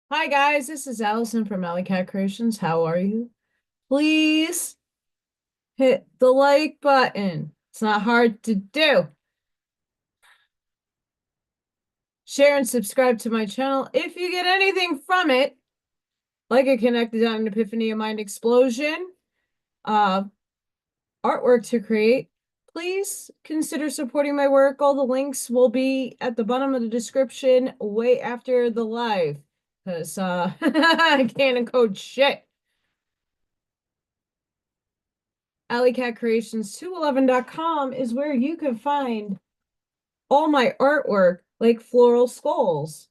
Hi guys, this is Allison from AllyKat Creations. How are you? Please hit the like button. It's not hard to do. Share and subscribe to my channel if you get anything from it, like a connected diamond epiphany, a mind explosion, uh, artwork to create. Please consider supporting my work. All the links will be at the bottom of the description way after the live because I can't encode shit. AllyKatCreations211.com is where you can find all my artwork, like floral skulls,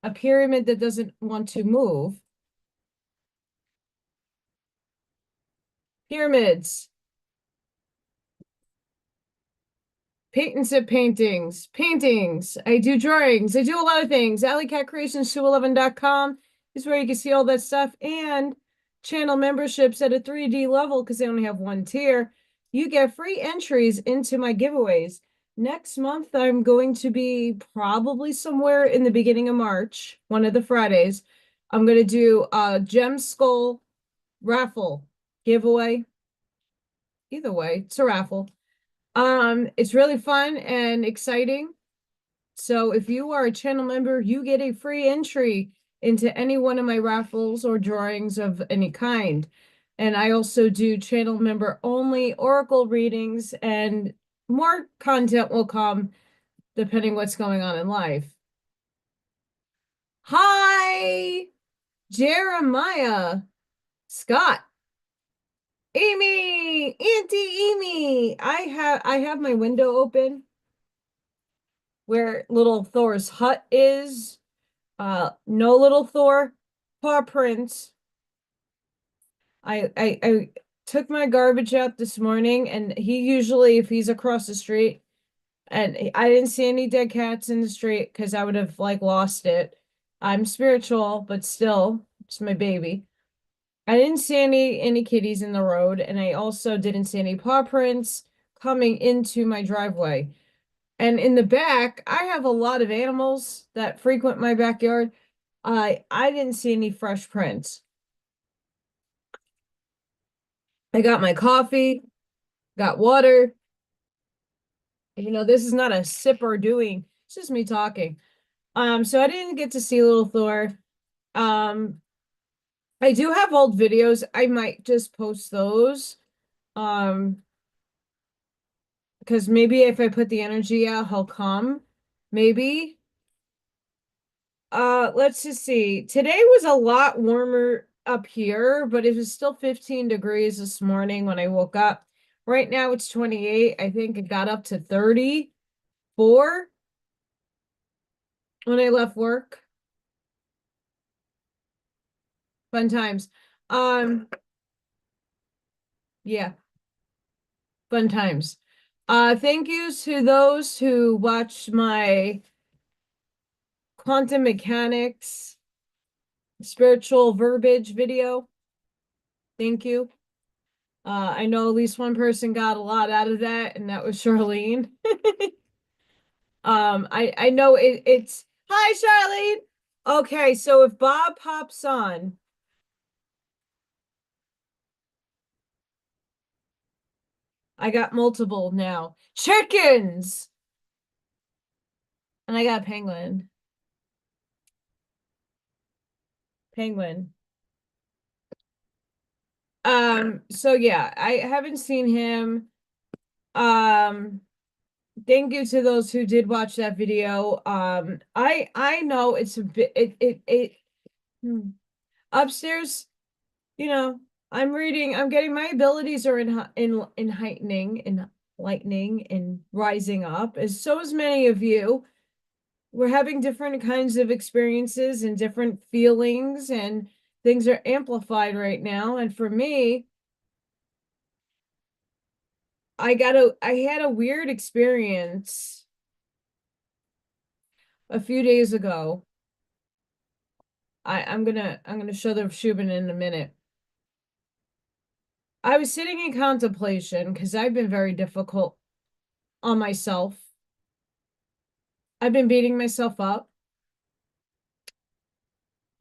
a pyramid that doesn't want to move, pyramids, patents of paintings. I do drawings. I do a lot of things. AllyKatCreations211.com is where you can see all that stuff and channel memberships at a 3D level because they only have one tier. You get free entries into my giveaways. Next month, I'm going to be probably somewhere in the beginning of March, one of the Fridays. I'm going to do a gem skull raffle giveaway. Either way, it's a raffle. It's really fun and exciting. So if you are a channel member, you get a free entry into any one of my raffles or drawings of any kind. And I also do channel member only oracle readings, and more content will come depending what's going on in life. Hi, Jeremiah, Scott, Amy, Auntie Amy. I have my window open where little Thor's hut is. No little Thor paw prints. I took my garbage out this morning, and he usually, if he's across the street, and I didn't see any dead cats in the street because I would have like lost it. I'm spiritual, but still, it's my baby. I didn't see any kitties in the road, and I also didn't see any paw prints coming into my driveway. And in the back, I have a lot of animals that frequent my backyard. I didn't see any fresh prints. I got my coffee, got water. This is not a sipper doing. It's just me talking. So I didn't get to see little Thor. Um, I do have old videos. I might just post those. Um, because maybe if I put the energy out, he'll come. Maybe. Let's just see. Today was a lot warmer up here, but it was still 15 degrees this morning when I woke up. Right now it's 28. I think it got up to 34 when I left work. Fun times. Um, yeah, fun times. Thank yous to those who watched my quantum mechanics spiritual verbiage video. Thank you. I know at least one person got a lot out of that, and that was Charlene. I know it's hi, Charlene. Okay, so if Bob pops on, I got multiple now. Chickens! And I got a penguin. Penguin. So yeah, I haven't seen him. Um, thank you to those who did watch that video. I know it's a bit hmm. Upstairs, you know, I'm getting my abilities are in heightening, in lightning, and rising up, as so as many of you. We're having different kinds of experiences and different feelings, and things are amplified right now. And for me, I had a weird experience a few days ago. I'm gonna show the Shubin in a minute. I was sitting in contemplation because I've been very difficult on myself. I've been beating myself up.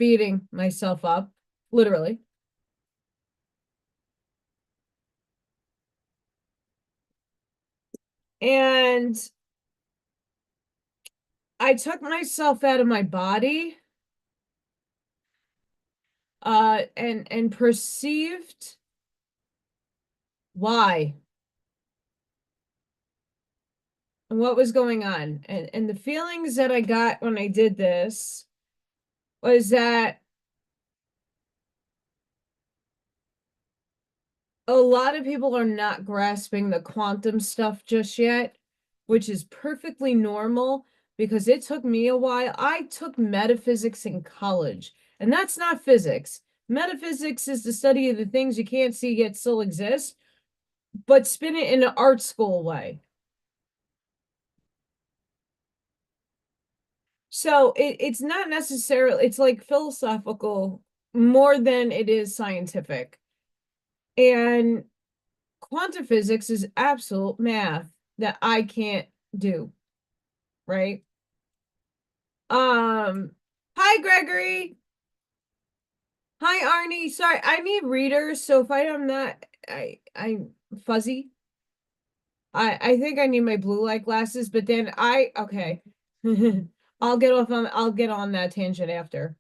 beating myself up, literally. And I took myself out of my body, and perceived why and what was going on. And the feelings that I got when I did this was that a lot of people are not grasping the quantum stuff just yet, which is perfectly normal because it took me a while. I took metaphysics in college, and that's not physics. Metaphysics is the study of the things you can't see yet still exist, but spin it in an art school way. So it's not necessarily, it's like philosophical more than it is scientific. And quantum physics is absolute math that I can't do, right? Hi Gregory. Hi Arnie. Sorry, I need readers, so if I am not I'm fuzzy. I think I need my blue light glasses, but then okay. I'll get on that tangent after.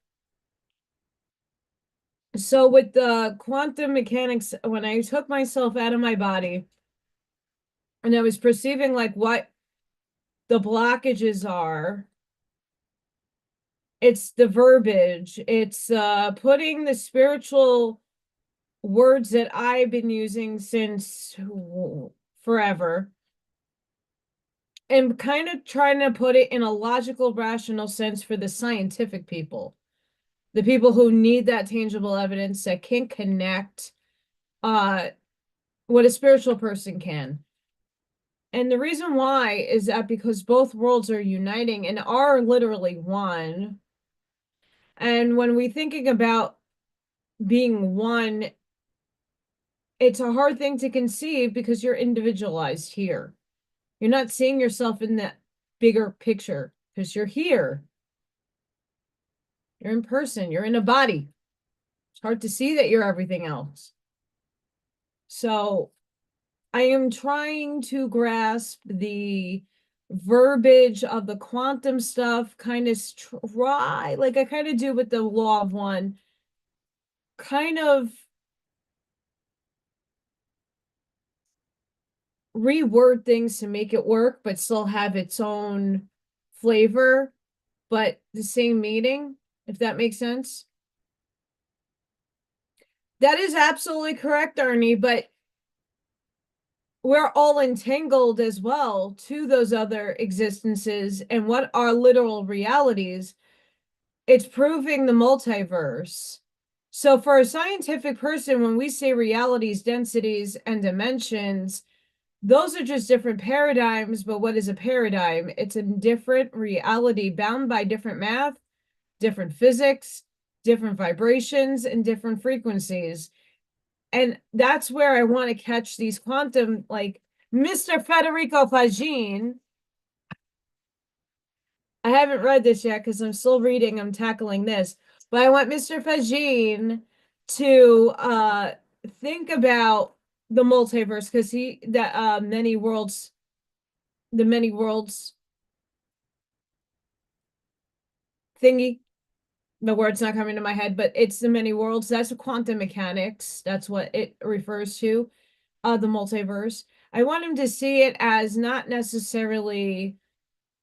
So with the quantum mechanics, when I took myself out of my body and I was perceiving like what the blockages are, it's the verbiage, it's putting the spiritual words that I've been using since forever and kind of trying to put it in a logical, rational sense for the scientific people, the people who need that tangible evidence that can connect what a spiritual person can. And the reason why is that because both worlds are uniting and are literally one. And when we're thinking about being one, it's a hard thing to conceive because you're individualized here. You're not seeing yourself in that bigger picture because you're here. You're in person, you're in a body. It's hard to see that you're everything else. So I am trying to grasp the verbiage of the quantum stuff, kind of try, like I kind of do with the law of one, kind of reword things to make it work, but still have its own flavor, but the same meaning, if that makes sense. That is absolutely correct, Arnie, but we're all entangled as well to those other existences and what are literal realities. It's proving the multiverse. So for a scientific person, when we say realities, densities, and dimensions, those are just different paradigms. But what is a paradigm? It's a different reality bound by different math, different physics, different vibrations, and different frequencies. And that's where I want to catch these quantum, like Mr. Federico Fagin. I haven't read this yet because I'm still reading, I'm tackling this, but I want Mr. Fagin to think about the multiverse because the many worlds thingy. The word's not coming to my head, but it's the many worlds. That's quantum mechanics. That's what it refers to, the multiverse. I want him to see it as not necessarily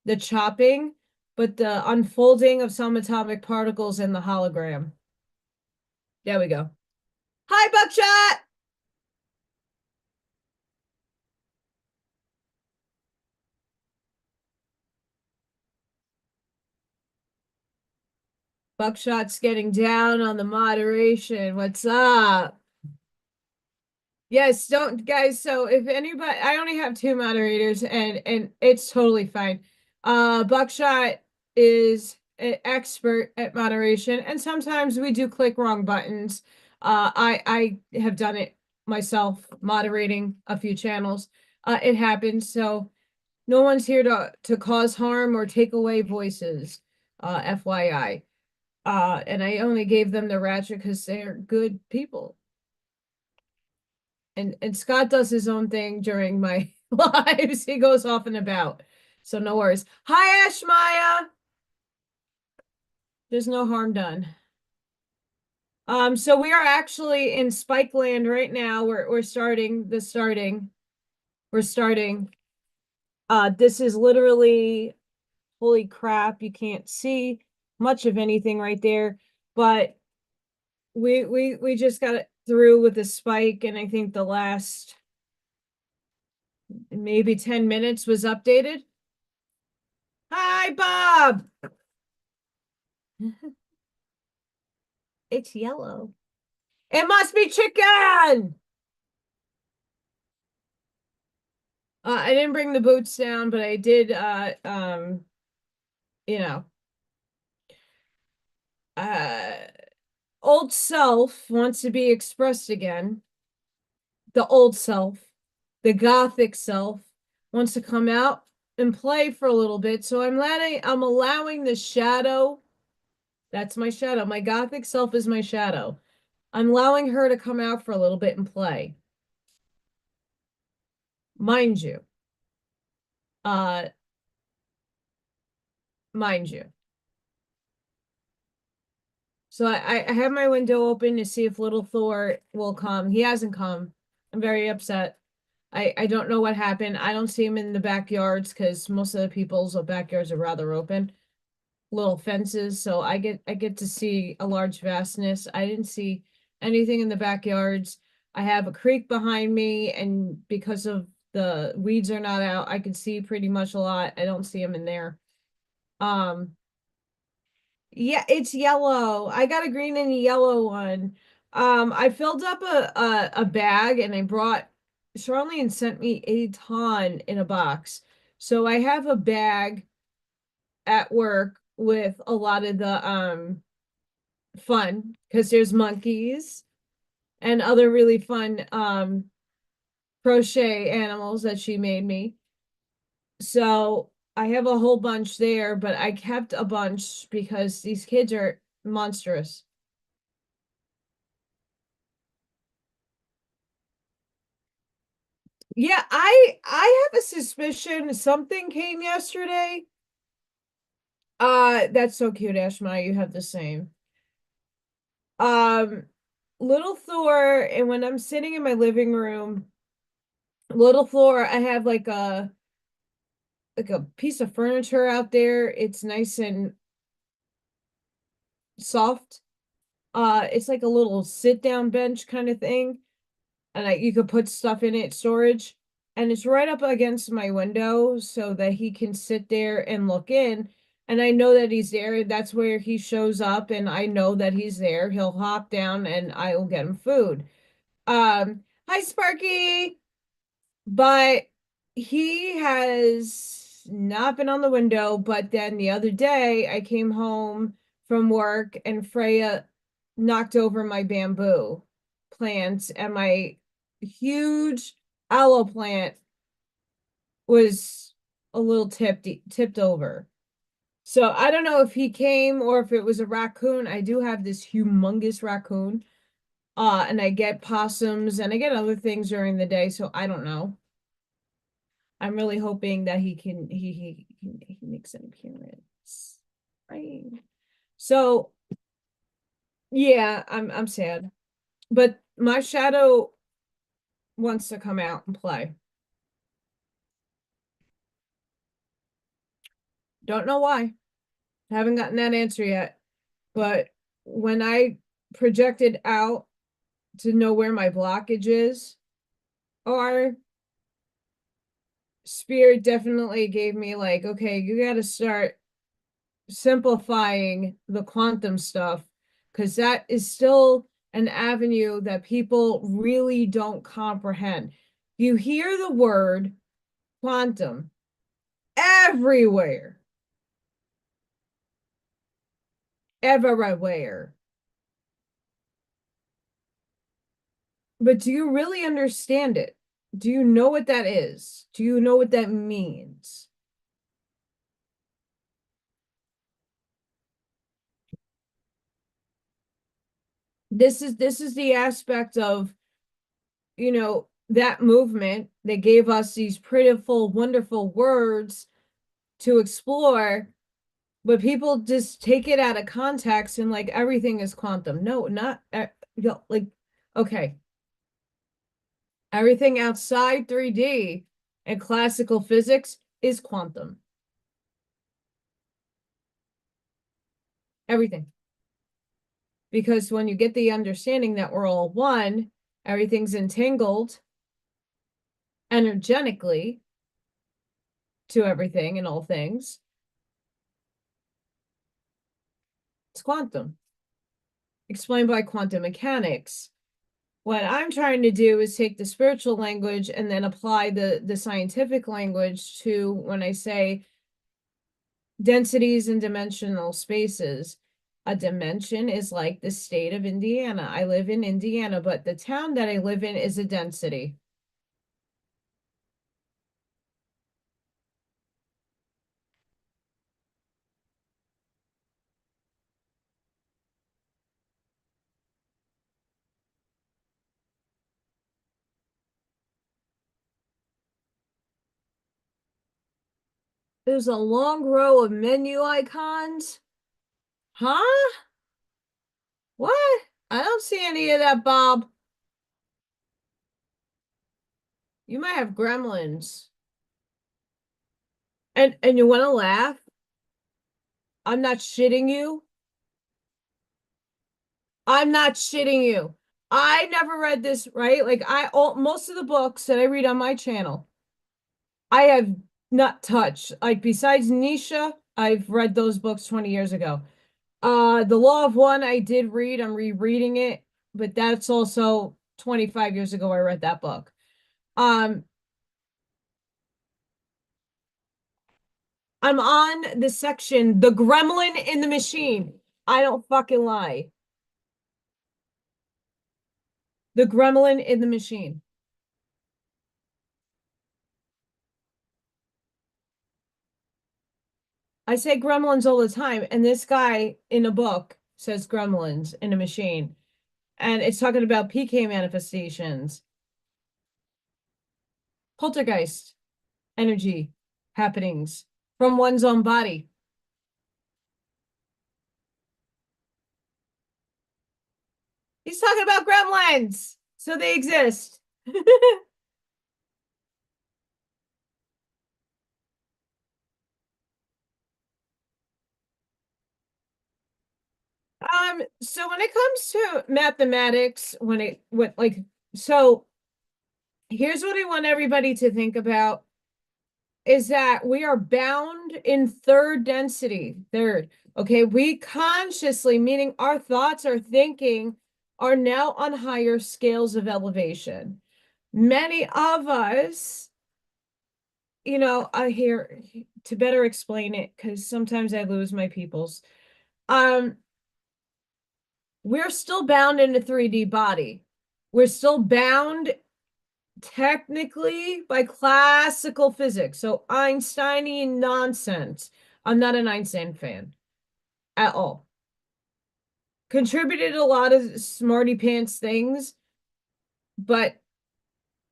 the chopping, but the unfolding of some atomic particles in the hologram. There we go. Hi, Buckshot! Buckshot's getting down on the moderation. What's up? Yes, don't guys. So if anybody, I only have two moderators, and it's totally fine. Buckshot is an expert at moderation, and sometimes we do click wrong buttons. I have done it myself, moderating a few channels. It happens. So no one's here to cause harm or take away voices. FYI. And I only gave them the ratchet because they're good people. And Scott does his own thing during my lives. He goes off and about. So no worries. Hi, Ash Maya. There's no harm done. So we are actually in Spike Land right now. We're starting the starting. We're starting. This is literally, holy crap, you can't see much of anything right there, but we just got it through with the spike, and I think the last maybe 10 minutes was updated. Hi, Bob. It's yellow. It must be chicken. I didn't bring the boots down, but I did you know, uh old self wants to be expressed again. The old self, the gothic self wants to come out and play for a little bit. So I'm allowing the shadow. That's my shadow. My gothic self is my shadow. I'm allowing her to come out for a little bit and play. Mind you. Uh mind you. So I have my window open to see if little Thor will come. He hasn't come. I'm very upset. I don't know what happened. I don't see him in the backyards because most of the people's backyards are rather open. Little fences, so I get to see a large vastness. I didn't see anything in the backyards. I have a creek behind me, and because of the weeds are not out, I can see pretty much a lot. I don't see him in there. Um, yeah, it's yellow. I got a green and a yellow one. I filled up a bag and I brought Charlene sent me a ton in a box. So I have a bag at work with a lot of the fun because there's monkeys and other really fun crochet animals that she made me. So I have a whole bunch there, but I kept a bunch because these kids are monstrous. Yeah, I have a suspicion something came yesterday. That's so cute, Ashma. You have the same. Um, Little Thor, and when I'm sitting in my living room, Little Thor, I have like a piece of furniture out there. It's nice and soft. It's like a little sit down bench kind of thing, and you could put stuff in it, storage. And it's right up against my window so that he can sit there and look in. And I know that he's there. That's where he shows up, and I know that he's there. He'll hop down and I will get him food. Hi Sparky. But he has not been on the window. But then the other day, I came home from work and Freya knocked over my bamboo plants, and my huge aloe plant was a little tipped over. So I don't know if he came or if it was a raccoon. I do have this humongous raccoon. And I get possums and I get other things during the day, so I don't know. I'm really hoping that he makes an appearance. Right. So yeah, I'm sad. But my shadow wants to come out and play. Don't know why. Haven't gotten that answer yet. But when I projected out to know where my blockage is, our spirit definitely gave me like, okay, you got to start simplifying the quantum stuff because that is still an avenue that people really don't comprehend. You hear the word quantum everywhere, everywhere. But do you really understand it? Do you know what that is? Do you know what that means? This is the aspect of, that movement that gave us these pitiful, wonderful words to explore, but people just take it out of context and like everything is quantum. No, not like, okay, everything outside 3D and classical physics is quantum. Everything. Because when you get the understanding that we're all one, everything's entangled energetically to everything and all things, it's quantum, explained by quantum mechanics. What I'm trying to do is take the spiritual language and then apply the scientific language to when I say densities and dimensional spaces. A dimension is like the state of Indiana. I live in Indiana, but the town that I live in is a density. There's a long row of menu icons. Huh? What? I don't see any of that, Bob. You might have gremlins. And you want to laugh? I'm not shitting you. I'm not shitting you. I never read this, right? Like most of the books that I read on my channel, I have not touched. Like besides Nisha, I've read those books 20 years ago. The Law of One I did read. I'm rereading it, but that's also 25 years ago I read that book. Um, I'm on the section, the gremlin in the machine. I don't fucking lie. The gremlin in the machine. I say gremlins all the time, and this guy in a book says gremlins in a machine. And it's talking about PK manifestations, poltergeist energy happenings from one's own body. He's talking about gremlins. So they exist. So when it comes to mathematics, so here's what I want everybody to think about is that we are bound in third density. Third. Okay, we consciously, meaning our thoughts, our thinking, are now on higher scales of elevation. Many of us, I hear to better explain it, because sometimes I lose my peoples. Um, we're still bound in a 3D body. We're still bound technically by classical physics. So Einsteinian nonsense. I'm not an Einstein fan at all. Contributed a lot of smarty pants things, but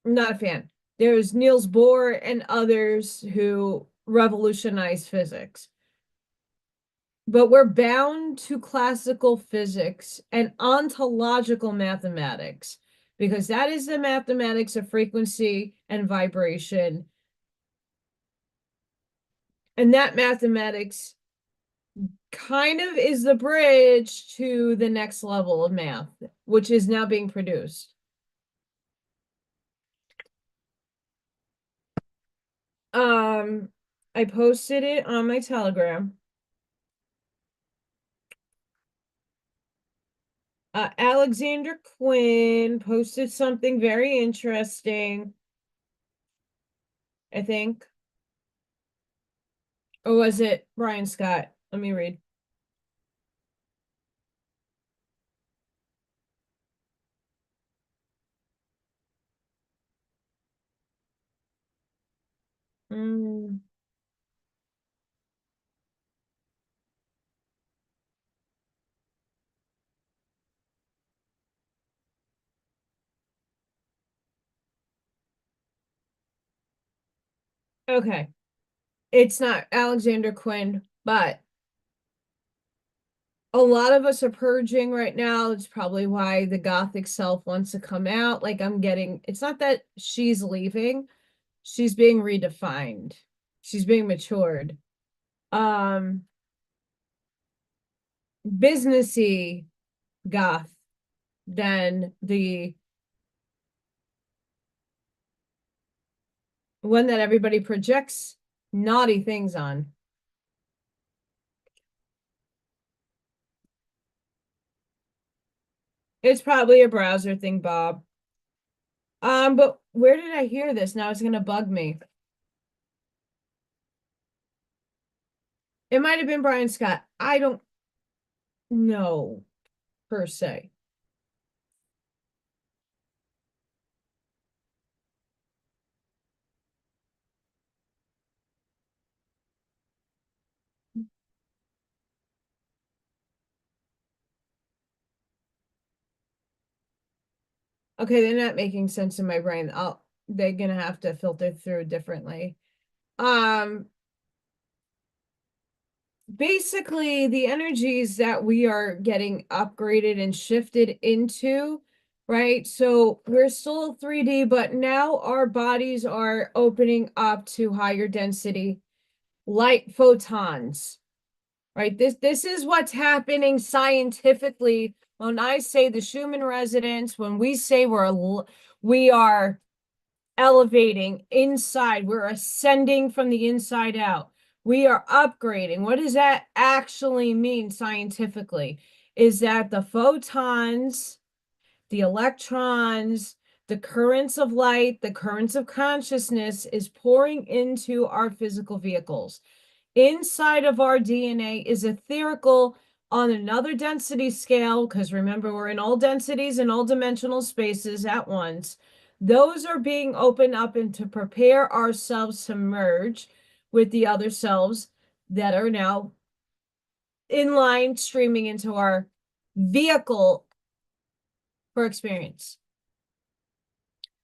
I'm not a fan. There's Niels Bohr and others who revolutionized physics. But we're bound to classical physics and ontological mathematics because that is the mathematics of frequency and vibration. And that mathematics kind of is the bridge to the next level of math, which is now being produced. Um, I posted it on my Telegram. Alexander Quinn posted something very interesting, I think. Or was it Brian Scott? Let me read. Mm. Okay. It's not Alexander Quinn, but a lot of us are purging right now. It's probably why the gothic self wants to come out. Like it's not that she's leaving, she's being redefined. She's being matured. Um, Businessy goth than the one that everybody projects naughty things on. It's probably a browser thing, Bob. But where did I hear this? Now it's gonna bug me. It might have been Brian Scott. I don't know per se. Okay, they're not making sense in my brain. They're gonna have to filter through differently. Um, Basically the energies that we are getting upgraded and shifted into, right? So we're still 3D, but now our bodies are opening up to higher density light photons, right? This is what's happening scientifically. When I say the Schumann resonance, when we say we are elevating inside. We're ascending from the inside out. We are upgrading. What does that actually mean scientifically? Is that the photons, the electrons, the currents of light, the currents of consciousness is pouring into our physical vehicles. Inside of our DNA is etherical on another density scale, because remember, we're in all densities and all dimensional spaces at once. Those are being opened up and to prepare ourselves to merge with the other selves that are now in line streaming into our vehicle for experience.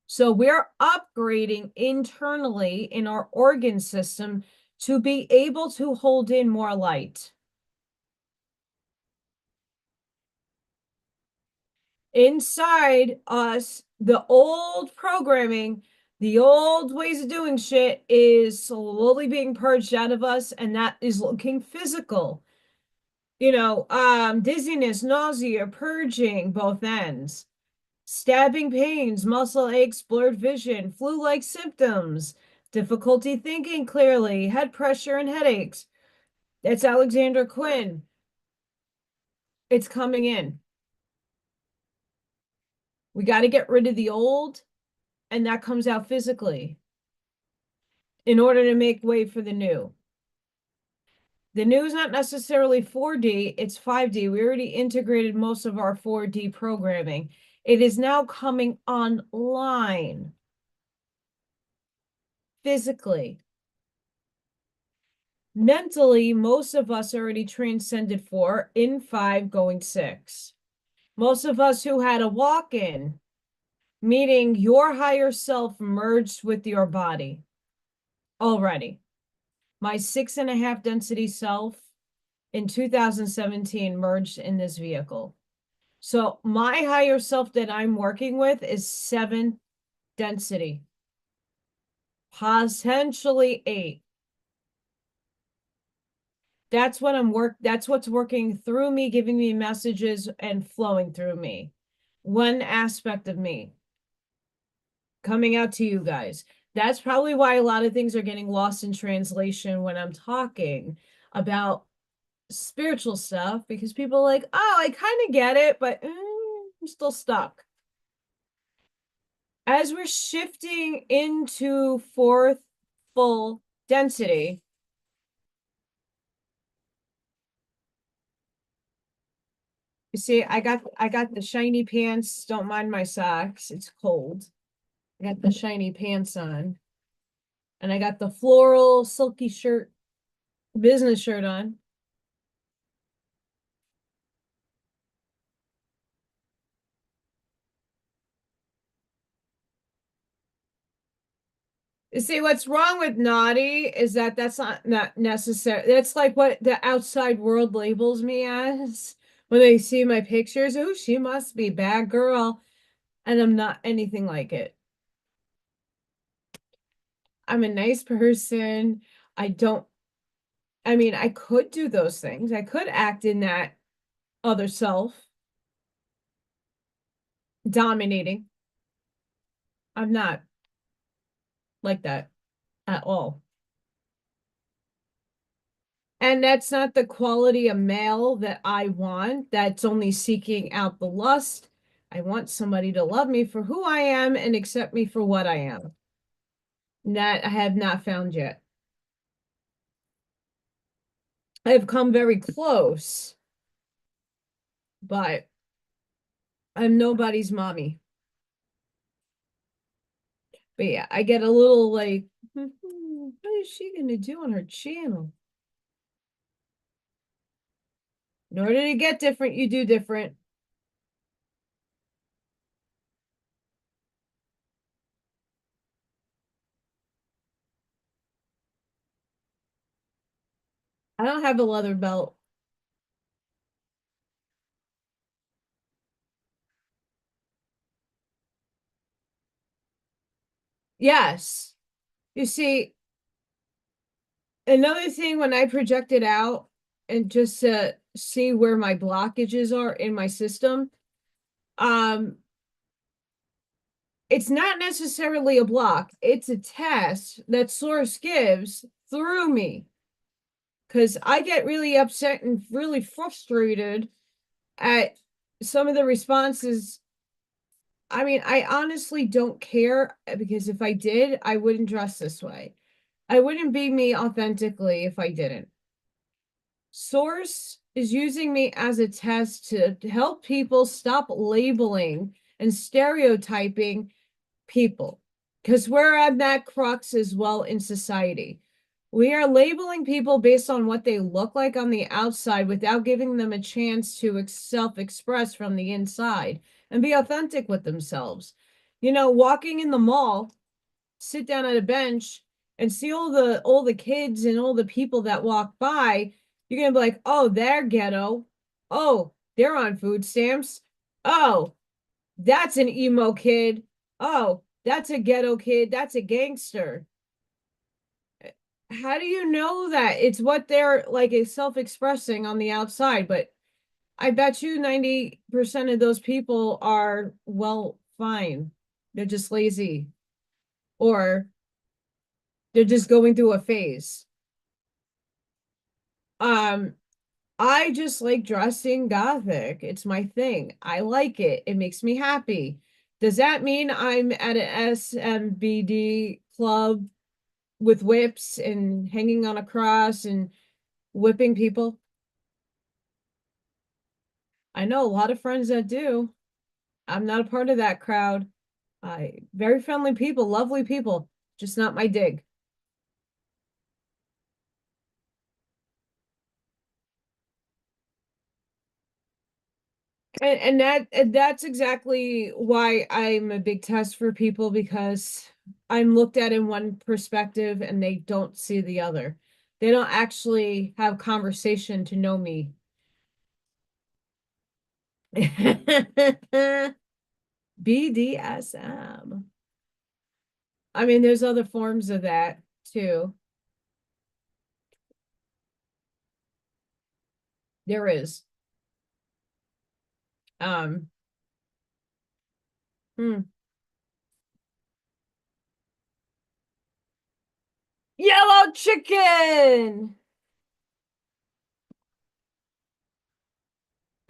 So we're upgrading internally in our organ system to be able to hold in more light. Inside us, the old programming, the old ways of doing shit is slowly being purged out of us, and that is looking physical. Dizziness, nausea, purging both ends, stabbing pains, muscle aches, blurred vision, flu-like symptoms, difficulty thinking clearly, head pressure and headaches. That's Alexander Quinn. It's coming in. We got to get rid of the old, and that comes out physically in order to make way for the new. The new is not necessarily 4D, it's 5D. We already integrated most of our 4D programming. It is now coming online physically. Mentally, most of us already transcended 4 in 5 going 6. Most of us who had a walk-in, meaning your higher self merged with your body already. My 6.5 density self in 2017 merged in this vehicle. So my higher self that I'm working with is 7 density, potentially 8. That's what's working through me, giving me messages and flowing through me. One aspect of me coming out to you guys. That's probably why a lot of things are getting lost in translation when I'm talking about spiritual stuff, because people are like, oh, I kind of get it, but I'm still stuck. As we're shifting into 4th full density, you see, I got the shiny pants. Don't mind my socks. It's cold. I got the shiny pants on, and I got the floral silky shirt, business shirt on. See, what's wrong with naughty is that that's not necessary. That's like what the outside world labels me as when they see my pictures. Oh, she must be bad girl. And I'm not anything like it. I'm a nice person. I don't, I mean, I could do those things. I could act in that other self, dominating. I'm not like that at all. And that's not the quality of male that I want. That's only seeking out the lust. I want somebody to love me for who I am and accept me for what I am. That I have not found yet. I have come very close, but I'm nobody's mommy. But yeah, I get a little like, what is she gonna do on her channel? In order to get different, you do different. I don't have a leather belt. Yes. You see, another thing when I project it out and just to see where my blockages are in my system, um, it's not necessarily a block, it's a test that source gives through me. Because I get really upset and really frustrated at some of the responses. I mean, I honestly don't care because if I did, I wouldn't dress this way. I wouldn't be me authentically if I didn't. Source is using me as a test to help people stop labeling and stereotyping people because we're at that crux as well in society. We are labeling people based on what they look like on the outside without giving them a chance to self-express from the inside and be authentic with themselves. You know, walking in the mall, sit down at a bench and see all the kids and all the people that walk by, you're gonna be like, oh, they're ghetto. Oh, they're on food stamps. Oh, that's an emo kid. Oh, that's a ghetto kid. That's a gangster. How do you know that? It's what they're like is self-expressing on the outside, but I bet you 90% of those people are well, fine. They're just lazy or they're just going through a phase. Um, I just like dressing gothic. It's my thing. I like it. It makes me happy. Does that mean I'm at an SMBD club with whips and hanging on a cross and whipping people? I know a lot of friends that do. I'm not a part of that crowd. I very friendly people, lovely people, just not my dig. And that's exactly why I'm a big test for people because I'm looked at in one perspective and they don't see the other. They don't actually have conversation to know me. BDSM. I mean, there's other forms of that too. There is. Um, hmm. Yellow chicken.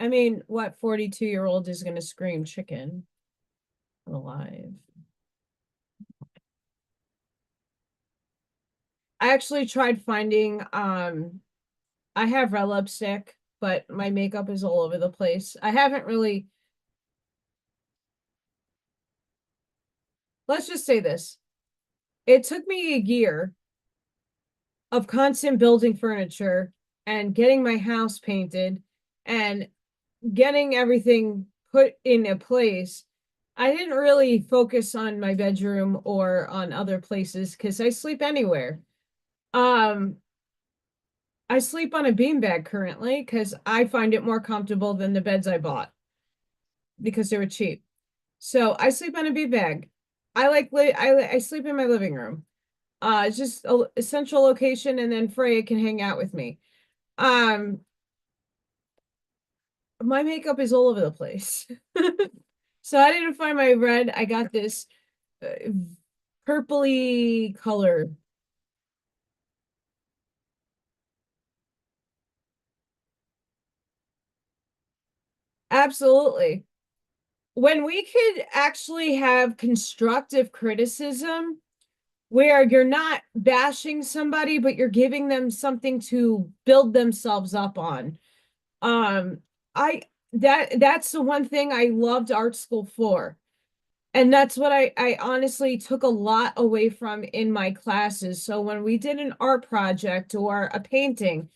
I mean, what 42-year-old is going to scream chicken alive? I actually tried finding I have red lipstick, but my makeup is all over the place. I haven't really, let's just say this. It took me a year of constant building furniture and getting my house painted and getting everything put in a place I didn't really focus on my bedroom or on other places because I sleep anywhere. Um, I sleep on a beanbag currently because I find it more comfortable than the beds I bought because they were cheap. So I sleep on a beanbag. I sleep in my living room. It's just a central location, and then Freya can hang out with me. Um, my makeup is all over the place. So I didn't find my red. I got this purpley color. Absolutely. When we could actually have constructive criticism where you're not bashing somebody, but you're giving them something to build themselves up on. Um, I that's the one thing I loved art school for. And that's what I honestly took a lot away from in my classes. So when we did an art project or a painting,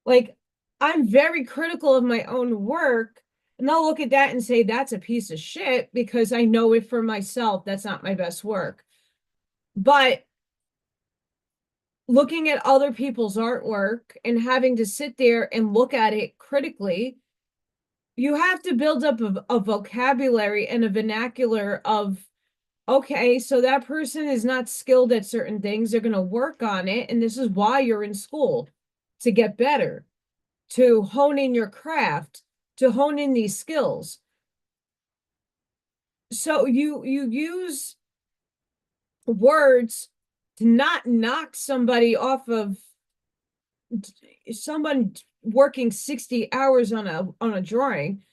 like I'm very critical of my own work, and I'll look at that and say that's a piece of shit because I know it for myself. That's not my best work. But looking at other people's artwork and having to sit there and look at it critically, you have to build up a vocabulary and a vernacular of, okay, so that person is not skilled at certain things. They're going to work on it. And this is why you're in school, to get better, to hone in your craft, to hone in these skills. So you use words to not knock somebody off of someone working 60 hours on a drawing,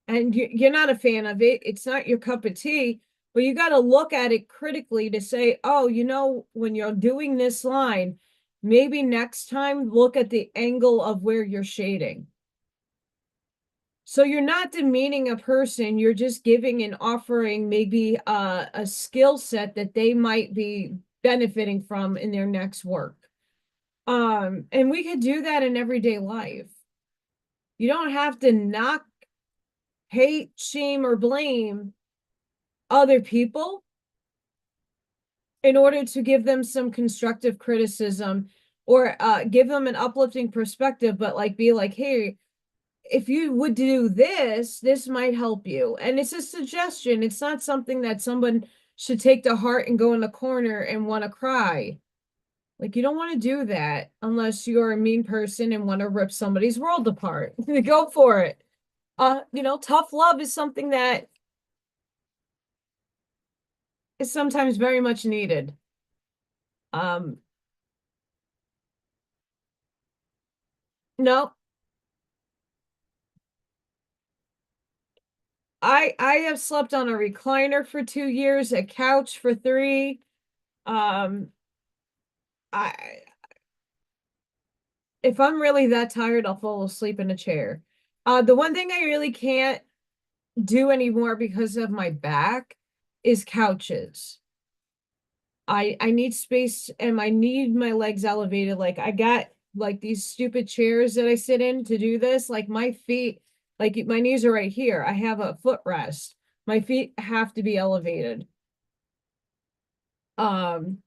and you're not a fan of it. It's not your cup of tea, but you got to look at it critically to say, oh, when you're doing this line, maybe next time look at the angle of where you're shading. So you're not demeaning a person, you're just giving and offering maybe a skill set that they might be benefiting from in their next work. And we could do that in everyday life. You don't have to knock, hate, shame, or blame other people in order to give them some constructive criticism or give them an uplifting perspective, but like be like, hey, if you would do this, this might help you. And it's a suggestion. It's not something that someone should take to heart and go in the corner and want to cry. Like, you don't want to do that unless you're a mean person and want to rip somebody's world apart. Go for it. Tough love is something that is sometimes very much needed. Um, no, I have slept on a recliner for 2 years, a couch for three. Um, I if I'm really that tired, I'll fall asleep in a chair. The one thing I really can't do anymore because of my back is couches. I need space and I need my legs elevated. Like I got like these stupid chairs that I sit in to do this. Like my feet, like my knees are right here. I have a footrest. My feet have to be elevated. Um,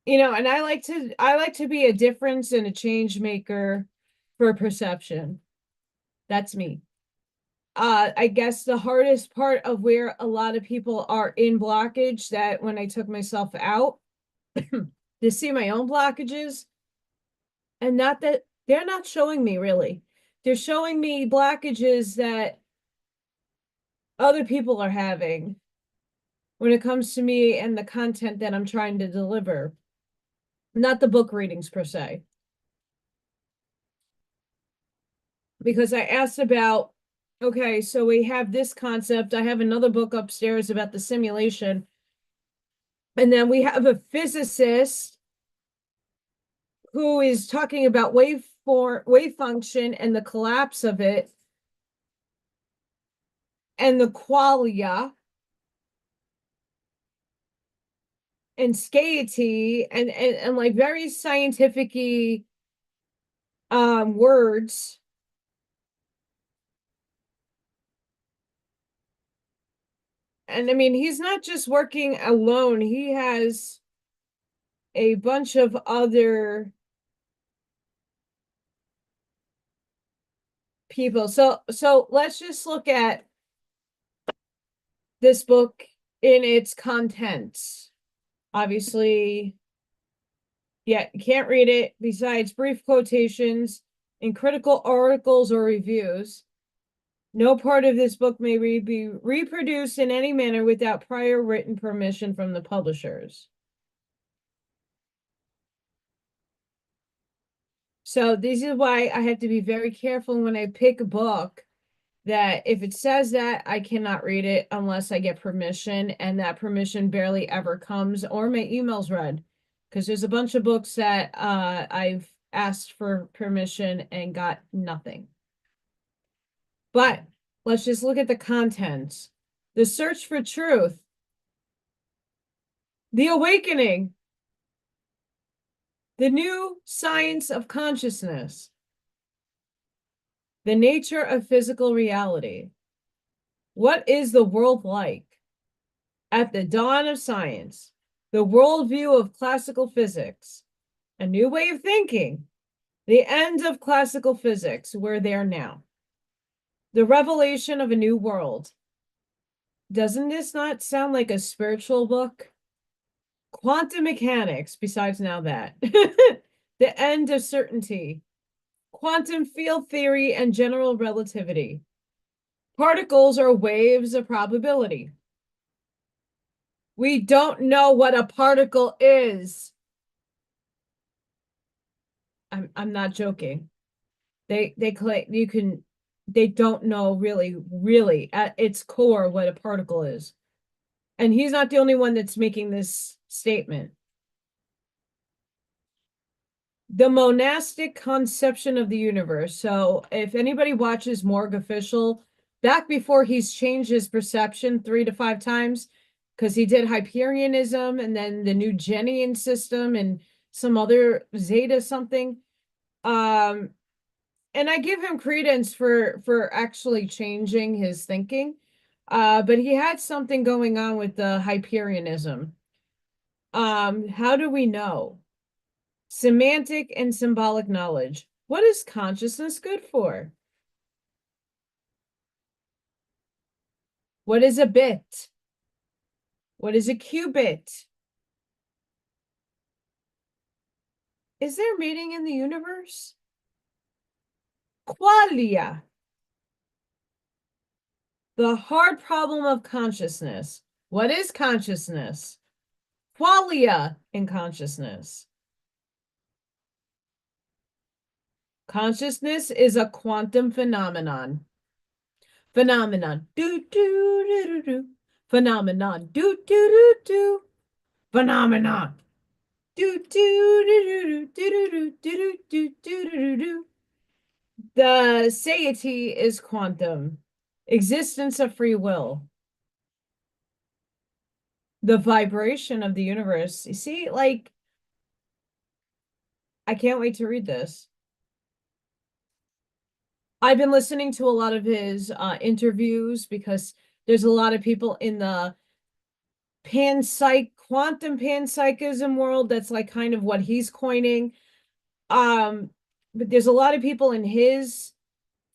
and I like to be a difference and a change maker for perception. That's me. I guess the hardest part of where a lot of people are in blockage, that when I took myself out to see my own blockages, and not that they're not showing me really. They're showing me blockages that other people are having when it comes to me and the content that I'm trying to deliver, not the book readings per se. Because I asked about, okay, so we have this concept. I have another book upstairs about the simulation. And then we have a physicist who is talking about wave function and the collapse of it and the qualia and satiety and like very scientific words and I mean, he's not just working alone. He has a bunch of other people. So let's just look at this book in its contents. Obviously, yeah, you can't read it besides brief quotations in critical articles or reviews. No part of this book may be reproduced in any manner without prior written permission from the publishers. So this is why I have to be very careful when I pick a book, that if it says that, I cannot read it unless I get permission, and that permission barely ever comes, or my email's read. Because there's a bunch of books that I've asked for permission and got nothing. But let's just look at the contents. The search for truth. The awakening. The new science of consciousness. The nature of physical reality. What is the world like? At the dawn of science, the worldview of classical physics, a new way of thinking, the end of classical physics, we're there now. The revelation of a new world. Doesn't this not sound like a spiritual book? Quantum mechanics, besides now that. The end of certainty. Quantum field theory and general relativity. Particles are waves of probability. We don't know what a particle is. I'm not joking. They claim they don't know really at its core what a particle is. And he's not the only one that's making this statement. The monastic conception of the universe. So if anybody watches Morgue Official, back before he's changed his perception 3 to 5 times, because he did Hyperianism and then the new Genian system and some other Zeta something. And I give him credence for actually changing his thinking. But he had something going on with the Hyperianism. How do we know? Semantic and symbolic knowledge. What is consciousness good for? What is a bit? What is a qubit? Is there meaning in the universe? Qualia. The hard problem of consciousness. What is consciousness? Qualia in consciousness. Consciousness is a quantum phenomenon. Phenomenon. Do do do do do. Phenomenon. Do do do do. Phenomenon. Do do do do do do do do do do do. The satiety is quantum. Existence of free will. The vibration of the universe. You see, like, I can't wait to read this. I've been listening to a lot of his interviews because there's a lot of people in the quantum panpsychism world. That's like kind of what he's coining. But there's a lot of people in his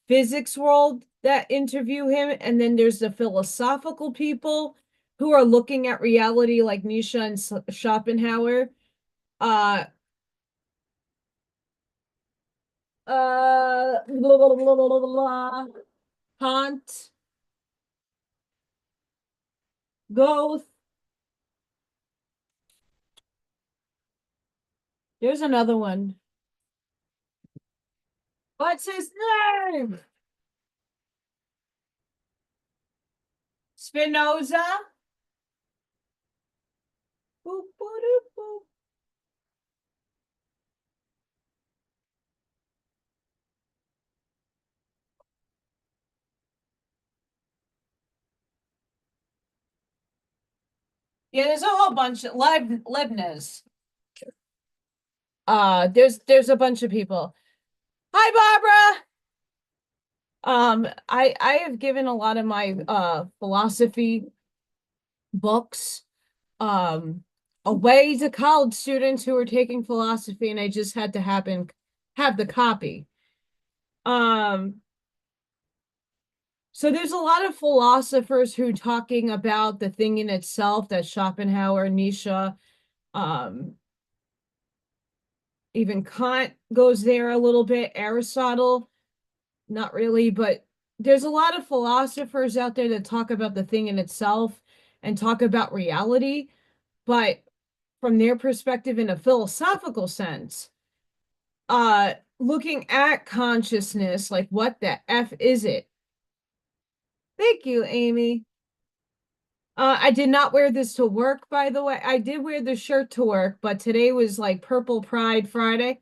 physics world that interview him, and then there's the philosophical people who are looking at reality, like Nietzsche and Schopenhauer. Blah, blah, blah, blah, blah, blah. Kant, Goethe. There's another one. What's his name? Spinoza. Boop, boop, boop. Yeah, there's a whole bunch of Leibniz. There's a bunch of people. Hi, Barbara. I have given a lot of my philosophy books, um, away to college students who were taking philosophy, and I just had to have the copy. Um, so there's a lot of philosophers who talking about the thing in itself, that Schopenhauer, Nietzsche, um, even Kant goes there a little bit, Aristotle, not really, but there's a lot of philosophers out there that talk about the thing in itself and talk about reality, but from their perspective in a philosophical sense, looking at consciousness, like what the F is it? Thank you, Amy. I did not wear this to work, by the way. I did wear the shirt to work, but today was like Purple Pride Friday.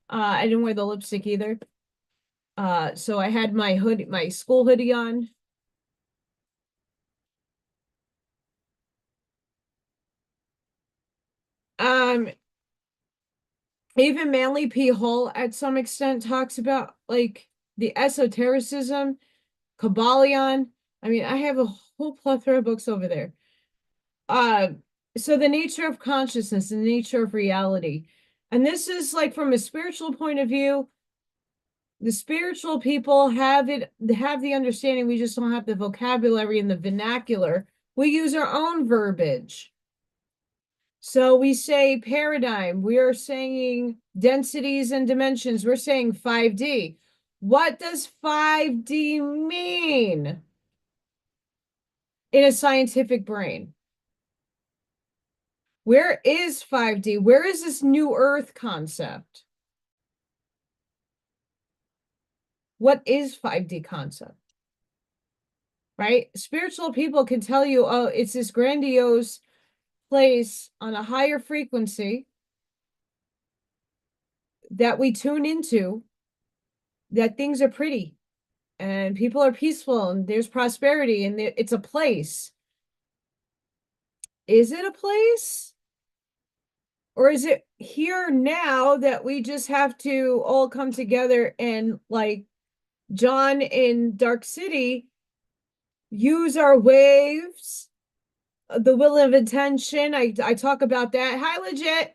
I didn't wear the lipstick either. So I had my hoodie, my school hoodie on. Um, Even Manly P. Hull at some extent talks about like the esotericism, Kabbalion. I mean, I have a whole plethora of books over there. Uh, so the nature of consciousness, the nature of reality. And this is like from a spiritual point of view, the spiritual people have the understanding, we just don't have the vocabulary and the vernacular. We use our own verbiage. So we say paradigm, we are saying densities and dimensions, we're saying 5D. What does 5D mean in a scientific brain? Where is 5D? Where is this new earth concept? What is 5D concept? Right? Spiritual people can tell you, oh, it's this grandiose place on a higher frequency that we tune into, that things are pretty and people are peaceful and there's prosperity and it's a place. Is it a place? Or is it here now that we just have to all come together and, like John in Dark City, use our waves, the will of intention? I talk about that. Hi, legit.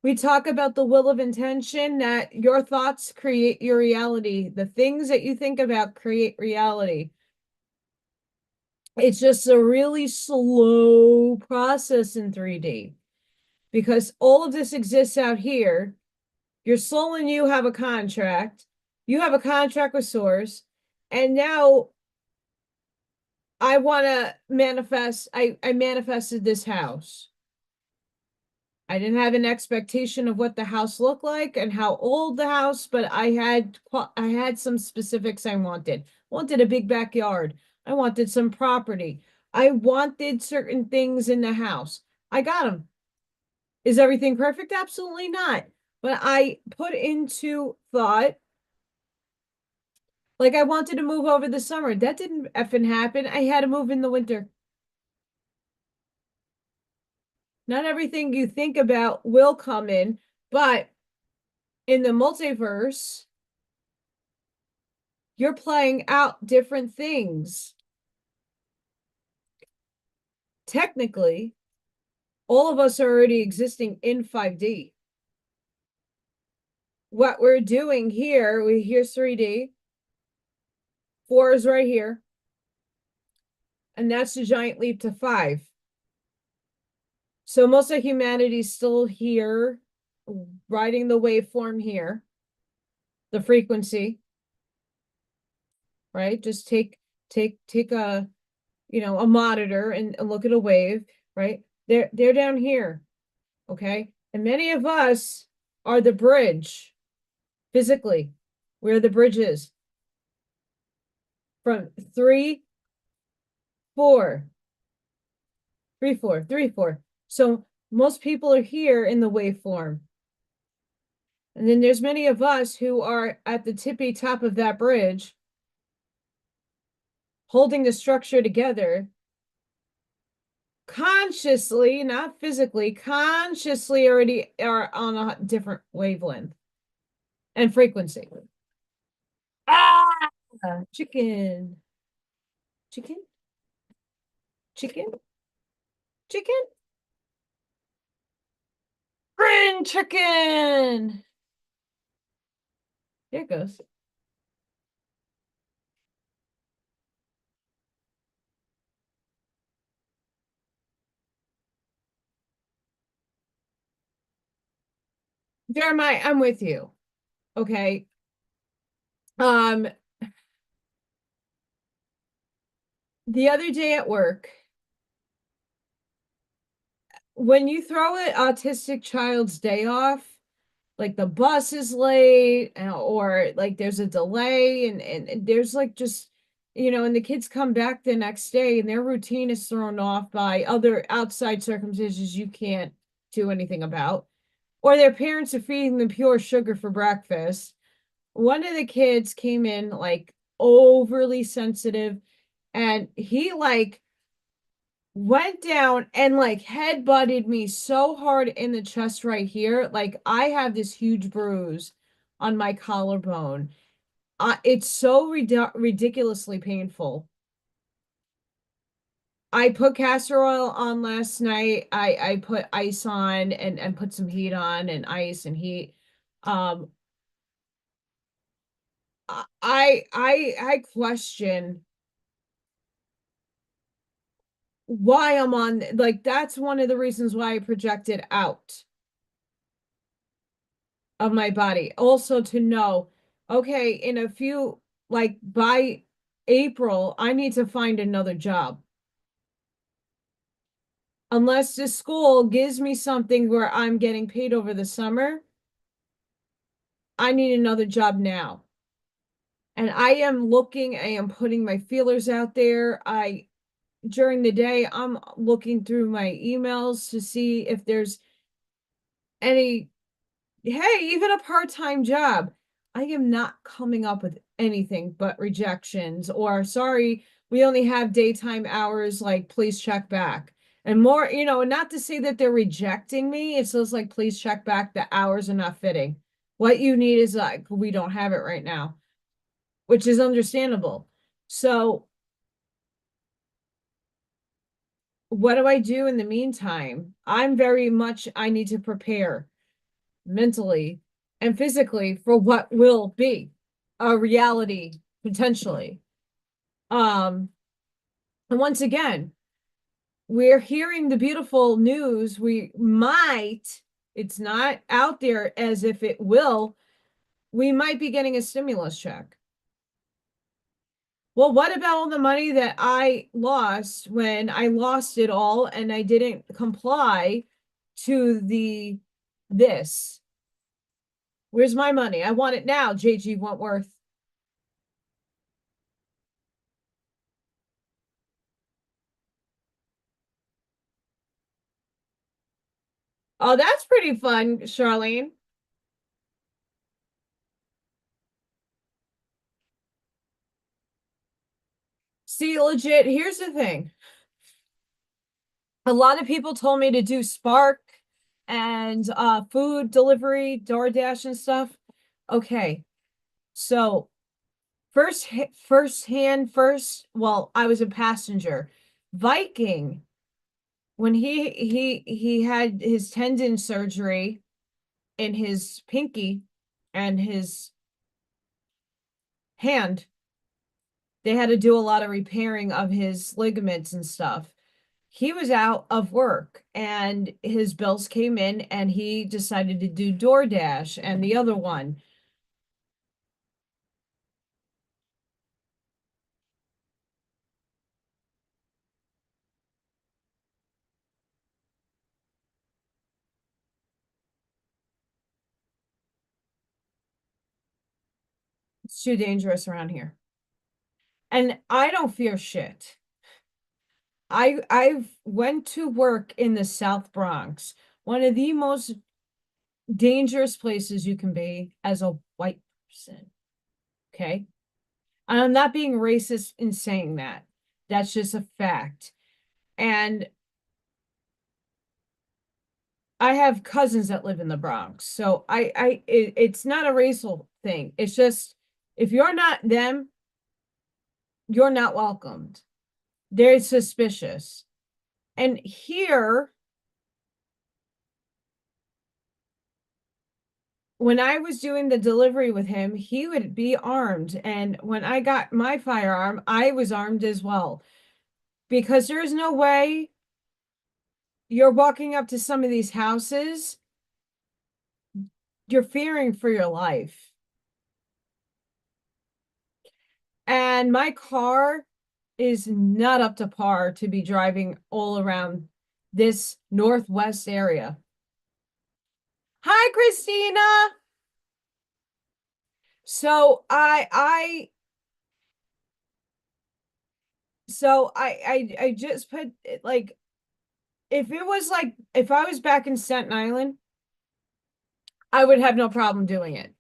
We talk about the will of intention, that your thoughts create your reality. The things that you think about create reality. It's just a really slow process in 3D because all of this exists out here. Your soul and you have a contract. You have a contract with Source. And now I want to manifest. I manifested this house. I didn't have an expectation of what the house looked like and how old the house, but I had some specifics I wanted. I wanted a big backyard. I wanted some property. I wanted certain things in the house. I got them. Is everything perfect? Absolutely not. But I put into thought, like I wanted to move over the summer. That didn't effing happen. I had to move in the winter. Not everything you think about will come in, but in the multiverse, you're playing out different things. Technically, all of us are already existing in 5D. What we're doing here, here's 3D, 4 is right here, and that's the giant leap to 5. So most of humanity's still here, riding the waveform here, the frequency, right? Just take a a monitor and look at a wave, right? They're down here, okay? And many of us are the bridge physically. Where the bridge is from 3, 4, 3, 4, 3, 4. So most people are here in the waveform. And then there's many of us who are at the tippy top of that bridge, holding the structure together consciously, not physically, consciously already are on a different wavelength and frequency. Ah, chicken, chicken, chicken. Chicken? Friend chicken. There it goes. Jeremiah, I'm with you. Okay. Um, the other day at work, when you throw an autistic child's day off, like the bus is late or like there's a delay and there's like just and the kids come back the next day and their routine is thrown off by other outside circumstances you can't do anything about, or their parents are feeding them pure sugar for breakfast. One of the kids came in like overly sensitive, and he like went down and like head butted me so hard in the chest right here. Like I have this huge bruise on my collarbone. It's so ridiculously painful. I put castor oil on last night. I put ice on and put some heat on and ice and heat. Um, I question why I'm on, like that's one of the reasons why I projected out of my body. Also to know, okay, in a few, like by April, I need to find another job. Unless the school gives me something where I'm getting paid over the summer, I need another job now. And I am looking, I am putting my feelers out there. During the day, I'm looking through my emails to see if there's any, hey, even a part-time job. I am not coming up with anything but rejections or sorry, we only have daytime hours, like please check back. And more, not to say that they're rejecting me. It's just like, please check back. The hours are not fitting. What you need is like, we don't have it right now, which is understandable. So what do I do in the meantime? I need to prepare mentally and physically for what will be a reality potentially. Um, and once again, we're hearing the beautiful news. It's not out there as if it will, we might be getting a stimulus check. Well, what about all the money that I lost when I lost it all and I didn't comply to this? Where's my money? I want it now, JG Wentworth. Oh, that's pretty fun, Charlene. See, legit, here's the thing. A lot of people told me to do Spark and food delivery, DoorDash and stuff. Okay. So well, I was a passenger. Viking, when he had his tendon surgery in his pinky and his hand, they had to do a lot of repairing of his ligaments and stuff. He was out of work and his bills came in and he decided to do DoorDash and the other one. It's too dangerous around here. And I don't fear shit. I've went to work in the South Bronx, one of the most dangerous places you can be as a white person. Okay. And I'm not being racist in saying that. That's just a fact. And I have cousins that live in the Bronx. So it's not a racial thing. It's just if you're not them, you're not welcomed. They're suspicious. And here, when I was doing the delivery with him, he would be armed. And when I got my firearm, I was armed as well. Because there's no way you're walking up to some of these houses, you're fearing for your life. And my car is not up to par to be driving all around this northwest area. Hi, Christina. So I just put like if it was like if I was back in Staten Island, I would have no problem doing it.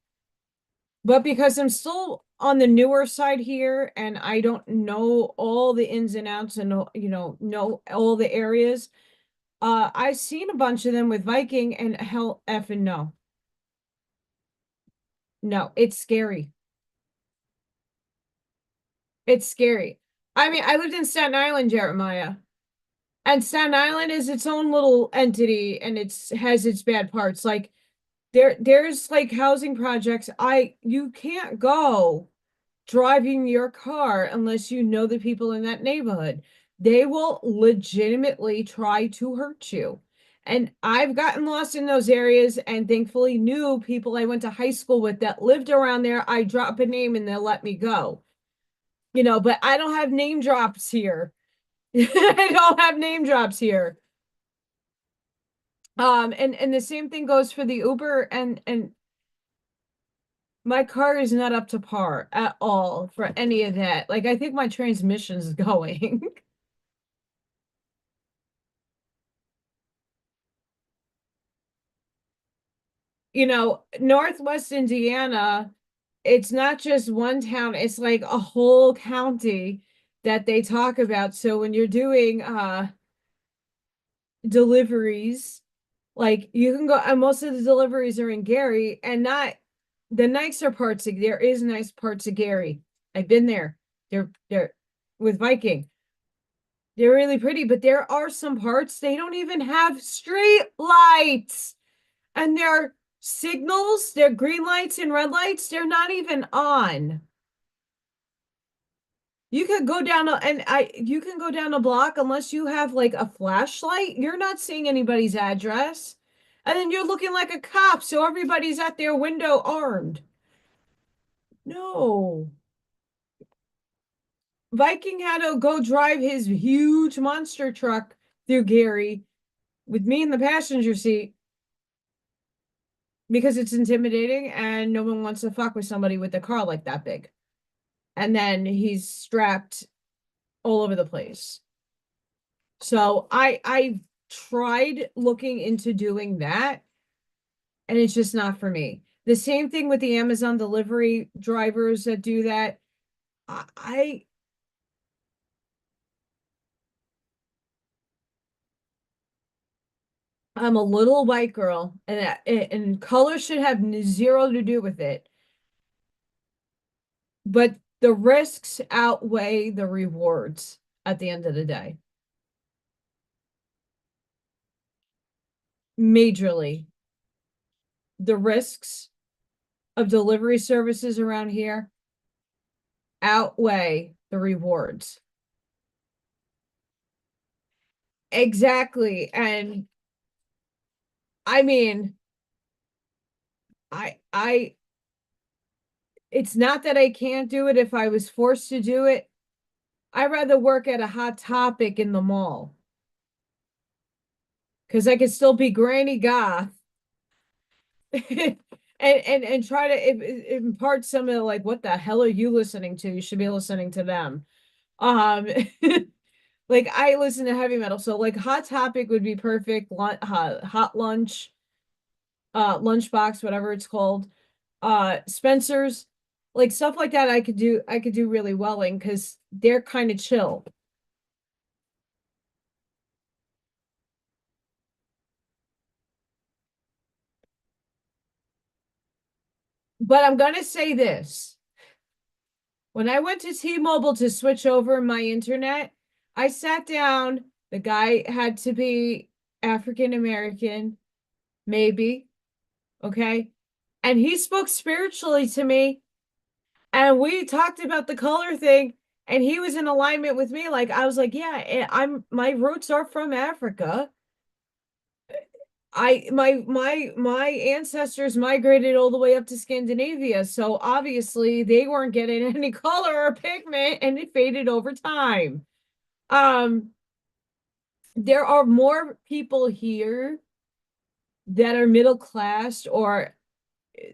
But because I'm still on the newer side here and I don't know all the ins and outs and know all the areas, I've seen a bunch of them with Viking and hell effing no. No, it's scary. It's scary. I mean, I lived in Staten Island, Jeremiah. And Staten Island is its own little entity and it's has its bad parts. Like there's like housing projects. You can't go driving your car unless you know the people in that neighborhood. They will legitimately try to hurt you. And I've gotten lost in those areas and thankfully knew people I went to high school with that lived around there. I drop a name and they'll let me go. But I don't have name drops here. I don't have name drops here. And the same thing goes for the Uber and my car is not up to par at all for any of that. Like I think my transmission's going. Northwest Indiana, it's not just one town, it's like a whole county that they talk about. So when you're doing deliveries, like you can go, and most of the deliveries are in Gary and not the nicer parts of there is nice parts of Gary. I've been there. They're with Viking. They're really pretty, but there are some parts they don't even have street lights. And their signals, their green lights and red lights, they're not even on. You could go down you can go down a block unless you have like a flashlight. You're not seeing anybody's address. And then you're looking like a cop, so everybody's at their window armed. No. Viking had to go drive his huge monster truck through Gary with me in the passenger seat because it's intimidating and no one wants to fuck with somebody with a car like that big. And then he's strapped all over the place. So I tried looking into doing that and it's just not for me. The same thing with the Amazon delivery drivers that do that. I I'm a little white girl and color should have zero to do with it. But the risks outweigh the rewards at the end of the day. Majorly. The risks of delivery services around here outweigh the rewards. Exactly. And I mean, I it's not that I can't do it if I was forced to do it. I'd rather work at a Hot Topic in the mall because I could still be Granny Goth and try to impart some of like what the hell are you listening to? You should be listening to them. Um like I listen to heavy metal, so like Hot Topic would be perfect. Hot Lunch, Lunchbox, whatever it's called, Spencer's, like stuff like that. I could do really well in because they're kind of chill. But I'm gonna say this: when I went to T-Mobile to switch over my internet, I sat down The guy had to be African American, maybe. Okay. And he spoke spiritually to me. And we talked about the color thing. And he was in alignment with me. Like, I was like, yeah, my roots are from Africa. My ancestors migrated all the way up to Scandinavia, so obviously they weren't getting any color or pigment, and it faded over time. Um, there are more people here that are middle class or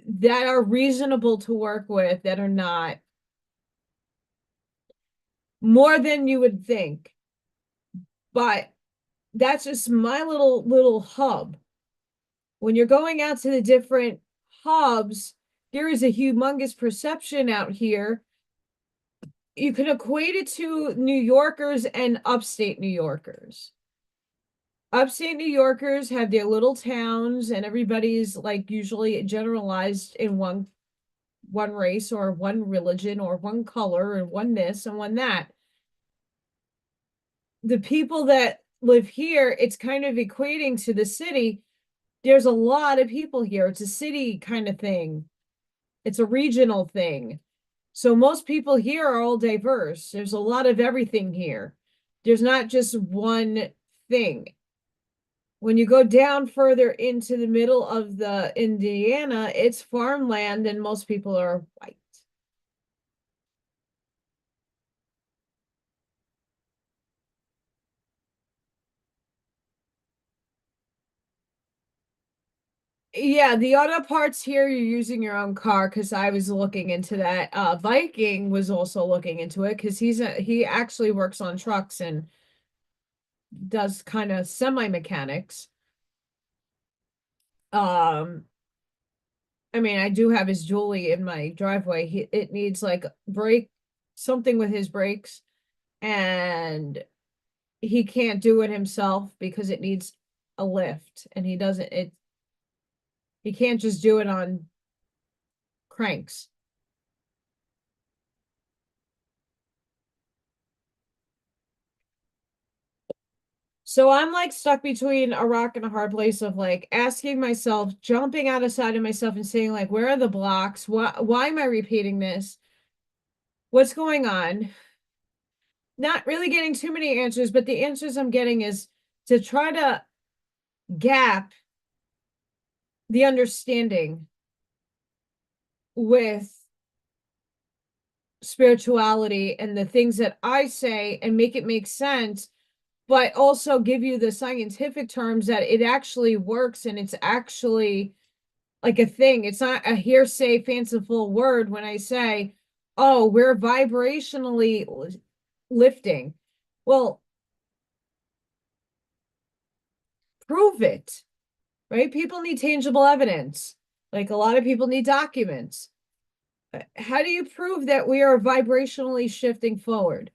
that are reasonable to work with that are not, more than you would think. But that's just my little hub. When you're going out to the different hubs, there is a humongous perception out here. You can equate it to New Yorkers and upstate New Yorkers. Upstate New Yorkers have their little towns, and everybody's like usually generalized in one race or one religion or one color and one this and one that. The people that live here, it's kind of equating to the city. There's a lot of people here. It's a city kind of thing. It's a regional thing. So most people here are all diverse. There's a lot of everything here. There's not just one thing. When you go down further into the middle of the Indiana, it's farmland and most people are white. Yeah, the auto parts here, you're using your own car because I was looking into that. Viking was also looking into it because he actually works on trucks and does kind of semi mechanics. Um, I mean, I do have his Julie in my driveway. It needs like brake something with his brakes, and he can't do it himself because it needs a lift, and he can't just do it on cranks. So I'm like stuck between a rock and a hard place of like asking myself, jumping out of side of myself and saying like, where are the blocks? Why am I repeating this? What's going on? Not really getting too many answers, but the answers I'm getting is to try to gap the understanding with spirituality and the things that I say and make it make sense, but also give you the scientific terms that it actually works and it's actually like a thing. It's not a hearsay, fanciful word when I say, oh, we're vibrationally lifting. Well, prove it, right? People need tangible evidence. Like a lot of people need documents. How do you prove that we are vibrationally shifting forward?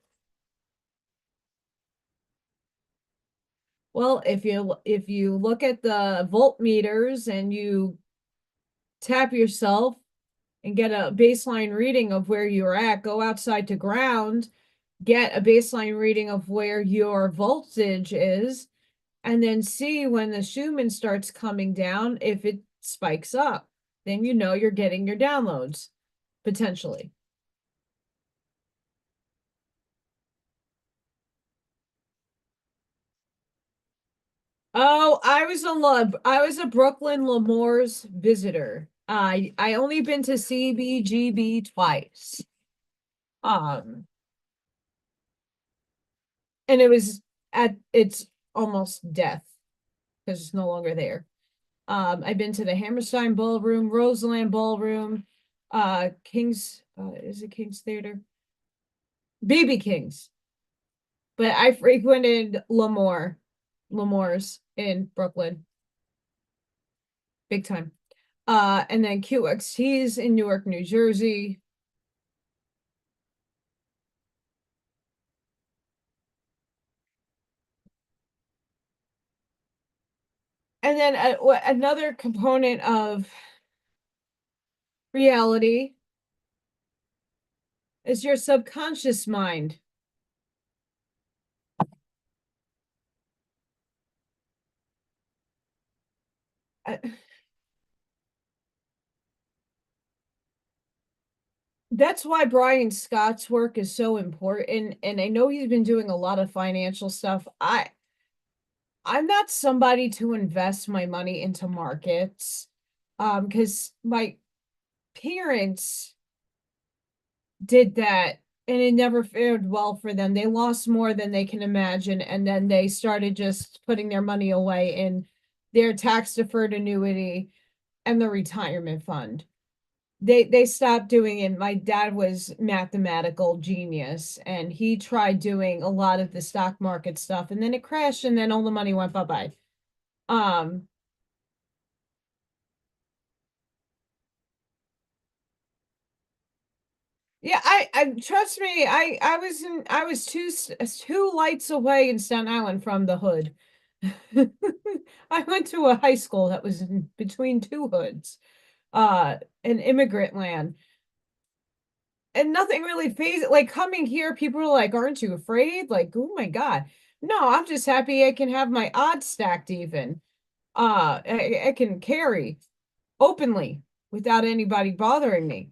Well, if you look at the voltmeters and you tap yourself and get a baseline reading of where you're at, go outside to ground, get a baseline reading of where your voltage is, and then see when the Schumann starts coming down, if it spikes up, then you know you're getting your downloads potentially. Oh, I was a Brooklyn L'Amour's visitor. I only been to CBGB twice. Um, and it was at its almost death because it's no longer there. I've been to the Hammerstein Ballroom, Roseland Ballroom, King's is it King's Theater? BB King's. But I frequented L'Amour's in Brooklyn, big time. And then QXT's in Newark, New Jersey. And then another component of reality is your subconscious mind. that's why Brian Scott's work is so important. And I know he's been doing a lot of financial stuff. I'm not somebody to invest my money into markets. Because my parents did that and it never fared well for them. They lost more than they can imagine, and then they started just putting their money away in their tax deferred annuity and the retirement fund. They stopped doing it. My dad was mathematical genius and he tried doing a lot of the stock market stuff and then it crashed and then all the money went bye-bye. Um yeah, I trust me, I was two lights away in Staten Island from the hood. I went to a high school that was in between two hoods, an immigrant land. And nothing really fazed like coming here, people are like, aren't you afraid? Like, oh my God. No, I'm just happy I can have my odds stacked even. I can carry openly without anybody bothering me.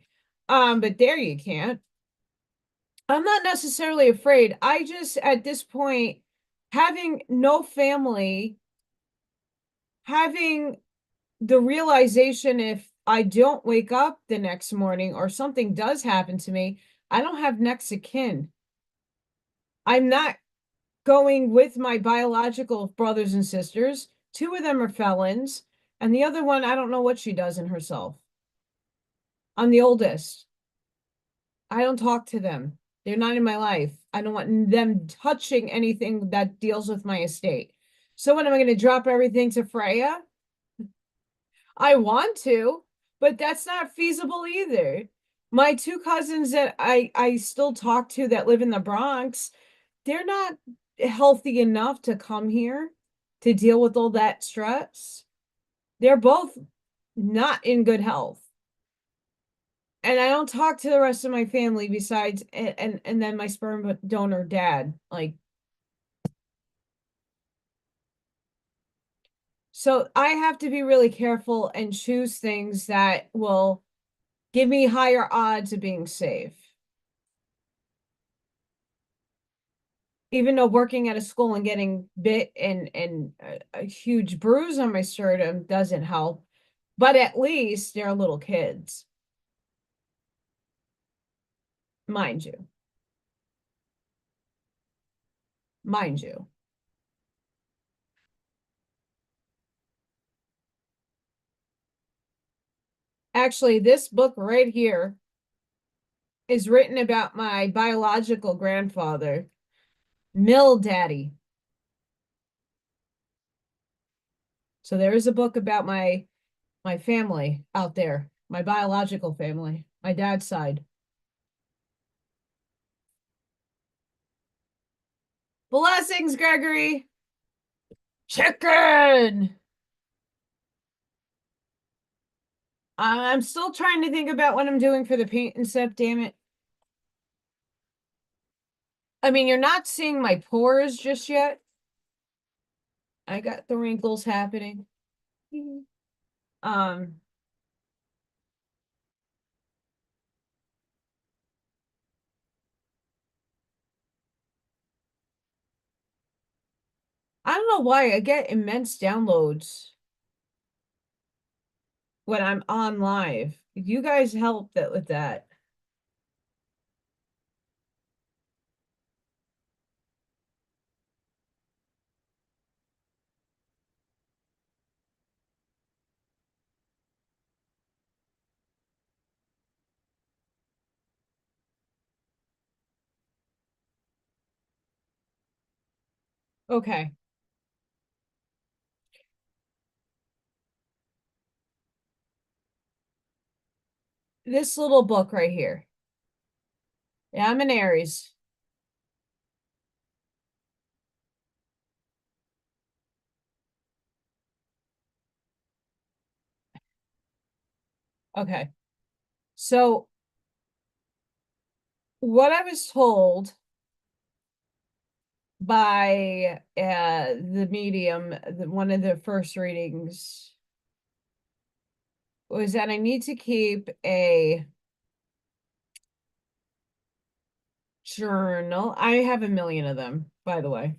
But there you can't. I'm not necessarily afraid. I just at this point, having no family, having the realization if I don't wake up the next morning or something does happen to me, I don't have next of kin. I'm not going with my biological brothers and sisters. Two of them are felons, and the other one, I don't know what she does in herself. I'm the oldest. I don't talk to them. They're not in my life. I don't want them touching anything that deals with my estate. So when am I going to drop everything to Freya? I want to, but that's not feasible either. My two cousins that I still talk to that live in the Bronx, they're not healthy enough to come here to deal with all that stress. They're both not in good health. And I don't talk to the rest of my family besides and then my sperm donor dad. Like so I have to be really careful and choose things that will give me higher odds of being safe. Even though working at a school and getting bit and a huge bruise on my sternum doesn't help, but at least they're little kids, mind you, mind you. Actually, this book right here is written about my biological grandfather, Mill Daddy. So there is a book about my family out there, my biological family, my dad's side. Blessings, Gregory. Chicken. I'm still trying to think about what I'm doing for the paint and stuff, damn it. I mean, you're not seeing my pores just yet. I got the wrinkles happening. Um, I don't know why I get immense downloads when I'm on live. You guys help that with that. Okay. This little book right here. Yeah, I'm an Aries. Okay. So what I was told by the medium, one of the first readings. was that I need to keep a journal. I have a million of them, by the way.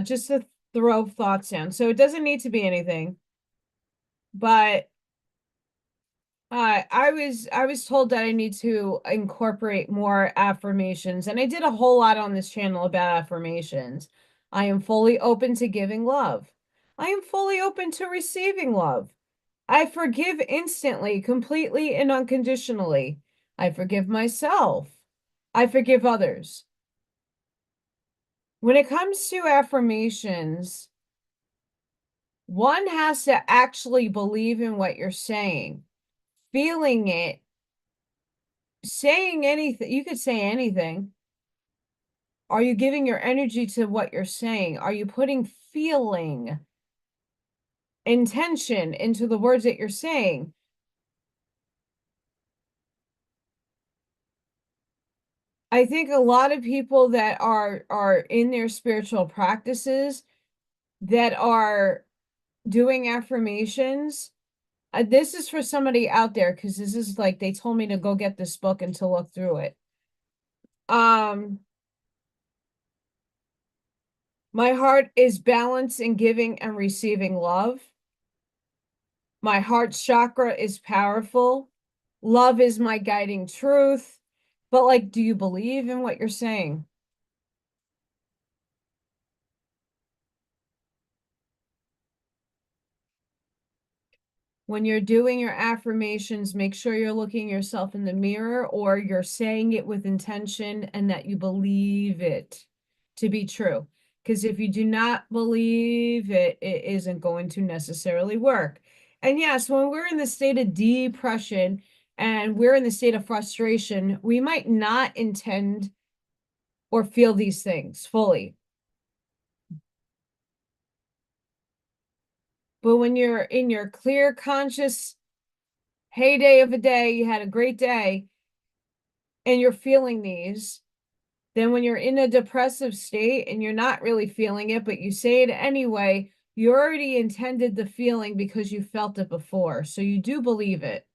Just to throw thoughts down. So it doesn't need to be anything, but I was told that I need to incorporate more affirmations, and I did a whole lot on this channel about affirmations. I am fully open to giving love. I am fully open to receiving love. I forgive instantly, completely, and unconditionally. I forgive myself. I forgive others. When it comes to affirmations, one has to actually believe in what you're saying, feeling it, saying anything. You could say anything. Are you giving your energy to what you're saying? Are you putting feeling, intention into the words that you're saying? I think a lot of people that are in their spiritual practices that are doing affirmations, this is for somebody out there because this is like they told me to go get this book and to look through it. My heart is balanced in giving and receiving love. My heart chakra is powerful. Love is my guiding truth. But like, do you believe in what you're saying? When you're doing your affirmations, make sure you're looking yourself in the mirror or you're saying it with intention and that you believe it to be true. Because if you do not believe it, it isn't going to necessarily work. And yes, when we're in the state of depression and we're in the state of frustration, we might not intend or feel these things fully. But when you're in your clear, conscious heyday of a day, you had a great day, and you're feeling these, then when you're in a depressive state and you're not really feeling it, but you say it anyway, you already intended the feeling because you felt it before. So you do believe it.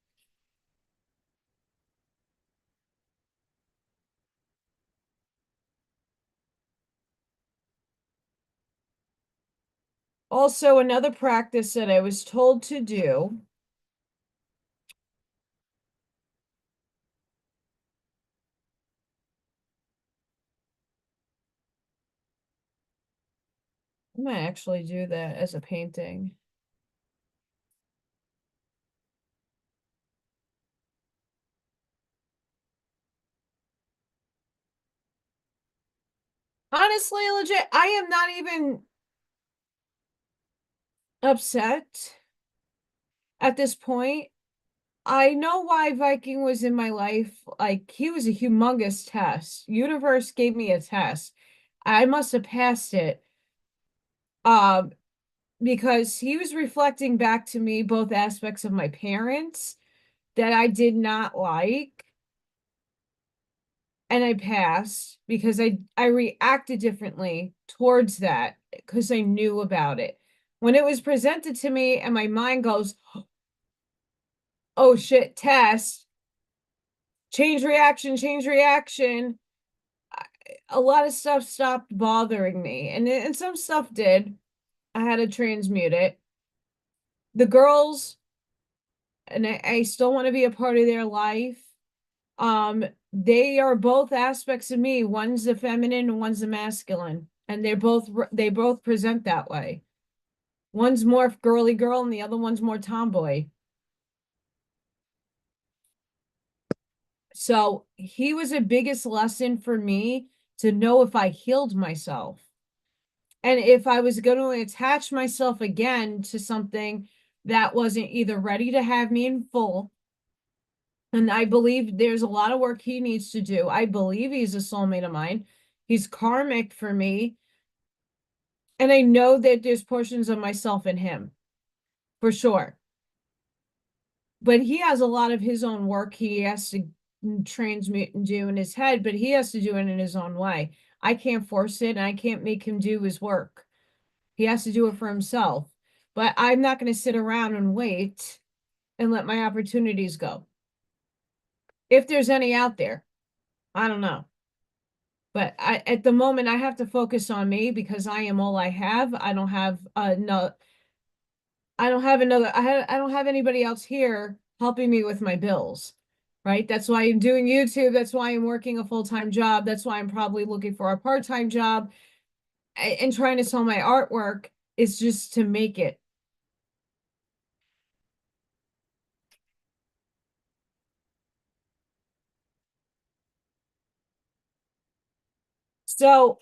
Also, another practice that I was told to do, I might actually do that as a painting. Honestly, legit, I am not even upset at this point. I know why Viking was in my life. Like, he was a humongous test. Universe gave me a test. I must have passed it. Um, because he was reflecting back to me both aspects of my parents that I did not like, and I passed because I reacted differently towards that because I knew about it. When it was presented to me and my mind goes, "Oh shit, test, change reaction." A lot of stuff stopped bothering me, and some stuff did. I had to transmute it. The girls, and I still want to be a part of their life. They are both aspects of me. One's the feminine and one's the masculine, and they both present that way. One's more girly girl, and the other one's more tomboy. So he was a biggest lesson for me to know if I healed myself. And if I was going to attach myself again to something that wasn't either ready to have me in full, and I believe there's a lot of work he needs to do. I believe he's a soulmate of mine. He's karmic for me. And I know that there's portions of myself in him, for sure. But he has a lot of his own work he has to transmute and do in his head, but he has to do it in his own way. I can't force it and I can't make him do his work. He has to do it for himself. But I'm not going to sit around and wait and let my opportunities go. If there's any out there, I don't know. But at the moment, I have to focus on me because I am all I have. I don't have no, I don't have another, I don't have anybody else here helping me with my bills, right? That's why I'm doing YouTube. That's why I'm working a full-time job. That's why I'm probably looking for a part-time job and trying to sell my artwork is just to make it. So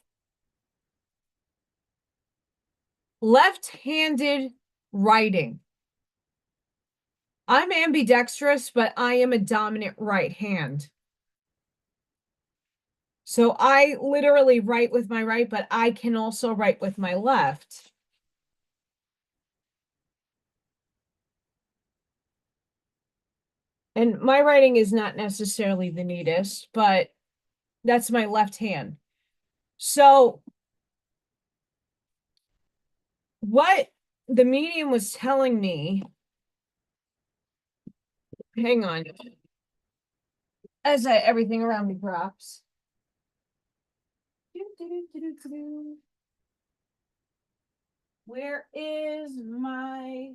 left-handed writing. I'm ambidextrous, but I am a dominant right hand. So I literally write with my right, but I can also write with my left. And my writing is not necessarily the neatest, but that's my left hand. So what the medium was telling me, hang on, as everything around me drops. Where is my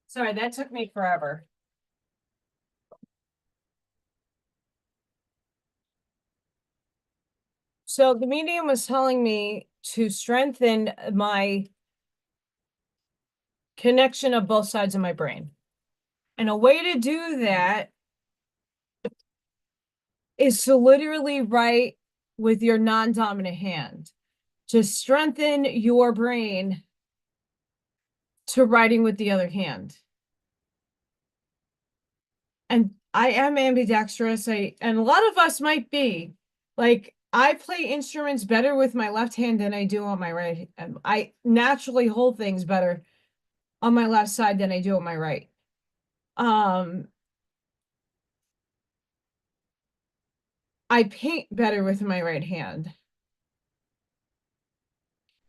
sorry, that took me forever. So the medium was telling me to strengthen my connection of both sides of my brain. And a way to do that is to literally write with your non-dominant hand to strengthen your brain to writing with the other hand. And I am ambidextrous. And a lot of us might be. Like, I play instruments better with my left hand than I do on my right. I naturally hold things better on my left side than I do on my right. Um, I paint better with my right hand.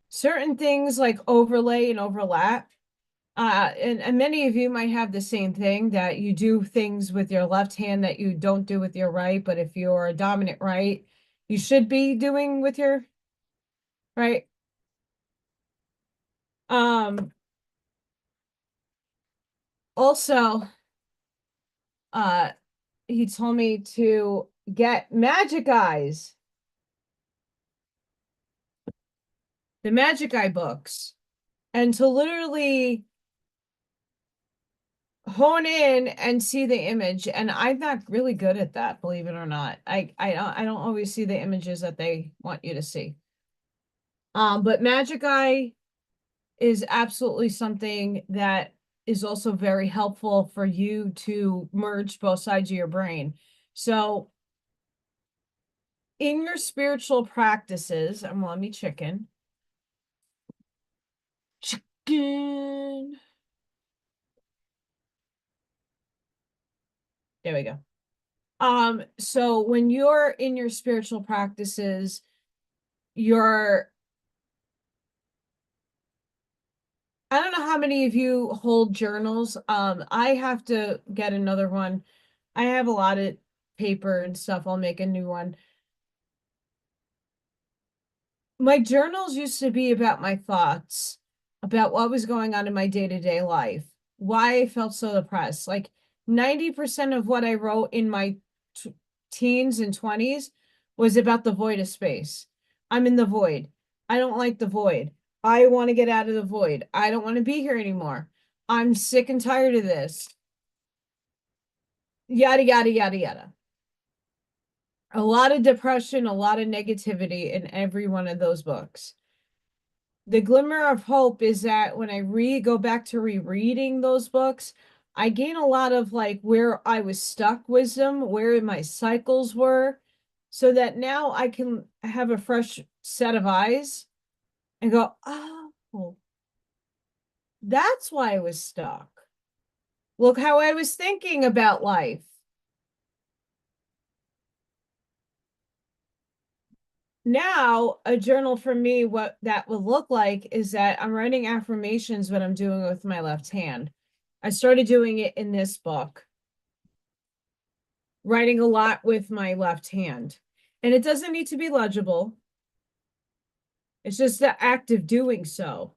Certain things like overlay and overlap. And many of you might have the same thing that you do things with your left hand that you don't do with your right. But if you're a dominant right, you should be doing with your right. Um, also, uh, he told me to get Magic Eyes, the Magic Eye books, and to literally hone in and see the image. And I'm not really good at that, believe it or not. I don't always see the images that they want you to see. But Magic Eye is absolutely something that is also very helpful for you to merge both sides of your brain. So in your spiritual practices, I'm mommy chicken. Chicken. There we go. So when you're in your spiritual practices, you're I don't know how many of you hold journals. I have to get another one. I have a lot of paper and stuff. I'll make a new one. My journals used to be about my thoughts, about what was going on in my day-to-day life, why I felt so depressed. Like 90% of what I wrote in my teens and 20s was about the void of space. I'm in the void. I don't like the void. I want to get out of the void. I don't want to be here anymore. I'm sick and tired of this. Yada, yada, yada, yada. A lot of depression, a lot of negativity in every one of those books. The glimmer of hope is that when I go back to rereading those books, I gain a lot of like where I was stuck wisdom, where my cycles were, so that now I can have a fresh set of eyes and go, oh, that's why I was stuck. Look how I was thinking about life. Now, a journal for me, what that would look like is that I'm writing affirmations, but I'm doing it with my left hand. I started doing it in this book, writing a lot with my left hand. And it doesn't need to be legible. It's just the act of doing so.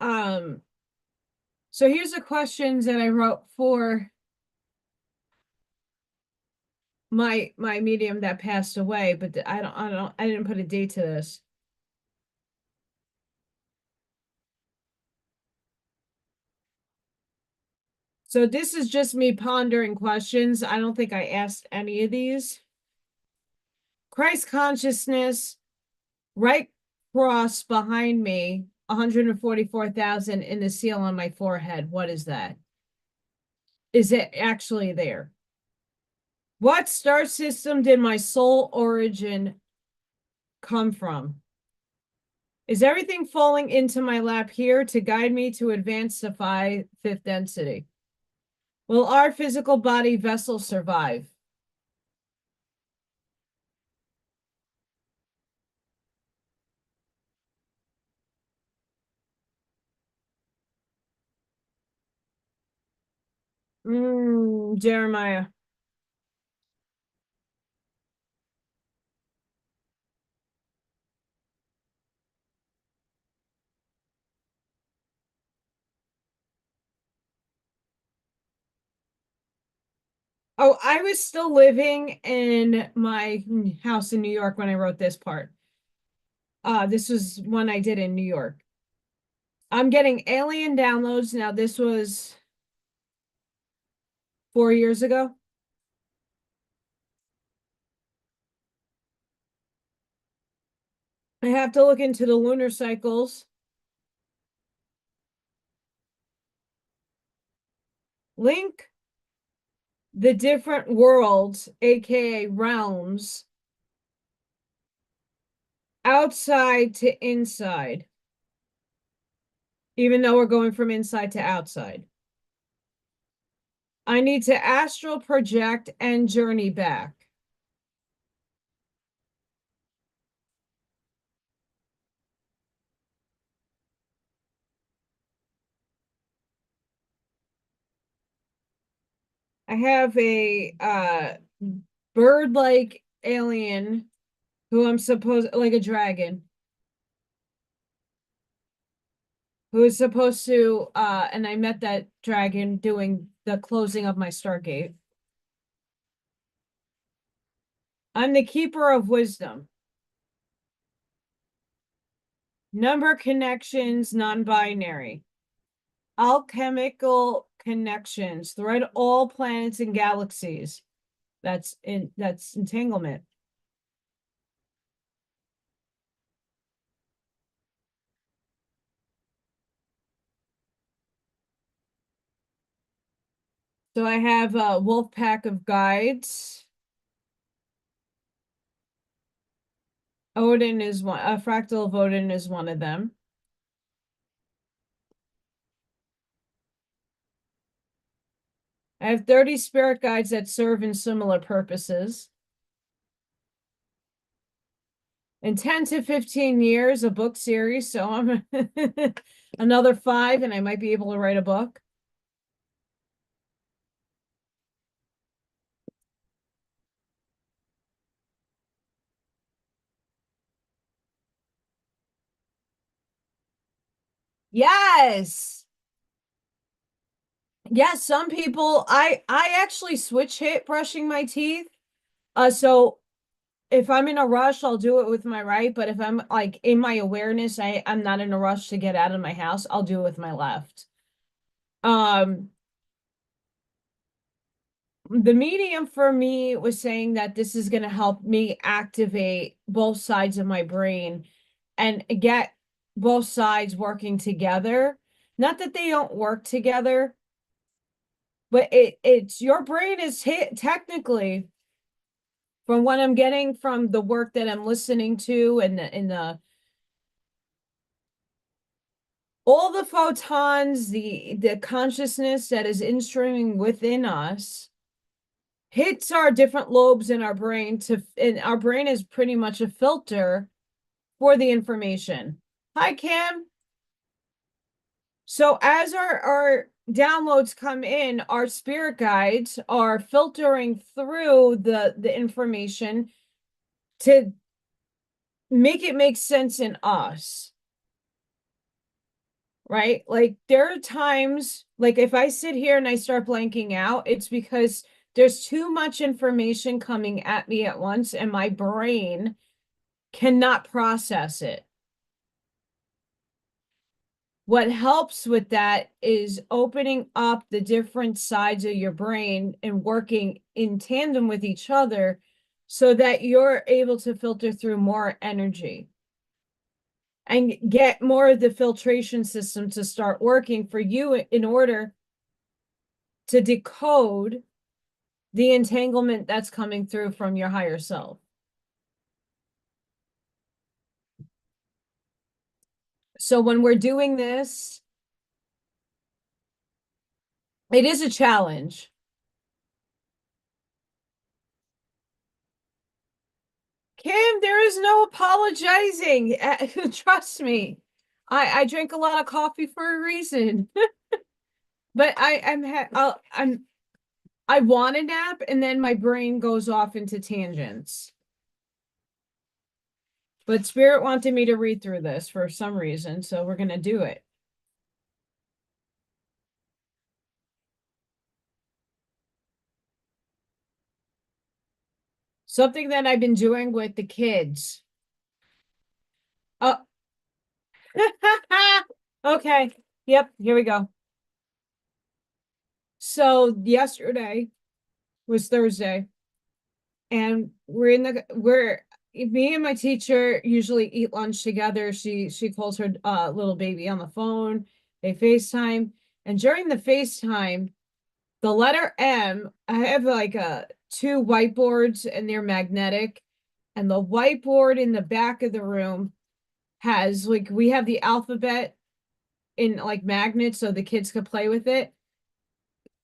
Um, so here's the questions that I wrote for my medium that passed away, but I didn't put a date to this. So this is just me pondering questions. I don't think I asked any of these. Christ consciousness, right cross behind me, 144,000 in the seal on my forehead. What is that? Is it actually there? What star system did my soul origin come from? Is everything falling into my lap here to guide me to advance to fifth density? Will our physical body vessel survive? Jeremiah. Oh, I was still living in my house in New York when I wrote this part. This was one I did in New York. I'm getting alien downloads now. This was 4 years ago. I have to look into the lunar cycles. Link the different worlds, aka realms, outside to inside, even though we're going from inside to outside. I need to astral project and journey back. I have a bird-like alien who I'm supposed like a dragon who is supposed to and I met that dragon doing the closing of my Stargate. I'm the keeper of wisdom. Number connections, non-binary. Alchemical connections, thread all planets and galaxies. That's entanglement. So I have a wolf pack of guides. Odin is one, a fractal of Odin is one of them. I have 30 spirit guides that serve in similar purposes. In 10 to 15 years, a book series. So I'm another 5 and I might be able to write a book. Yes. Yes, some people I actually switch hit brushing my teeth. So if I'm in a rush, I'll do it with my right, but if I'm like in my awareness, I'm not in a rush to get out of my house, I'll do it with my left. Um, the medium for me was saying that this is going to help me activate both sides of my brain and get both sides working together. Not that they don't work together, but it's your brain is hit technically from what I'm getting from the work that I'm listening to and the all the photons, the consciousness that is in streaming within us hits our different lobes in our brain and our brain is pretty much a filter for the information. Hi, Kim. So as our downloads come in, our spirit guides are filtering through the information to make it make sense in us, right? Like there are times, like if I sit here and I start blanking out, it's because there's too much information coming at me at once and my brain cannot process it. What helps with that is opening up the different sides of your brain and working in tandem with each other so that you're able to filter through more energy and get more of the filtration system to start working for you in order to decode the entanglement that's coming through from your higher self. So when we're doing this, it is a challenge. Kim, there is no apologizing. Trust me. I drink a lot of coffee for a reason. But I want a nap and then my brain goes off into tangents. But Spirit wanted me to read through this for some reason, so we're going to do it. Something that I've been doing with the kids. Oh, okay. Yep, here we go. So yesterday was Thursday, and we're me and my teacher usually eat lunch together. She calls her little baby on the phone. They FaceTime, and during the FaceTime, the letter M, I have like two whiteboards and they're magnetic, and the whiteboard in the back of the room has like we have the alphabet in like magnets so the kids could play with it.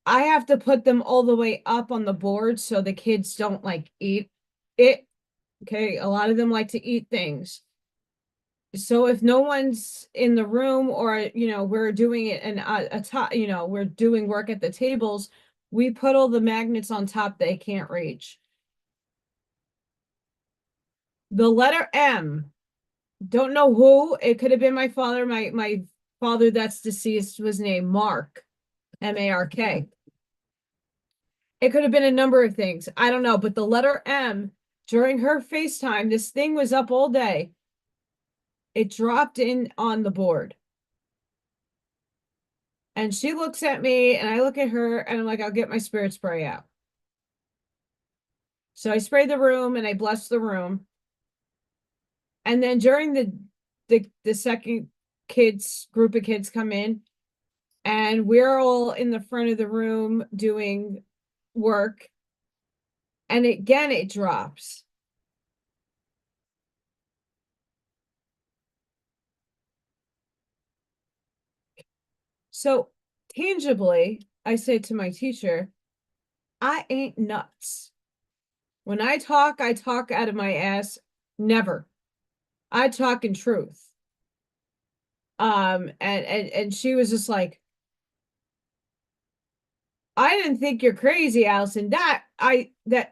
I have to put them all the way up on the board so the kids don't like eat it. Okay, a lot of them like to eat things. So if no one's in the room or we're doing it and a top, we're doing work at the tables, we put all the magnets on top they can't reach. The letter M, don't know who, it could have been my father, my father that's deceased was named Mark, M-A-R-K. It could have been a number of things. I don't know, but the letter M during her FaceTime, this thing was up all day. It dropped in on the board. And she looks at me and I look at her and I'm like, I'll get my spirit spray out. So I spray the room and I bless the room. And then during the second group of kids come in and we're all in the front of the room doing work. And again, it drops. So tangibly, I say to my teacher, I ain't nuts. When I talk out of my ass. Never. I talk in truth. And she was just like, I didn't think you're crazy, Allison. That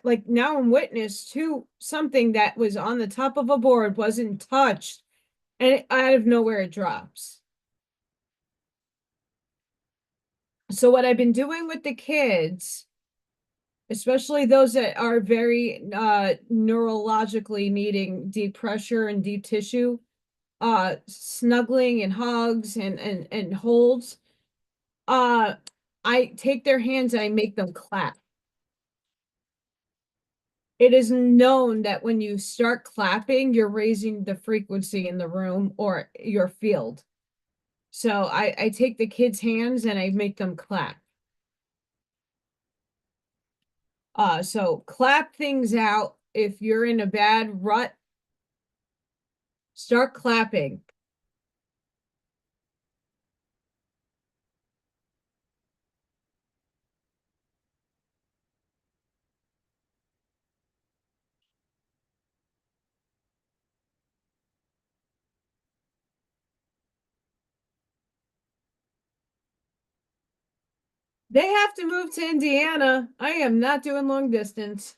like now I'm witness to something that was on the top of a board, wasn't touched, and out of nowhere it drops. So what I've been doing with the kids, especially those that are very neurologically needing deep pressure and deep tissue, snuggling and hugs and holds, uh I take their hands and I make them clap. It is known that when you start clapping, you're raising the frequency in the room or your field. So I take the kids' hands and I make them clap. So clap things out. If you're in a bad rut, start clapping. They have to move to Indiana. I am not doing long distance.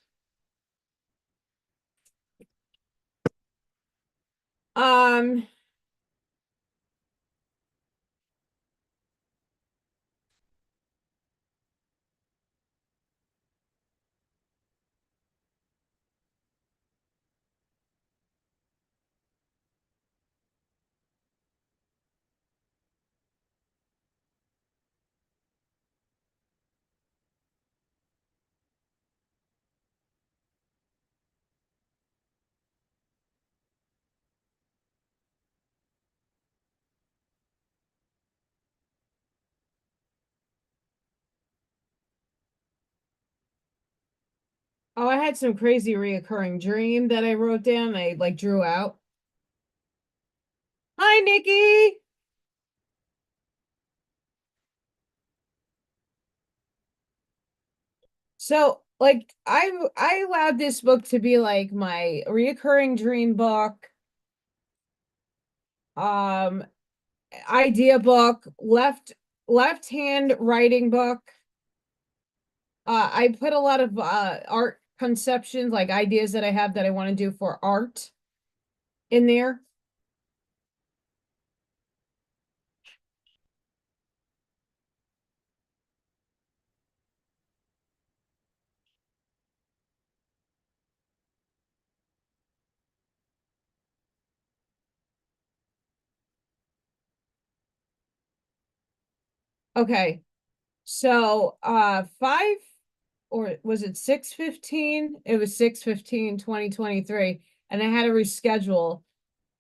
Um, oh, I had some crazy reoccurring dream that I wrote down. I like drew out. Hi, Nikki. So, like, I allowed this book to be like my reoccurring dream book, um, idea book, left hand writing book. I put a lot of art conceptions, like ideas that I have that I want to do for art in there. Okay. So 5 or was it 6/15? It was 6/15, 2023. And I had to reschedule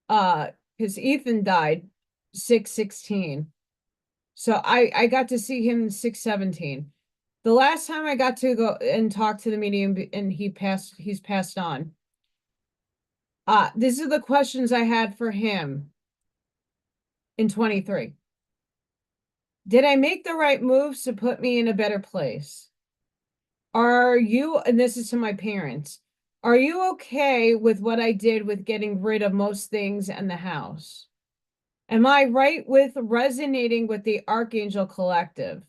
because Ethan died 6/16. So I got to see him 6/17. The last time I got to go and talk to the medium and he's passed on. These are the questions I had for him in 23. Did I make the right moves to put me in a better place? Are you, and this is to my parents, are you okay with what I did with getting rid of most things in the house? Am I right with resonating with the Archangel Collective?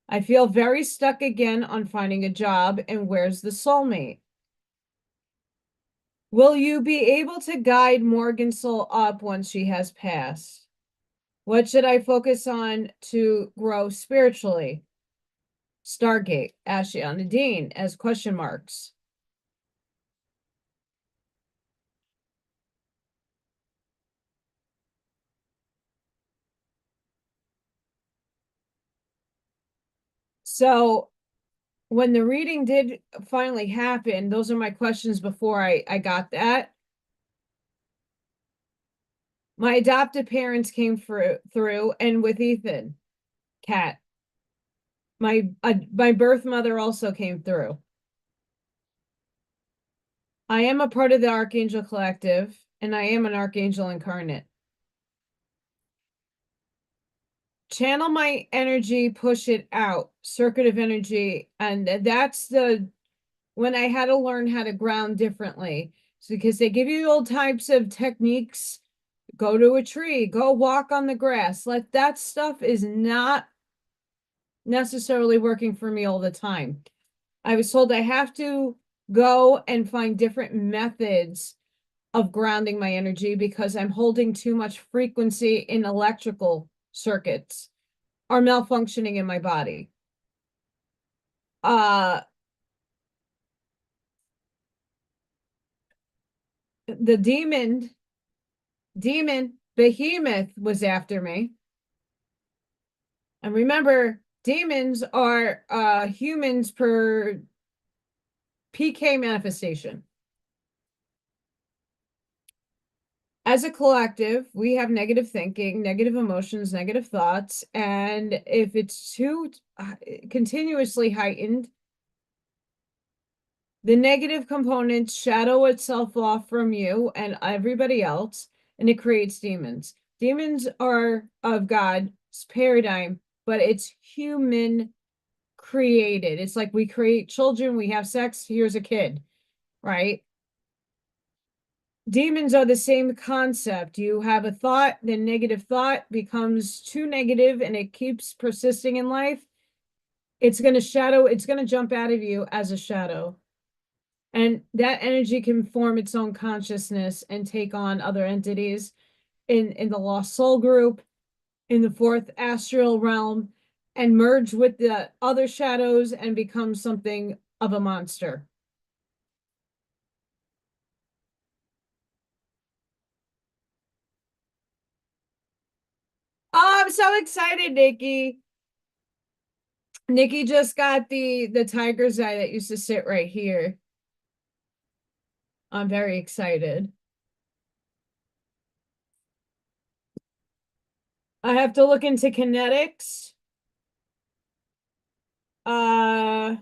I feel very stuck again on finding a job, and where's the soulmate? Will you be able to guide Morgan's soul up once she has passed? What should I focus on to grow spiritually? Stargate, Ashley on Nadine as question marks. So when the reading did finally happen, those are my questions before I got that. My adoptive parents came through and with Ethan, Kat. My birth mother also came through. I am a part of the Archangel Collective, and I am an Archangel incarnate. Channel my energy, push it out, circuit of energy. And that's when I had to learn how to ground differently. So because they give you all types of techniques, go to a tree, go walk on the grass. Like that stuff is not necessarily working for me all the time. I was told I have to go and find different methods of grounding my energy because I'm holding too much frequency in electrical circuits. are malfunctioning in my body. Uh, the demon behemoth was after me. And remember, demons are humans per PK manifestation. As a collective, we have negative thinking, negative emotions, negative thoughts, and if it's too continuously heightened, the negative components shadow itself off from you and everybody else, and it creates demons. Demons are of God's paradigm, but it's human created. It's like we create children, we have sex, here's a kid, right? Demons are the same concept. You have a thought, then negative thought becomes too negative and it keeps persisting in life. It's going to jump out of you as a shadow. And that energy can form its own consciousness and take on other entities in the lost soul group, in the fourth astral realm, and merge with the other shadows and become something of a monster. Oh, I'm so excited, Nikki. Nikki just got the tiger's eye that used to sit right here. I'm very excited. I have to look into kinetics. Uh,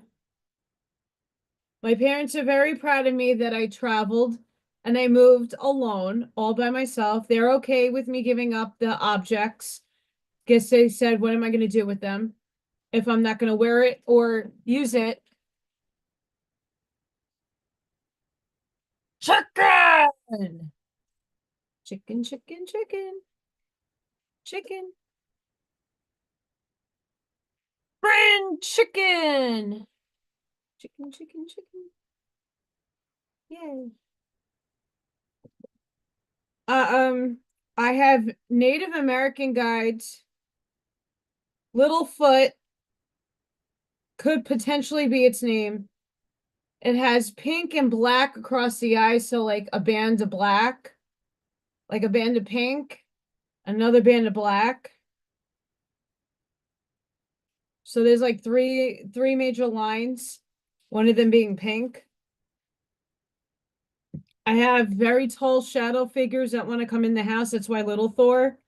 my parents are very proud of me that I traveled and I moved alone, all by myself. They're okay with me giving up the objects. Guess they said, what am I going to do with them if I'm not going to wear it or use it? Chicken! Chicken, chicken, chicken, chicken. Friend chicken. Chicken, chicken, chicken. Yay. Uh, um, I have Native American guides. Littlefoot could potentially be its name. It has pink and black across the eyes, so like a band of black, like a band of pink, another band of black. So there's like three major lines, one of them being pink. I have very tall shadow figures that want to come in the house. That's why Little Thor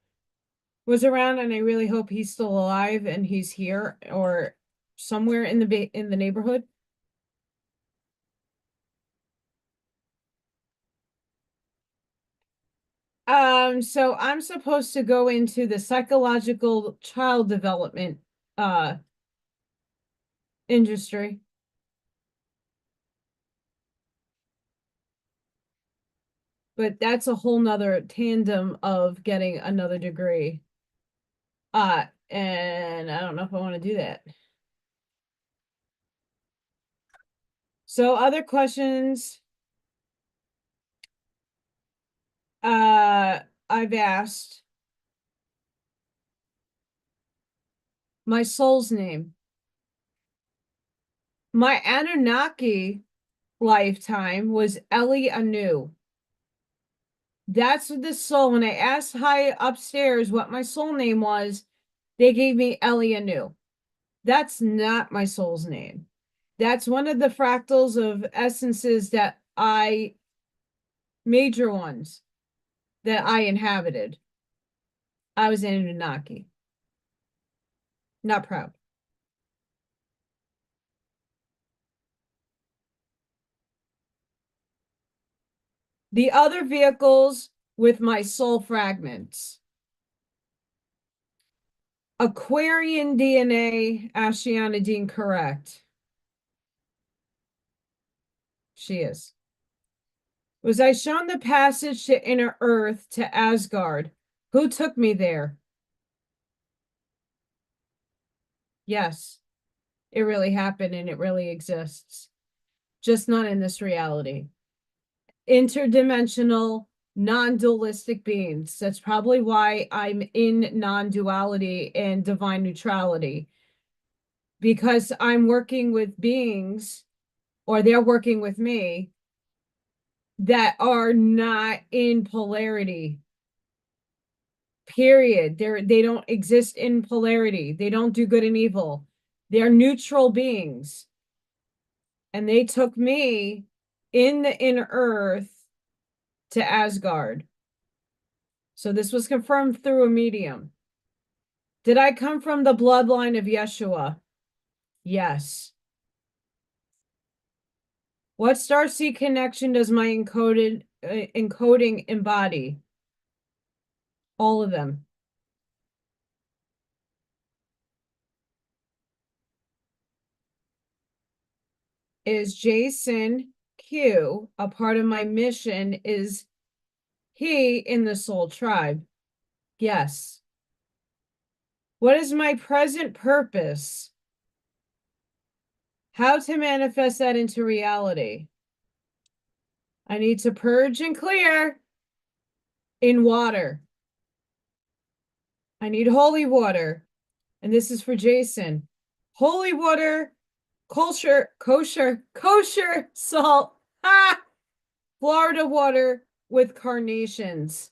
was around, and I really hope he's still alive and he's here or somewhere in the neighborhood. So I'm supposed to go into the psychological child development uh industry. But that's a whole nother tandem of getting another degree. And I don't know if I want to do that. So other questions uh I've asked my soul's name. My Anunnaki lifetime was Ellie Anu. That's what the soul. When I asked high upstairs what my soul name was, they gave me Ellie Anu. That's not my soul's name. That's one of the fractals of essences that major ones that I inhabited. I was in Anunnaki. Not proud. The other vehicles with my soul fragments. Aquarian DNA, Ashiana Dean, correct. She is. Was I shown the passage to inner earth to Asgard? Who took me there? Yes, it really happened and it really exists, just not in this reality. Interdimensional non-dualistic beings. That's probably why I'm in non-duality and divine neutrality, because I'm working with beings, or they're working with me, that are not in polarity. Period. They don't exist in polarity. They don't do good and evil. They're neutral beings. And they took me in the inner earth to Asgard. So this was confirmed through a medium. Did I come from the bloodline of Yeshua? Yes. What starseed connection does my encoding embody? All of them. Is Jason Q a part of my mission? Is he in the soul tribe? Yes. What is my present purpose? How to manifest that into reality? I need to purge and clear in water. I need holy water. And this is for Jason. Holy water, kosher salt. Ah, Florida water with carnations.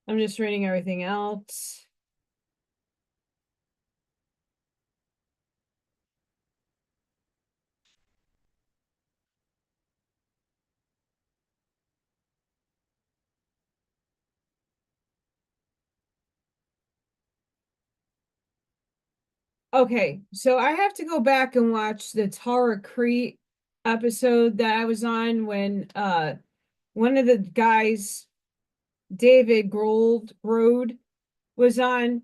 I'm just reading everything else. Okay, so I have to go back and watch the Tara Crete episode that I was on when one of the guys, David Grold, was on.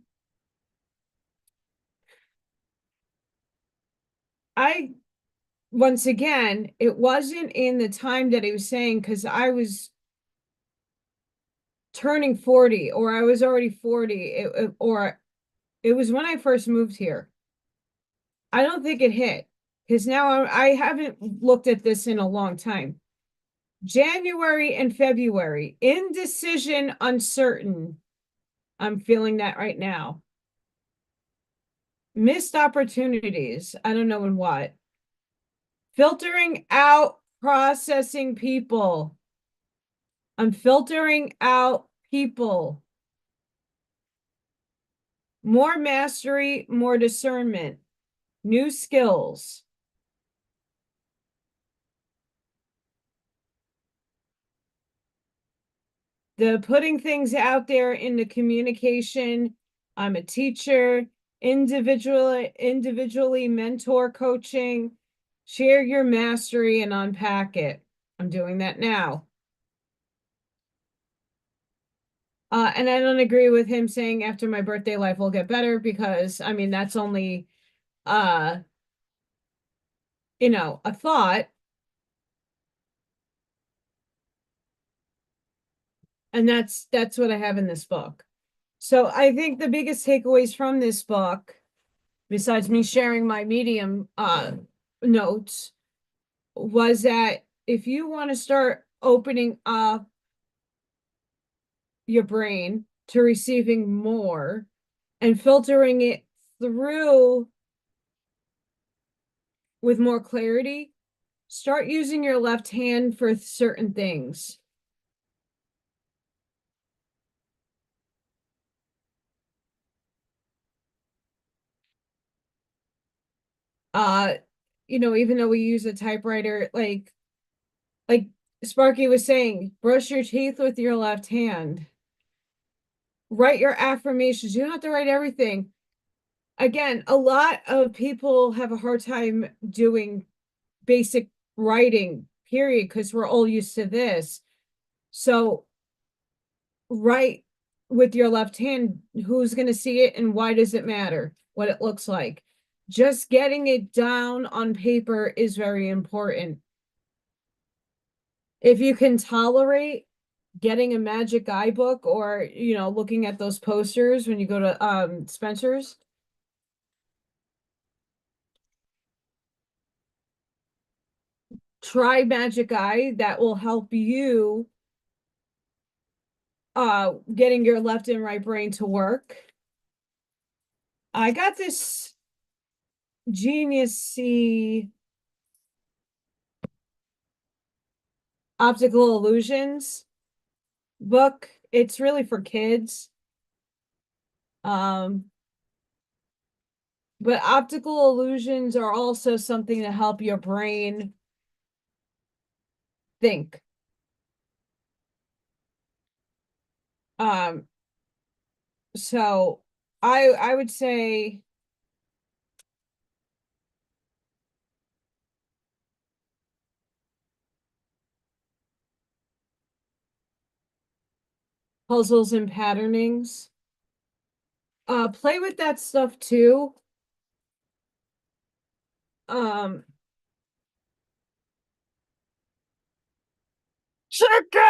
I Once again, it wasn't in the time that he was saying, because I was turning 40, or I was already 40, or it was when I first moved here. I don't think it hit, because now I haven't looked at this in a long time. January and February, indecision, uncertain. I'm feeling that right now. Missed opportunities. I don't know in what. Filtering out processing people. I'm filtering out people. More mastery, more discernment, new skills. The putting things out there in the communication. I'm a teacher, individually mentor coaching, share your mastery and unpack it. I'm doing that now. And I don't agree with him saying after my birthday life will get better, because I mean that's only uh a thought, and that's what I have in this book. So I think the biggest takeaways from this book, besides me sharing my medium notes, was that if you want to start opening up your brain to receiving more and filtering it through with more clarity, start using your left hand for certain things. Uh, even though we use a typewriter, like Sparky was saying, brush your teeth with your left hand. Write your affirmations. You don't have to write everything. Again, a lot of people have a hard time doing basic writing, period, because we're all used to this. So write with your left hand, who's going to see it and why does it matter what it looks like? Just getting it down on paper is very important. If you can tolerate getting a magic eye book or, looking at those posters when you go to Spencer's, try Magic Eye. That will help you getting your left and right brain to work. I got this Genius C Optical Illusions book. It's really for kids. Um, but optical illusions are also something to help your brain think. Um, so I would say puzzles and patternings. Play with that stuff too. Um, chicken,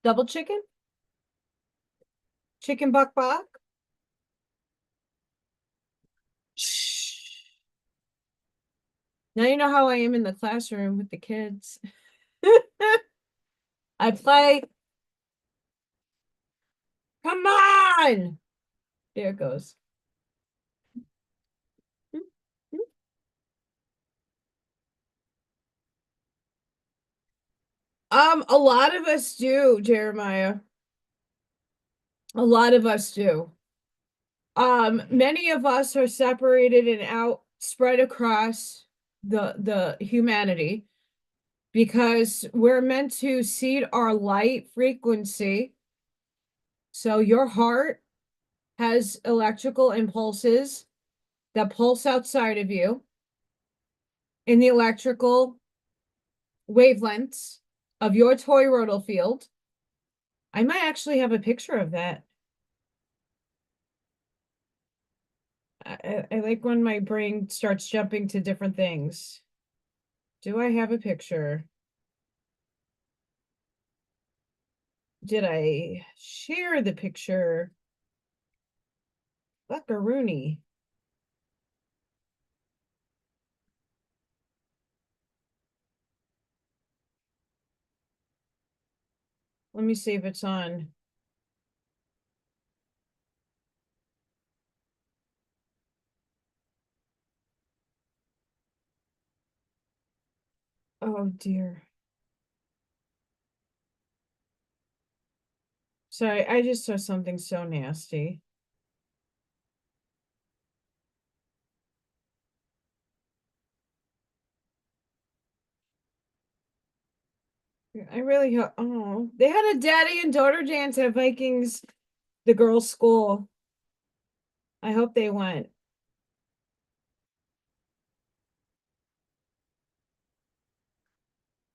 double chicken, chicken buck buck. Shh. Now you know how I am in the classroom with the kids. I play. Come on. There it goes. A lot of us do, Jeremiah. A lot of us do. Many of us are separated and out, spread across the humanity because we're meant to seed our light frequency. So your heart has electrical impulses that pulse outside of you in the electrical wavelengths of your toroidal field. I might actually have a picture of that. I like when my brain starts jumping to different things. Do I have a picture? Did I share the picture? Buckaroony. Let me see if it's on. Oh dear. Sorry, I just saw something so nasty. I really hope. Oh, they had a daddy and daughter dance at Vikings, the girls' school. I hope they went.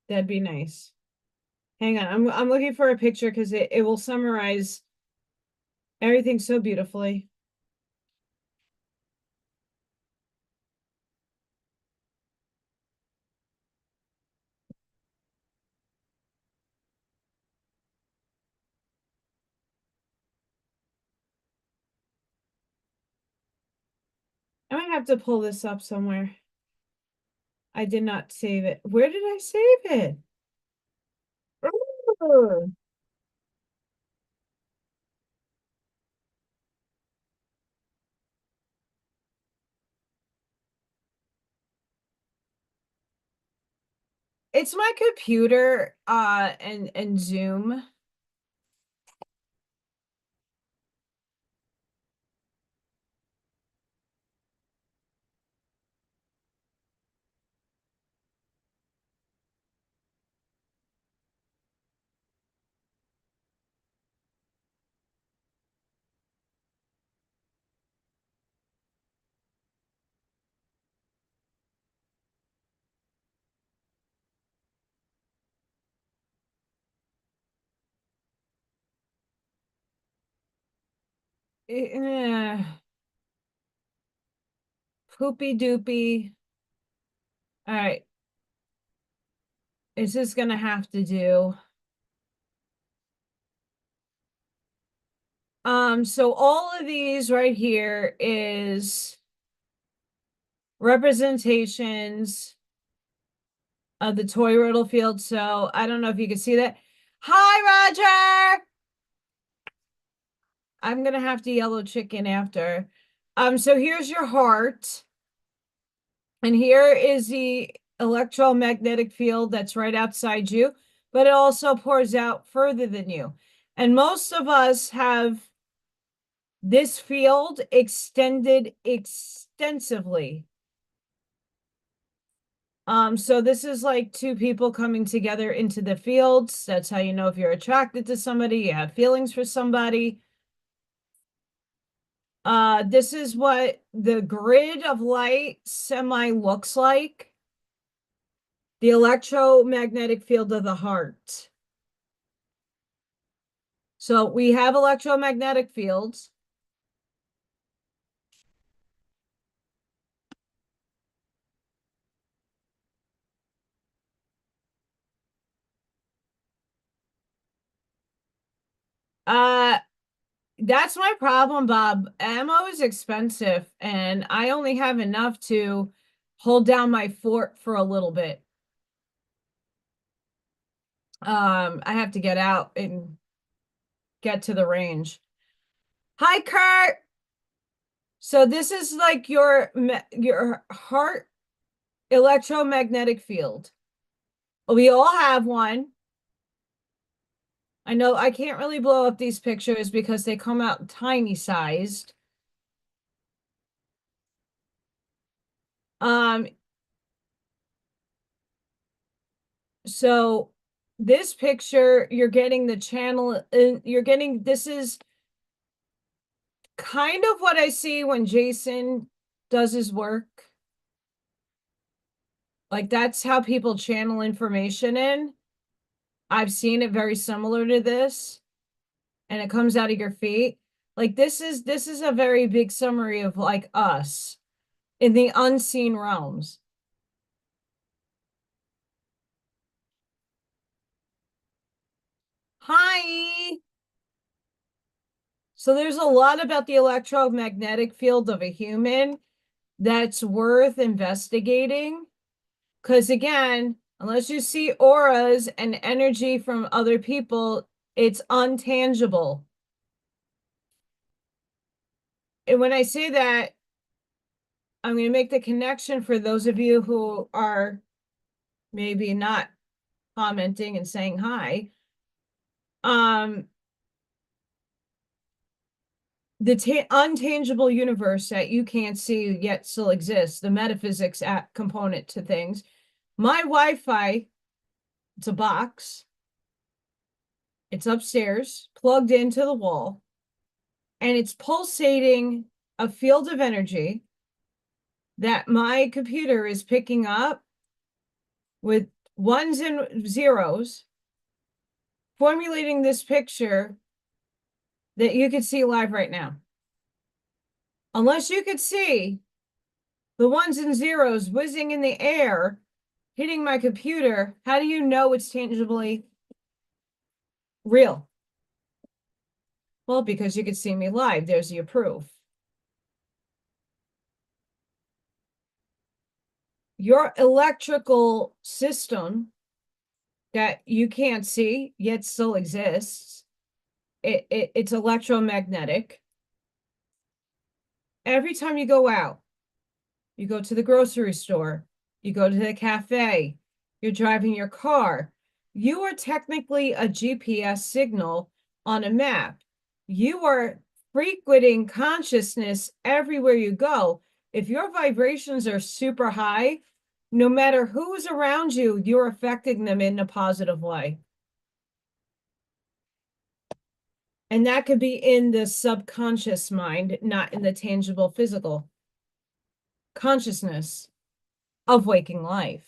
That'd be nice. Hang on, I'm looking for a picture because it will summarize everything so beautifully. I might have to pull this up somewhere. I did not save it. Where did I save it? Oh. It's my computer and Zoom. Poopy doopy. All right. Is this gonna have to do? So all of these right here is representations of the toroidal field. So I don't know if you can see that. Hi, Roger. I'm gonna have to yellow chicken after. So here's your heart, and here is the electromagnetic field that's right outside you, but it also pours out further than you. And most of us have this field extended extensively. So this is like two people coming together into the fields. That's how you know if you're attracted to somebody, you have feelings for somebody. This is what the grid of light semi looks like. The electromagnetic field of the heart. So we have electromagnetic fields. Uh, that's my problem, Bob. Ammo is expensive, and I only have enough to hold down my fort for a little bit. I have to get out and get to the range. Hi, Kurt. So this is like your heart electromagnetic field. We all have one. I know I can't really blow up these pictures because they come out tiny sized. Um, so this picture, you're getting the channel, you're getting, this is kind of what I see when Jason does his work. Like that's how people channel information in. I've seen it very similar to this, and it comes out of your feet. Like this is a very big summary of like us in the unseen realms. Hi. So there's a lot about the electromagnetic field of a human that's worth investigating. Because again, unless you see auras and energy from other people, it's untangible. And when I say that, I'm going to make the connection for those of you who are maybe not commenting and saying hi. The untangible universe that you can't see yet still exists, the metaphysics component to things. My Wi-Fi, it's a box. It's upstairs, plugged into the wall, and it's pulsating a field of energy that my computer is picking up with ones and zeros, formulating this picture that you could see live right now. Unless you could see the ones and zeros whizzing in the air, hitting my computer, how do you know it's tangibly real? Well, because you could see me live. There's your proof. Your electrical system that you can't see yet still exists. It's electromagnetic. Every time you go out, you go to the grocery store, you go to the cafe, you're driving your car, you are technically a GPS signal on a map. You are frequenting consciousness everywhere you go. If your vibrations are super high, no matter who's around you, you're affecting them in a positive way. And that could be in the subconscious mind, not in the tangible physical consciousness of waking life.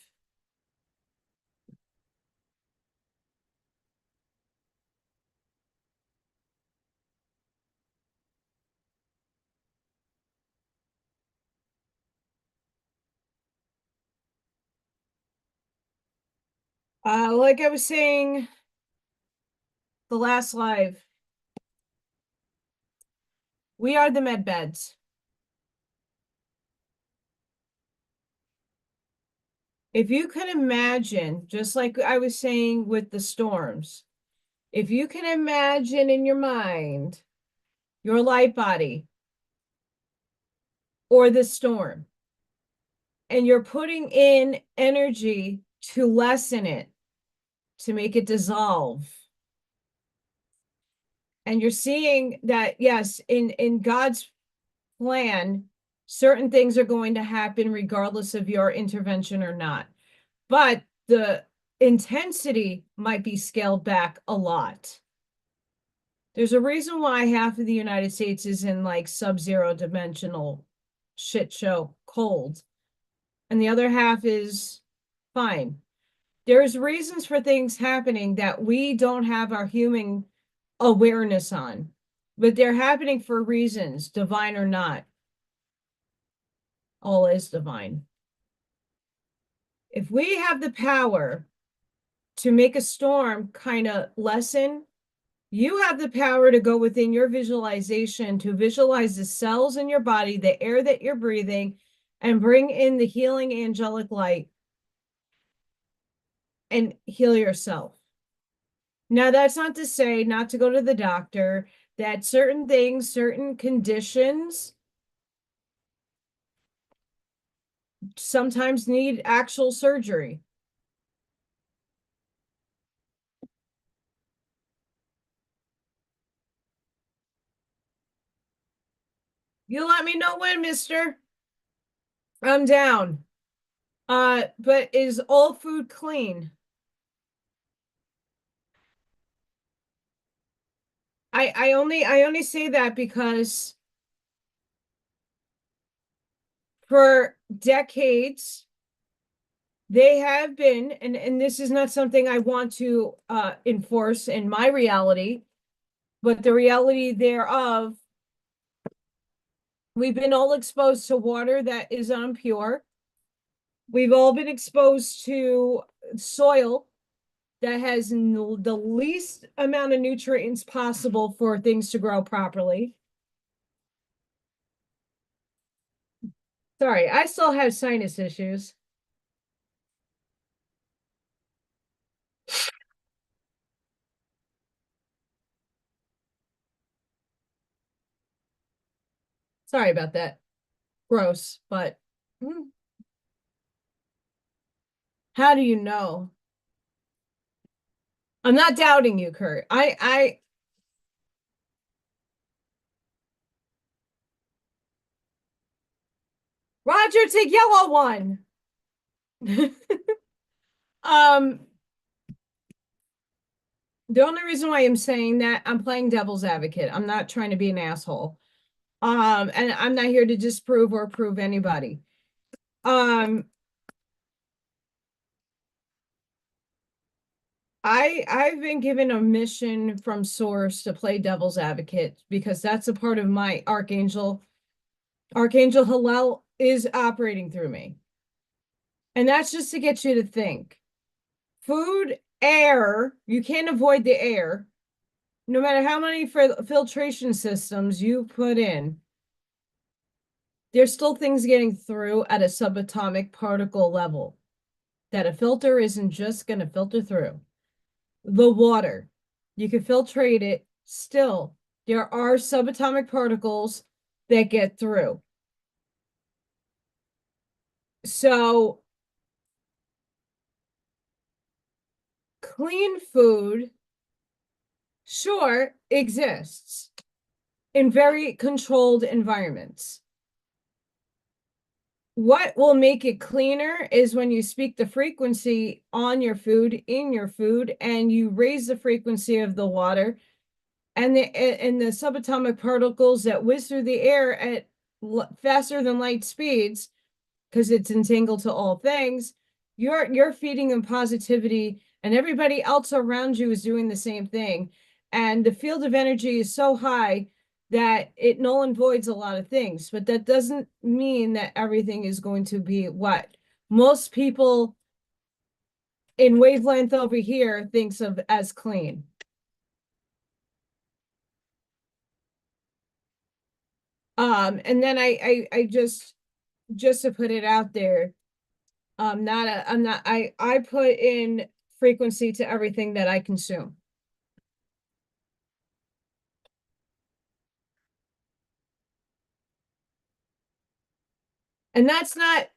Like I was saying, the last live, we are the med beds. If you can imagine, just like I was saying with the storms, if you can imagine in your mind your light body or the storm, and you're putting in energy to lessen it, to make it dissolve, and you're seeing that, yes, in God's plan, certain things are going to happen regardless of your intervention or not. But the intensity might be scaled back a lot. There's a reason why half of the United States is in like sub-zero dimensional shit show cold, and the other half is fine. There's reasons for things happening that we don't have our human awareness on, but they're happening for reasons, divine or not. All is divine. If we have the power to make a storm kind of lessen, you have the power to go within your visualization to visualize the cells in your body, the air that you're breathing, and bring in the healing angelic light and heal yourself. Now, that's not to say not to go to the doctor, that certain things, certain conditions sometimes need actual surgery. You let me know when, mister. I'm down. But is all food clean? I only say that because for decades they have been, and this is not something I want to enforce in my reality, but the reality thereof, we've been all exposed to water that is unpure. We've all been exposed to soil that has the least amount of nutrients possible for things to grow properly. Sorry, I still have sinus issues. Sorry about that. Gross, but how do you know? I'm not doubting you, Kurt. Roger, take yellow one. um, the only reason why I'm saying that, I'm playing devil's advocate. I'm not trying to be an asshole. And I'm not here to disprove or prove anybody. Um, I've been given a mission from source to play devil's advocate because that's a part of my archangel. Archangel Hillel is operating through me. And that's just to get you to think. Food, air, you can't avoid the air. No matter how many filtration systems you put in, there's still things getting through at a subatomic particle level that a filter isn't just going to filter through. The water, you can filtrate it. Still, there are subatomic particles that get through. So, clean food, sure, exists in very controlled environments. What will make it cleaner is when you speak the frequency on your food, in your food, and you raise the frequency of the water and the subatomic particles that whiz through the air at faster than light speeds, because it's entangled to all things. You're feeding them positivity, and everybody else around you is doing the same thing. And the field of energy is so high that it null and voids a lot of things, but that doesn't mean that everything is going to be what most people in wavelength over here thinks of as clean. And then I just to put it out there, I put in frequency to everything that I consume. And that's not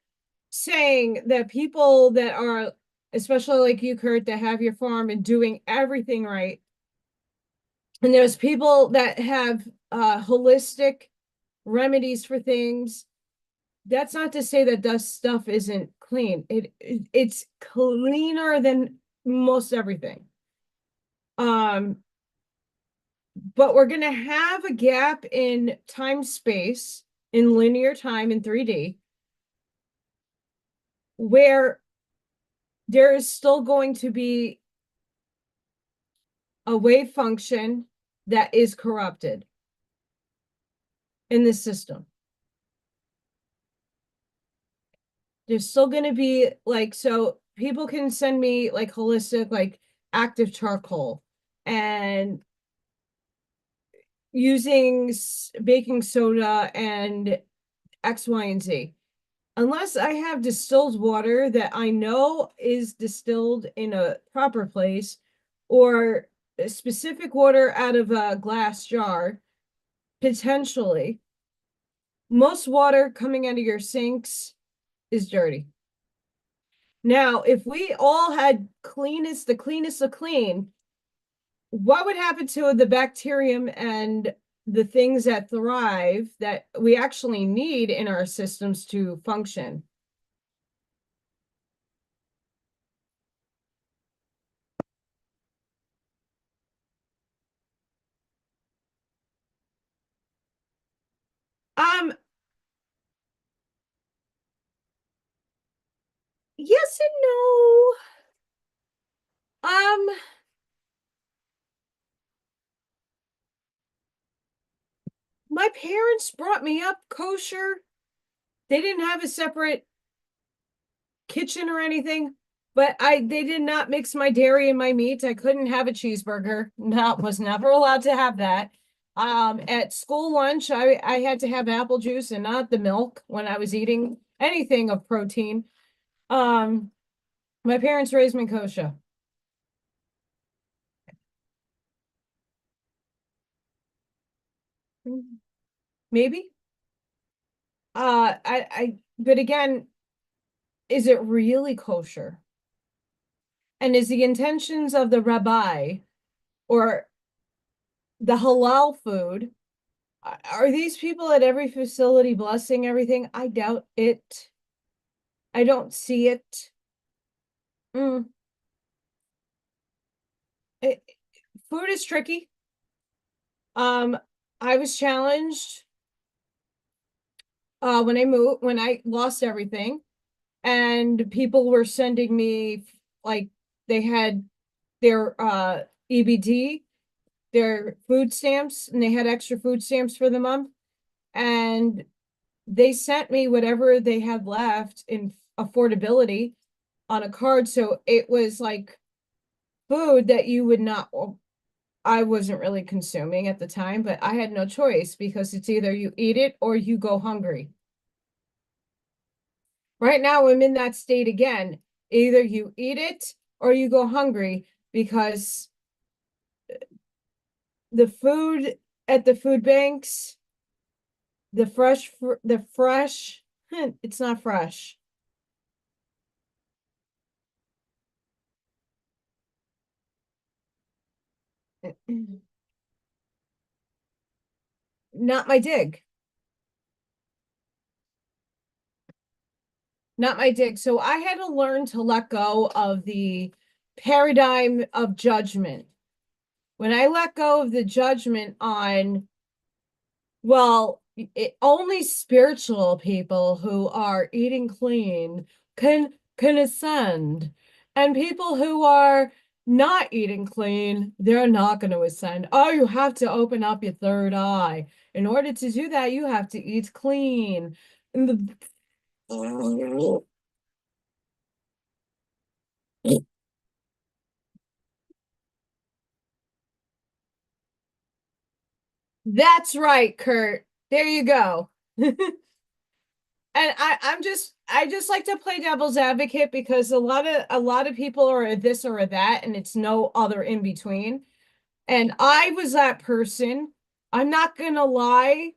saying that people that are, especially like you, Kurt, that have your farm and doing everything right. And there's people that have holistic remedies for things. That's not to say that this stuff isn't clean. It's cleaner than most everything. Um, but we're gonna have a gap in time space, in linear time in 3D, where there is still going to be a wave function that is corrupted in this system. There's still going to be like, so people can send me like holistic, like active charcoal and using baking soda and X, Y, and Z. Unless I have distilled water that I know is distilled in a proper place, or specific water out of a glass jar, potentially, most water coming out of your sinks is dirty. Now, if we all had the cleanest of clean, what would happen to the bacterium and the things that thrive that we actually need in our systems to function? Um, yes and no. Um, my parents brought me up kosher. They didn't have a separate kitchen or anything, but they did not mix my dairy and my meat. I couldn't have a cheeseburger. No, was never allowed to have that. At school lunch, I had to have apple juice and not the milk when I was eating anything of protein. Um, my parents raised me kosher. Maybe. But again, is it really kosher? And is the intentions of the rabbi or the halal food, are these people at every facility blessing everything? I doubt it. I don't see it. Mm. It food is tricky. Um, I was challenged when I lost everything, and people were sending me like they had their EBD, their food stamps, and they had extra food stamps for the month. And they sent me whatever they had left in affordability on a card. So it was like food that you would not, well, I wasn't really consuming at the time, but I had no choice because it's either you eat it or you go hungry. Right now, I'm in that state again. Either you eat it or you go hungry because the food at the food banks, the fresh, it's not fresh. Not my dig. Not my dig. So I had to learn to let go of the paradigm of judgment. When I let go of the judgment on, well, only spiritual people who are eating clean can ascend, and people who are not eating clean, they're not going to ascend. Oh, you have to open up your third eye. In order to do that, you have to eat clean. And the That's right, Kurt. There you go. And I just like to play devil's advocate because a lot of people are a this or a that, and it's no other in between. And I was that person. I'm not gonna lie.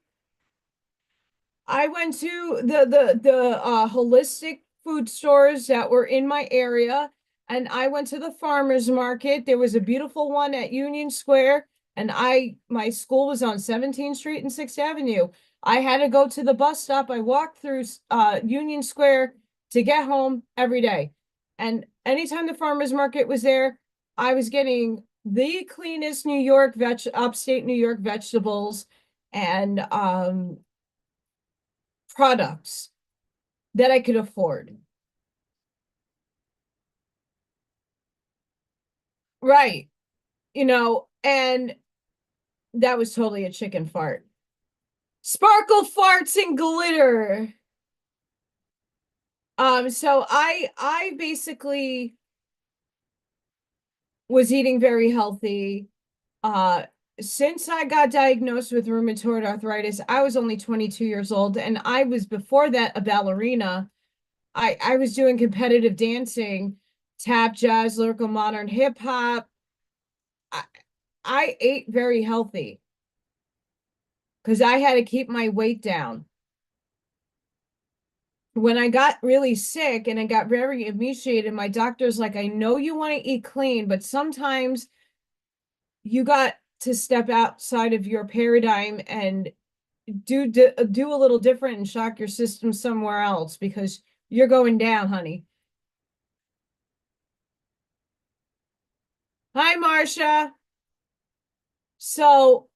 I went to the holistic food stores that were in my area, and I went to the farmers market. There was a beautiful one at Union Square, and I my school was on 17th Street and 6th Avenue. I had to go to the bus stop. I walked through Union Square to get home every day. And anytime the farmers market was there, I was getting the cleanest upstate New York vegetables and products that I could afford. Right. And that was totally a chicken fart. Sparkle farts and glitter. So I basically was eating very healthy. Uh, since I got diagnosed with rheumatoid arthritis, I was only 22 years old, and I was before that a ballerina. I was doing competitive dancing, tap, jazz, lyrical, modern, hip hop. I, I ate very healthy because I had to keep my weight down. When I got really sick and I got very emaciated, my doctor's like, I know you want to eat clean, but sometimes you got to step outside of your paradigm and do a little different and shock your system somewhere else because you're going down, honey. Hi, Marcia. So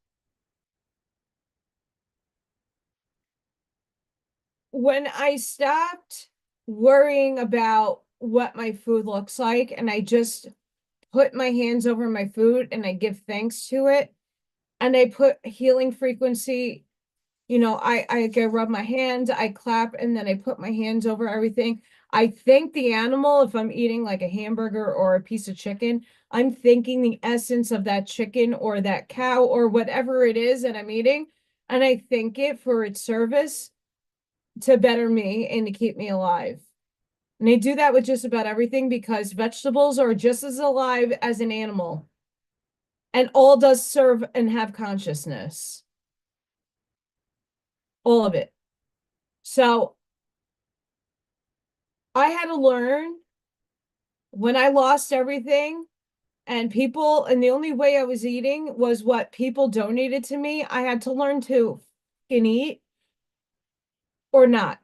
when I stopped worrying about what my food looks like and I just put my hands over my food and I give thanks to it and I put healing frequency. I go rub my hands, I clap, and then I put my hands over everything. I thank the animal if I'm eating like a hamburger or a piece of chicken. I'm thanking the essence of that chicken or that cow or whatever it is that I'm eating. And I thank it for its service to better me and to keep me alive. And I do that with just about everything because vegetables are just as alive as an animal and all does serve and have consciousness, all of it. So I had to learn when I lost everything and the only way I was eating was what people donated to me. I had to learn to fucking eat or not.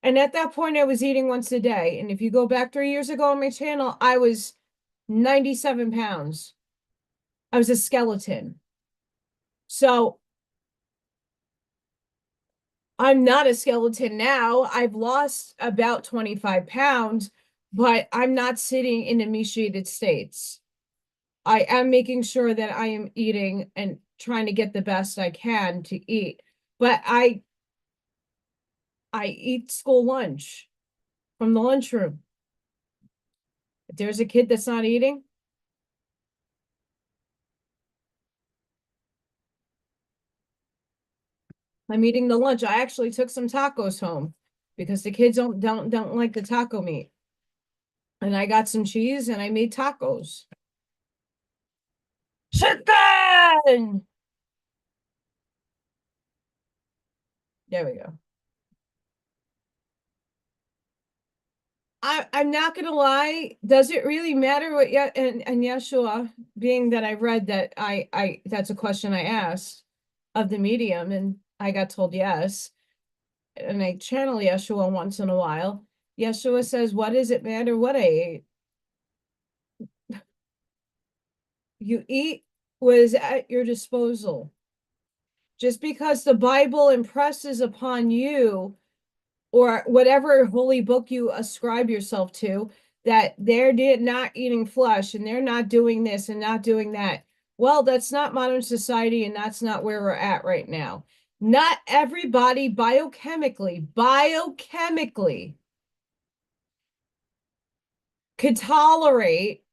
And at that point, I was eating once a day. And if you go back 3 years ago on my channel, I was 97 pounds. I was a skeleton. So I'm not a skeleton now. I've lost about 25 pounds, but I'm not sitting in emaciated states. I am making sure that I am eating and trying to get the best I can to eat. But I eat school lunch from the lunchroom. If there's a kid that's not eating, I'm eating the lunch. I actually took some tacos home because the kids don't like the taco meat. And I got some cheese and I made tacos. Chicken! There we go. I'm not gonna lie. Does it really matter what? Yeah, and Yeshua, being that I read that, I that's a question I asked of the medium, and I got told yes. And I channel Yeshua once in a while. Yeshua says, "What does it matter what I ate? You eat what is at your disposal. Just because the Bible impresses upon you or whatever holy book you ascribe yourself to, that they're not eating flesh and they're not doing this and not doing that. Well, that's not modern society and that's not where we're at right now. Not everybody biochemically could tolerate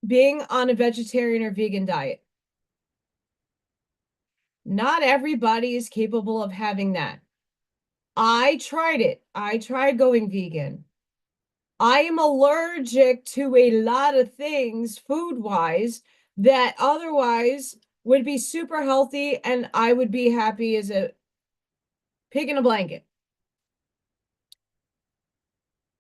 being on a vegetarian or vegan diet. Not everybody is capable of having that. I tried it. I tried going vegan. I am allergic to a lot of things food-wise that otherwise would be super healthy and I would be happy as a pig in a blanket.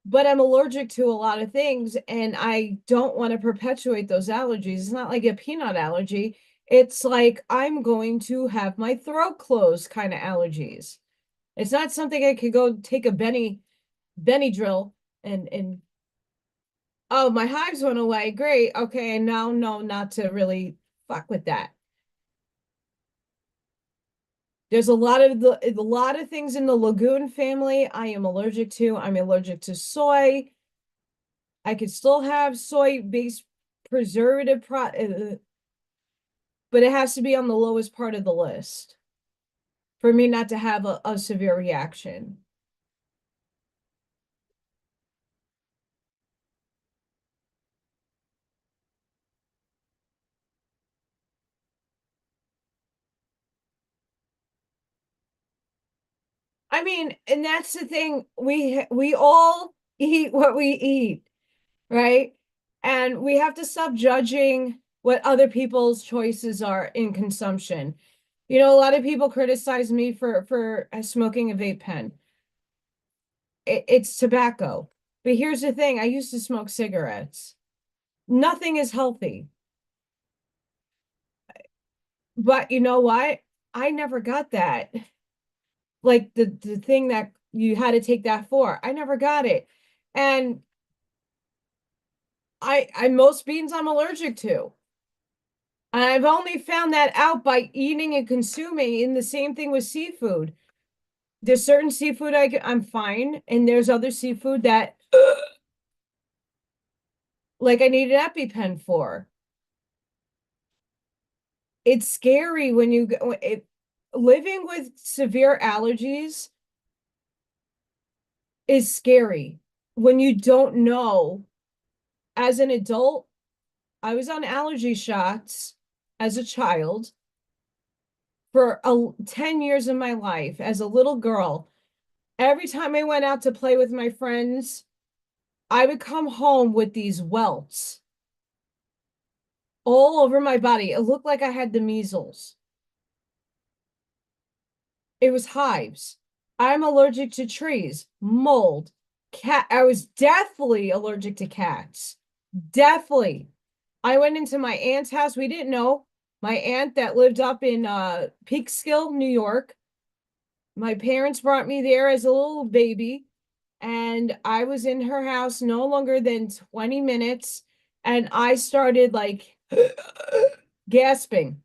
But I'm allergic to a lot of things and I don't want to perpetuate those allergies. It's not like a peanut allergy. It's like I'm going to have my throat closed kind of allergies. It's not something I could go take a Benny drill and oh, my hives went away. Great. Okay, and now no, not to really fuck with that. There's a lot of things in the Lagoon family I am allergic to. I'm allergic to soy. I could still have soy-based preservative but it has to be on the lowest part of the list for me not to have a severe reaction. I mean, and that's the thing, we all eat what we eat, right? And we have to stop judging what other people's choices are in consumption. You know, a lot of people criticize me for smoking a vape pen. It's tobacco. But here's the thing, I used to smoke cigarettes. Nothing is healthy. But you know what? I never got that. Like the thing that you had to take that for. I never got it. And I most beans I'm allergic to. I've only found that out by eating and consuming, and the same thing with seafood. There's certain seafood I'm fine, and there's other seafood that like I need an EpiPen for. It's scary when you go living with severe allergies is scary when you don't know. As an adult, I was on allergy shots as a child for 10 years of my life as a little girl. Every time I went out to play with my friends, I would come home with these welts all over my body. It looked like I had the measles. It was hives. I'm allergic to trees, mold, cat. I was deathly allergic to cats. Deathly. I went into my aunt's house. We didn't know. My aunt that lived up in Peekskill, New York. My parents brought me there as a little baby, and I was in her house no longer than 20 minutes, and I started like gasping.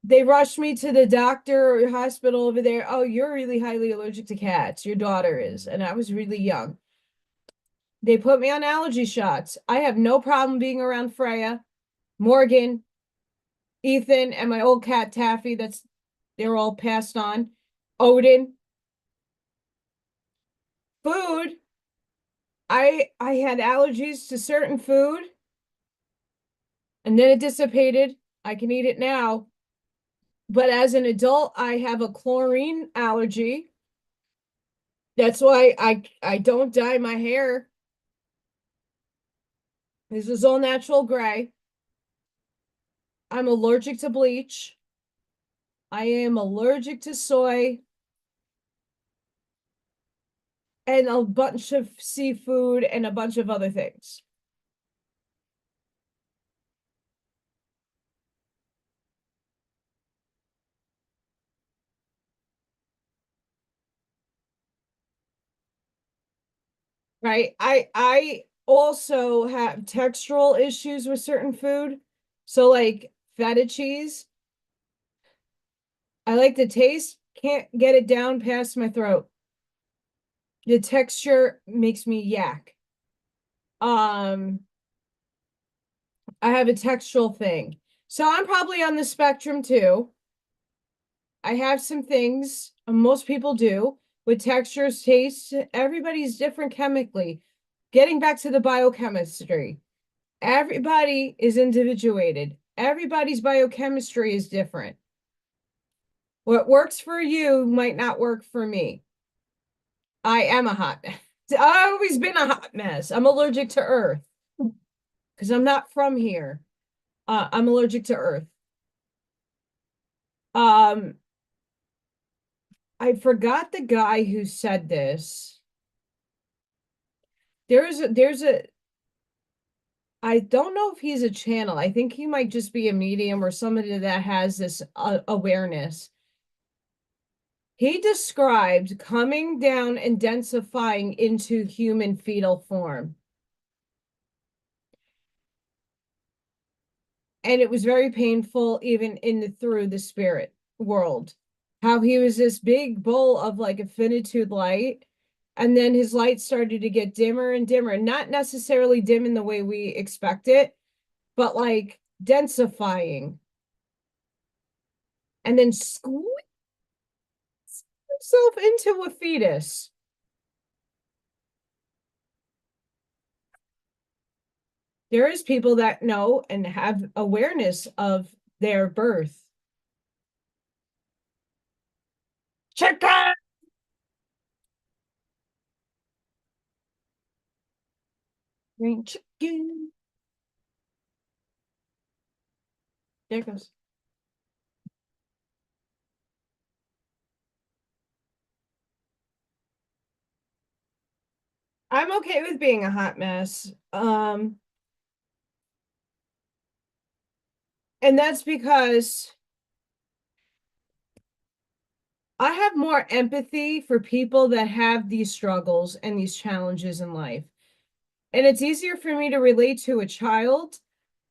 They rushed me to the doctor or hospital over there. Oh, you're really highly allergic to cats. Your daughter is. And I was really young. They put me on allergy shots. I have no problem being around Freya, Morgan, Ethan, and my old cat Taffy. They're all passed on. Odin. Food. I had allergies to certain food, and then it dissipated. I can eat it now. But as an adult, I have a chlorine allergy. That's why I don't dye my hair. This is all natural gray. I'm allergic to bleach. I am allergic to soy and a bunch of seafood and a bunch of other things. Right? I also have textural issues with certain food. So like feta cheese, I like the taste, can't get it down past my throat. The texture makes me yak. Um, I have a textural thing. So I'm probably on the spectrum too. I have some things, most people do, with textures, tastes. Everybody's different chemically. Getting back to the biochemistry, everybody is individuated. Everybody's biochemistry is different. What works for you might not work for me. I am a hot mess. I've always been a hot mess. I'm allergic to earth because I'm not from here. I'm allergic to earth. Um, I forgot the guy who said this. There's a I don't know if he's a channel. I think he might just be a medium or somebody that has this awareness. He described coming down and densifying into human fetal form. And it was very painful, even through the spirit world. How he was this big bowl of like infinitude light, and then his light started to get dimmer and dimmer, not necessarily dim in the way we expect it, but like densifying, and then squeeze himself into a fetus. There is people that know and have awareness of their birth. Chicken! Green chicken. There it goes. I'm okay with being a hot mess. And that's because I have more empathy for people that have these struggles and these challenges in life. And it's easier for me to relate to a child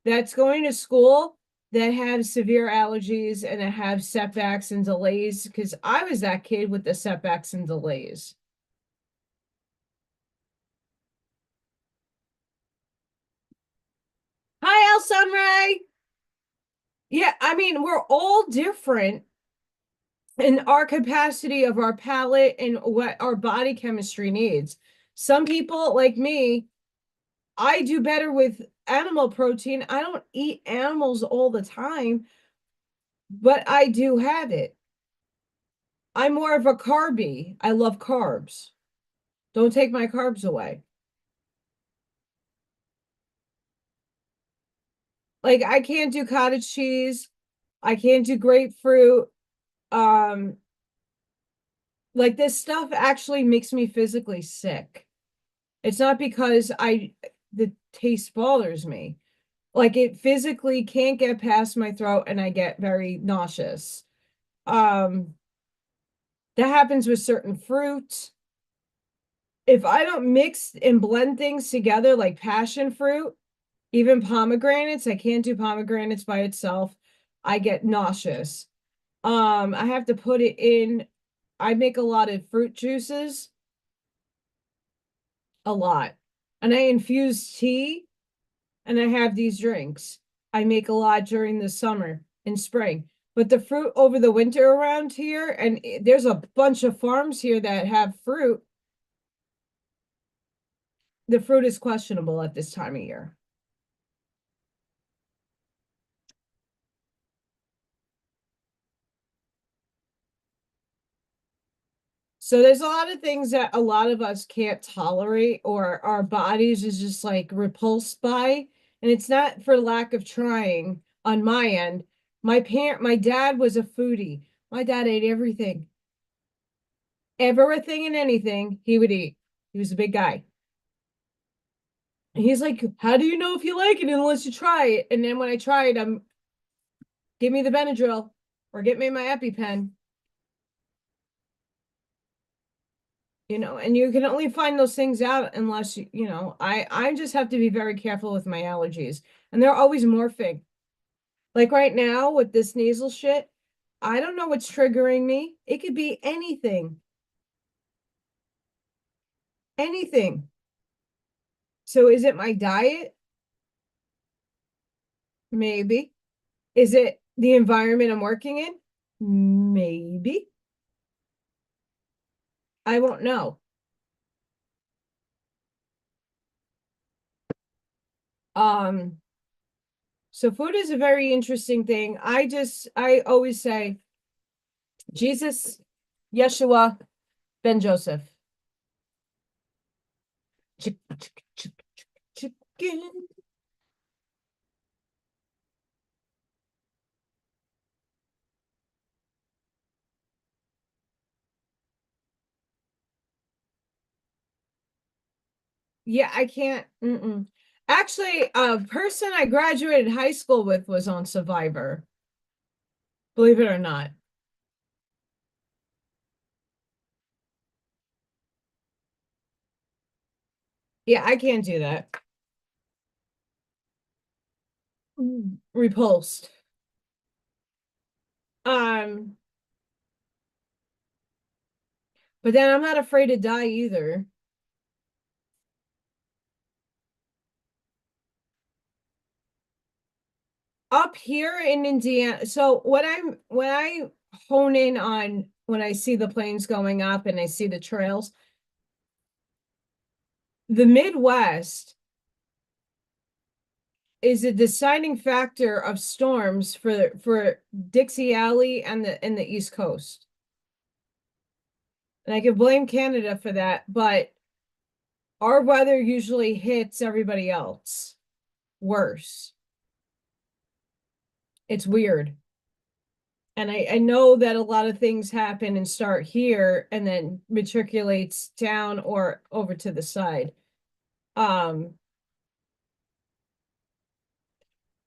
that's going to school that have severe allergies and that have setbacks and delays, because I was that kid with the setbacks and delays. Hi, El Sunray. Yeah, I mean, we're all different in our capacity of our palate and what our body chemistry needs. Some people, like me, I do better with animal protein. I don't eat animals all the time, but I do have it. I'm more of a carby. I love carbs. Don't take my carbs away. Like I can't do cottage cheese. I can't do grapefruit. Um, like this stuff actually makes me physically sick. It's not because the taste bothers me. Like it physically can't get past my throat and I get very nauseous. Um, that happens with certain fruits. If I don't mix and blend things together like passion fruit, even pomegranates, I can't do pomegranates by itself. I get nauseous. I have to put it in. I make a lot of fruit juices, a lot. And I infuse tea and I have these drinks. I make a lot during the summer and spring. But the fruit over the winter around here, and there's a bunch of farms here that have fruit. The fruit is questionable at this time of year. So there's a lot of things that a lot of us can't tolerate or our bodies is just like repulsed by. And it's not for lack of trying on my end. My dad was a foodie. My dad ate everything. Everything and anything he would eat. He was a big guy. And he's like, how do you know if you like it unless you try it? And then when I tried, give me the Benadryl or get me my EpiPen. And you can only find those things out unless I just have to be very careful with my allergies, and they're always morphing. Like right now with this nasal shit, I don't know what's triggering me. It could be anything. Anything. So is it my diet? Maybe. Is it the environment I'm working in? Maybe. I won't know. um So food is a very interesting thing. I always say Jesus, Yeshua, Ben Joseph. Chick, chick, chick, chick, chicken. Yeah, I can't. Actually, a person I graduated high school with was on Survivor, believe it or not. Yeah, I can't do that. Repulsed. Um, but then I'm not afraid to die either. Up here in Indiana, so when I hone in on when I see the planes going up and I see the trails, the Midwest is a deciding factor of storms for Dixie Alley and the East Coast. And I can blame Canada for that, but our weather usually hits everybody else worse. It's weird. And I know that a lot of things happen and start here and then matriculates down or over to the side. Um,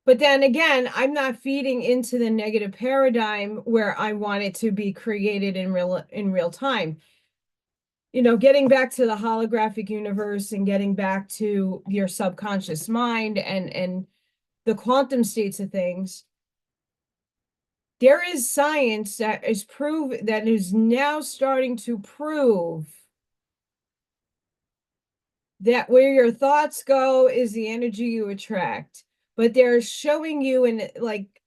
but then again, I'm not feeding into the negative paradigm where I want it to be created in real time. You know, getting back to the holographic universe and getting back to your subconscious mind and the quantum states of things, there is science that is now starting to prove that where your thoughts go is the energy you attract. But they're showing you in like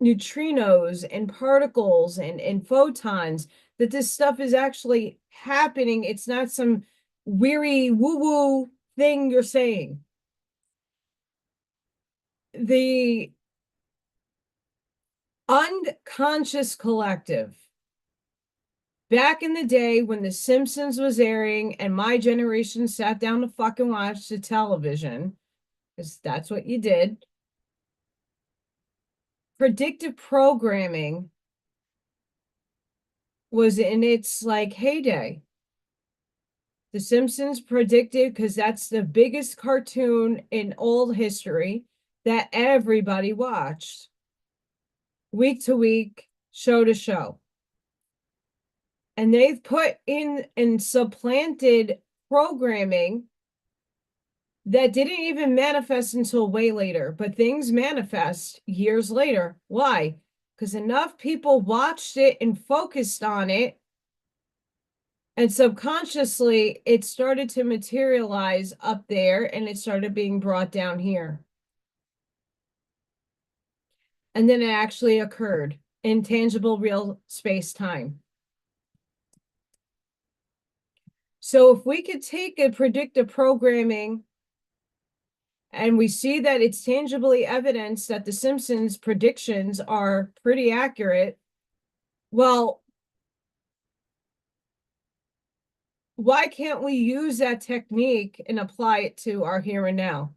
neutrinos and particles and photons that this stuff is actually happening. It's not some weary woo-woo thing you're saying. The unconscious collective. Back in the day when The Simpsons was airing and my generation sat down to fucking watch the television, because that's what you did, predictive programming was in its like heyday. The Simpsons predicted, because that's the biggest cartoon in old history that everybody watched week to week, show to show. And they've put in and supplanted programming that didn't even manifest until way later, but things manifest years later. Why? Because enough people watched it and focused on it, and subconsciously it started to materialize up there and it started being brought down here. And then it actually occurred in tangible, real space time. So if we could take a predictive programming and we see that it's tangibly evidenced that the Simpsons predictions are pretty accurate, well, why can't we use that technique and apply it to our here and now?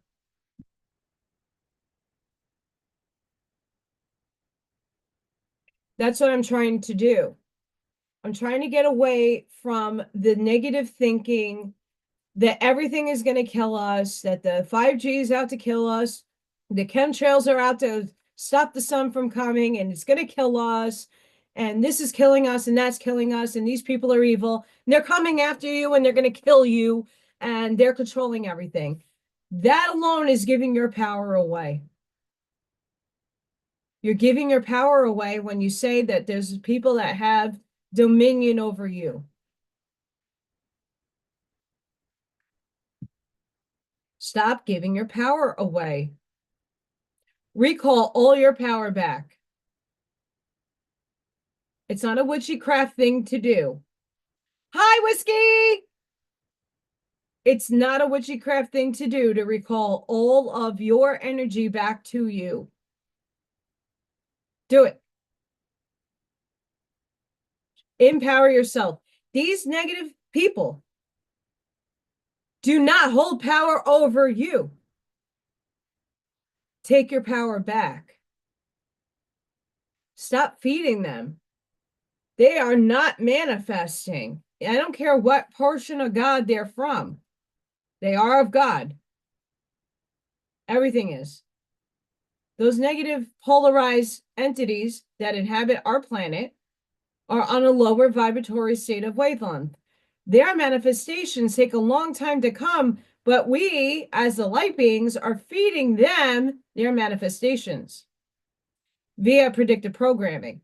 That's what I'm trying to do. I'm trying to get away from the negative thinking that everything is going to kill us, that the 5G is out to kill us, the chemtrails are out to stop the sun from coming, and it's going to kill us, and this is killing us, and that's killing us, and these people are evil, and they're coming after you, and they're going to kill you, and they're controlling everything. That alone is giving your power away. You're giving your power away when you say that there's people that have dominion over you. Stop giving your power away. Recall all your power back. It's not a witchy craft thing to do. Hi, Whiskey! It's not a witchcraft thing to do to recall all of your energy back to you. Do it. Empower yourself. These negative people do not hold power over you. Take your power back. Stop feeding them. They are not manifesting. I don't care what portion of God they're from. They are of God. Everything is. Those negative polarized entities that inhabit our planet are on a lower vibratory state of wavelength. Their manifestations take a long time to come, but we, as the light beings, are feeding them their manifestations via predictive programming.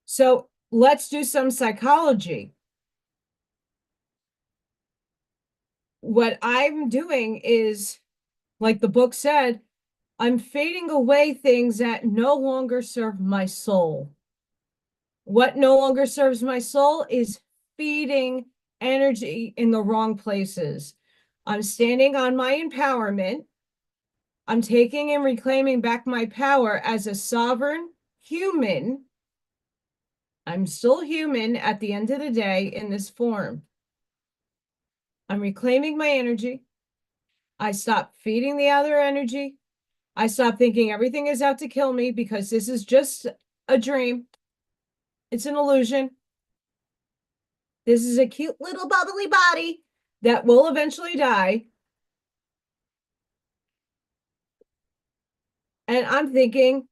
So let's do some psychology. What I'm doing is, like the book said, I'm fading away things that no longer serve my soul. What no longer serves my soul is feeding energy in the wrong places. I'm standing on my empowerment. I'm taking and reclaiming back my power as a sovereign human. I'm still human at the end of the day in this form. I'm reclaiming my energy. I stop feeding the other energy. I stop thinking everything is out to kill me because this is just a dream. It's an illusion. This is a cute little bubbly body that will eventually die. And I'm thinking,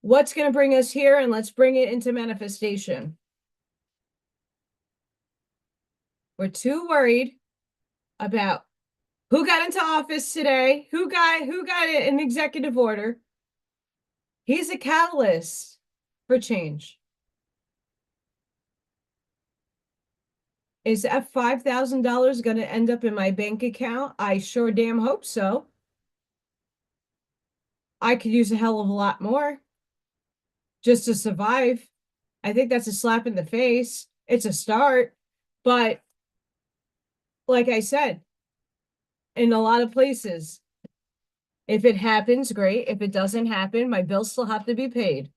what's going to bring us here? And let's bring it into manifestation. We're too worried about who got into office today, who got an executive order. He's a catalyst for change. Is that $5,000 going to end up in my bank account? I sure damn hope so. I could use a hell of a lot more just to survive. I think that's a slap in the face. It's a start. But like I said, in a lot of places, if it happens, great. If it doesn't happen, my bills still have to be paid.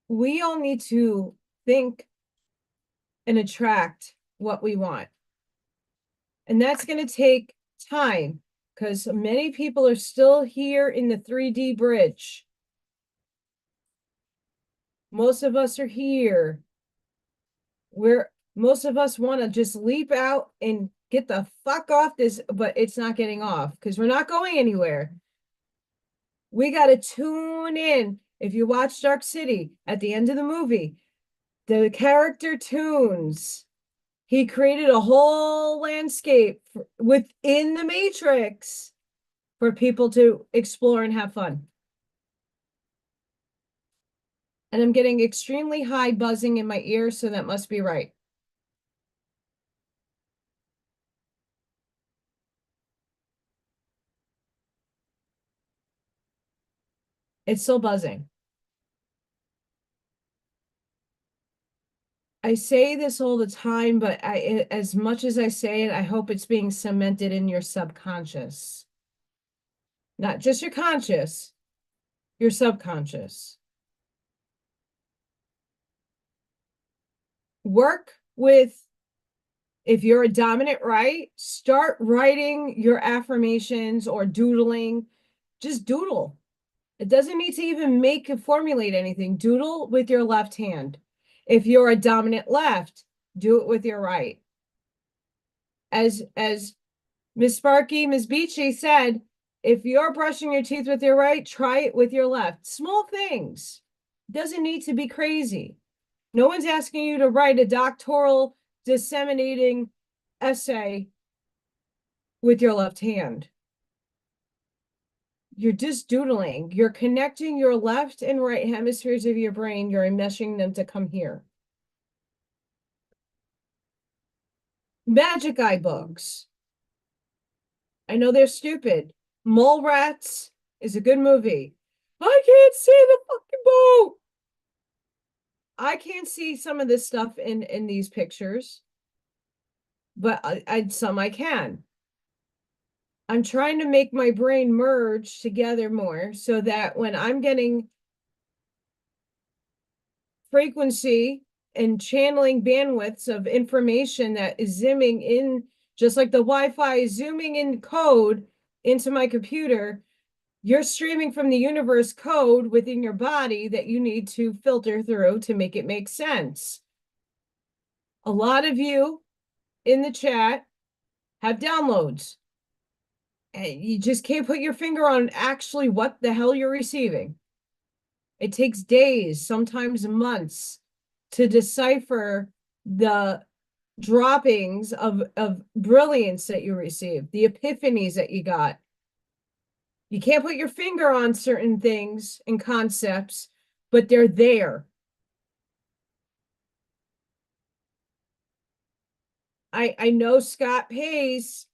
We all need to think and attract what we want. And that's going to take time because many people are still here in the 3D bridge. Most of us are here. Most of us want to just leap out and get the fuck off this, but it's not getting off because we're not going anywhere. We got to tune in. If you watch Dark City at the end of the movie, the character tunes. He created a whole landscape within the Matrix for people to explore and have fun. And I'm getting extremely high buzzing in my ear, so that must be right. It's still buzzing. I say this all the time, but as much as I say it, I hope it's being cemented in your subconscious. Not just your conscious, your subconscious. Work with, if you're a dominant right, start writing your affirmations or doodling. Just doodle. It doesn't need to even formulate anything. Doodle with your left hand. If you're a dominant left, do it with your right. As Miss Sparky, Miss Beachy said, if you're brushing your teeth with your right, try it with your left. Small things. It doesn't need to be crazy. No one's asking you to write a doctoral disseminating essay with your left hand. You're just doodling. You're connecting your left and right hemispheres of your brain. You're enmeshing them to come here. Magic eye books. I know they're stupid. Mole Rats is a good movie. I can't see the fucking boat. I can't see some of this stuff in these pictures, but some I can. I'm trying to make my brain merge together more so that when I'm getting frequency and channeling bandwidths of information that is zooming in, just like the Wi-Fi is zooming in code into my computer, you're streaming from the universe code within your body that you need to filter through to make it make sense. A lot of you in the chat have downloads. And you just can't put your finger on actually what the hell you're receiving. It takes days, sometimes months, to decipher the droppings of brilliance that you receive, the epiphanies that you got. You can't put your finger on certain things and concepts, but they're there. I know Scott Pace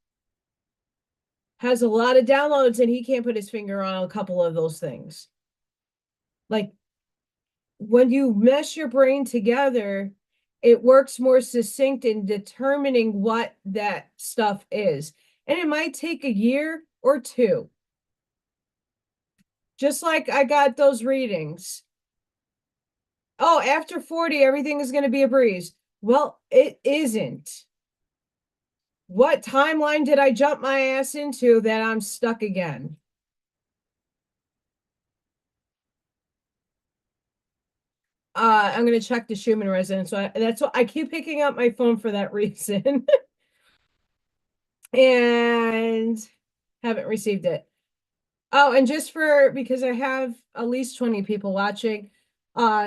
has a lot of downloads and he can't put his finger on a couple of those things. Like when you mesh your brain together, it works more succinct in determining what that stuff is. And it might take a year or two. Just like I got those readings. Oh, after 40, everything is going to be a breeze. Well, it isn't. What timeline did I jump my ass into that I'm stuck again? I'm going to check the Schumann resonance. So that's what I keep picking up my phone for that reason. And haven't received it. Oh, and just for because I have at least 20 people watching,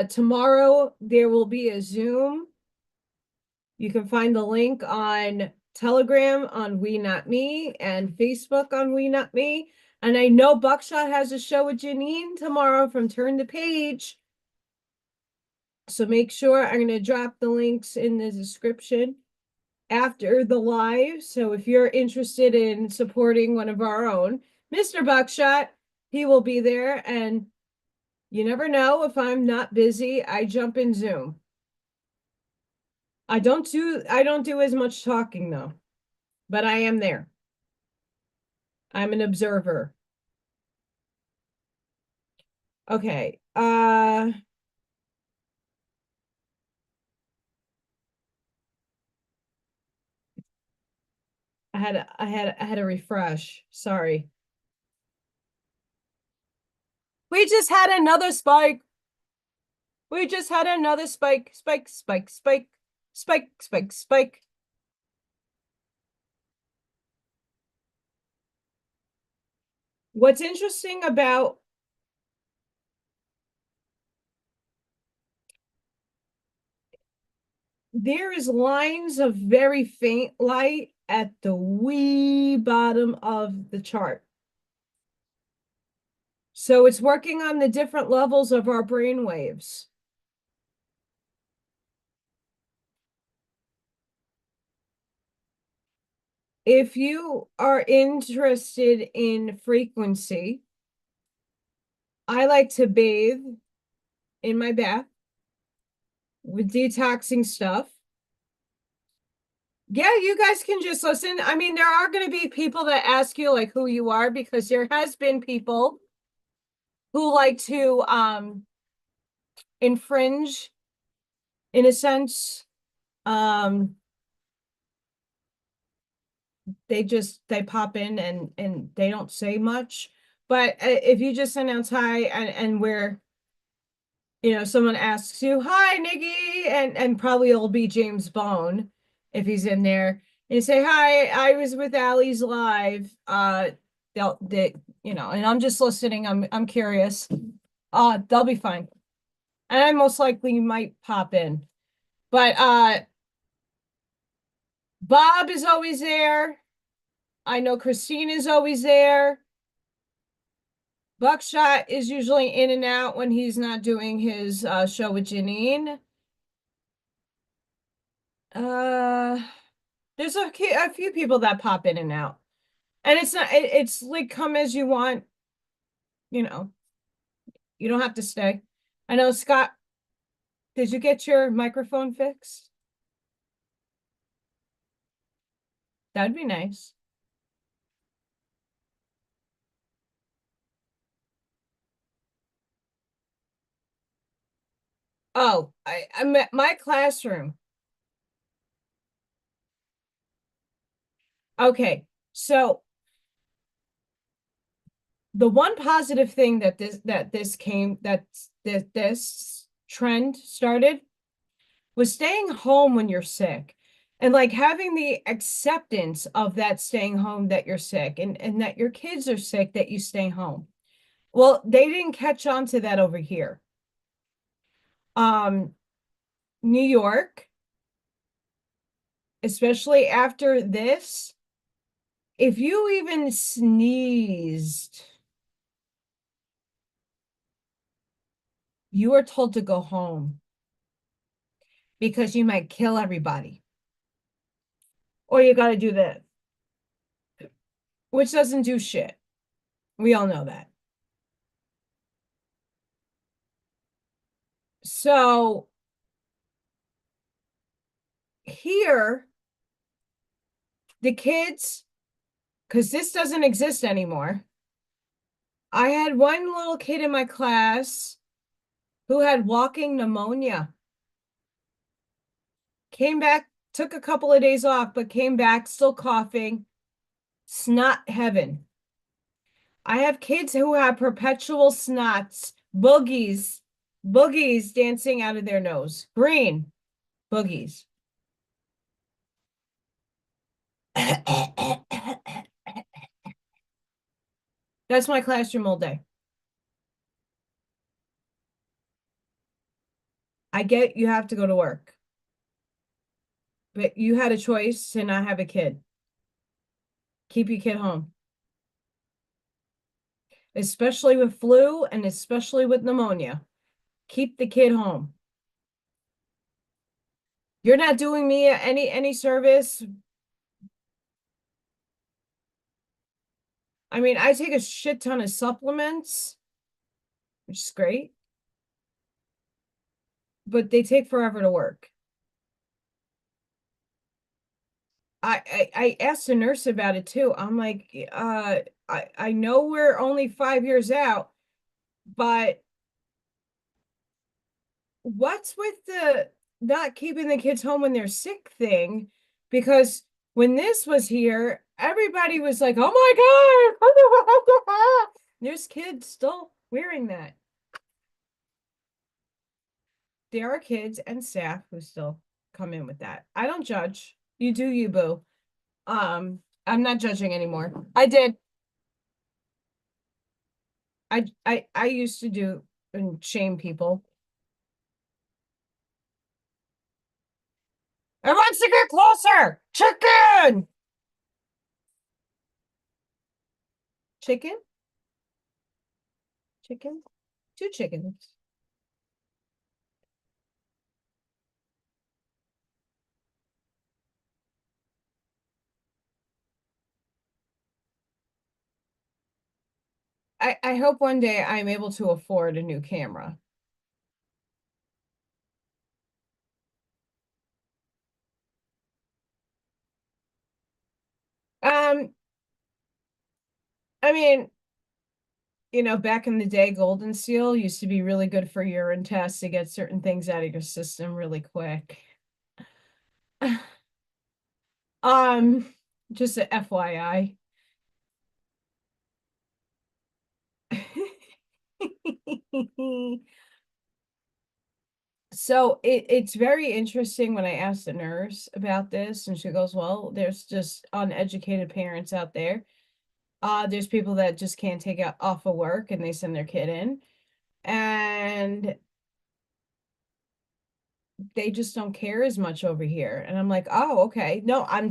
tomorrow there will be a Zoom. You can find the link on Telegram on We Not Me and Facebook on We Not Me. And I know Buckshot has a show with Janine tomorrow from Turn the Page. So make sure I'm going to drop the links in the description after the live. So if you're interested in supporting one of our own, Mr. Buckshot, he will be there. And you never know, if I'm not busy, I jump in Zoom. I don't do as much talking though, but I am there. I'm an observer. Okay. I had a refresh. Sorry. We just had another spike. We just had another spike. Spike, spike, spike, spike, spike, spike. What's interesting about there is lines of very faint light at the wee bottom of the chart. So it's working on the different levels of our brain waves. If you are interested in frequency, I like to bathe in my bath with detoxing stuff. Yeah, you guys can just listen. I mean, there are going to be people that ask you like who you are because there has been people who like to infringe in a sense. They pop in and they don't say much. But if you just announce hi and where someone asks you, "Hi, Nikki," and probably it'll be James Bone if he's in there. And you say, "Hi, I was with Ally's live." And I'm just listening. I'm curious. They'll be fine. And I most likely might pop in. But Bob is always there. I know Christine is always there. Buckshot is usually in and out when he's not doing his show with Janine. There's a few people that pop in and out. And it's not, it's like come as you want, you know, you don't have to stay. I know, Scott, did you get your microphone fixed? That'd be nice. Oh, I'm at my classroom. Okay. So the one positive thing that this trend started was staying home when you're sick and like having the acceptance of that staying home that you're sick and that your kids are sick that you stay home. Well, they didn't catch on to that over here. Um, New York, especially after this, if you even sneezed, you are told to go home because you might kill everybody. Or you got to do this, which doesn't do shit. We all know that. So here, the kids, because this doesn't exist anymore. I had one little kid in my class who had walking pneumonia. Came back, took a couple of days off, but came back still coughing. Snot heaven. I have kids who have perpetual snots, boogies dancing out of their nose. Green boogies. That's my classroom all day. I get you have to go to work, but you had a choice to not have a kid. Keep your kid home, especially with flu and especially with pneumonia. Keep the kid home. You're not doing me any service. I mean, I take a shit ton of supplements, which is great, but they take forever to work. I asked a nurse about it too. I'm like, I know we're only 5 years out, but what's with the not keeping the kids home when they're sick thing? Because when this was here, everybody was like, oh my God, there's kids still wearing that. There are kids and staff who still come in with that. I don't judge. You do you, boo. I'm not judging anymore. I did. I used to do and shame people. Everyone's to get closer. Chicken. Chicken? Chicken? Two chickens. I hope one day I'm able to afford a new camera. Um, I mean, back in the day, Golden Seal used to be really good for urine tests to get certain things out of your system really quick. Um, just a FYI. So it's very interesting when I asked the nurse about this, and she goes, well, there's just uneducated parents out there. There's people that just can't take it off of work and they send their kid in, and they just don't care as much over here. And I'm like, oh, okay. No, I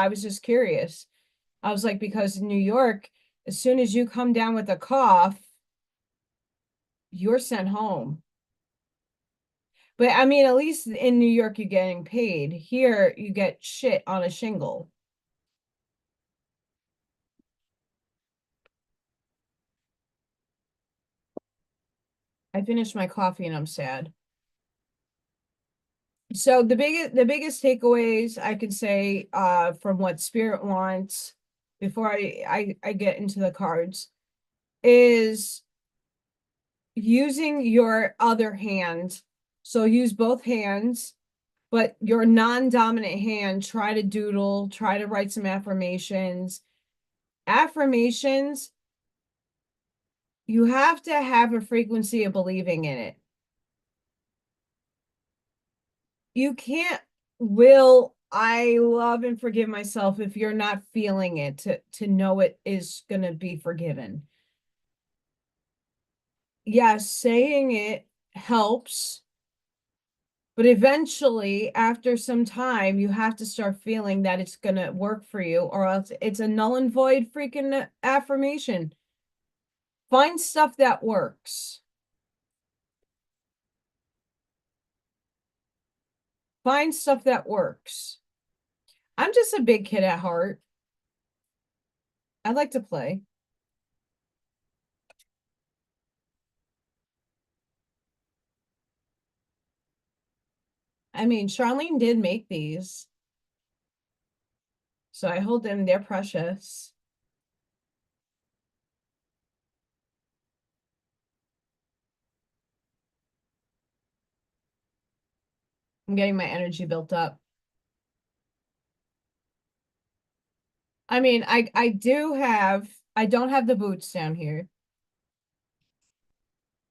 was just curious. I was like, because in New York, as soon as you come down with a cough, you're sent home. But I mean, at least in New York, you're getting paid. Here, you get shit on a shingle. I finished my coffee and I'm sad. So the biggest takeaways I can say from what Spirit wants before I get into the cards is using your other hand. So use both hands, but your non-dominant hand, try to doodle, try to write some affirmations. Affirmations, you have to have a frequency of believing in it. You can't will I love and forgive myself if you're not feeling it to know it is going to be forgiven. Yes, saying it helps, but eventually, after some time, you have to start feeling that it's going to work for you, or else it's a null and void freaking affirmation. Find stuff that works. Find stuff that works. I'm just a big kid at heart. I like to play. I mean, Charlene did make these, so I hold them. They're precious. I'm getting my energy built up. I mean, I don't have the boots down here,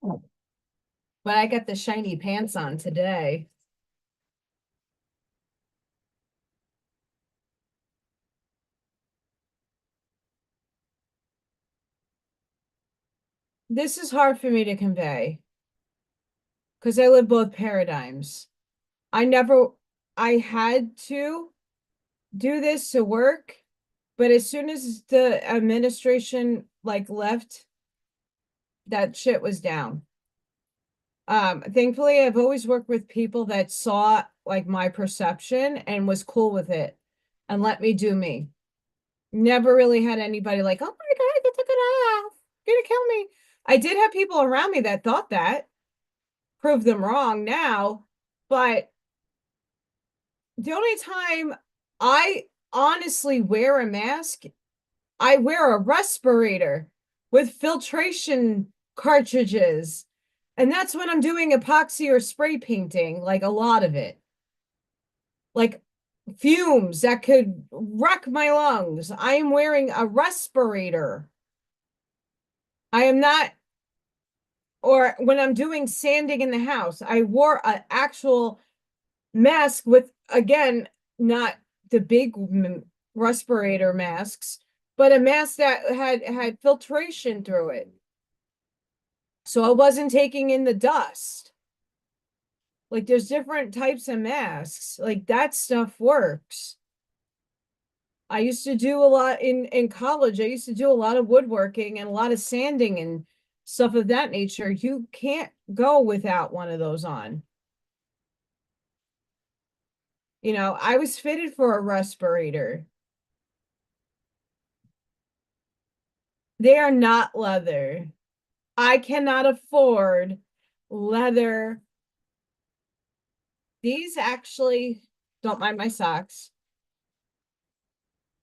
but I got the shiny pants on today. This is hard for me to convey because I live both paradigms. I never, I had to do this to work, but as soon as the administration like left, that shit was down. Thankfully, I've always worked with people that saw like my perception and was cool with it and let me do me. Never really had anybody like, oh my God, they took it off. You're gonna kill me. I did have people around me that thought that, prove them wrong now, but the only time I honestly wear a mask, I wear a respirator with filtration cartridges. And that's when I'm doing epoxy or spray painting, like a lot of it. Like fumes that could wreck my lungs. I am wearing a respirator. I am not, or when I'm doing sanding in the house, I wore an actual mask with, again, not the big respirator masks, but a mask that had filtration through it. So I wasn't taking in the dust. Like there's different types of masks. Like that stuff works. I used to do a lot in college. I used to do a lot of woodworking and a lot of sanding and stuff of that nature. You can't go without one of those on. You know, I was fitted for a respirator. They are not leather. I cannot afford leather. These actually don't mind my socks.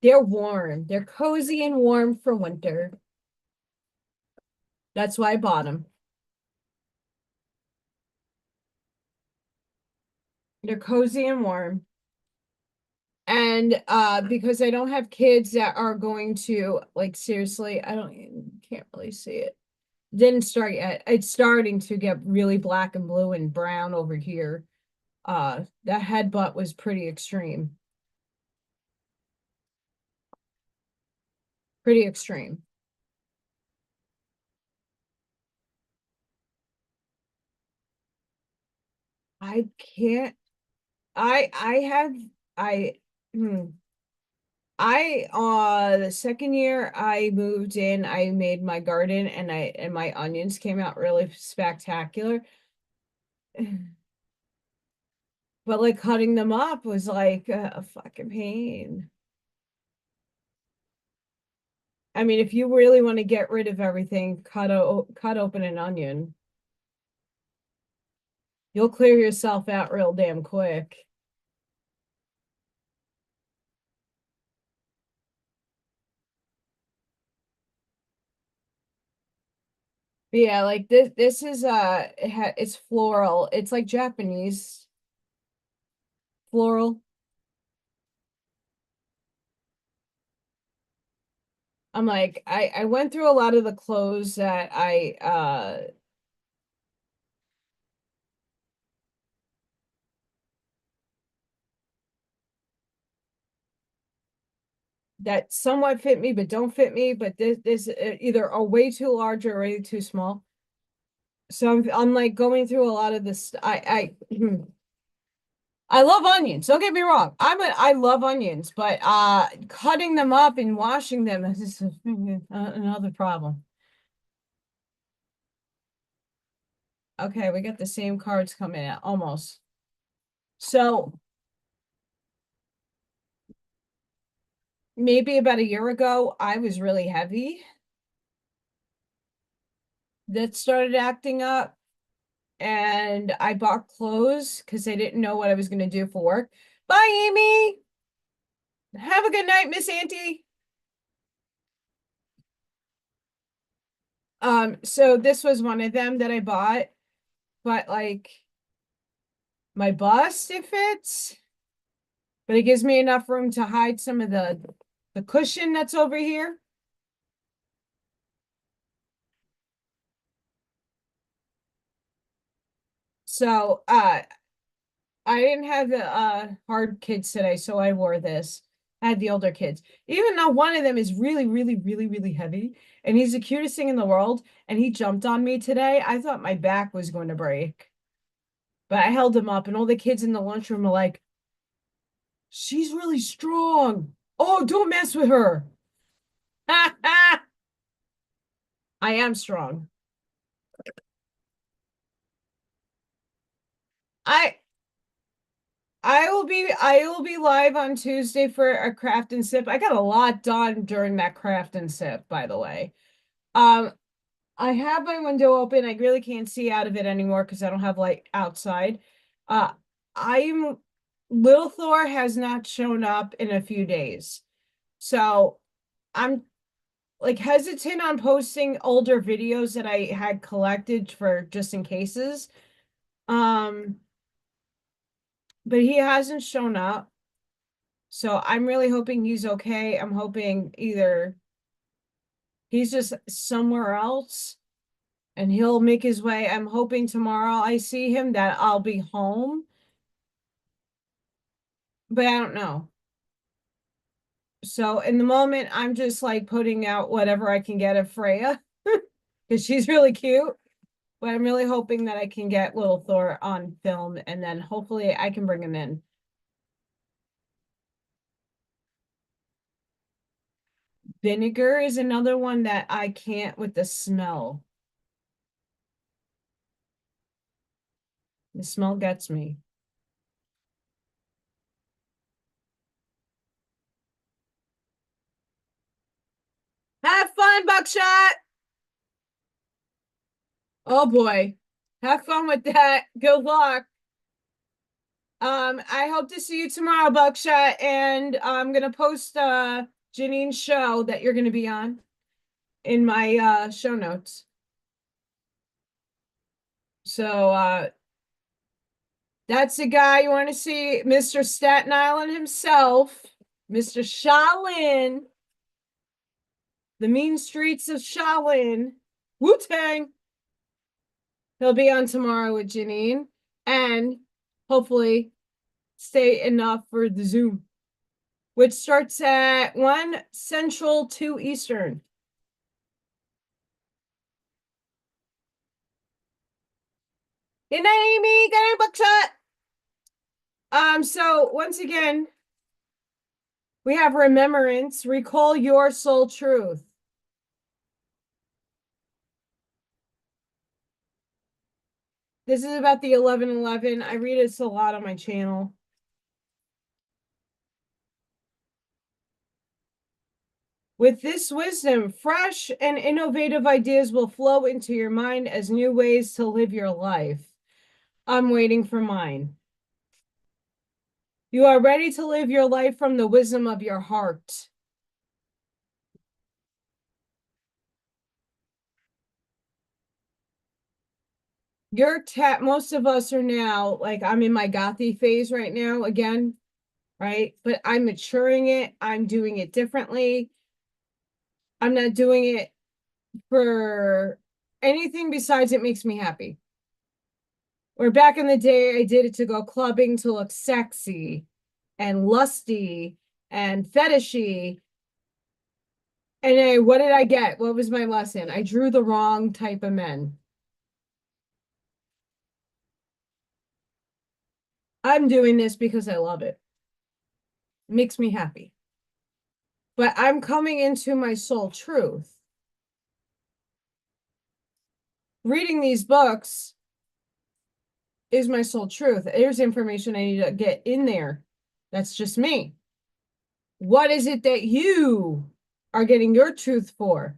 They're warm. They're cozy and warm for winter. That's why I bought them. They're cozy and warm. And because I don't have kids that are going to like seriously, I don't can't really see it. Didn't start yet. It's starting to get really black and blue and brown over here. That headbutt was pretty extreme. Pretty extreme. I can't I have I hmm, the second year I moved in, I made my garden and my onions came out really spectacular. But like cutting them up was like a fucking pain. I mean, if you really want to get rid of everything, cut open an onion. You'll clear yourself out real damn quick. But yeah, like this is it's floral. It's like Japanese floral. I'm like I went through a lot of the clothes that I that somewhat fit me but don't fit me, but this either are way too large or way too small. So I'm like going through a lot of this. I love onions. Don't get me wrong. I love onions, but cutting them up and washing them is just another problem. Okay, we got the same cards coming out almost. So maybe about a year ago, I was really heavy. That started acting up, and I bought clothes because I didn't know what I was going to do for work. Bye, Amy. Have a good night, Miss Auntie. So this was one of them that I bought, but like my bust, it fits, but it gives me enough room to hide some of the cushion that's over here. So I didn't have the hard kids today, so I wore this. I had the older kids. Even though one of them is really, really, really, really heavy, and he's the cutest thing in the world, and he jumped on me today. I thought my back was going to break. But I held him up, and all the kids in the lunchroom are like, she's really strong. Oh, don't mess with her. I am strong. I I will be live on Tuesday for a craft and sip. I got a lot done during that craft and sip, by the way. Um, I have my window open. I really can't see out of it anymore because I don't have light outside. Uh, I'm Little Thor has not shown up in a few days. So I'm like hesitant on posting older videos that I had collected for just in cases. Um, but he hasn't shown up. So I'm really hoping he's okay. I'm hoping either he's just somewhere else and he'll make his way. I'm hoping tomorrow I see him that I'll be home, but I don't know. So in the moment, I'm just like putting out whatever I can get of Freya because she's really cute. But I'm really hoping that I can get Little Thor on film and then hopefully I can bring him in. Vinegar is another one that I can't with the smell. The smell gets me. Have fun, Buckshot. Oh boy. Have fun with that. Good luck. I hope to see you tomorrow, Buckshot, and I'm gonna post Janine's show that you're gonna be on in my show notes. So that's the guy you want to see, Mr. Staten Island himself, Mr. Shaolin, the mean streets of Shaolin, Wu-Tang. He'll be on tomorrow with Janine, and hopefully stay enough for the Zoom, which starts at 1 Central, 2 Eastern. Good night, Amy. Good night, Buckshot. So once again, we have remembrance. Recall your soul truth. This is about the 11:11. I read this a lot on my channel. With this wisdom, fresh and innovative ideas will flow into your mind as new ways to live your life. I'm waiting for mine. You are ready to live your life from the wisdom of your heart. Most of us are now, like, I'm in my gothy phase right now again, right? But I'm maturing it. I'm doing it differently. I'm not doing it for anything besides it makes me happy. Where back in the day, I did it to go clubbing to look sexy and lusty and fetishy. And what did I get? What was my lesson? I drew the wrong type of men. I'm doing this because I love it. It makes me happy. But I'm coming into my soul truth. Reading these books is my soul truth. There's information I need to get in there. That's just me. What is it that you are getting your truth for?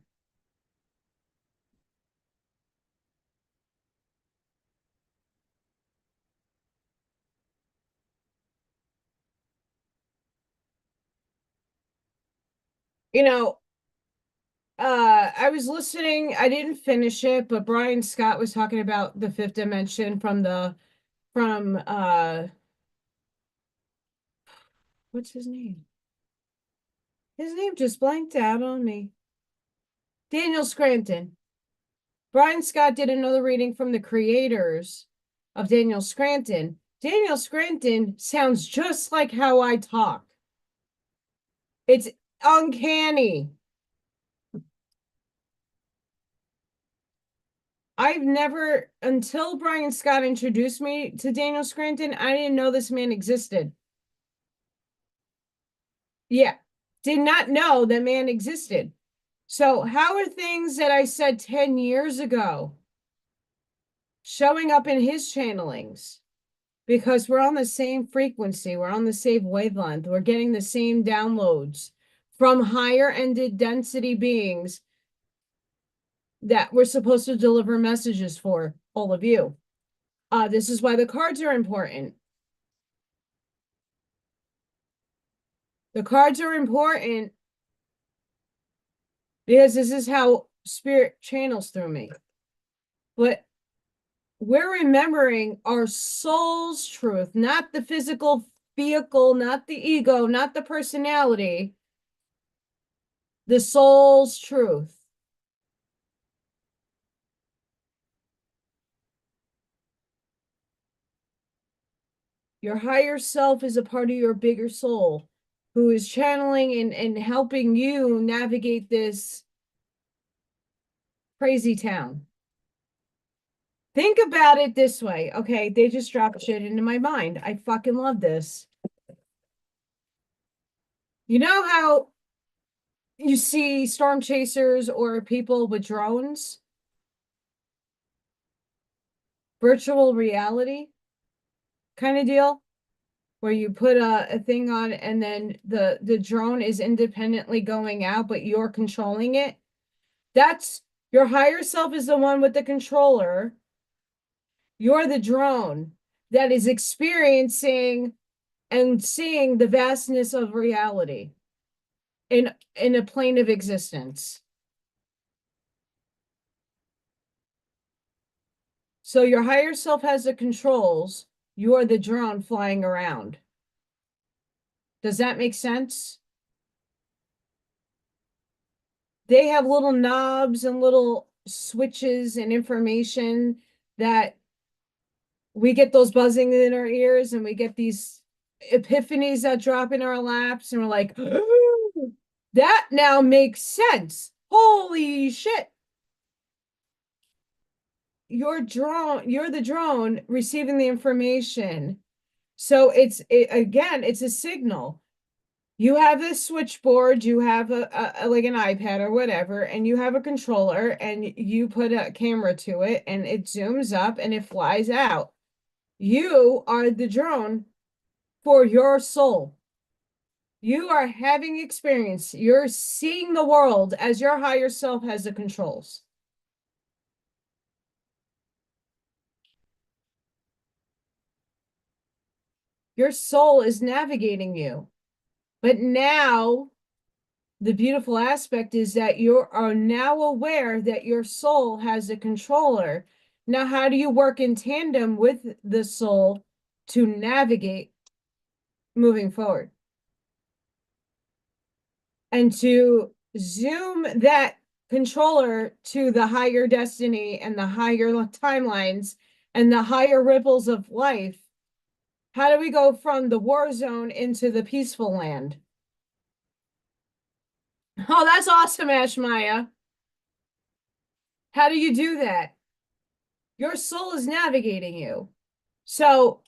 You know, I was listening, I didn't finish it, but Brian Scott was talking about the fifth dimension from what's his name? His name just blanked out on me. Daniel Scranton. Brian Scott did another reading from the creators of Daniel Scranton. Daniel Scranton sounds just like how I talk. It's uncanny. I've never, until Brian Scott introduced me to Daniel Scranton, I didn't know this man existed. Yeah, did not know that man existed. So, how are things that I said 10 years ago showing up in his channelings? Because we're on the same frequency, we're on the same wavelength, we're getting the same downloads from higher ended density beings that we're supposed to deliver messages for all of you. This is why the cards are important. The cards are important because this is how spirit channels through me. But we're remembering our soul's truth, not the physical vehicle, not the ego, not the personality, the soul's truth. Your higher self is a part of your bigger soul who is channeling and helping you navigate this crazy town. Think about it this way. Okay, they just dropped shit into my mind. I fucking love this. You know how you see storm chasers or people with drones? Virtual reality kind of deal? Where you put a thing on and then the drone is independently going out, but you're controlling it. That's your higher self is the one with the controller. You're the drone that is experiencing and seeing the vastness of reality in a plane of existence. So your higher self has the controls. You're the drone flying around. Does that make sense? They have little knobs and little switches and information that we get those buzzing in our ears and we get these epiphanies that drop in our laps and we're like, that now makes sense. Holy shit. You're the drone receiving the information. So again, it's a signal. You have a switchboard, you have a like an iPad or whatever, and you have a controller and you put a camera to it and it zooms up and it flies out. You are the drone for your soul. You are having experience. You're seeing the world as your higher self has the controls. Your soul is navigating you. But now the beautiful aspect is that you are now aware that your soul has a controller. Now, how do you work in tandem with the soul to navigate moving forward? And to zoom that controller to the higher destiny and the higher timelines and the higher ripples of life. How do we go from the war zone into the peaceful land? Oh, that's awesome, Ash Maya. How do you do that? Your soul is navigating you. So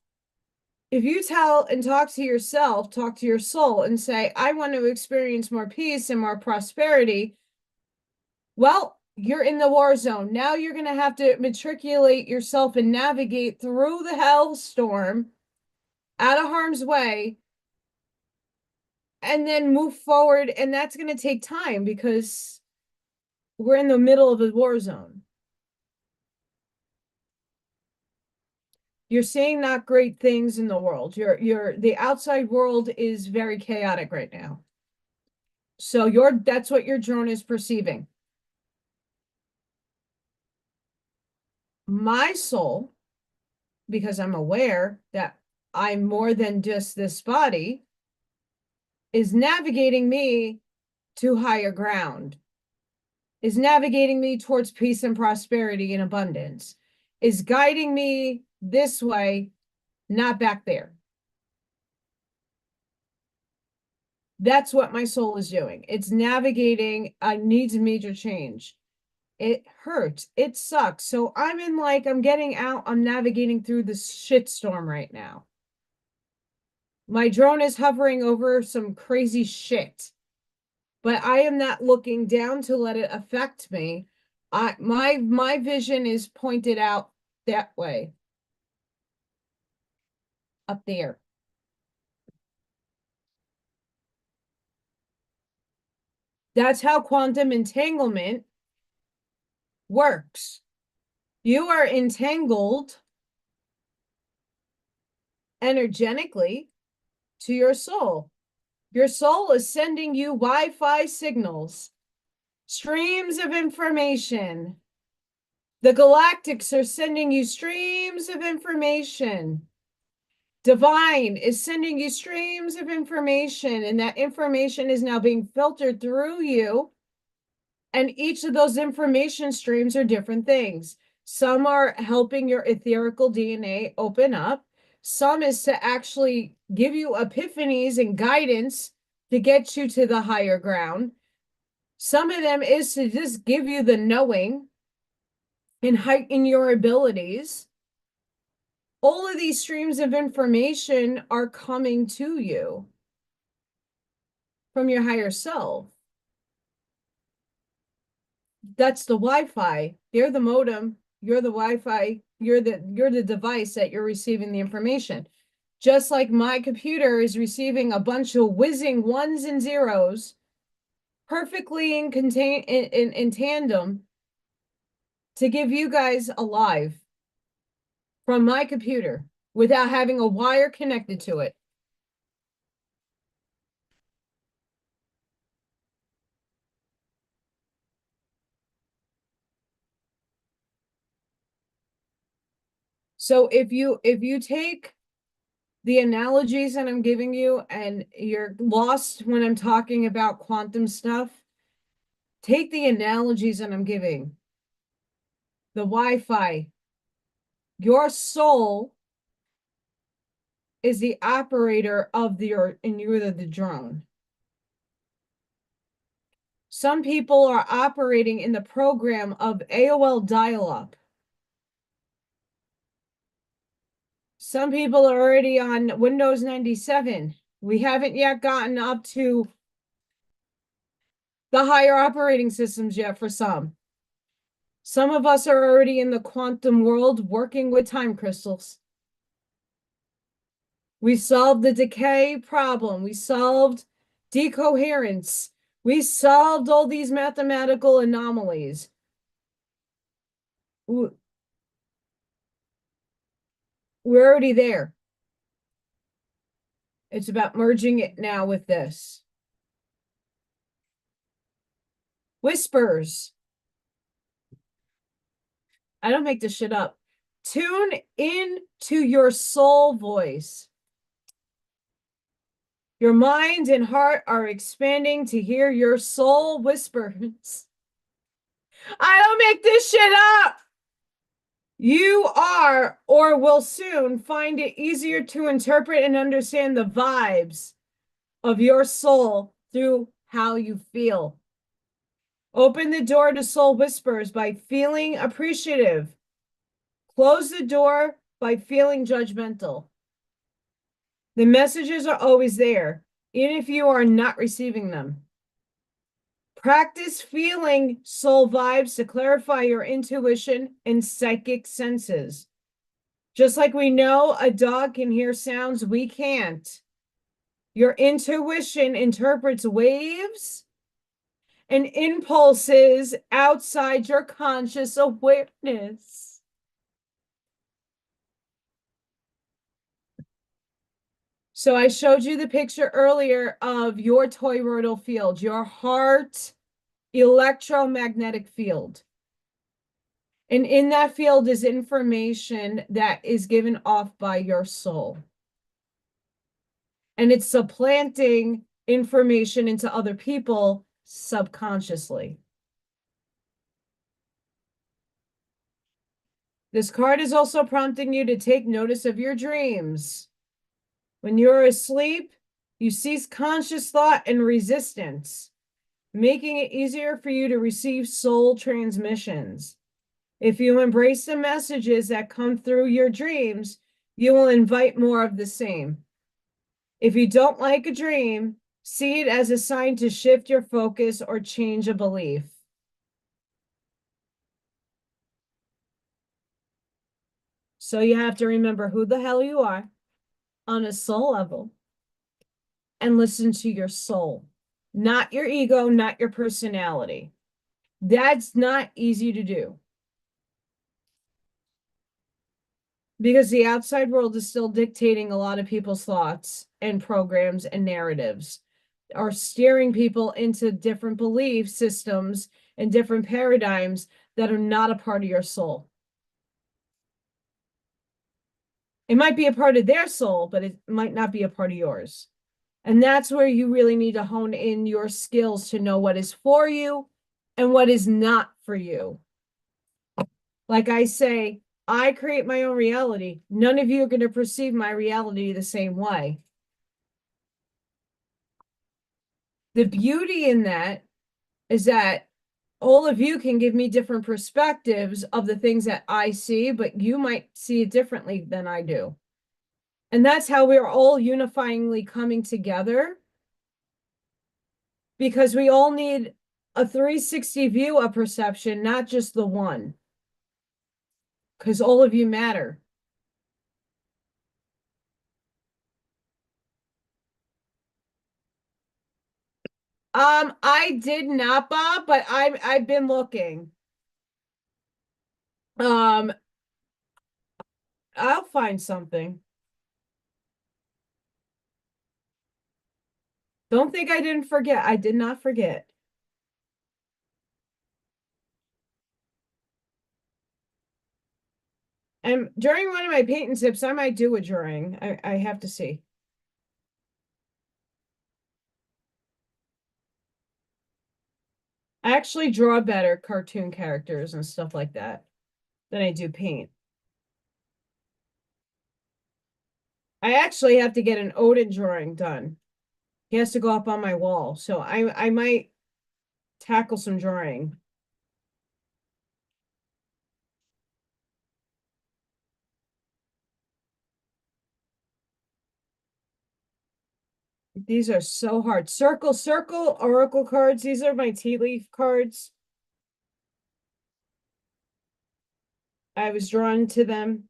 if you tell and talk to yourself, talk to your soul and say, I want to experience more peace and more prosperity. Well, you're in the war zone. Now you're going to have to matriculate yourself and navigate through the hellstorm out of harm's way and then move forward. And that's going to take time because we're in the middle of a war zone. You're seeing not great things in the world. The outside world is very chaotic right now. So that's what your drone is perceiving. My soul, because I'm aware that I'm more than just this body, is navigating me to higher ground, is navigating me towards peace and prosperity and abundance, is guiding me this way, not back there. That's what my soul is doing. It's navigating, I need a major change. It hurts. It sucks. So I'm getting out, I'm navigating through this shitstorm right now. My drone is hovering over some crazy shit, but I am not looking down to let it affect me. My vision is pointed out that way, up there. That's how quantum entanglement works. You are entangled energetically to your soul. Your soul is sending you Wi-Fi signals, streams of information. The galactics are sending you streams of information. Divine is sending you streams of information, and that information is now being filtered through you. And each of those information streams are different things. Some are helping your etherical DNA open up. Some is to actually give you epiphanies and guidance to get you to the higher ground. Some of them is to just give you the knowing and heighten your abilities. All of these streams of information are coming to you from your higher self. That's the Wi-Fi. They're the modem. You're the Wi-Fi. You're the device that you're receiving the information. Just like my computer is receiving a bunch of whizzing ones and zeros perfectly in tandem to give you guys a live from my computer without having a wire connected to it. So if you take the analogies that I'm giving you and you're lost when I'm talking about quantum stuff, take the analogies that I'm giving. The Wi-Fi. Your soul is the operator of and you're the drone. Some people are operating in the program of AOL dial-up. Some people are already on Windows 97. We haven't yet gotten up to the higher operating systems yet for some. Some of us are already in the quantum world working with time crystals. We solved the decay problem. We solved decoherence. We solved all these mathematical anomalies. We're already there. It's about merging it now with this. Whispers. I don't make this shit up. Tune in to your soul voice. Your mind and heart are expanding to hear your soul whispers. I don't make this shit up. You are or will soon find it easier to interpret and understand the vibes of your soul through how you feel. Open the door to soul whispers by feeling appreciative. Close the door by feeling judgmental. The messages are always there, even if you are not receiving them. Practice feeling soul vibes to clarify your intuition and psychic senses. Just like we know a dog can hear sounds we can't. Your intuition interprets waves and impulses outside your conscious awareness. So I showed you the picture earlier of your toroidal field, your heart electromagnetic field. And in that field is information that is given off by your soul. And it's supplanting information into other people subconsciously. This card is also prompting you to take notice of your dreams. When you're asleep, you cease conscious thought and resistance, making it easier for you to receive soul transmissions. If you embrace the messages that come through your dreams, you will invite more of the same. If you don't like a dream, see it as a sign to shift your focus or change a belief. So you have to remember who the hell you are on a soul level and listen to your soul, not your ego, not your personality. That's not easy to do because the outside world is still dictating a lot of people's thoughts and programs and narratives, are steering people into different belief systems and different paradigms that are not a part of your soul. It might be a part of their soul, but it might not be a part of yours. And that's where you really need to hone in your skills to know what is for you and what is not for you. Like I say, I create my own reality. None of you are going to perceive my reality the same way. The beauty in that is that all of you can give me different perspectives of the things that I see, but you might see it differently than I do. And that's how we're all unifyingly coming together, because we all need a 360 view of perception, not just the one, because all of you matter. I did not, Bob, but I've been looking. Um, I'll find something. Don't think I didn't forget. I did not forget. And during one of my painting tips, I might do a drawing. I have to see. I actually draw better cartoon characters and stuff like that than I do paint. I actually have to get an Odin drawing done. He has to go up on my wall. So I might tackle some drawing. These are so hard. Circle, circle, oracle cards. These are my tea leaf cards. I was drawn to them.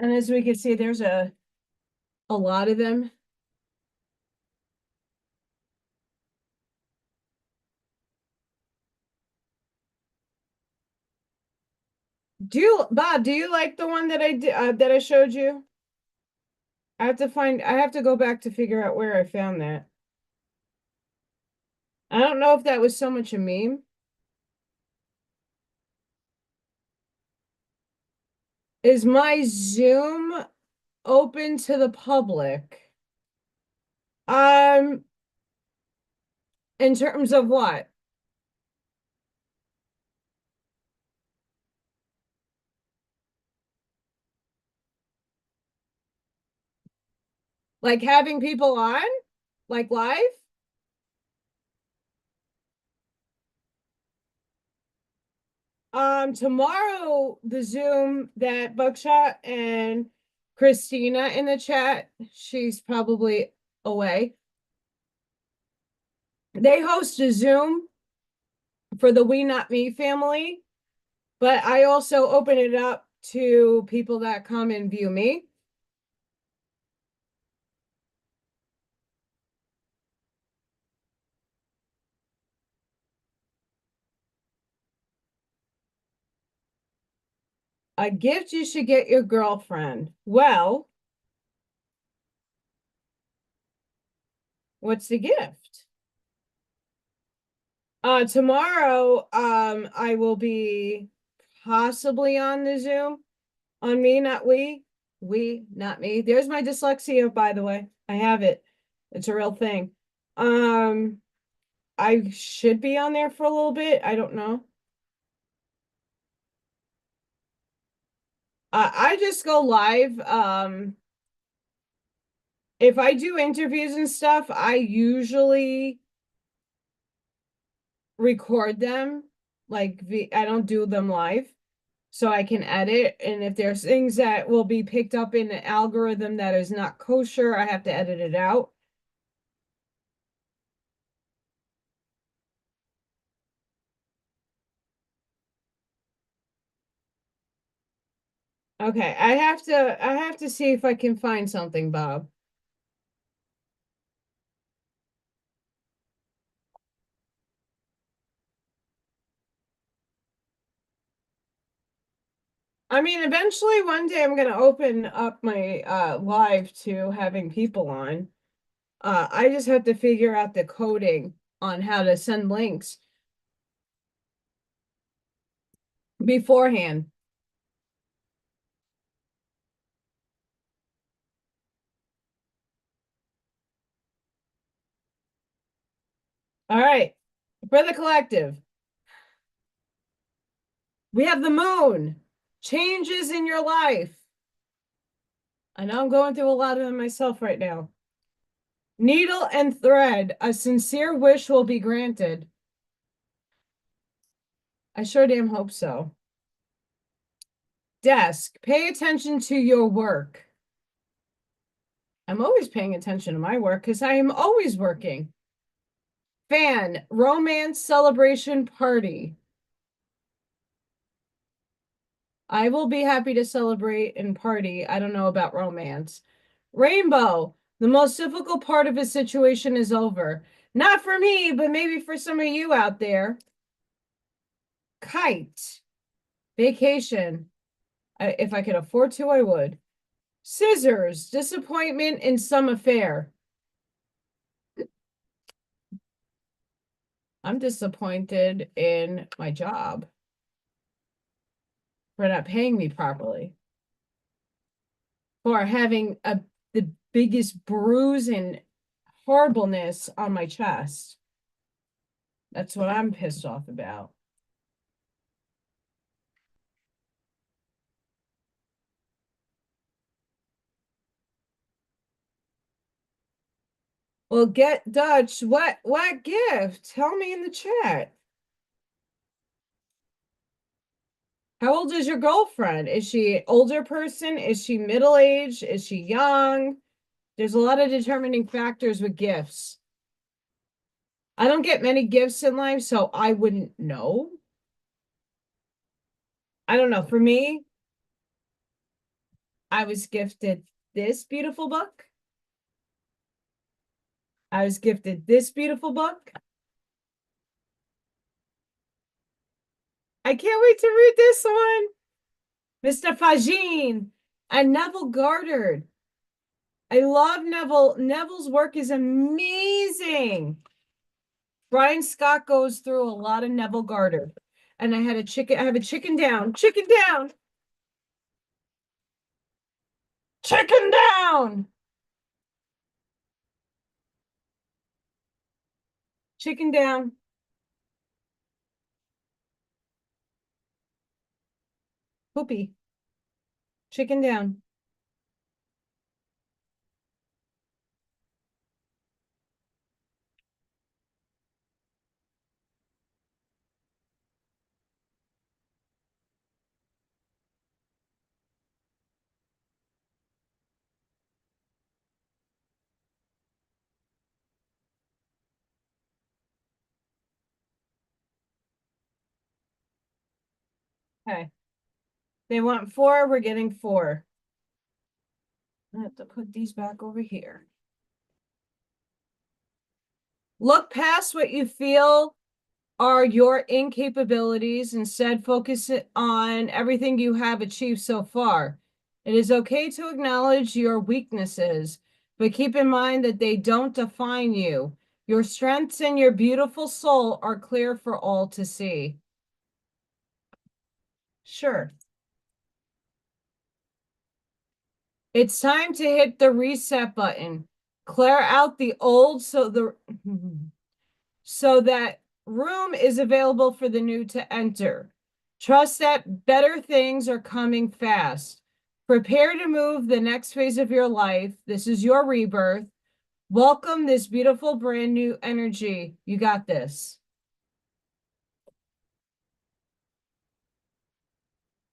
And as we can see, there's a lot of them. Bob, do you like the one that I did that I showed you? I have to go back to figure out where I found that. I don't know if that was so much a meme. Is my Zoom open to the public? Um, in terms of what? Like having people on? Like live? Tomorrow the Zoom that Buckshot and Christina in the chat, she's probably away. They host a Zoom for the We Not Me family, but I also open it up to people that come and view me. A gift you should get your girlfriend. Well, what's the gift? Tomorrow, I will be possibly on the Zoom. On me, not we. We, not me. There's my dyslexia, by the way. I have it. It's a real thing. Um, I should be on there for a little bit. I don't know. I just go live. If I do interviews and stuff, I usually record them. Like I don't do them live, so I can edit. And if there's things that will be picked up in an algorithm that is not kosher, I have to edit it out. Okay, I have to see if I can find something, Bob. I mean, eventually one day I'm gonna open up my live to having people on. I just have to figure out the coding on how to send links beforehand. All right, for the collective, we have the moon. Changes in your life. I know I'm going through a lot of them myself right now. Needle and thread. A sincere wish will be granted. I sure damn hope so. Desk. Pay attention to your work. I'm always paying attention to my work because I am always working. Fan. Romance celebration party. I will be happy to celebrate and party. I don't know about romance. Rainbow. The most difficult part of a situation is over. Not for me, but maybe for some of you out there. Kite. Vacation. If I could afford to, I would. Scissors. Disappointment in some affair. I'm disappointed in my job for not paying me properly, for having the biggest bruise and horribleness on my chest. That's what I'm pissed off about. Well, get Dutch. What gift? Tell me in the chat. How old is your girlfriend? Is she older person? Is she middle aged? Is she young? There's a lot of determining factors with gifts. I don't get many gifts in life, so I wouldn't know. I don't know. For me, I was gifted this beautiful book. I was gifted this beautiful book. I can't wait to read this one. Mr. Fagin and Neville Goddard. I love Neville. Neville's work is amazing. Brian Scott goes through a lot of Neville Goddard. And I have a chicken down. Chicken down. Chicken down. Chicken down. Poopy. Chicken down. Okay. They want 4. We're getting 4. I have to put these back over here. Look past what you feel are your incapabilities. Instead, focus on everything you have achieved so far. It is okay to acknowledge your weaknesses, but keep in mind that they don't define you. Your strengths and your beautiful soul are clear for all to see. Sure. It's time to hit the reset button. Clear out the old so that room is available for the new to enter. Trust that better things are coming fast. Prepare to move the next phase of your life. This is your rebirth. Welcome this beautiful brand new energy. You got this.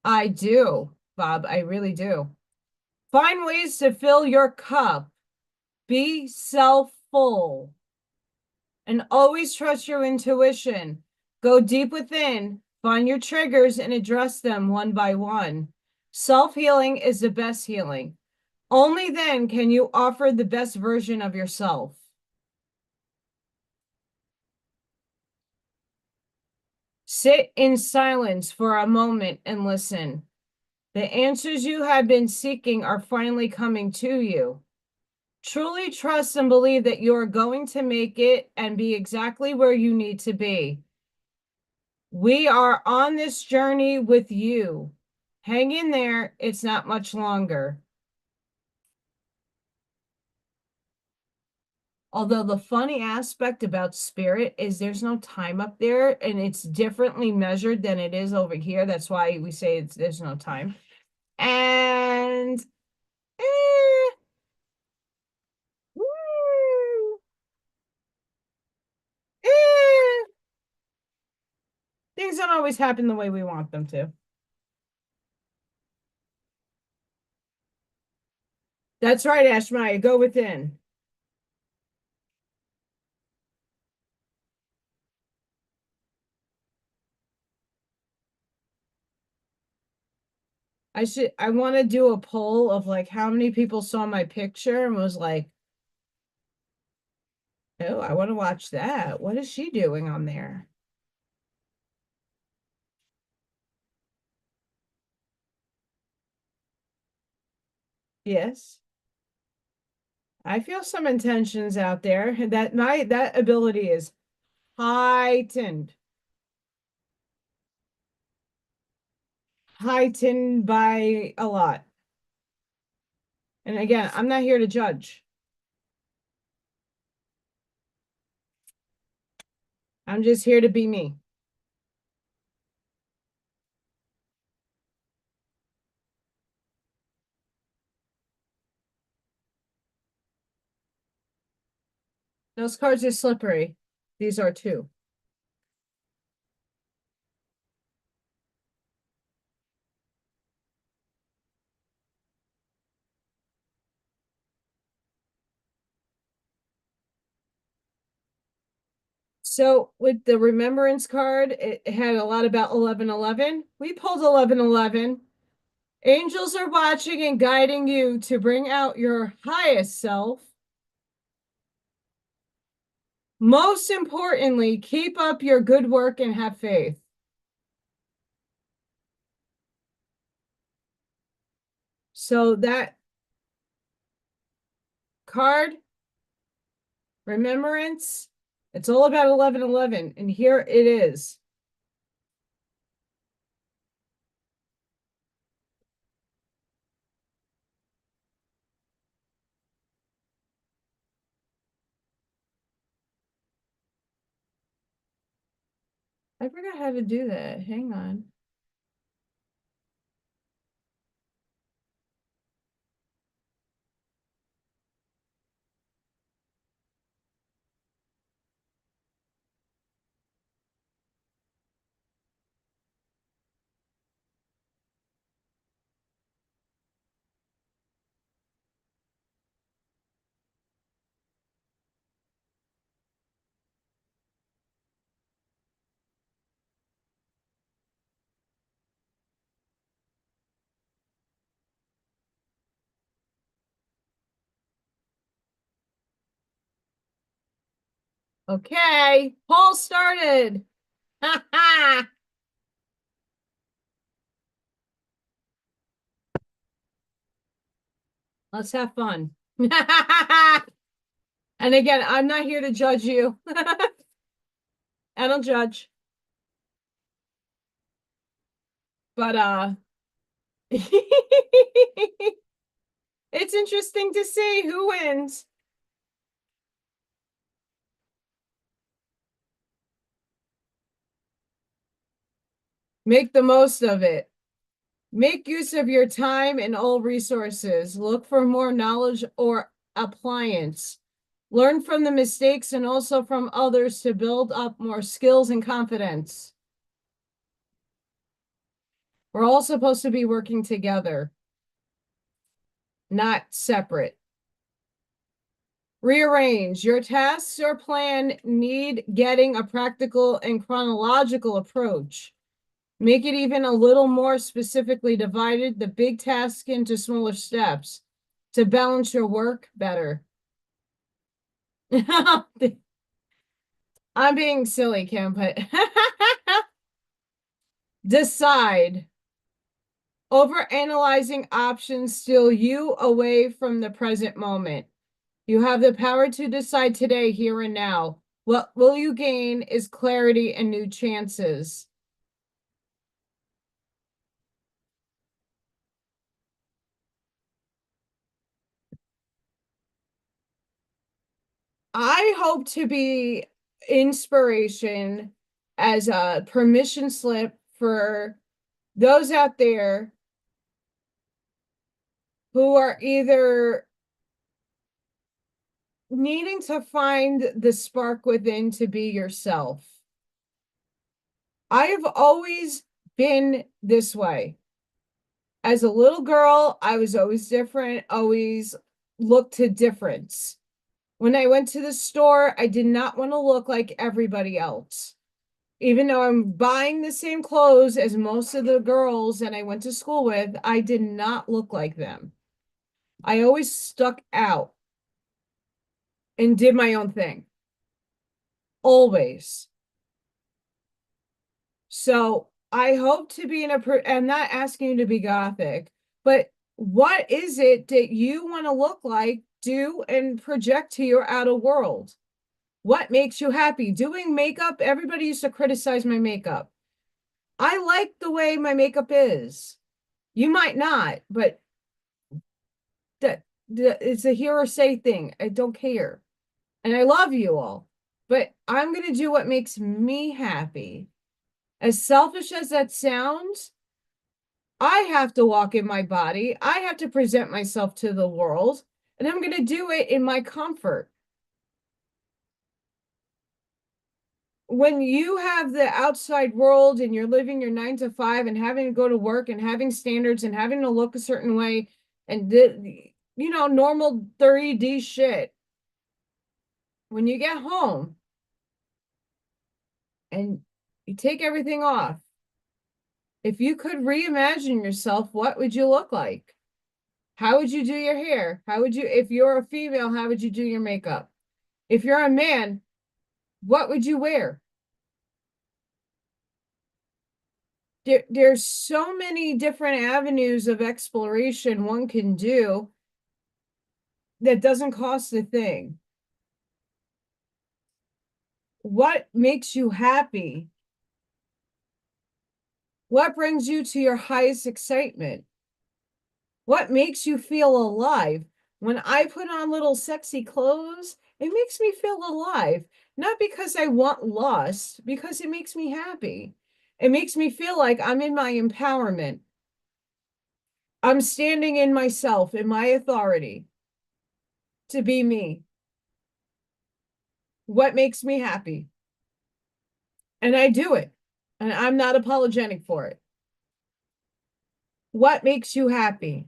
I do, Bob. I really do. Find ways to fill your cup. Be self-full. And always trust your intuition. Go deep within, find your triggers, and address them one by one. Self-healing is the best healing. Only then can you offer the best version of yourself. Sit in silence for a moment and listen. The answers you have been seeking are finally coming to you. Truly trust and believe that you are going to make it and be exactly where you need to be. We are on this journey with you. Hang in there. It's not much longer. Although the funny aspect about spirit is there's no time up there and it's differently measured than it is over here. That's why we say there's no time. And eh, woo, eh, things don't always happen the way we want them to. That's right, Ashmaya. Go within. I want to do a poll of like how many people saw my picture and was like, oh, I want to watch that. What is she doing on there? Yes. I feel some intentions out there. That ability is heightened. Heightened by a lot. And again, I'm not here to judge. I'm just here to be me. Those cards are slippery. These are too. So with the remembrance card, it had a lot about 1111. We pulled 1111. Angels are watching and guiding you to bring out your highest self. Most importantly, keep up your good work and have faith. So that card, remembrance, it's all about 1111, and here it is. I forgot how to do that. Hang on. Okay, poll started. Let's have fun. And again, I'm not here to judge you. I don't judge. But it's interesting to see who wins. Make the most of it. Make use of your time and all resources. Look for more knowledge or appliance. Learn from the mistakes and also from others to build up more skills and confidence. We're all supposed to be working together, not separate. Rearrange. Your tasks or plan need getting a practical and chronological approach. Make it even a little more specifically divided the big task into smaller steps to balance your work better. I'm being silly, Kim, but decide. Overanalyzing options steal you away from the present moment. You have the power to decide today, here and now. What will you gain is clarity and new chances. I hope to be inspiration as a permission slip for those out there who are either needing to find the spark within to be yourself. I have always been this way. As a little girl, I was always different, always looked to difference. When I went to the store, I did not want to look like everybody else. Even though I'm buying the same clothes as most of the girls that I went to school with, I did not look like them. I always stuck out and did my own thing. Always. So I hope to be I'm not asking you to be gothic, but what is it that you want to look like, do, and project to your outer world? What makes you happy? Doing makeup, everybody used to criticize my makeup. I like the way my makeup is. You might not, but that it's a hear or say thing. I don't care. And I love you all, but I'm going to do what makes me happy. As selfish as that sounds, I have to walk in my body. I have to present myself to the world, and I'm going to do it in my comfort. When you have the outside world and you're living your 9 to 5 and having to go to work and having standards and having to look a certain way and normal 30D shit, when you get home and you take everything off If you could reimagine yourself, what would you look like? How would you do your hair? How would you, if you're a female, how would you do your makeup? If you're a man, what would you wear? There's so many different avenues of exploration one can do that doesn't cost a thing. What makes you happy? What brings you to your highest excitement? What makes you feel alive? When I put on little sexy clothes, it makes me feel alive. Not because I want lust, because it makes me happy. It makes me feel like I'm in my empowerment. I'm standing in myself, in my authority to be me. What makes me happy? And I do it. And I'm not apologetic for it. What makes you happy?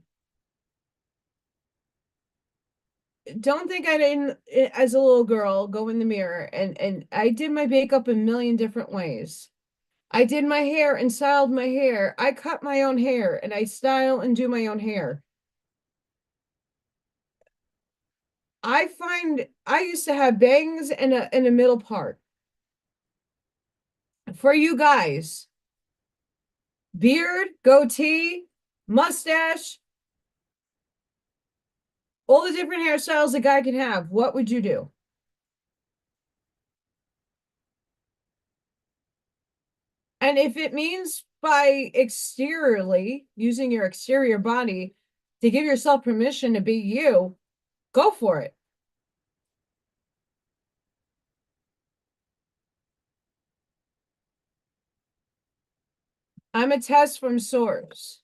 Don't think I didn't, as a little girl, go in the mirror and I did my makeup a million different ways. I did my hair and styled my hair. I cut my own hair and I style and do my own hair. I find I used to have bangs and a middle part. For you guys, beard, goatee, mustache, all the different hairstyles a guy can have. What would you do? And if it means by exteriorly using your exterior body to give yourself permission to be you, go for it. I'm a test from source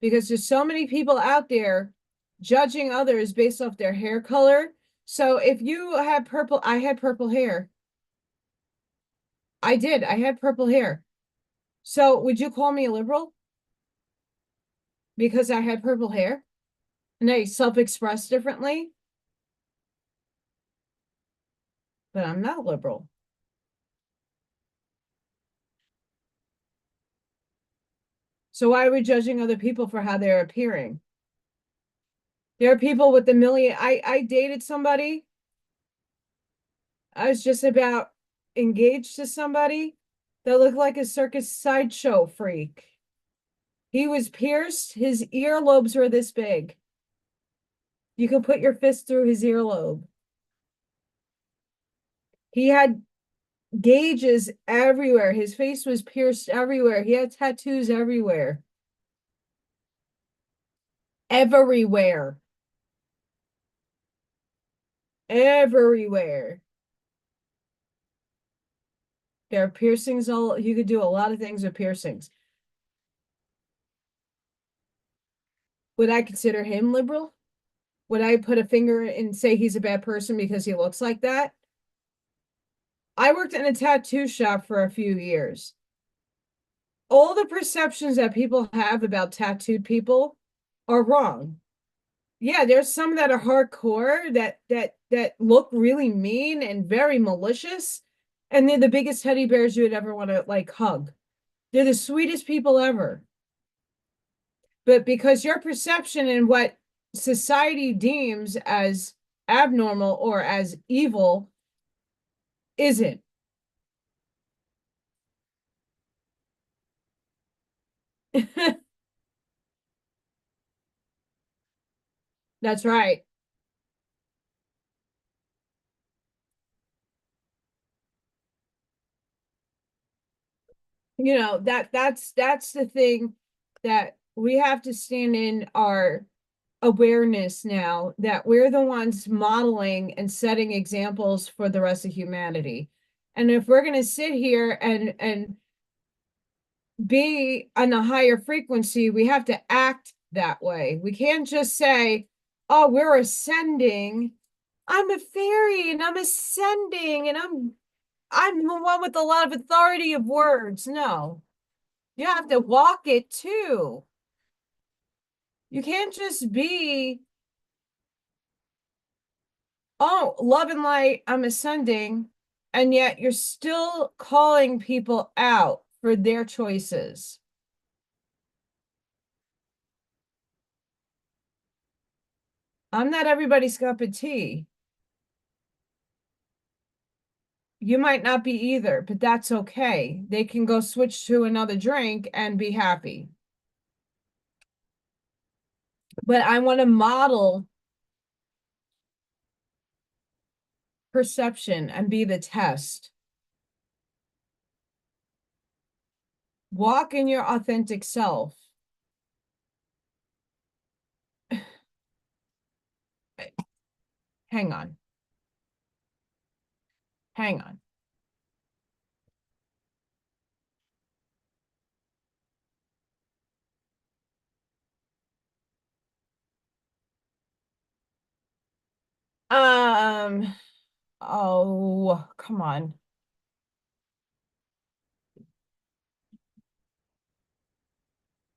because there's so many people out there judging others based off their hair color. So if you had purple, I had purple hair. I did. I had purple hair. So would you call me a liberal because I had purple hair and I self-expressed differently? But I'm not liberal. So why are we judging other people for how they're appearing? There are people with a million. I dated somebody. I was just about engaged to somebody that looked like a circus sideshow freak. He was pierced. His earlobes were this big. You could put your fist through his earlobe. He had gauges everywhere. His face was pierced everywhere. He had tattoos everywhere. Everywhere. Everywhere. There are piercings all you could do a lot of things with piercings. Would I consider him liberal? Would I put a finger and say he's a bad person because he looks like that? I worked in a tattoo shop for a few years. All the perceptions that people have about tattooed people are wrong. Yeah, there's some that are hardcore that look really mean and very malicious, and they're the biggest teddy bears you would ever want to like hug. They're the sweetest people ever. But because your perception and what society deems as abnormal or as evil isn't. That's right. You know, that's the thing that we have to stand in our awareness now that we're the ones modeling and setting examples for the rest of humanity. And if we're going to sit here and be on a higher frequency, we have to act that way. We can't just say, "Oh, we're ascending. I'm a fairy and I'm ascending and I'm the one with a lot of authority of words." No. You have to walk it too. You can't just be, "Oh, love and light, I'm ascending," and yet you're still calling people out. for their choices. I'm not everybody's cup of tea. You might not be either, but that's okay. They can go switch to another drink and be happy. But I want to model perception and be the test. Walk in your authentic self. Hang on. Hang on. Um, oh, come on.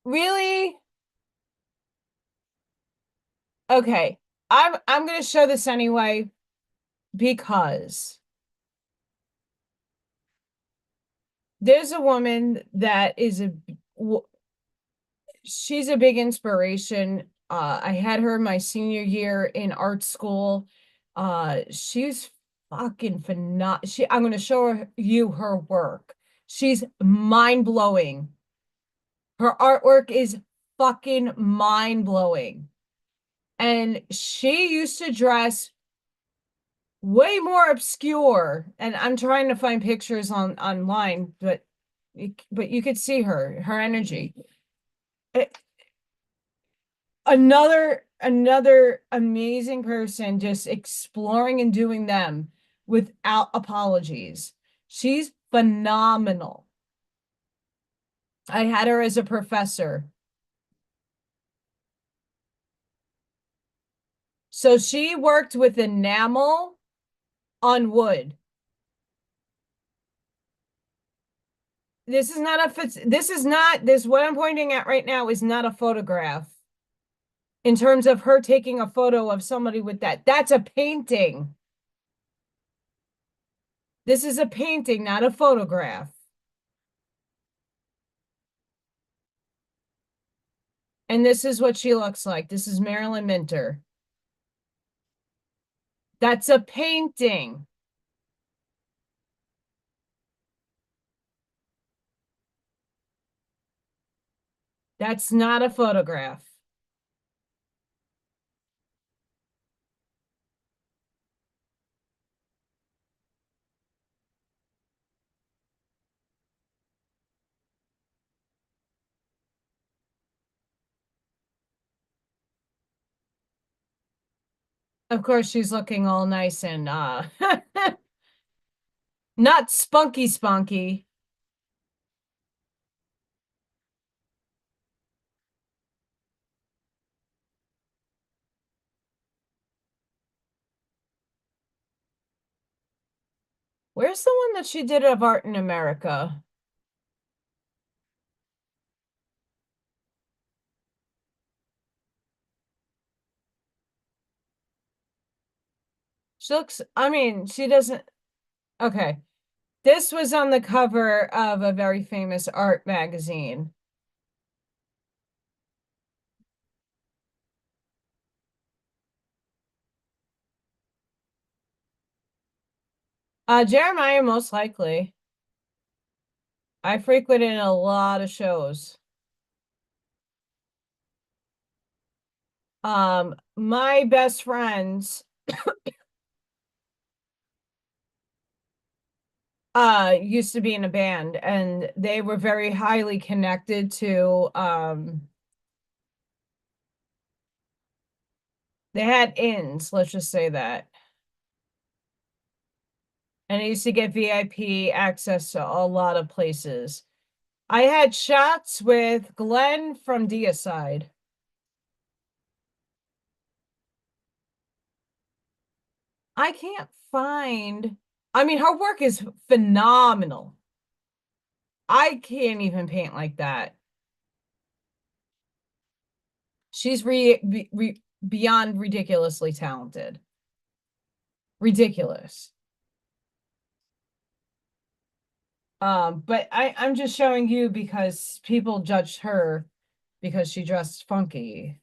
Really? Okay. I'm gonna show this anyway because there's a woman that is she's a big inspiration. I had her my senior year in art school. She's fucking phenomenal. I'm gonna show you her work. She's mind-blowing. Her artwork is fucking mind-blowing. And she used to dress way more obscure. And I'm trying to find pictures online, but you could see her energy. It, another amazing person just exploring and doing them without apologies. She's phenomenal. I had her as a professor. So she worked with enamel on wood. This is not this what I'm pointing at right now is not a photograph. In terms of her taking a photo of somebody with that. That's a painting. This is a painting, not a photograph. And this is what she looks like. This is Marilyn Minter. That's a painting. That's not a photograph. Of course, she's looking all nice and not spunky. Where's the one that she did of art in America? She looks, I mean, she doesn't, okay. This was on the cover of a very famous art magazine. Jeremiah, most likely. I frequented a lot of shows. My best friends used to be in a band and they were very highly connected to they had ins, let's just say that. And I used to get VIP access to a lot of places. I had shots with Glenn from Deicide. I can't find, I mean, her work is phenomenal. I can't even paint like that. She's beyond ridiculously talented. Ridiculous. But I'm just showing you because people judged her because she dressed funky.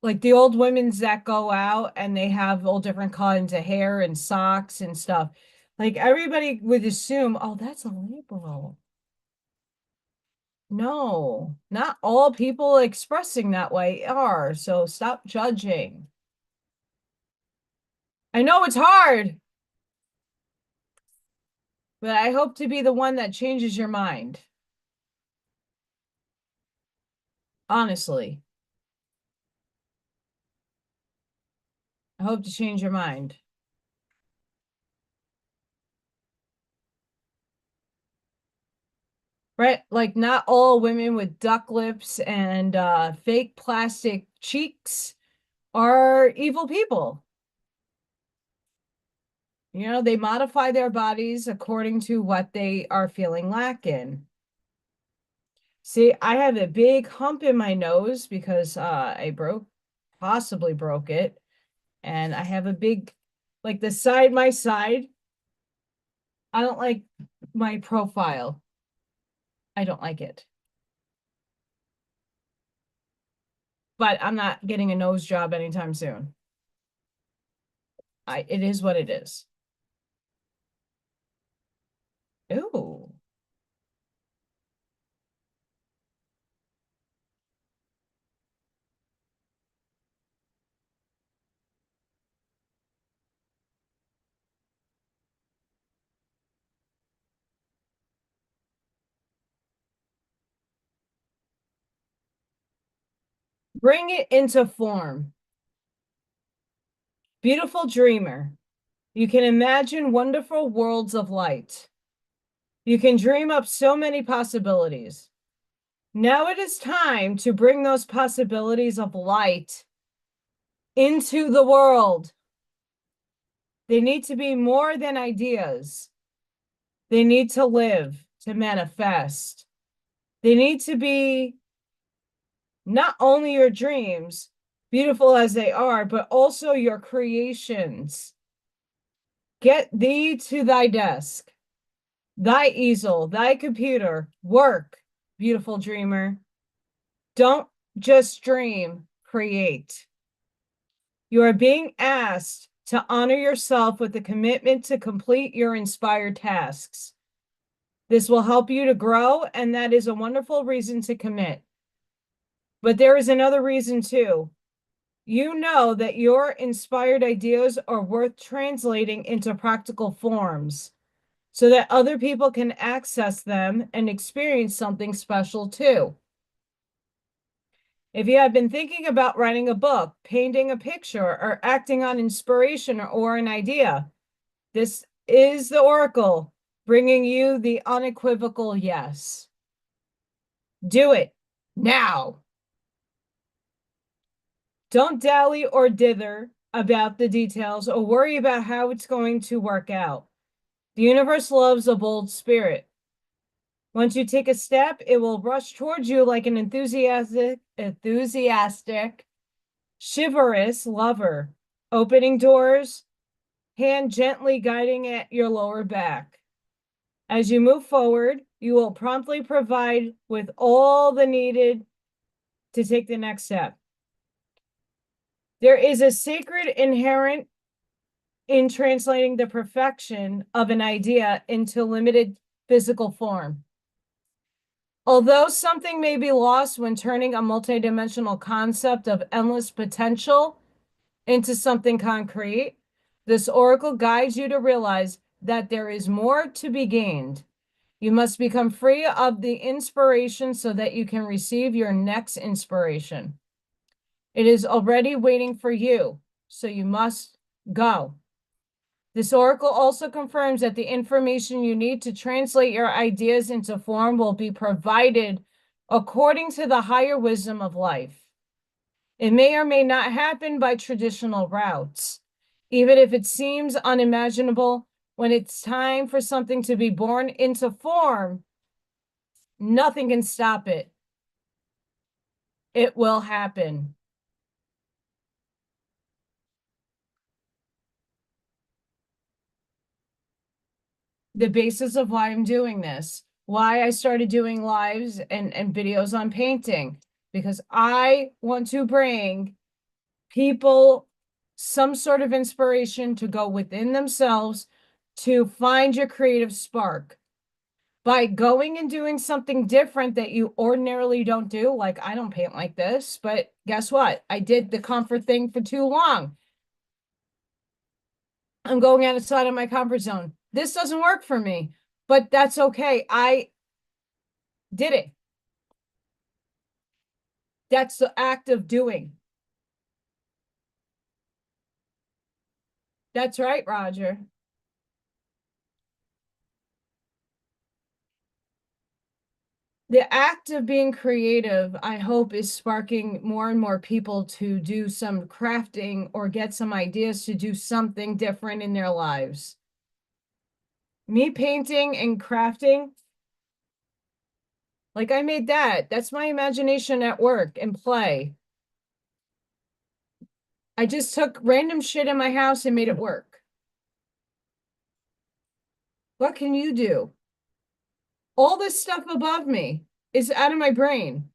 Like the old women's that go out and they have all different kinds of hair and socks and stuff. Like everybody would assume, oh, that's a liberal. No, not all people expressing that way are. So stop judging. I know it's hard, but I hope to be the one that changes your mind. Honestly, I hope to change your mind. Right? Like not all women with duck lips and fake plastic cheeks are evil people. You know, they modify their bodies according to what they are feeling lack in. See, I have a big hump in my nose because possibly broke it. And I have a big, like my side, I don't like my profile. I don't like it. But I'm not getting a nose job anytime soon. It is what it is. Ooh. Bring it into form. Beautiful dreamer. You can imagine wonderful worlds of light. You can dream up so many possibilities. Now it is time to bring those possibilities of light into the world. They need to be more than ideas. They need to live, to manifest. They need to be not only your dreams, beautiful as they are, but also your creations. Get thee to thy desk, thy easel, thy computer, work, beautiful dreamer. Don't just dream, create. You are being asked to honor yourself with a commitment to complete your inspired tasks. This will help you to grow, and that is a wonderful reason to commit. But there is another reason too. You know that your inspired ideas are worth translating into practical forms so that other people can access them and experience something special too. If you have been thinking about writing a book, painting a picture, or acting on inspiration or an idea, this is the Oracle bringing you the unequivocal yes. Do it now. Don't dally or dither about the details or worry about how it's going to work out. The universe loves a bold spirit. Once you take a step, it will rush towards you like an enthusiastic, chivalrous lover, opening doors, hand gently guiding at your lower back. As you move forward, you will promptly provide with all the needed to take the next step. There is a sacred inherent in translating the perfection of an idea into limited physical form. Although something may be lost when turning a multidimensional concept of endless potential into something concrete, this oracle guides you to realize that there is more to be gained. You must become free of the inspiration so that you can receive your next inspiration. It is already waiting for you, so you must go. This oracle also confirms that the information you need to translate your ideas into form will be provided according to the higher wisdom of life. It may or may not happen by traditional routes. Even if it seems unimaginable, when it's time for something to be born into form, nothing can stop it. It will happen. the basis of why I'm doing this, why I started doing lives and videos on painting, because I want to bring people some sort of inspiration to go within themselves to find your creative spark by going and doing something different that you ordinarily don't do. Like, I don't paint like this, but guess what? I did the comfort thing for too long. I'm going outside of my comfort zone. This doesn't work for me, but that's okay. I did it. That's the act of doing. That's right, Roger. The act of being creative, I hope, is sparking more and more people to do some crafting or get some ideas to do something different in their lives. Me painting and crafting, like I made that. That's my imagination at work and play. I just took random shit in my house and made it work. What can you do? All this stuff above me is out of my brain.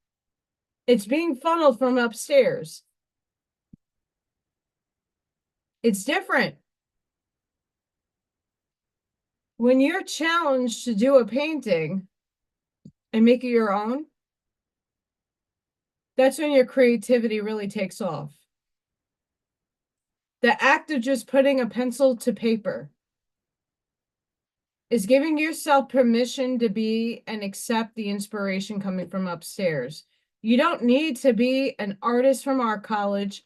It's being funneled from upstairs. It's different. When you're challenged to do a painting and make it your own, that's when your creativity really takes off. The act of just putting a pencil to paper is giving yourself permission to be and accept the inspiration coming from upstairs. You don't need to be an artist from art college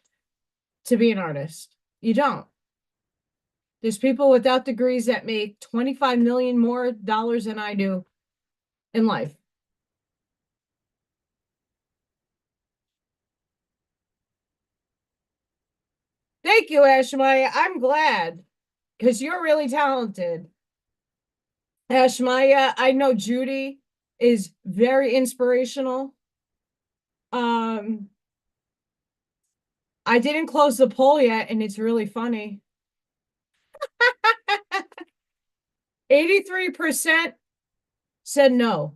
to be an artist. You don't. There's people without degrees that make 25 million more dollars than I do in life. Thank you, Ashmaya. I'm glad because you're really talented. Ashmaya, I know Judy is very inspirational. I didn't close the poll yet, and it's really funny. 83% said no.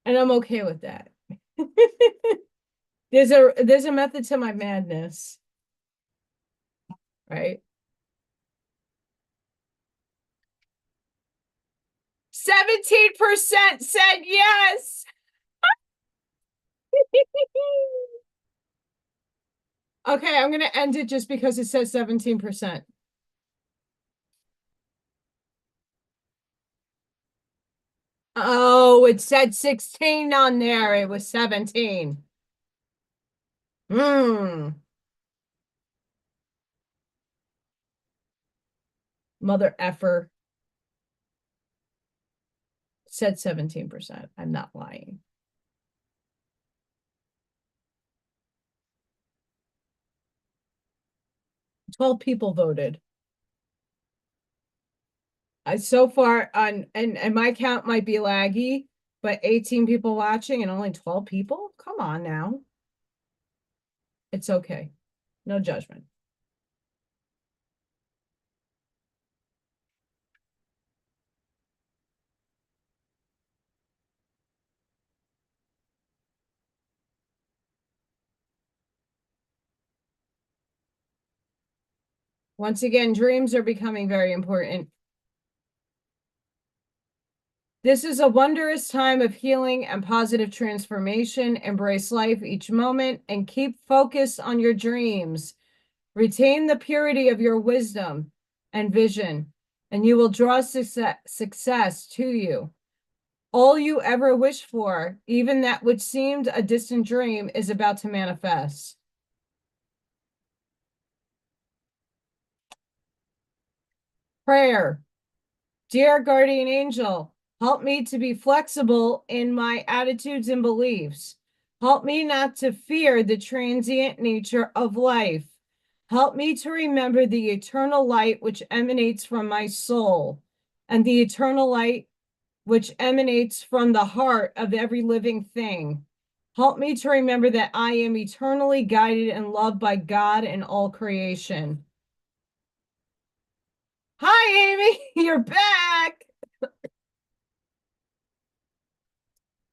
And I'm okay with that. There's a method to my madness, right? 17% said yes. Okay, I'm gonna end it just because it says 17%. Oh, it said 16 on there. It was 17. Mother effer said 17%. I'm not lying. 12 people voted. So far on and my count might be laggy, but 18 people watching and only 12 people? Come on now. It's okay. No judgment. Once again, dreams are becoming very important. This is a wondrous time of healing and positive transformation. Embrace life each moment and keep focused on your dreams. Retain the purity of your wisdom and vision, and you will draw success to you. All you ever wished for, even that which seemed a distant dream, is about to manifest. Prayer. Dear guardian angel, help me to be flexible in my attitudes and beliefs. Help me not to fear the transient nature of life. Help me to remember the eternal light which emanates from my soul and the eternal light which emanates from the heart of every living thing. Help me to remember that I am eternally guided and loved by God and all creation. Hi, Amy. You're back.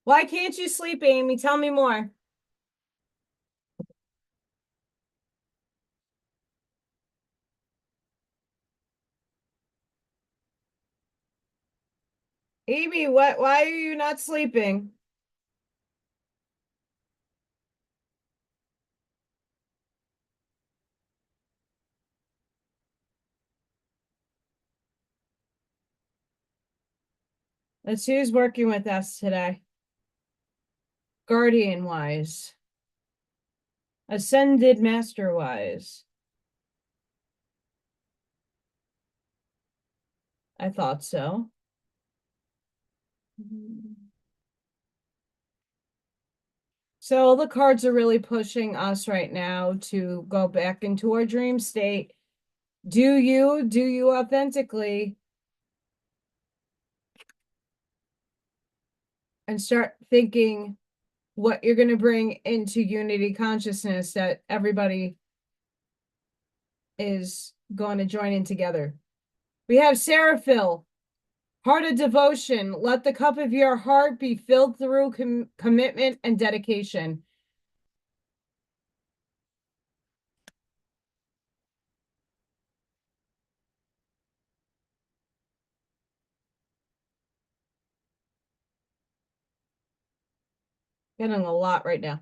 Why can't you sleep, Amy? Tell me more. Amy, why are you not sleeping? Let's see who's working with us today. Guardian wise. Ascended master wise. I thought so. So the cards are really pushing us right now to go back into our dream state. Do you authentically and start thinking what you're going to bring into unity consciousness that everybody is going to join in together. We have Seraphil, heart of devotion. Let the cup of your heart be filled through commitment and dedication. Getting a lot right now.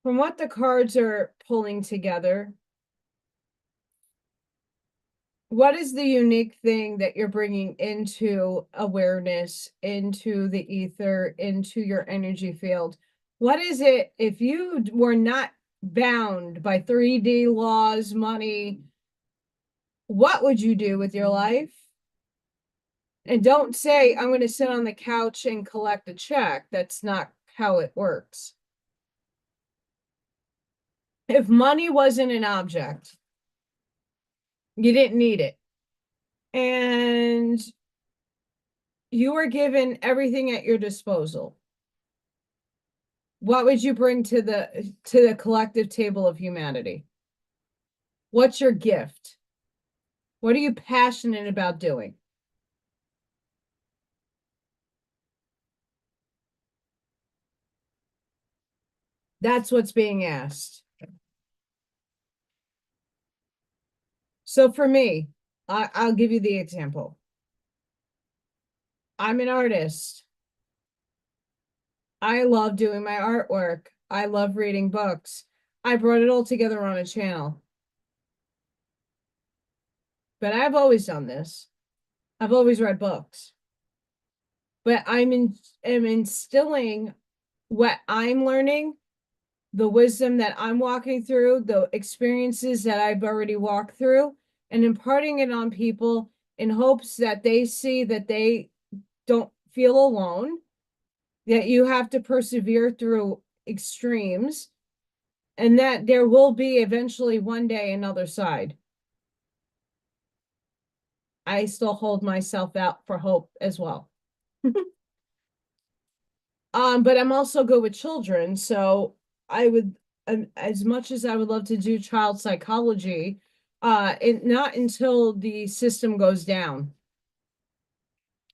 From what the cards are pulling together, what is the unique thing that you're bringing into awareness, into the ether, into your energy field? What is it if you were not bound by 3D laws, money? What would you do with your life? And don't say, I'm going to sit on the couch and collect a check. That's not how it works. If money wasn't an object, you didn't need it. And you were given everything at your disposal. What would you bring to the collective table of humanity? What's your gift? What are you passionate about doing? That's what's being asked. So for me, I'll give you the example. I'm an artist. I love doing my artwork. I love reading books. I brought it all together on a channel. But I've always done this. I've always read books. But am instilling what I'm learning, the wisdom that I'm walking through, the experiences that I've already walked through, and imparting it on people in hopes that they see that they don't feel alone, that you have to persevere through extremes, and that there will be eventually one day another side. I still hold myself out for hope as well. But I'm also good with children, so I would, as much as I would love to do child psychology, not until the system goes down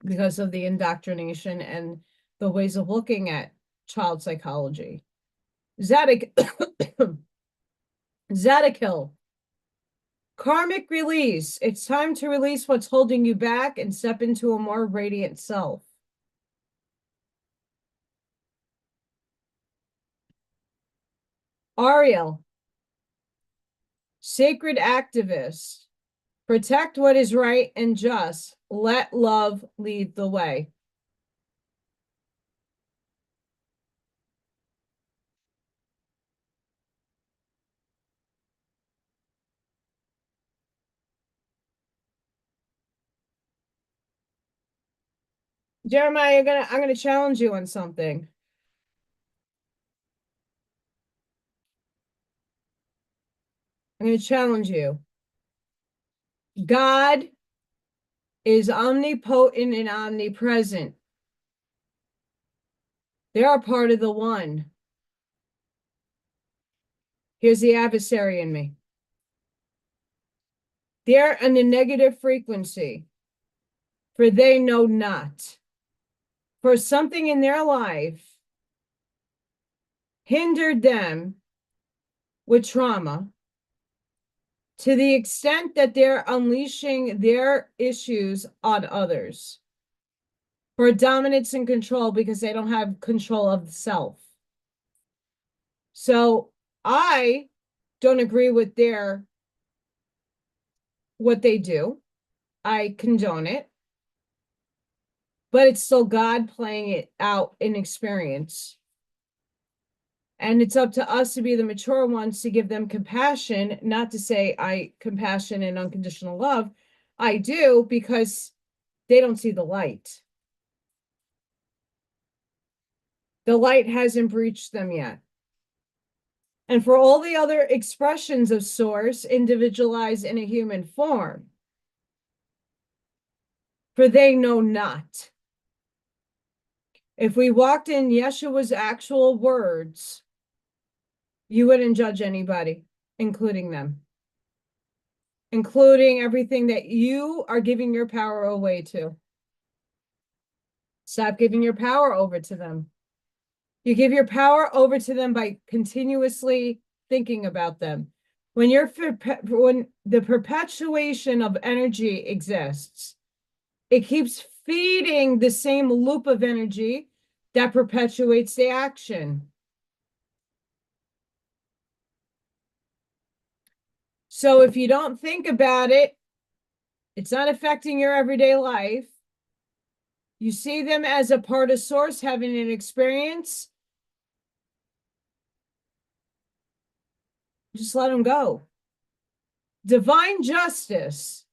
because of the indoctrination and the ways of looking at child psychology. Zadik Zadikil. Karmic release. It's time to release what's holding you back and step into a more radiant self. Ariel. Sacred activist. Protect what is right and just. Let love lead the way. Jeremiah, I'm gonna challenge you on something. I'm gonna challenge you. God is omnipotent and omnipresent. They are part of the one. Here's the adversary in me. They're in a negative frequency, for they know not. For something in their life hindered them with trauma to the extent that they're unleashing their issues on others for dominance and control because they don't have control of the self. So I don't agree with what they do. I condone it, but it's still God playing it out in experience. And it's up to us to be the mature ones to give them compassion, not to say compassion and unconditional love. I do, because they don't see the light. The light hasn't breached them yet. And for all the other expressions of source individualized in a human form, for they know not. If we walked in Yeshua's actual words, you wouldn't judge anybody, including them, including everything that you are giving your power away to. Stop giving your power over to them. You give your power over to them by continuously thinking about them. When the perpetuation of energy exists, it keeps feeding the same loop of energy that perpetuates the action. So if you don't think about it, it's not affecting your everyday life. You see them as a part of source having an experience, just let them go. Divine justice,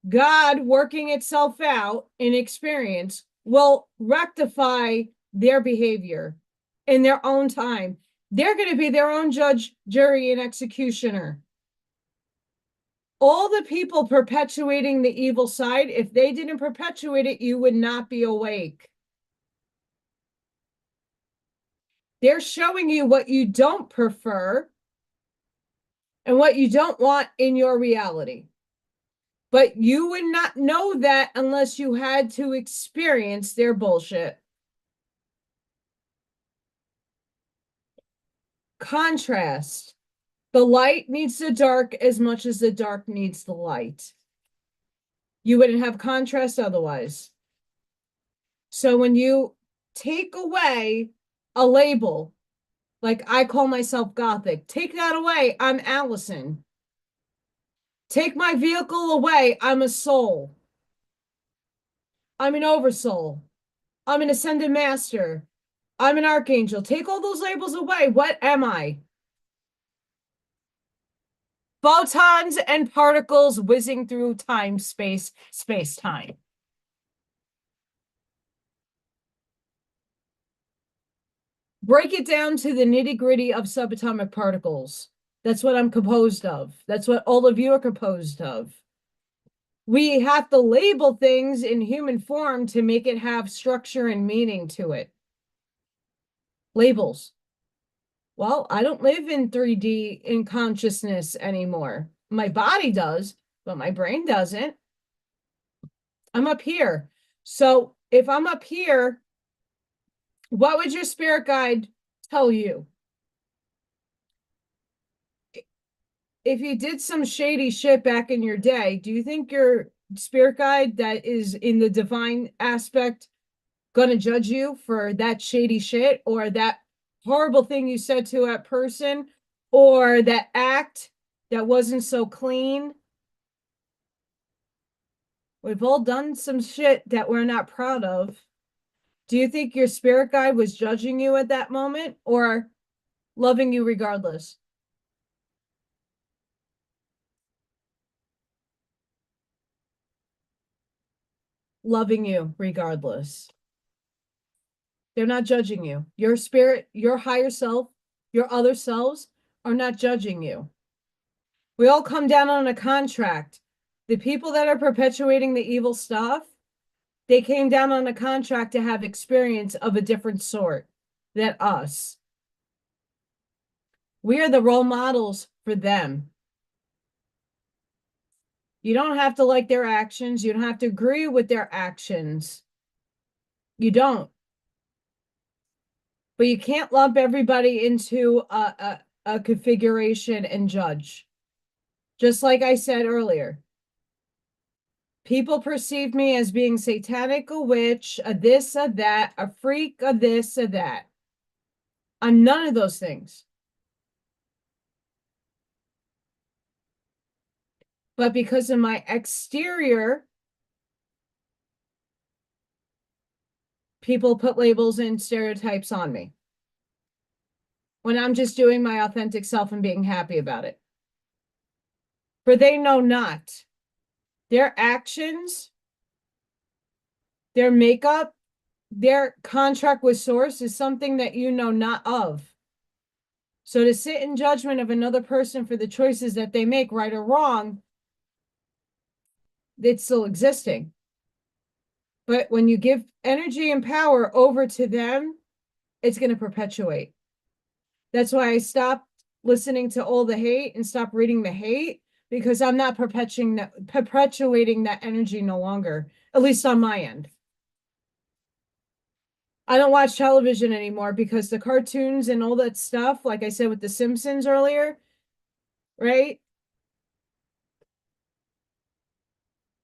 God working itself out in experience, will rectify their behavior in their own time. They're going to be their own judge, jury, and executioner. All the people perpetuating the evil side, if they didn't perpetuate it, you would not be awake. They're showing you what you don't prefer and what you don't want in your reality. But you would not know that unless you had to experience their bullshit. Contrast. The light needs the dark as much as the dark needs the light. You wouldn't have contrast otherwise. So when you take away a label, like I call myself Gothic, take that away, I'm Allison. Take my vehicle away, I'm a soul. I'm an oversoul. I'm an ascended master. I'm an archangel. Take all those labels away. What am I? Photons and particles whizzing through time, space, time. Break it down to the nitty-gritty of subatomic particles. That's what I'm composed of. That's what all of you are composed of. We have to label things in human form to make it have structure and meaning to it. Labels. Well, I don't live in 3D in consciousness anymore. My body does, but my brain doesn't. I'm up here. So if I'm up here, what would your spirit guide tell you? If you did some shady shit back in your day, do you think your spirit guide that is in the divine aspect gonna judge you for that shady shit or that horrible thing you said to a person or that act that wasn't so clean? We've all done some shit that we're not proud of. Do you think your spirit guide was judging you at that moment or loving you regardless? Loving you regardless. They're not judging you. Your spirit, your higher self, your other selves are not judging you. We all come down on a contract. The people that are perpetuating the evil stuff, They came down on a contract to have experience of a different sort than us. We are the role models for them. You don't have to like their actions. You don't have to agree with their actions. You don't. But you can't lump everybody into a configuration and judge. Just like I said earlier, people perceive me as being satanic, a witch, a this, a that, a freak, a this, a that. I'm none of those things. But because of my exterior, people put labels and stereotypes on me when I'm just doing my authentic self and being happy about it. For they know not their actions, their makeup, their contract with source is something that you know not of. So to sit in judgment of another person for the choices that they make, right or wrong, it's still existing. But when you give energy and power over to them, it's going to perpetuate. That's why I stopped listening to all the hate and stopped reading the hate, because I'm not perpetuating that energy no longer, at least on my end. I don't watch television anymore because the cartoons and all that stuff, like I said with The Simpsons earlier, right?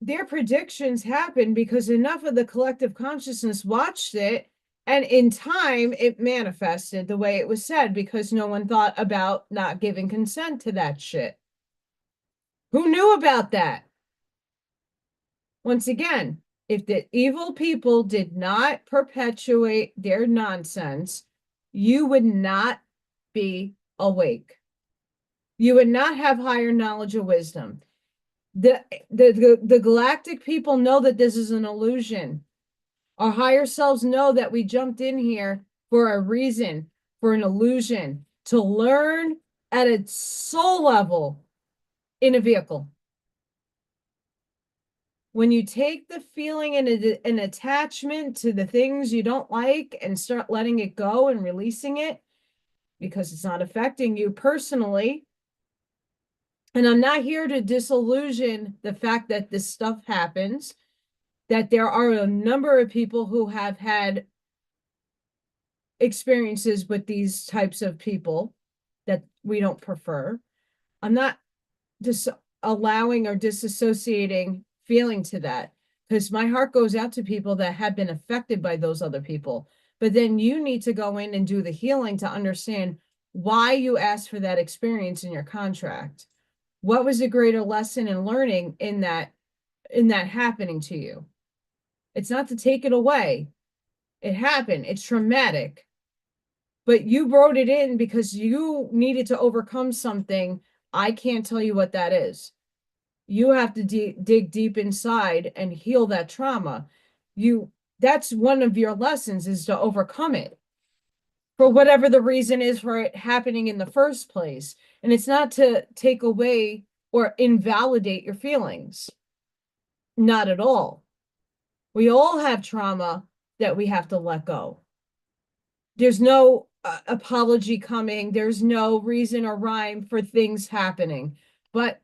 Their predictions happened because enough of the collective consciousness watched it, and in time it manifested the way it was said because no one thought about not giving consent to that shit. Who knew about that? Once again, if the evil people did not perpetuate their nonsense, you would not be awake. You would not have higher knowledge or wisdom. The galactic people know that this is an illusion. Our higher selves know that we jumped in here for a reason, for an illusion, to learn at a soul level in a vehicle. When you take the feeling and an attachment to the things you don't like and start letting it go and releasing it because it's not affecting you personally. And I'm not here to disillusion the fact that this stuff happens, that there are a number of people who have had experiences with these types of people that we don't prefer. I'm not just allowing or disassociating feeling to that, because my heart goes out to people that have been affected by those other people. But then you need to go in and do the healing to understand why you asked for that experience in your contract. What was the greater lesson in learning in that happening to you? It's not to take it away. It happened. It's traumatic. But you wrote it in because you needed to overcome something. I can't tell you what that is. You have to dig deep inside and heal that trauma. That's one of your lessons, is to overcome it for whatever the reason is for it happening in the first place. And it's not to take away or invalidate your feelings. Not at all. We all have trauma that we have to let go. There's no apology coming. There's no reason or rhyme for things happening. But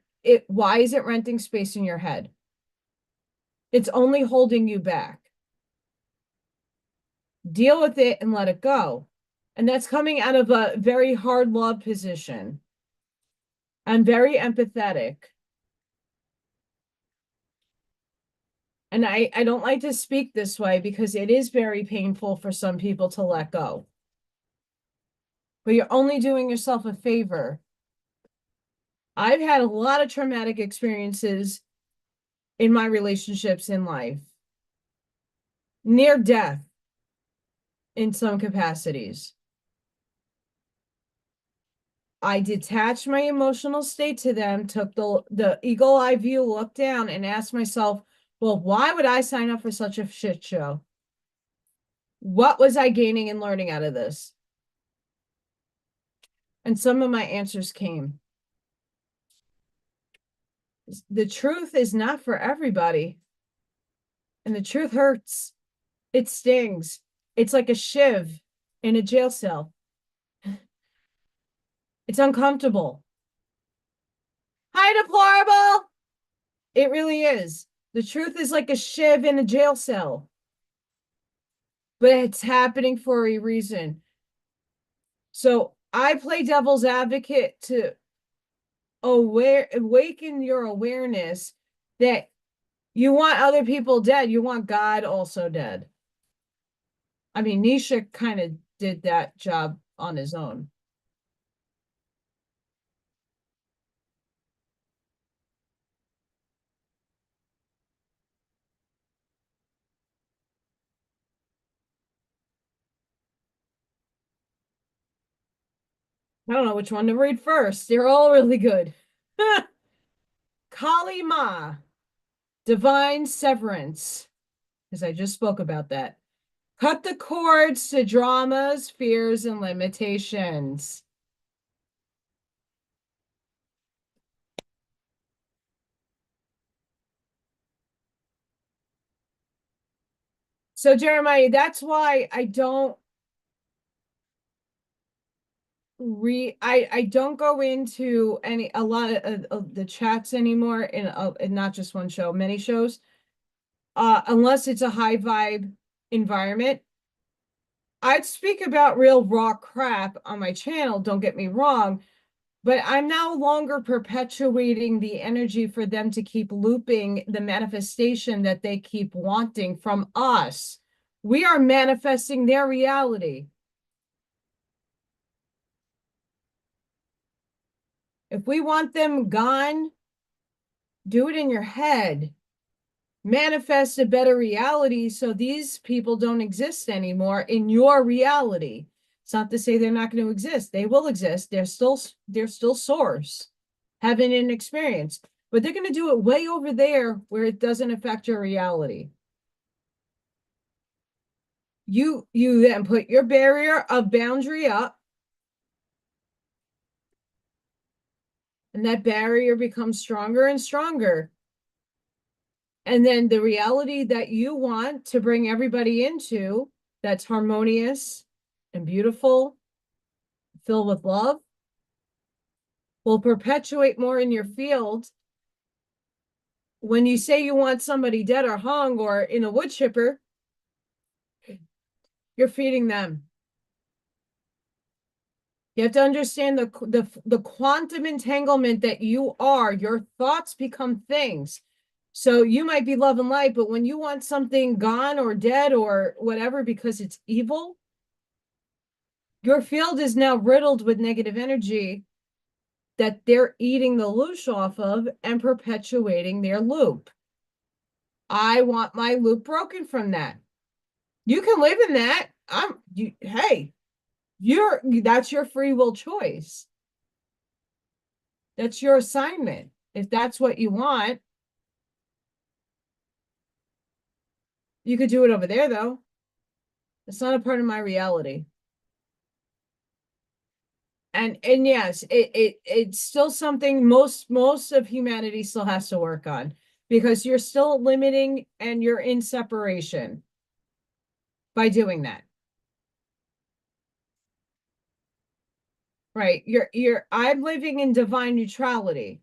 why is it renting space in your head? It's only holding you back. Deal with it and let it go. And that's coming out of a very hard love position. I'm very empathetic. And I don't like to speak this way because it is very painful for some people to let go. But you're only doing yourself a favor. I've had a lot of traumatic experiences in my relationships in life. Near death in some capacities. I detached my emotional state to them, took the eagle eye view, looked down, and asked myself, well, why would I sign up for such a shit show? What was I gaining and learning out of this? And some of my answers came. The truth is not for everybody. And the truth hurts. It stings. It's like a shiv in a jail cell. It's uncomfortable. Hi, deplorable. It really is. The truth is like a shiv in a jail cell, but it's happening for a reason. So I play devil's advocate to awaken your awareness that you want other people dead. You want God also dead. I mean, Nisha kind of did that job on his own. I don't know which one to read first. They're all really good. Kali Ma, Divine Severance, because I just spoke about that. Cut the cords to dramas, fears, and limitations. So, Jeremiah, that's why I don't I don't go into a lot of the chats anymore in not just one show, many shows, unless it's a high vibe environment. I'd speak about real raw crap on my channel, don't get me wrong, but I'm no longer perpetuating the energy for them to keep looping the manifestation that they keep wanting from us. We are manifesting their reality. If we want them gone, do it in your head. Manifest a better reality so these people don't exist anymore in your reality. It's not to say they're not going to exist. They will exist. They're still source, having an experience, but they're going to do it way over there where it doesn't affect your reality. You then put your barrier of boundary up, and that barrier becomes stronger and stronger. And then the reality that you want to bring everybody into, that's harmonious and beautiful, filled with love, will perpetuate more in your field. When you say you want somebody dead or hung or in a wood chipper, you're feeding them. You have to understand the quantum entanglement that you are. Your thoughts become things. So you might be love and light, but when you want something gone or dead or whatever because it's evil, your field is now riddled with negative energy that they're eating the loosh off of and perpetuating their loop. I want my loop broken from that. You can live in that. Hey, that's your free will choice. That's your assignment. If that's what you want, you could do it over there though. It's not a part of my reality. And yes, it's still something most of humanity still has to work on because you're still limiting and you're in separation by doing that. Right. I'm living in divine neutrality.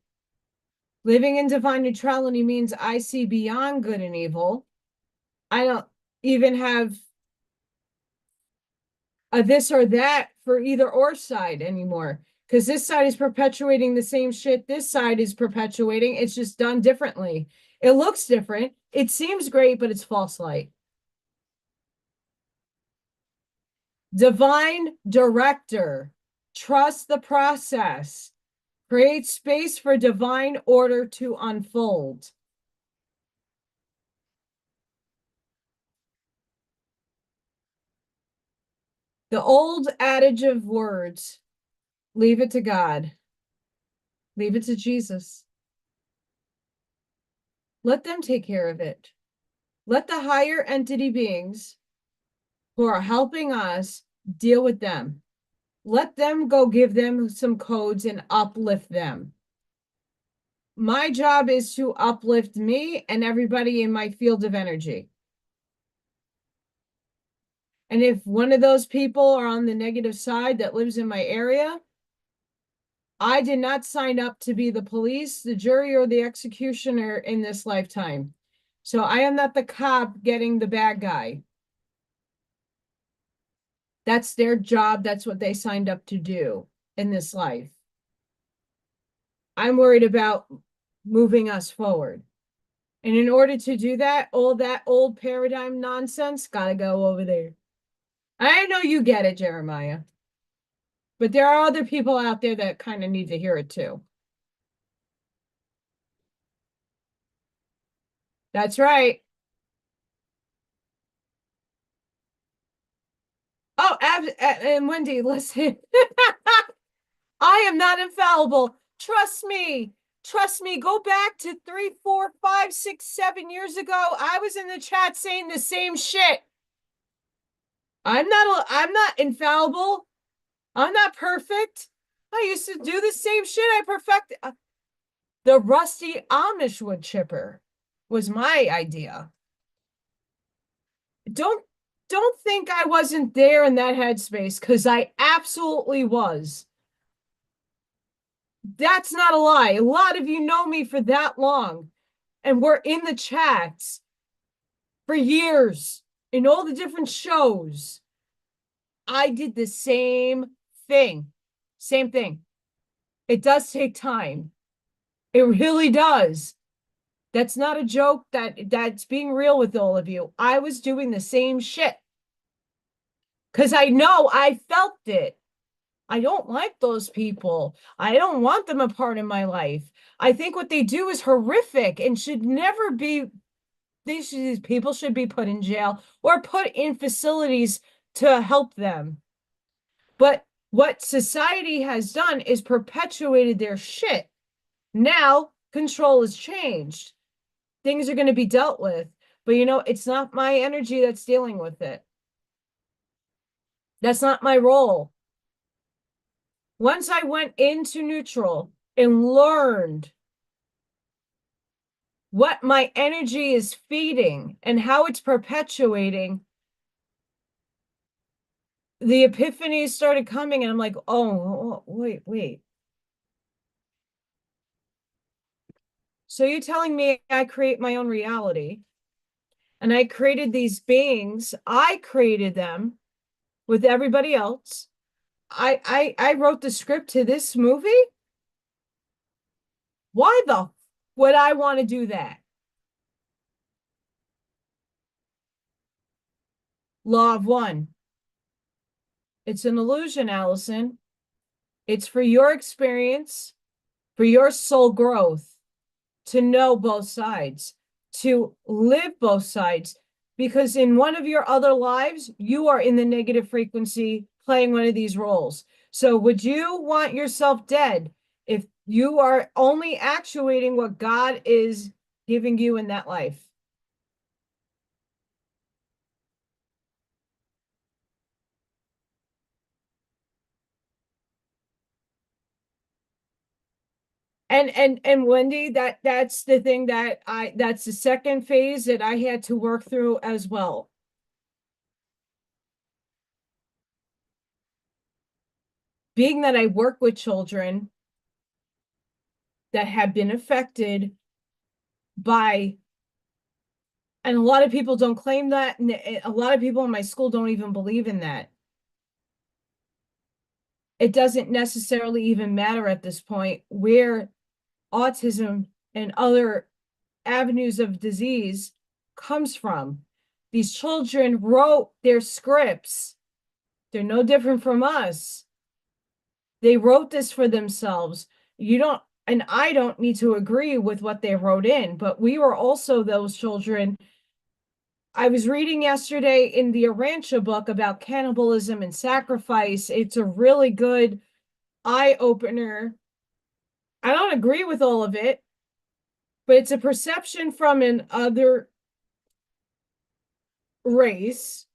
Living in divine neutrality means I see beyond good and evil. I don't even have a this or that for either or side anymore. Because this side is perpetuating the same shit this side is perpetuating. It's just done differently. It looks different. It seems great, but it's false light. Divine director. Trust the process. Create space for divine order to unfold. The old adage of words, leave it to God. Leave it to Jesus. Let them take care of it. Let the higher entity beings who are helping us deal with them. Let them go give them some codes and uplift them. my job is to uplift me and everybody in my field of energy. And if one of those people are on the negative side that lives in my area, I did not sign up to be the police, the jury, or the executioner in this lifetime. So I am not the cop getting the bad guy. That's their job. That's what they signed up to do in this life. I'm worried about moving us forward. And in order to do that, all that old paradigm nonsense got to go over there. I know you get it, Jeremiah. But there are other people out there that kind of need to hear it too. That's right. Oh, and Wendy, listen. I am not infallible. Trust me. Trust me. Go back to 3, 4, 5, 6, 7 years ago. I was in the chat saying the same shit. I'm not infallible. I'm not perfect. I used to do the same shit. I perfected. The rusty Amish wood chipper was my idea. Don't don't think I wasn't there in that headspace, because I absolutely was. That's not a lie. A lot of you know me for that long, and we're in the chats for years in all the different shows. I did the same thing. Same thing. It does take time. It really does. That's not a joke. That's being real with all of you. I was doing the same shit because I know I felt it. I don't like those people. I don't want them a part of my life. I think what they do is horrific and should never be. These people should be put in jail or put in facilities to help them. But what society has done is perpetuated their shit. Now control has changed. Things are going to be dealt with. But it's not my energy that's dealing with it. That's not my role. Once I went into neutral and learned what my energy is feeding and how it's perpetuating, the epiphanies started coming, and I'm like, oh, wait. So you're telling me I create my own reality, and I created these beings. I created them with everybody else. I wrote the script to this movie. Why the would I want to do that? Law of one. It's an illusion, Allison. It's for your experience, for your soul growth, to know both sides, to live both sides. Because in one of your other lives, you are in the negative frequency playing one of these roles. So would you want yourself dead if you are only actuating what God is giving you in that life? And Wendy, that's the thing that's the second phase that I had to work through as well. Being that I work with children that have been affected by, and a lot of people don't claim that, and a lot of people in my school don't even believe in that. It doesn't necessarily even matter at this point where autism and other avenues of disease comes from. These children wrote their scripts. They're no different from us. They wrote this for themselves. And I don't need to agree with what they wrote in, but we were also those children. I was reading yesterday in the Arancha book about cannibalism and sacrifice. It's a really good eye opener. I don't agree with all of it, but it's a perception from an other race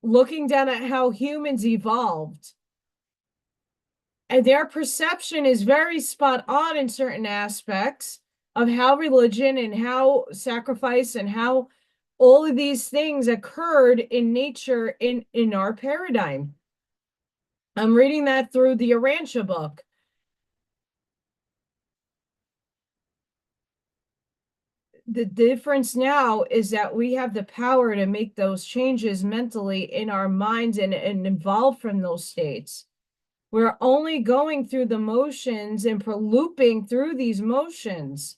looking down at how humans evolved. And their perception is very spot on in certain aspects. of how religion and how sacrifice and how all of these things occurred in nature in our paradigm. I'm reading that through the Arantia book. The difference now is that we have the power to make those changes mentally in our minds and evolve from those states. We're only going through the motions and looping through these motions.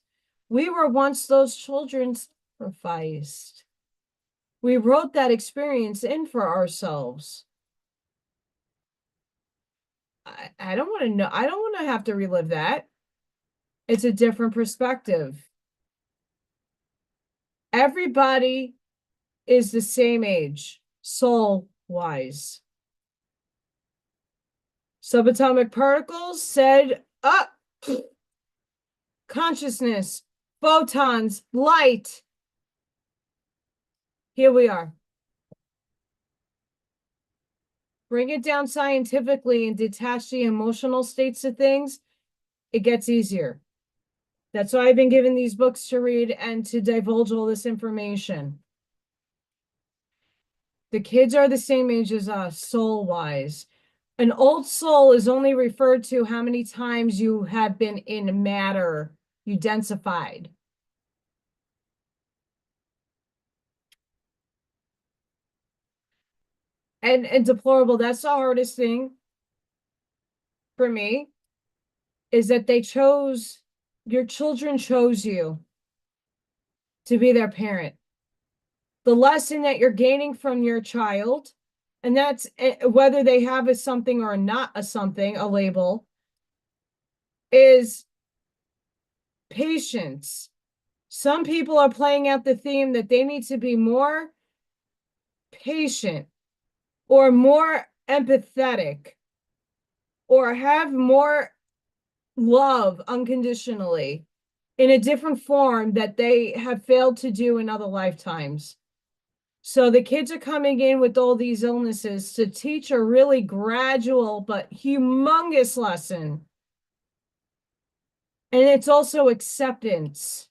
We were once those children sacrificed. We wrote that experience in for ourselves. I don't want to know. I don't want to have to relive that. It's a different perspective. Everybody is the same age, soul wise. Subatomic particles said, up, consciousness, photons, light. Here we are. Bring it down scientifically and detach the emotional states of things, it gets easier. That's why I've been given these books to read and to divulge all this information. The kids are the same age as us, soul-wise. An old soul is only referred to how many times you have been in matter, you densified. And deplorable, that's the hardest thing for me, is that your children chose you to be their parent. The lesson that you're gaining from your child, and that's whether they have a something or not a something, a label, is patience. Some people are playing out the theme that they need to be more patient or more empathetic or have more love unconditionally in a different form that they have failed to do in other lifetimes. So the kids are coming in with all these illnesses to teach a really gradual but humongous lesson. And it's also acceptance.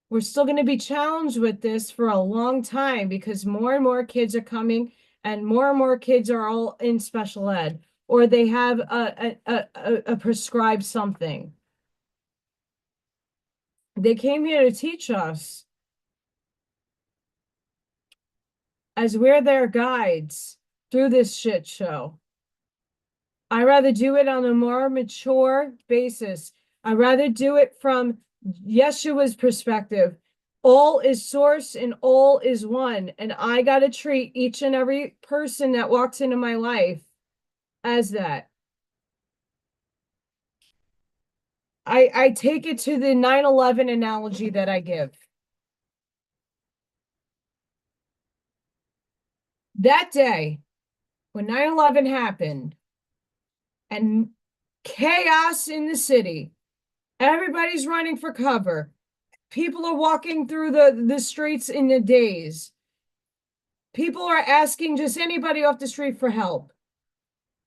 We're still going to be challenged with this for a long time because more and more kids are coming and more kids are all in special ed or they have a prescribed something. They came here to teach us as we're their guides through this shit show. I rather do it on a more mature basis. I rather do it from Yeshua's perspective. All is source and all is one. And I got to treat each and every person that walks into my life as that. I take it to the 9/11 analogy that I give. That day, when 9/11 happened and chaos in the city, everybody's running for cover. People are walking through the streets in the daze. People are asking just anybody off the street for help.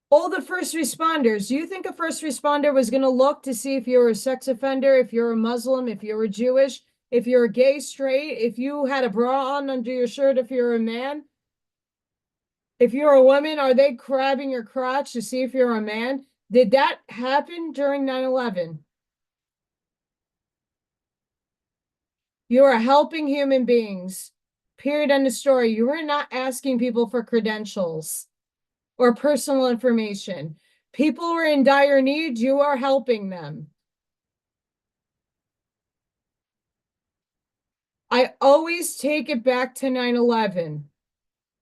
All the first responders, do you think a first responder was going to look to see if you're a sex offender, if you're a Muslim, if you're a Jewish, if you're a gay, straight, if you had a bra on under your shirt, if you're a man? If you're a woman, are they grabbing your crotch to see if you're a man? Did that happen during 9/11? You are helping human beings. Period. End of story. You are not asking people for credentials or personal information. People are in dire need. You are helping them. I always take it back to 9/11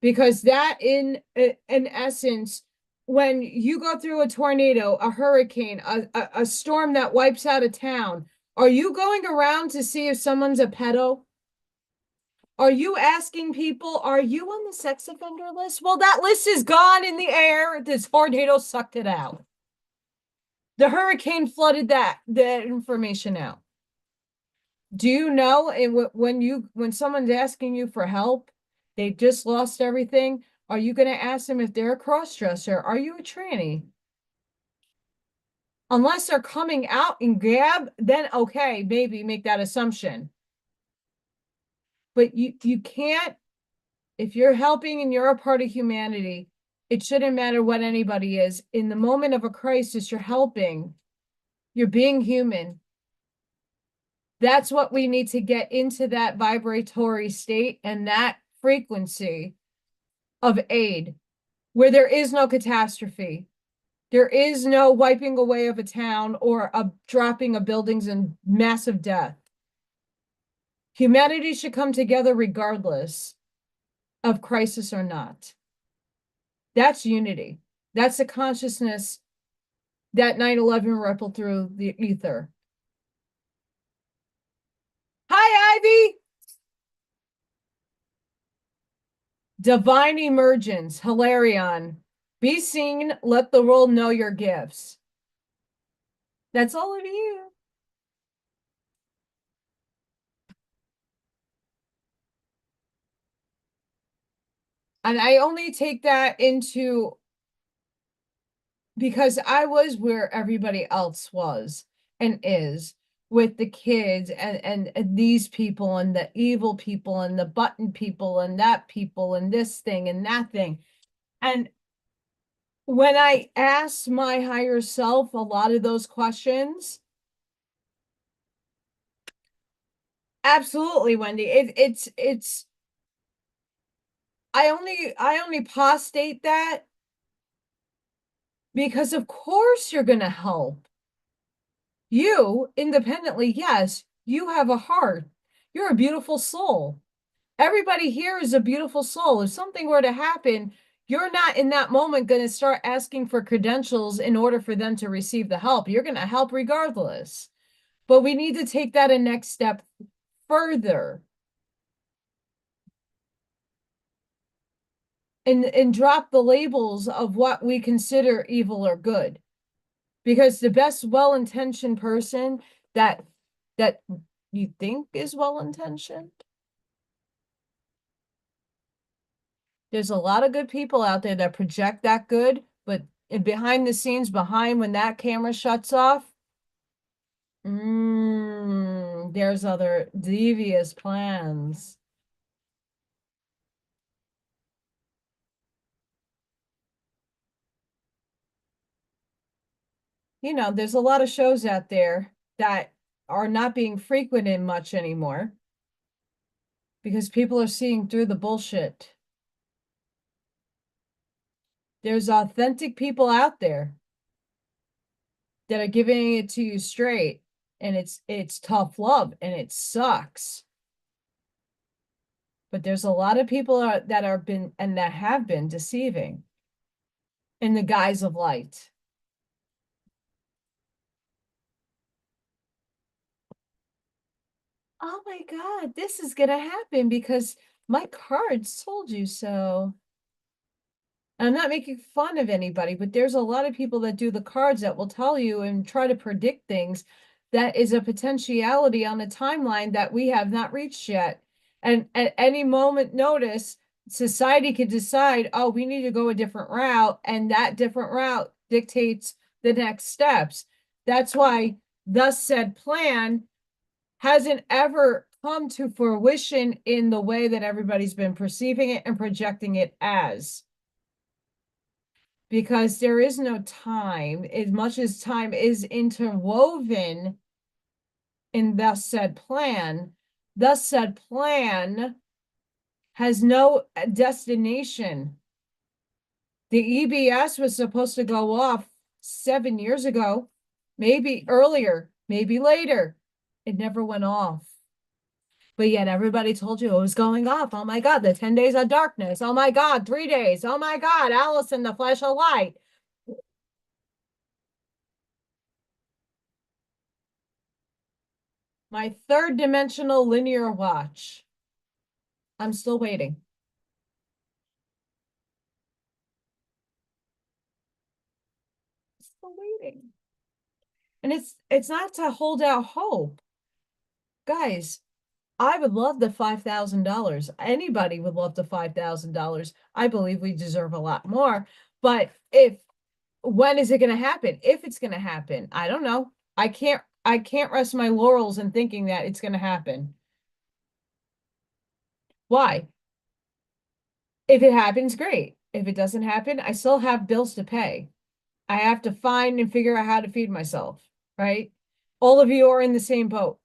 because that in essence, when you go through a tornado, a hurricane, a storm that wipes out a town, are you going around to see if someone's a pedo? Are you asking people, are you on the sex offender list? Well, that list is gone in the air. This tornado sucked it out. The hurricane flooded the information out. Do you know when someone's asking you for help, they just lost everything, are you going to ask them if they're a cross-dresser? Are you a tranny? Unless they're coming out and grab, then okay, maybe make that assumption. But you can't, if you're helping and you're a part of humanity, it shouldn't matter what anybody is. In the moment of a crisis, you're helping, you're being human. That's what we need to get into, that vibratory state and that frequency of aid, where there is no catastrophe. There is no wiping away of a town or a dropping of buildings and massive death. Humanity should come together regardless of crisis or not. That's unity. That's the consciousness that 9/11 rippled through the ether. Hi, Ivy. Divine emergence, Hilarion. Be seen, let the world know your gifts. That's all of you. And I only take that into because I was where everybody else was and is, with the kids and these people and the evil people and the button people and that people and this thing and that thing. And when I asked my higher self a lot of those questions, absolutely, Wendy, it's I only postate that because of course you're going to help. You independently, yes, you have a heart. You're a beautiful soul. Everybody here is a beautiful soul. If something were to happen, you're not in that moment going to start asking for credentials in order for them to receive the help. You're going to help regardless. But we need to take that a next step further and drop the labels of what we consider evil or good. Because the best well-intentioned person that you think is well-intentioned, there's a lot of good people out there that project that good, but behind the scenes, behind when that camera shuts off, there's other devious plans. There's a lot of shows out there that are not being frequented much anymore because people are seeing through the bullshit. There's authentic people out there that are giving it to you straight, and it's tough love and it sucks. But there's a lot of people that are been and that have been deceiving in the guise of light. Oh my God, this is gonna happen because my cards told you so. I'm not making fun of anybody, but there's a lot of people that do the cards that will tell you and try to predict things that is a potentiality on a timeline that we have not reached yet. And at any moment notice, society could decide, oh, we need to go a different route, and that different route dictates the next steps. That's why thus said plan hasn't ever come to fruition in the way that everybody's been perceiving it and projecting it as, because there is no time, as much as time is interwoven in thus said plan. Thus said plan has no destination. The EBS was supposed to go off 7 years ago, maybe earlier, maybe later. It never went off. But yet everybody told you it was going off. Oh my God, the 10 days of darkness. Oh my God, 3 days. Oh my God, Alice in the Flash of Light. My third dimensional linear watch. I'm still waiting. Still waiting. And it's not to hold out hope. Guys, I would love the $5,000. Anybody would love the $5,000. I believe we deserve a lot more. But if when is it going to happen? If it's going to happen, I don't know. I can't rest my laurels in thinking that it's going to happen. Why? If it happens, great. If it doesn't happen, I still have bills to pay. I have to find and figure out how to feed myself, right? All of you are in the same boat.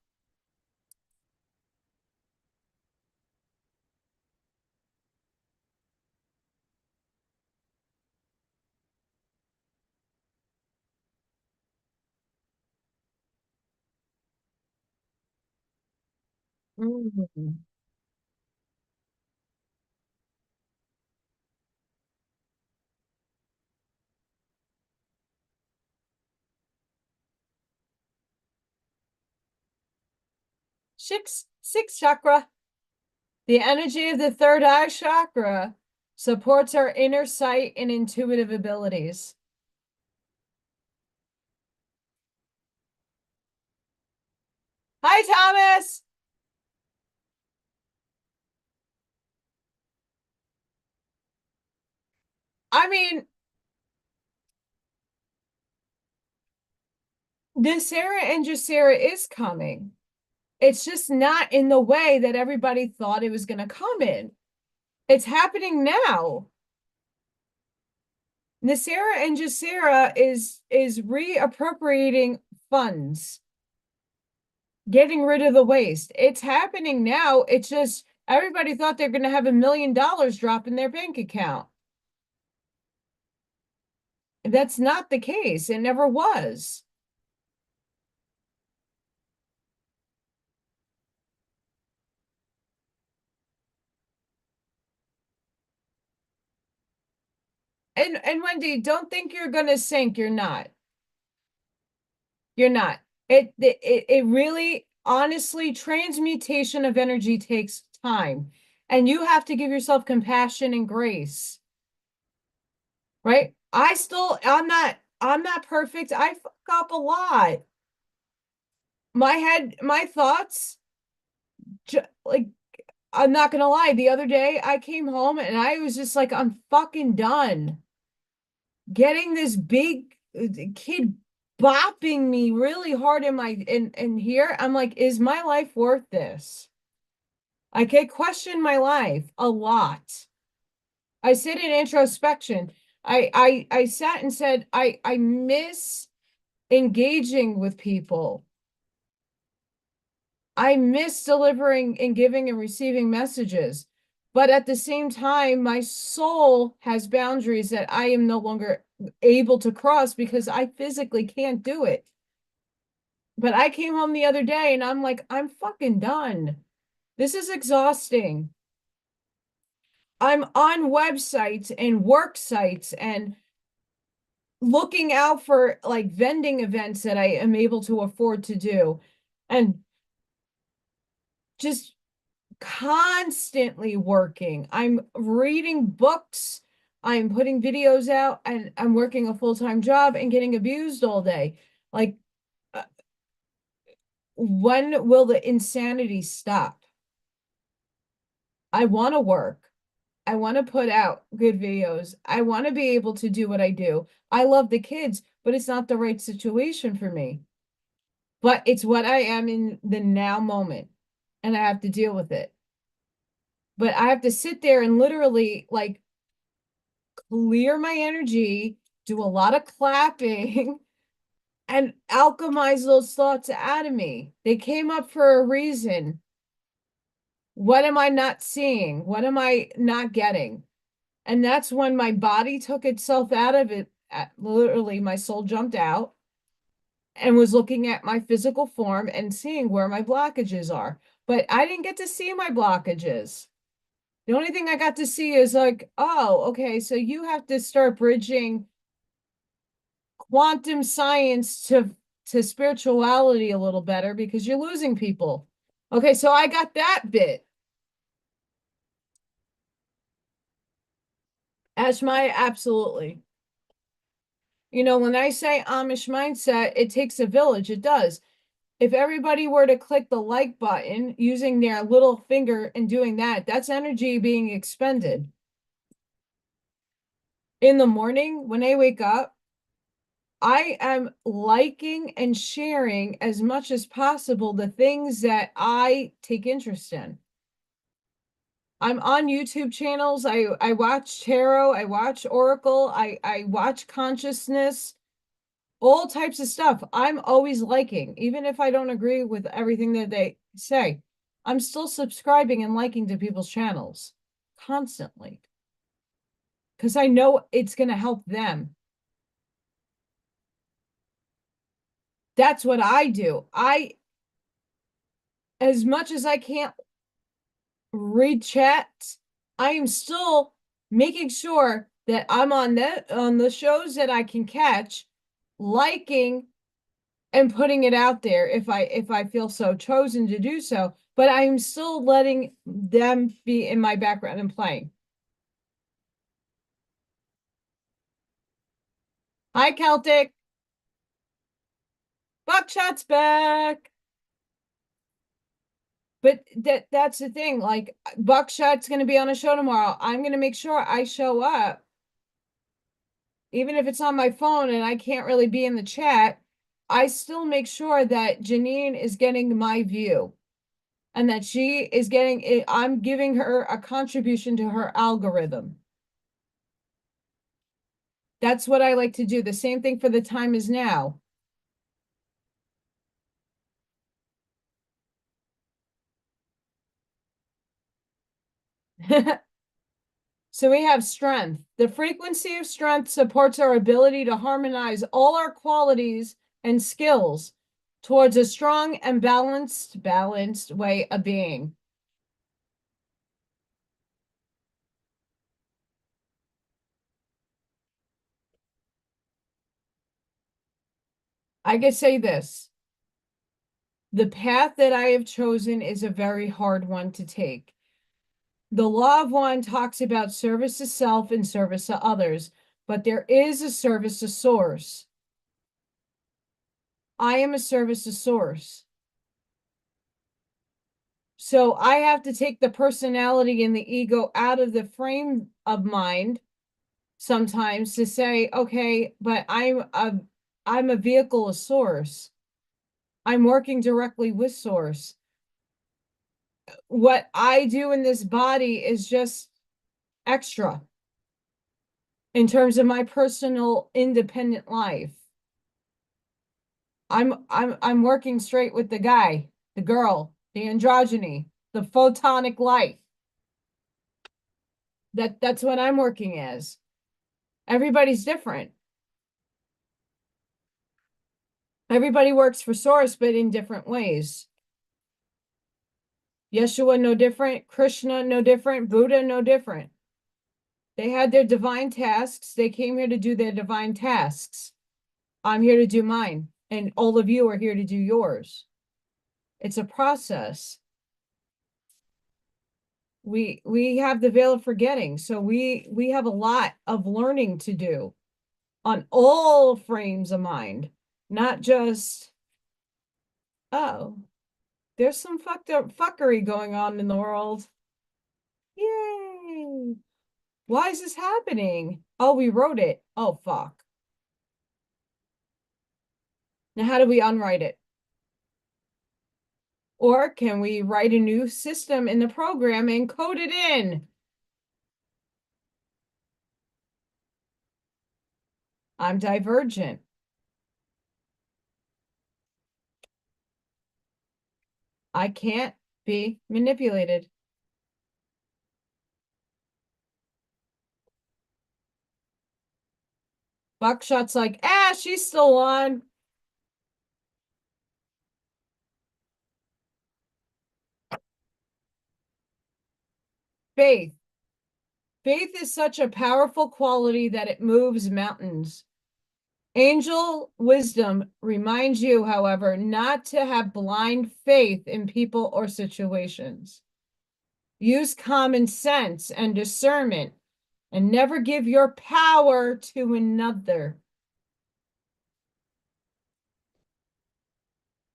Mm. Sixth chakra. The energy of the third eye chakra supports our inner sight and intuitive abilities. Hi, Thomas. I mean, this Sarah and Sarah is coming. It's just not in the way that everybody thought it was going to come in. It's happening now. Nasera and Jasera is reappropriating funds, getting rid of the waste. It's happening now. It's just everybody thought they're going to have $1 million drop in their bank account. That's not the case. It never was. And Wendy, don't think you're going to sink. You're not. You're not. It really, honestly, transmutation of energy takes time. And you have to give yourself compassion and grace, right? I'm not perfect. I fuck up a lot. My head, my thoughts, like, I'm not gonna lie. The other day I came home and I was just like, I'm fucking done. Getting this big kid bopping me really hard in my in here. I'm like, is my life worth this? I could question my life a lot. I sit in introspection. I sat and said, I miss engaging with people. I miss delivering and giving and receiving messages. But at the same time, my soul has boundaries that I am no longer able to cross because I physically can't do it. But I came home the other day and I'm like, I'm fucking done. This is exhausting. I'm on websites and work sites and looking out for like vending events that I am able to afford to do and just constantly working. I'm reading books, I'm putting videos out, and I'm working a full-time job and getting abused all day. Like, uh, when will the insanity stop? I want to work. I want to put out good videos. I want to be able to do what I do. I love the kids, but it's not the right situation for me. But it's what I am in the now moment, and I have to deal with it. But I have to sit there and literally like clear my energy, do a lot of clapping, and alchemize those thoughts out of me. They came up for a reason. What am I not seeing? What am I not getting? And that's when my body took itself out of it. Literally, my soul jumped out and was looking at my physical form and seeing where my blockages are. But I didn't get to see my blockages. The only thing I got to see is like, oh, okay, so you have to start bridging quantum science to spirituality a little better because you're losing people. Okay, so I got that bit. As my absolutely. You know, when I say Amish mindset, it takes a village. It does. If everybody were to click the like button using their little finger and doing that, that's energy being expended. In the morning, when they wake up, I am liking and sharing as much as possible the things that I take interest in. I'm on YouTube channels. I watch tarot, I watch oracle, I watch consciousness, all types of stuff. I'm always liking, even if I don't agree with everything that they say. I'm still subscribing and liking to people's channels constantly because I know it's going to help them. That's what I do. As much as I can't read chat, I am still making sure that I'm on the shows that I can catch, liking and putting it out there if I feel so chosen to do so. But I'm still letting them be in my background and playing. Hi, Celtic. Buckshot's back. But that's the thing. Like Buckshot's going to be on a show tomorrow. I'm going to make sure I show up, even if it's on my phone and I can't really be in the chat. I still make sure that Janine is getting my view and that she is getting it. I'm giving her a contribution to her algorithm. That's what I like to do. The same thing for the time is now. So we have strength. The frequency of strength supports our ability to harmonize all our qualities and skills towards a strong and balanced way of being. I can say this. The path that I have chosen is a very hard one to take. The law of one talks about service to self and service to others, but there is a service to source. I am a service to source. So I have to take the personality and the ego out of the frame of mind sometimes to say, okay, but I'm a vehicle of source. I'm working directly with source. What I do in this body is just extra in terms of my personal independent life. I'm working straight with the guy, the girl, the androgyny, the photonic light. That's what I'm working as. Everybody's different. Everybody works for source, but in different ways. Yeshua, no different. Krishna, no different. Buddha, no different. They had their divine tasks. They came here to do their divine tasks. I'm here to do mine, and all of you are here to do yours. It's a process. We have the veil of forgetting, so we have a lot of learning to do on all frames of mind, not just, oh, there's some fucked up fuckery going on in the world. Yay! Why is this happening? Oh, we wrote it. Oh, fuck. Now, how do we unwrite it? Or can we write a new system in the program and code it in? I'm divergent. I can't be manipulated. Buckshot's like, ah, she's still on. Faith. Faith is such a powerful quality that it moves mountains. Angel wisdom reminds you, however, not to have blind faith in people or situations. Use common sense and discernment and never give your power to another.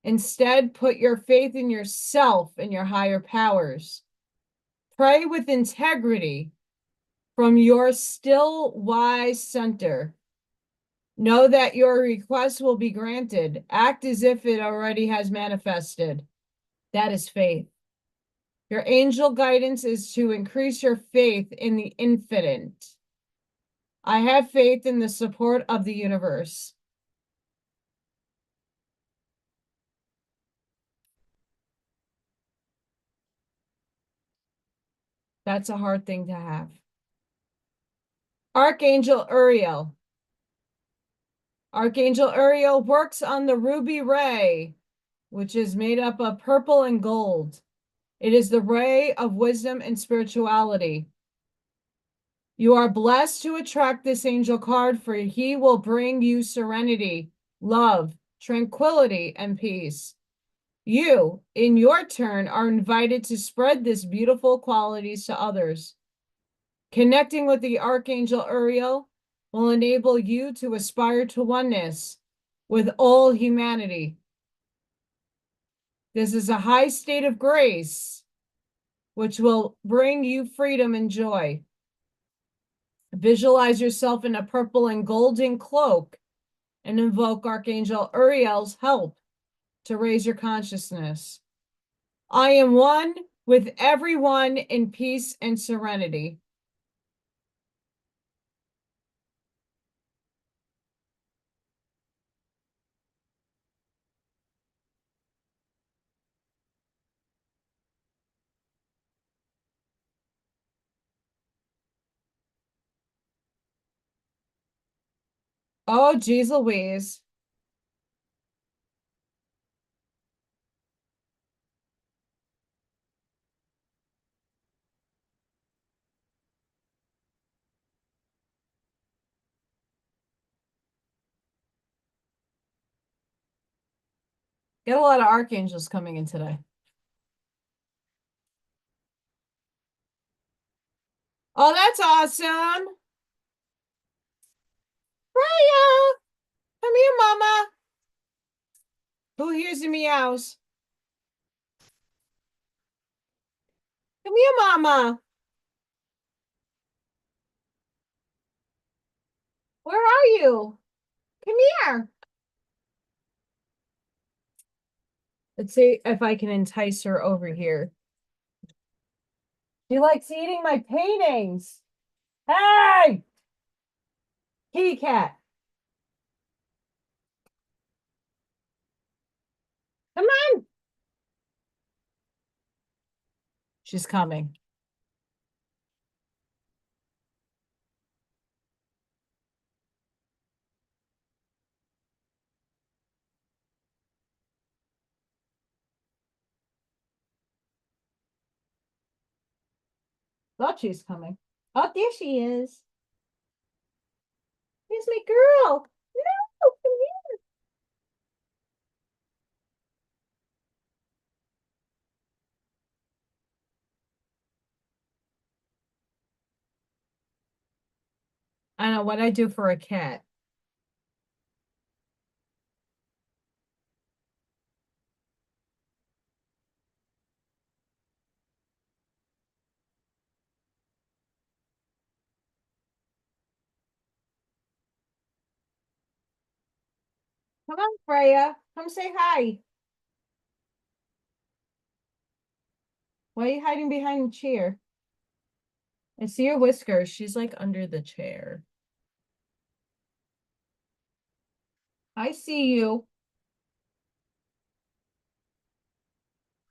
Instead, put your faith in yourself and your higher powers. Pray with integrity from your still wise center. Know that your request will be granted. Act as if it already has manifested. That is faith. Your angel guidance is to increase your faith in the infinite. I have faith in the support of the universe. That's a hard thing to have. Archangel Uriel. Archangel Uriel works on the ruby ray, which is made up of purple and gold. It is the ray of wisdom and spirituality. You are blessed to attract this angel card, for he will bring you serenity, love, tranquility, and peace. You, in your turn, are invited to spread this beautiful qualities to others. Connecting with the Archangel Uriel will enable you to aspire to oneness with all humanity. This is a high state of grace, which will bring you freedom and joy. Visualize yourself in a purple and golden cloak and invoke Archangel Uriel's help to raise your consciousness. I am one with everyone in peace and serenity. Oh, geez Louise. Get a lot of archangels coming in today. Oh, that's awesome. Freya, come here, mama. Who hears the meows? Come here, mama. Where are you? Come here. Let's see if I can entice her over here. She likes eating my paintings. Hey, kitty cat. Come on. She's coming. Thought she's coming. Oh, there she is. Here's my girl. No, come here. I know what I do for a cat. Come on, Freya. Come say hi. Why are you hiding behind the chair? I see her whiskers. She's like under the chair. I see you.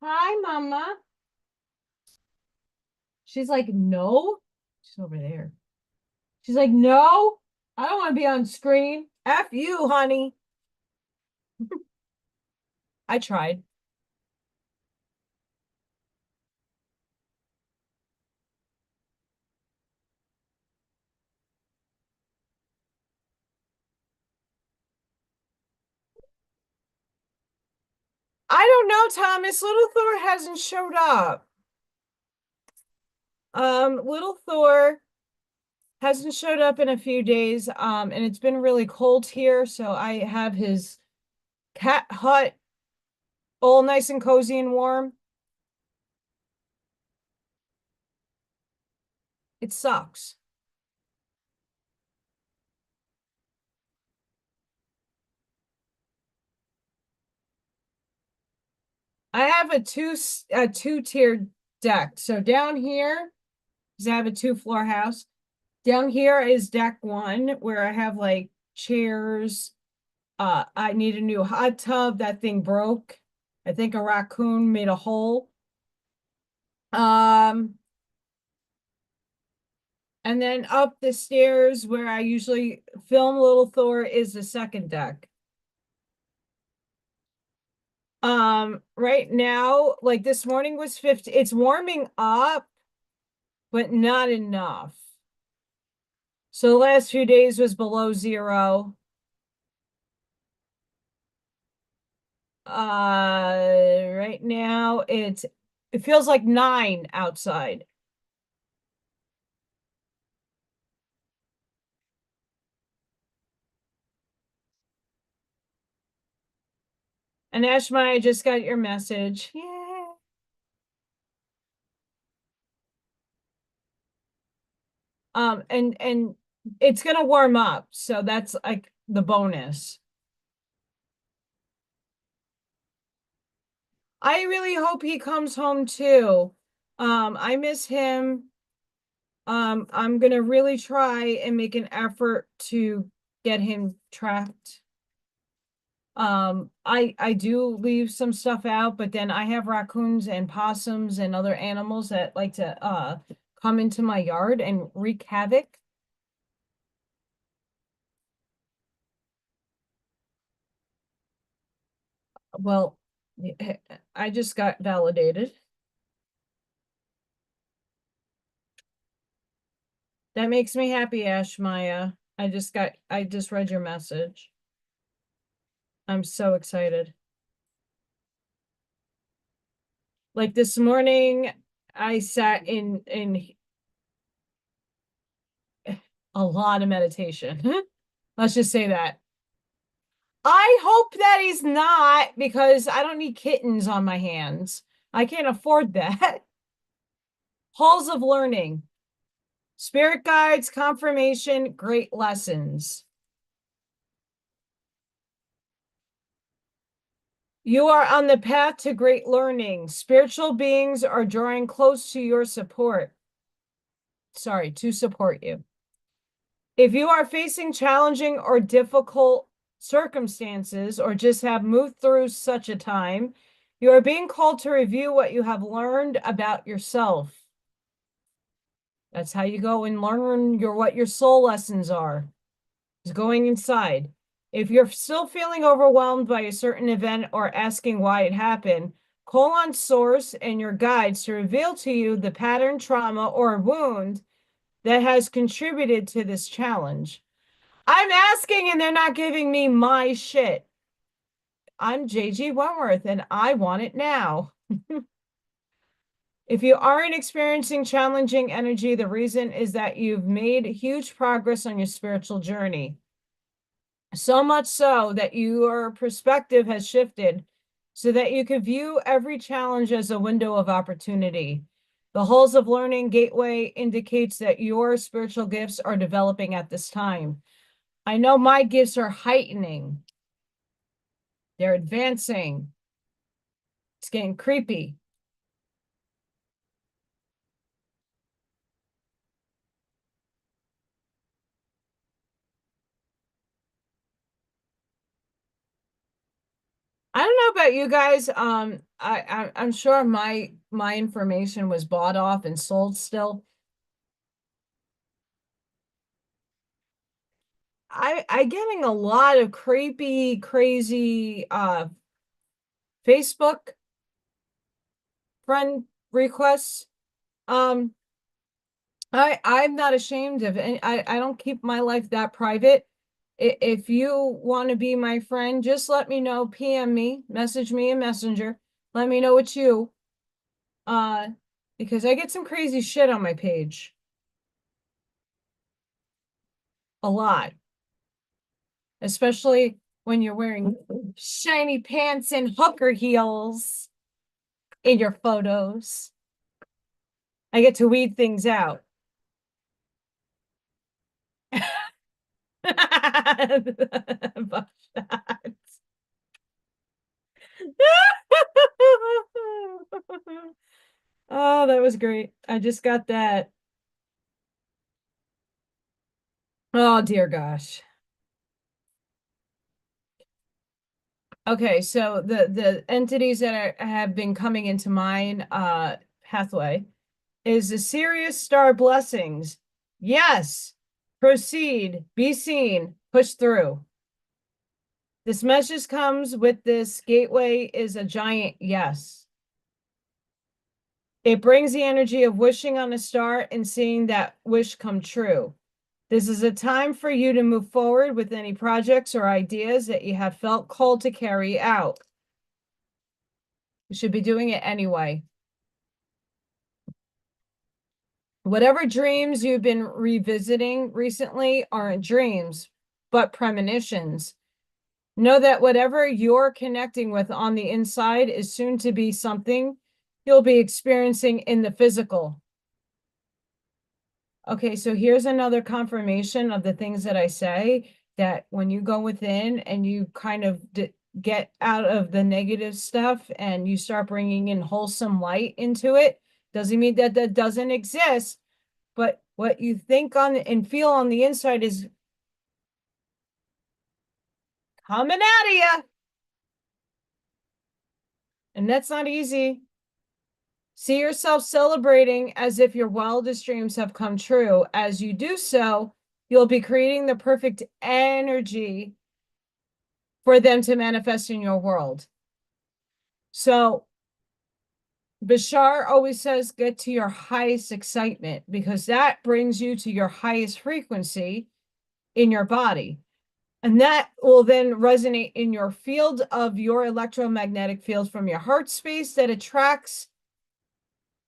Hi, Mama. She's like, no. She's over there. She's like, no, I don't want to be on screen. F you, honey. I tried. I don't know, Thomas. Little Thor hasn't showed up. Little Thor hasn't showed up in a few days. And it's been really cold here, so I have his cat hut all nice and cozy and warm. It sucks. I have a two-tiered deck. So down here, because I have a two-floor house, down here is deck one, where I have like chairs. I need a new hot tub. That thing broke. I think a raccoon made a hole. Um, and then up the stairs where I usually film Little Thor is the second deck. Right now, like this morning was 50. It's warming up, but not enough. So the last few days was below zero. Right now it feels like 9 outside. And Ashma, I just got your message. Yeah. And it's gonna warm up, so that's like the bonus. I really hope he comes home too. I miss him. I'm gonna really try and make an effort to get him tracked. I do leave some stuff out, but then I have raccoons and possums and other animals that like to come into my yard and wreak havoc. Well, I just got validated. That makes me happy, Ash Maya. I just read your message. I'm so excited. Like this morning, I sat in a lot of meditation. Let's just say that. I hope that he's not, because I don't need kittens on my hands. I can't afford that. Halls of learning, spirit guides, confirmation, great lessons. You are on the path to great learning. Spiritual beings are drawing close to your support. Sorry, to support you. If you are facing challenging or difficult circumstances, or just have moved through such a time, you are being called to review what you have learned about yourself. That's how you go and learn what your soul lessons are, is going inside. If you're still feeling overwhelmed by a certain event or asking why it happened, call on source and your guides to reveal to you the pattern, trauma, or wound that has contributed to this challenge. I'm asking and they're not giving me my shit. I'm JG Wentworth and I want it now. If you aren't experiencing challenging energy, the reason is that you've made huge progress on your spiritual journey. So much so that your perspective has shifted so that you can view every challenge as a window of opportunity. The Halls of Learning Gateway indicates that your spiritual gifts are developing at this time. I know my gifts are heightening. They're advancing. It's getting creepy. I don't know about you guys. I'm sure my information was bought off and sold still. I getting a lot of creepy, crazy Facebook friend requests. Um, I'm not ashamed of it. I don't keep my life that private. If you want to be my friend, just let me know. PM me, message me in Messenger. Let me know it's you. Uh, because I get some crazy shit on my page. A lot, especially when you're wearing shiny pants and hooker heels in your photos. I get to weed things out. Oh, that was great. I just got that. Oh, dear gosh. Okay, so the entities that have been coming into mine pathway is the Sirius star blessings. Yes. Proceed, be seen, push through. This message comes with this gateway is a giant yes. It brings the energy of wishing on a star and seeing that wish come true. This is a time for you to move forward with any projects or ideas that you have felt called to carry out. You should be doing it anyway. Whatever dreams you've been revisiting recently aren't dreams, but premonitions. Know that whatever you're connecting with on the inside is soon to be something you'll be experiencing in the physical. Okay, so here's another confirmation of the things that I say, that when you go within and you kind of get out of the negative stuff and you start bringing in wholesome light into it, doesn't mean that that doesn't exist, but what you think on and feel on the inside is coming out of you. And that's not easy. See yourself celebrating as if your wildest dreams have come true. As you do so, you'll be creating the perfect energy for them to manifest in your world. So Bashar always says, get to your highest excitement, because that brings you to your highest frequency in your body. And that will then resonate in your field of your electromagnetic field from your heart space that attracts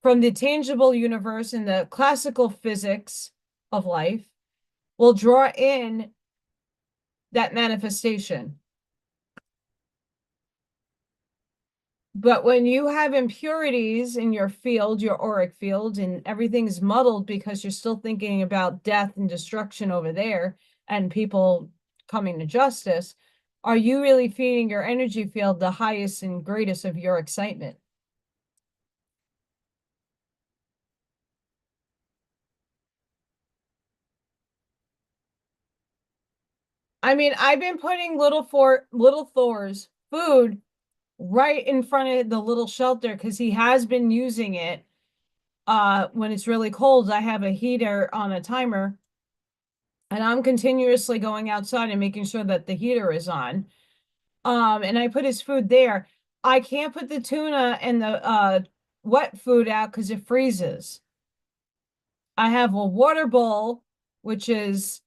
from the tangible universe and the classical physics of life will draw in that manifestation. But when you have impurities in your field, your auric field, and everything's muddled because you're still thinking about death and destruction over there and people coming to justice, are you really feeding your energy field the highest and greatest of your excitement? I mean, I've been putting little Thor's food right in front of the little shelter because he has been using it. When it's really cold, I have a heater on a timer, and I'm continuously going outside and making sure that the heater is on. And I put his food there. I can't put the tuna and the wet food out because it freezes. I have a water bowl, which is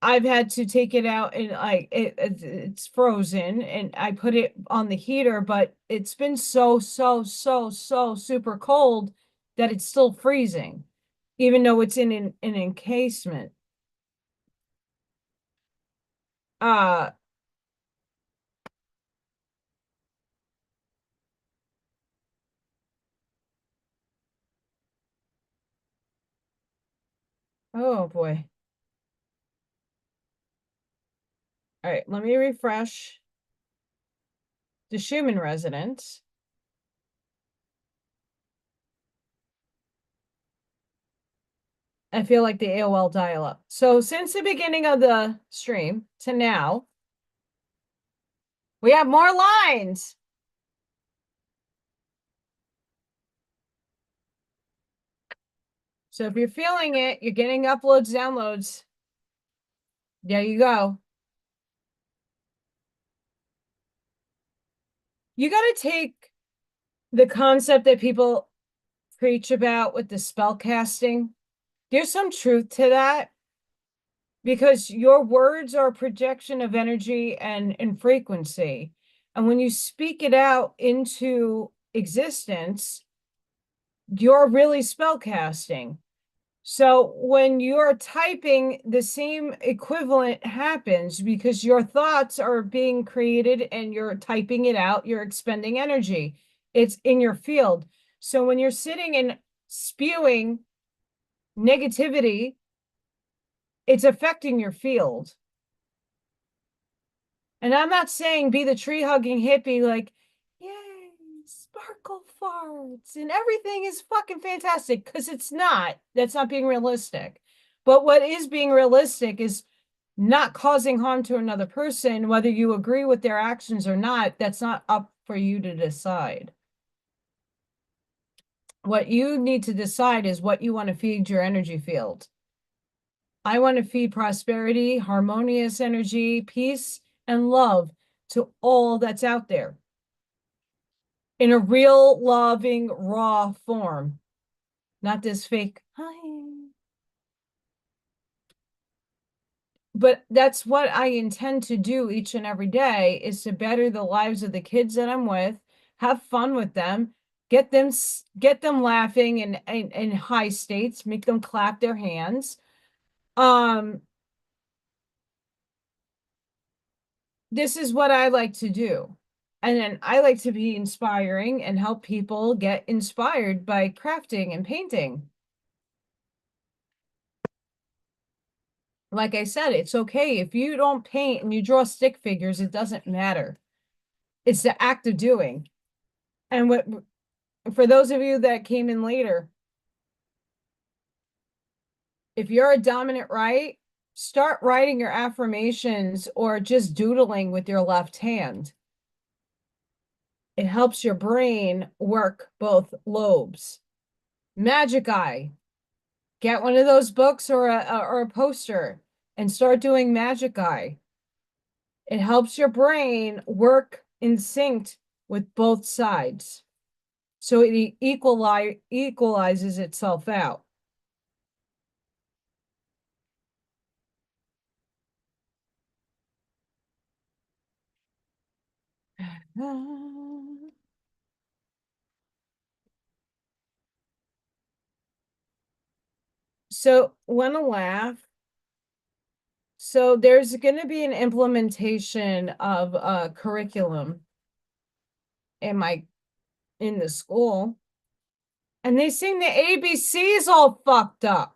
I've had to take it out and it's frozen, and I put it on the heater, but it's been so super cold that it's still freezing, even though it's in an encasement. Uh oh boy. All right, let me refresh the Schumann resonance. I feel like the AOL dial-up. So since the beginning of the stream to now, we have more lines. So if you're feeling it, you're getting uploads, downloads. There you go. You got to take the concept that people preach about with the spell casting. There's some truth to that, because your words are a projection of energy and frequency. And when you speak it out into existence, you're really spell casting. So when you're typing, the same equivalent happens because your thoughts are being created and you're typing it out, you're expending energy. It's in your field. So when you're sitting and spewing negativity, it's affecting your field. And I'm not saying be the tree hugging hippie, like, yay, sparkle farts and everything is fucking fantastic, because it's not. That's not being realistic. But what is being realistic is not causing harm to another person, whether you agree with their actions or not. That's not up for you to decide. What you need to decide is what you want to feed your energy field. I want to feed prosperity, harmonious energy, peace, and love to all that's out there in a real, loving, raw form, not this fake, hi. But that's what I intend to do each and every day, is to better the lives of the kids that I'm with, have fun with them, get them laughing in high states, make them clap their hands. Um, this is what I like to do. And then I like to be inspiring and help people get inspired by crafting and painting. Like I said, it's okay if you don't paint and you draw stick figures, it doesn't matter. It's the act of doing. And what, for those of you that came in later, if you're a dominant right, start writing your affirmations or just doodling with your left hand. It helps your brain work both lobes. Magic eye. Get one of those books or a poster and start doing magic eye. It helps your brain work in sync with both sides. So it equalizes itself out. So want to laugh. So there's going to be an implementation of a curriculum in the school, and they sing the ABCs all fucked up.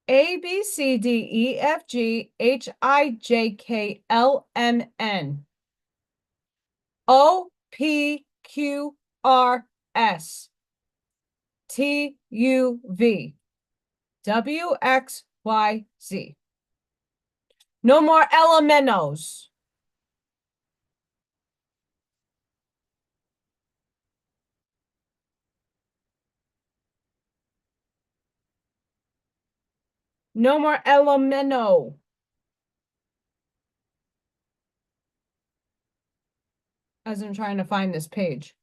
A, B, C, D, E, F, G, H, I, J, K, L, M, N. O, P, Q, R, S. T, U, V. W, X, Y, Z. No more elementos. No more elemento. As I'm trying to find this page.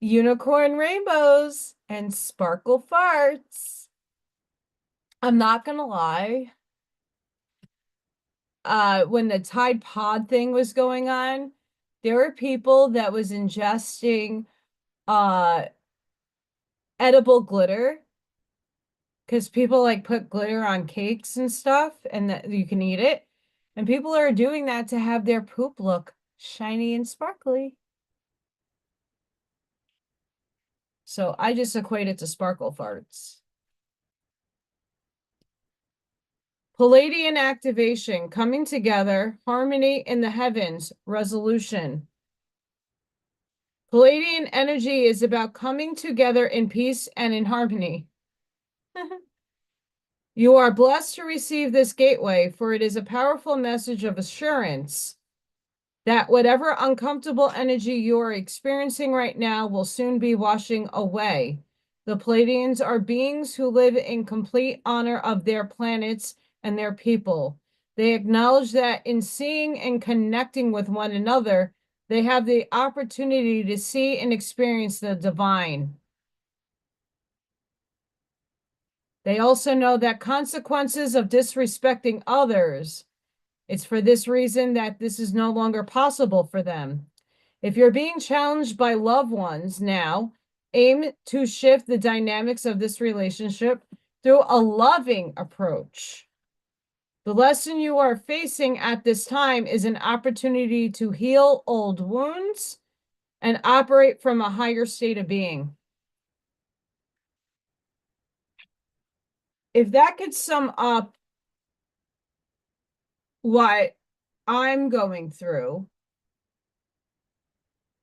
Unicorn rainbows and sparkle farts. I'm not gonna lie. When the Tide Pod thing was going on, there were people that was ingesting uh edible glitter, because people like put glitter on cakes and stuff and that you can eat it. And people are doing that to have their poop look shiny and sparkly. So I just equate it to sparkle farts. Palladian activation, coming together, harmony in the heavens, resolution. Palladian energy is about coming together in peace and in harmony. You are blessed to receive this gateway, for it is a powerful message of assurance that whatever uncomfortable energy you are experiencing right now will soon be washing away. The Pleiadians are beings who live in complete honor of their planets and their people. They acknowledge that in seeing and connecting with one another, they have the opportunity to see and experience the divine. They also know that consequences of disrespecting others, it's for this reason that this is no longer possible for them. If you're being challenged by loved ones now, aim to shift the dynamics of this relationship through a loving approach. The lesson you are facing at this time is an opportunity to heal old wounds and operate from a higher state of being. if that could sum up what I'm going through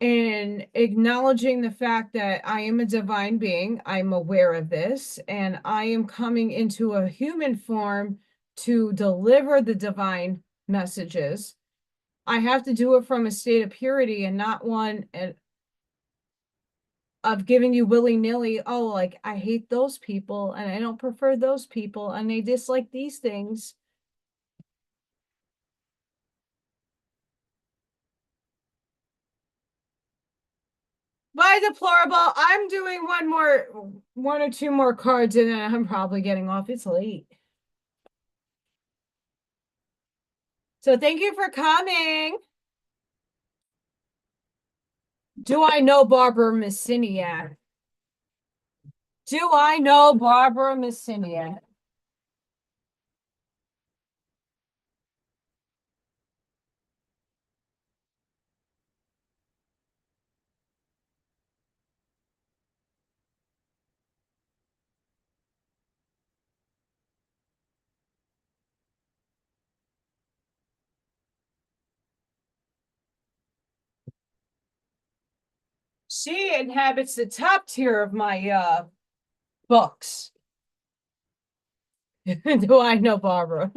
and acknowledging the fact that I am a divine being, I'm aware of this, and I am coming into a human form to deliver the divine messages. I have to do it from a state of purity and not one of giving you willy-nilly, oh, like I hate those people and I don't prefer those people and they dislike these things. Bye, deplorable. I'm doing one or two more cards and then I'm probably getting off. It's late. So thank you for coming. Do I know Barbara Messiniak? Do I know Barbara Messiniak? She inhabits the top tier of my books. Do I know Barbara?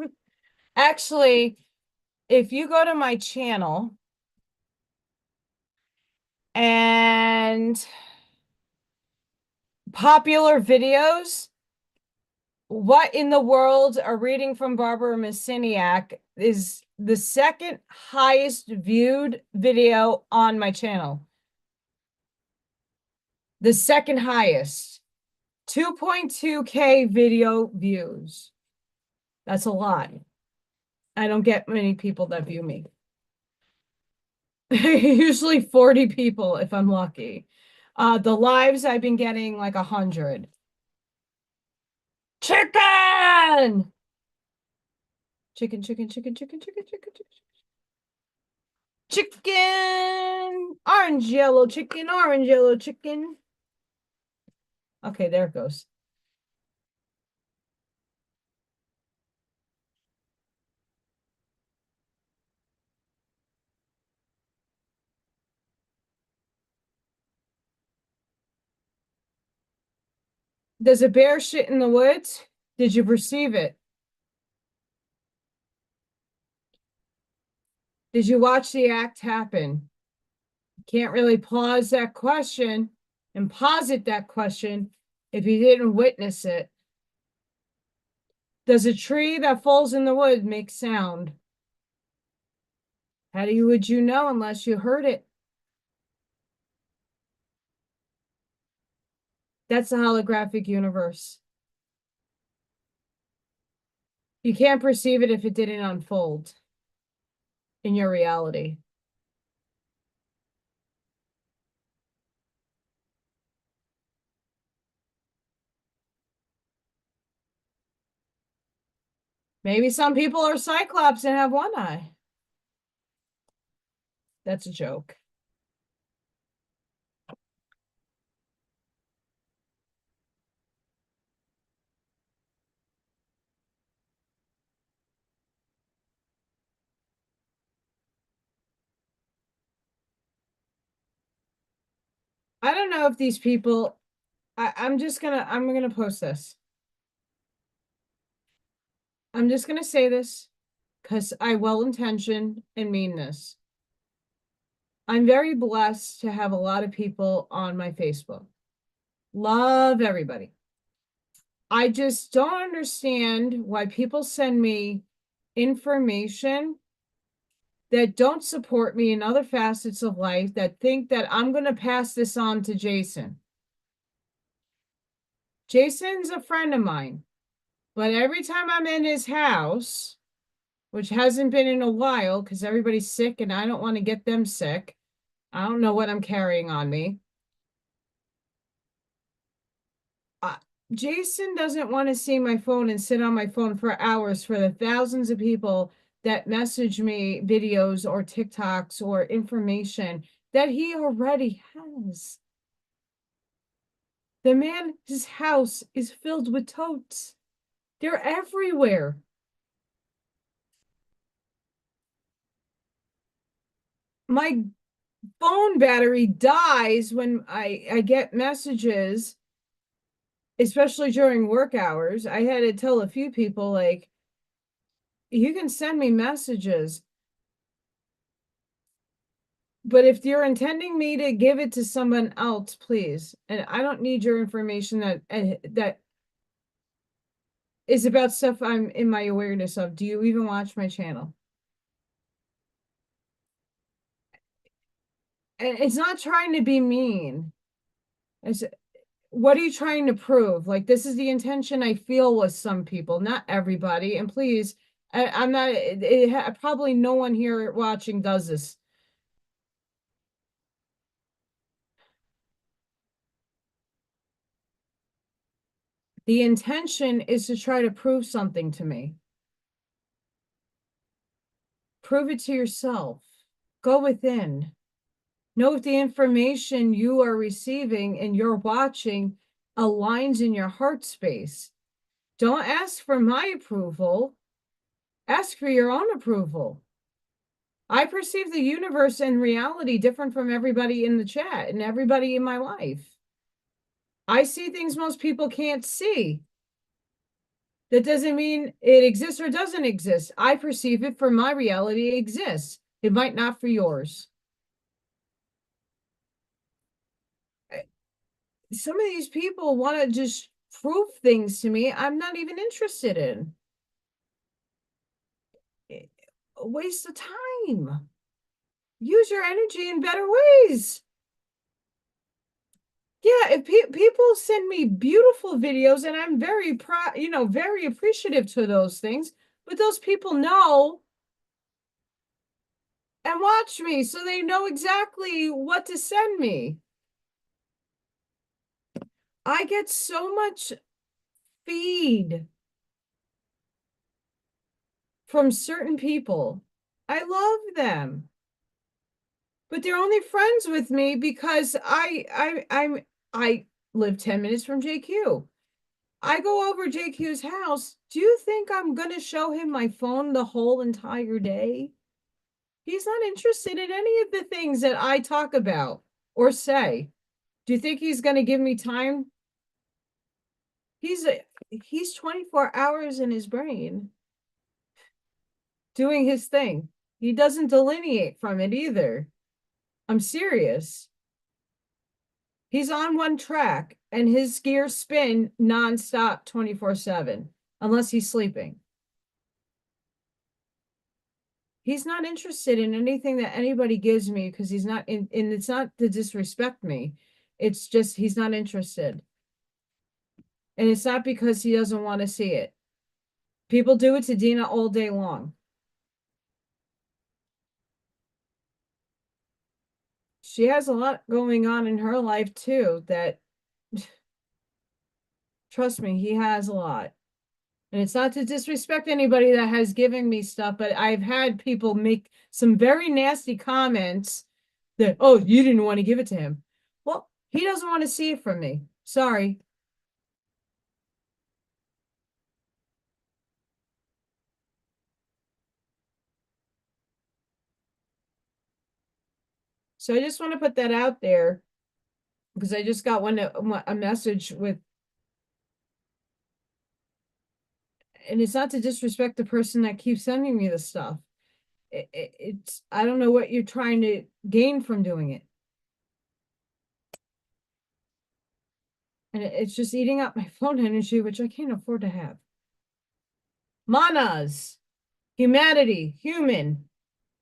Actually, if you go to my channel and popular videos, what in the world are reading from Barbara Messiniak is the second highest viewed video on my channel. The second highest. 2.2K video views. That's a lot. I don't get many people that view me. Usually 40 people if I'm lucky. The lives I've been getting like 100. Chicken! Chicken, chicken, chicken, chicken, chicken, chicken, chicken. Chicken! Orange, yellow chicken, orange, yellow chicken. Okay, there it goes. Does a bear shit in the woods? Did you perceive it? Did you watch the act happen? Can't really pause that question and posit that question if you didn't witness it. Does a tree that falls in the wood make sound? Would you know unless you heard it? That's the holographic universe. You can't perceive it if it didn't unfold in your reality. Maybe some people are Cyclops and have one eye. That's a joke. I don't know if these people, I'm gonna post this. I'm just gonna say this because I well intentioned and mean this. I'm very blessed to have a lot of people on my Facebook. Love everybody. I just don't understand why people send me information that don't support me in other facets of life that think that I'm going to pass this on to Jason. Jason's a friend of mine, but every time I'm in his house, which hasn't been in a while because everybody's sick and I don't want to get them sick. I don't know what I'm carrying on me. Uh, Jason doesn't want to see my phone and sit on my phone for hours for the thousands of people that message me videos or TikToks or information that he already has. The man, his house is filled with totes. They're everywhere. My phone battery dies when I get messages, especially during work hours. I had to tell a few people, like, you can send me messages, but if you're intending me to give it to someone else, please. And I don't need your information that is about stuff I'm in my awareness of. Do you even watch my channel? And it's not trying to be mean. It's, what are you trying to prove? Like, this is the intention I feel with some people, not everybody. And please, I'm not, probably no one here watching does this. The intention is to try to prove something to me. Prove it to yourself. Go within. Know if the information you are receiving and you're watching aligns in your heart space. Don't ask for my approval. Ask for your own approval. I perceive the universe and reality different from everybody in the chat and everybody in my life. I see things most people can't see. That doesn't mean it exists or doesn't exist. I perceive it for my reality, it exists. It might not for yours. Some of these people want to just prove things to me I'm not even interested in. A waste of time. Use your energy in better ways. Yeah, if people send me beautiful videos and I'm very proud, very appreciative to those things, but those people know and watch me so they know exactly what to send me. I get so much feed from certain people. I love them. But they're only friends with me because I live 10 minutes from JQ. I go over JQ's house. Do you think I'm gonna show him my phone the whole entire day? He's not interested in any of the things that I talk about or say. Do you think he's gonna give me time? He's 24 hours in his brain doing his thing. He doesn't delineate from it either. I'm serious. He's on one track and his gears spin nonstop 24/7, unless he's sleeping. He's not interested in anything that anybody gives me because he's not in, and it's not to disrespect me. It's just he's not interested. And it's not because he doesn't want to see it. People do it to Dina all day long. She has a lot going on in her life too that, trust me, he has a lot. And it's not to disrespect anybody that has given me stuff, but I've had people make some very nasty comments that, oh, you didn't want to give it to him. Well, he doesn't want to see it from me. Sorry. So I just want to put that out there because I just got a message with, and it's not to disrespect the person that keeps sending me the stuff. It's, I don't know what you're trying to gain from doing it. And it's just eating up my phone energy, which I can't afford to have. Manas, humanity, human.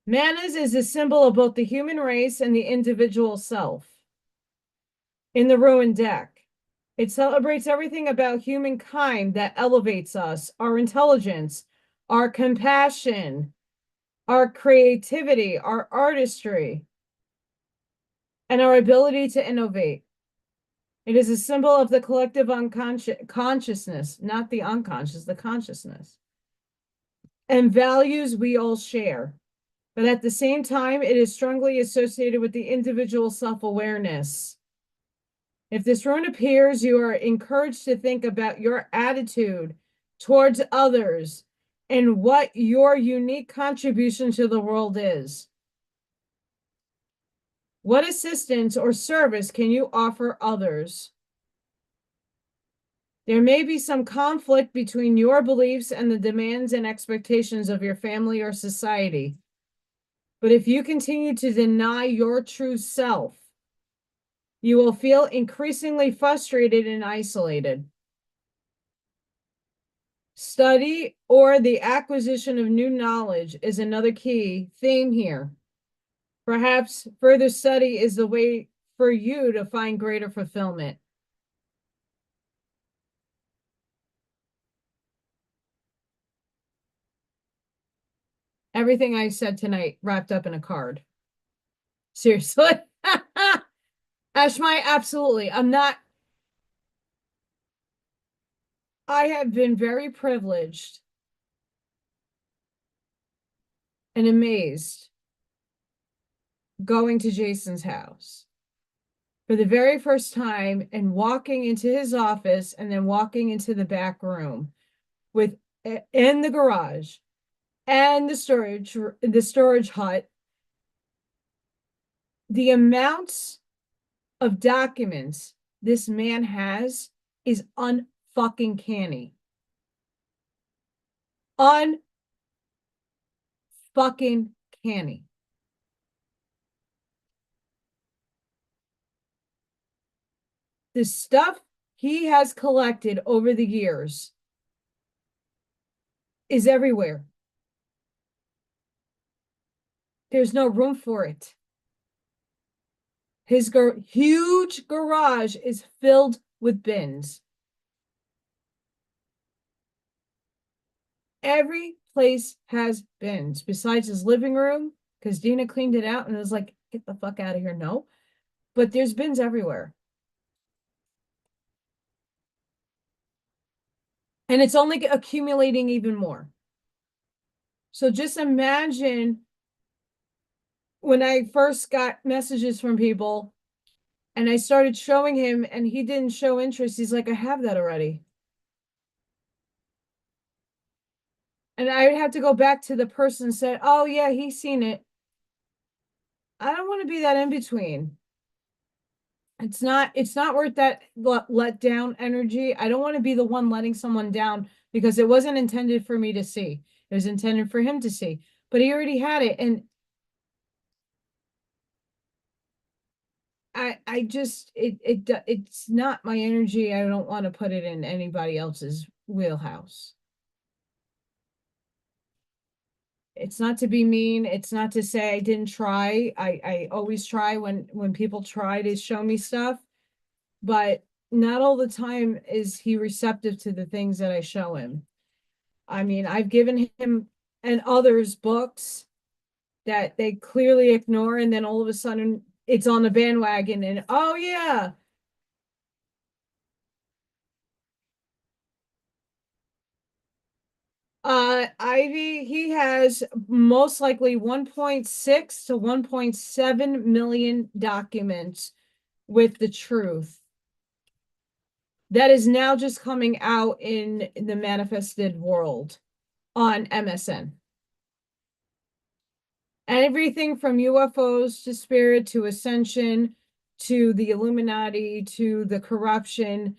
Manas is a symbol of both the human race and the individual self. In the ruined deck, it celebrates everything about humankind that elevates us, our intelligence, our compassion, our creativity, our artistry, and our ability to innovate. It is a symbol of the collective consciousness, not the unconscious, the consciousness, and values we all share. But at the same time, it is strongly associated with the individual self-awareness. If this rune appears, you are encouraged to think about your attitude towards others and what your unique contribution to the world is. What assistance or service can you offer others? There may be some conflict between your beliefs and the demands and expectations of your family or society. But if you continue to deny your true self, you will feel increasingly frustrated and isolated. Study or the acquisition of new knowledge is another key theme here. Perhaps further study is the way for you to find greater fulfillment. Everything I said tonight wrapped up in a card. Seriously. Ashmai, absolutely. I have been very privileged and amazed going to Jason's house for the very first time and walking into his office and then walking into the back room with in the garage and the storage hut. The amounts of documents this man has is unfucking canny. Unfucking canny. The stuff he has collected over the years is everywhere. There's no room for it. His huge garage is filled with bins. Every place has bins besides his living room, because Dina cleaned it out and was like, get the fuck out of here. No, but there's bins everywhere. And it's only accumulating even more. So just imagine when I first got messages from people and I started showing him and he didn't show interest. He's like, I have that already. And I would have to go back to the person and say, oh yeah, he's seen it. I don't want to be that in between. It's not worth that let down energy. I don't want to be the one letting someone down because it wasn't intended for me to see. It was intended for him to see, but he already had it. And I just, it's not my energy. I don't want to put it in anybody else's wheelhouse. It's not to be mean. It's not to say I didn't try. I always try when people try to show me stuff, but not all the time is he receptive to the things that I show him. I mean, I've given him and others books that they clearly ignore, and then all of a sudden it's on the bandwagon, and oh yeah. Ivy, he has most likely 1.6 to 1.7 million documents with the truth. That is now just coming out in the manifested world on MSN. Everything from UFOs to spirit to ascension to the Illuminati to the corruption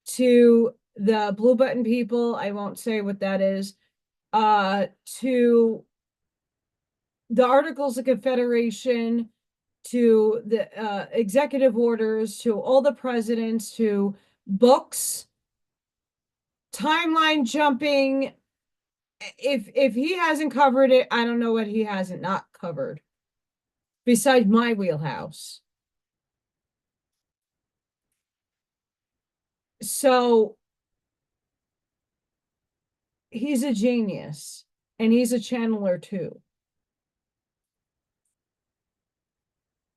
to the blue button people. I won't say what that is. To the Articles of Confederation, to the executive orders, to all the presidents, to books, timeline jumping. If he hasn't covered it, I don't know what he hasn't not covered besides my wheelhouse. So he's a genius and he's a channeler too.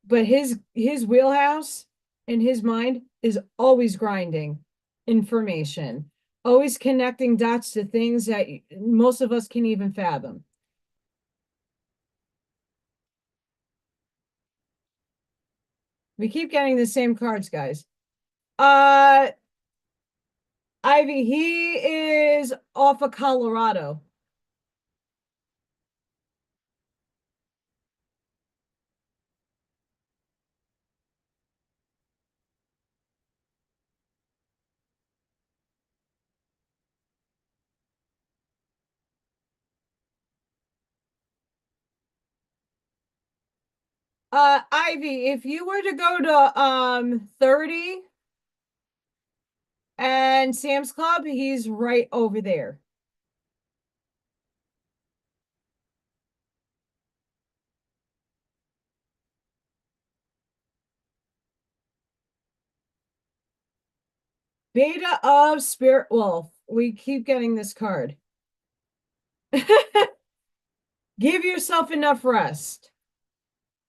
But his wheelhouse in his mind is always grinding information, always connecting dots to things that most of us can't even fathom. We keep getting the same cards, guys. Uh Ivy, he is off of Colorado. Ivy, if you were to go to 30 and Sam's Club, he's right over there. Beta of Spirit Wolf. We keep getting this card. Give yourself enough rest.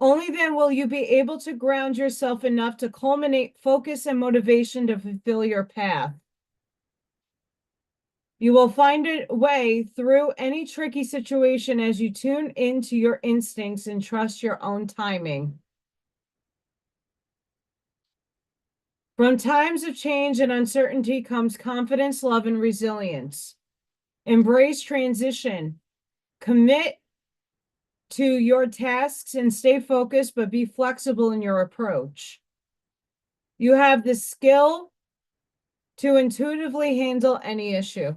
Only then will you be able to ground yourself enough to culminate focus and motivation to fulfill your path. You will find a way through any tricky situation as you tune into your instincts and trust your own timing. From times of change and uncertainty comes confidence, love, and resilience. Embrace transition. Commit to your tasks and stay focused, but be flexible in your approach. You have the skill to intuitively handle any issue.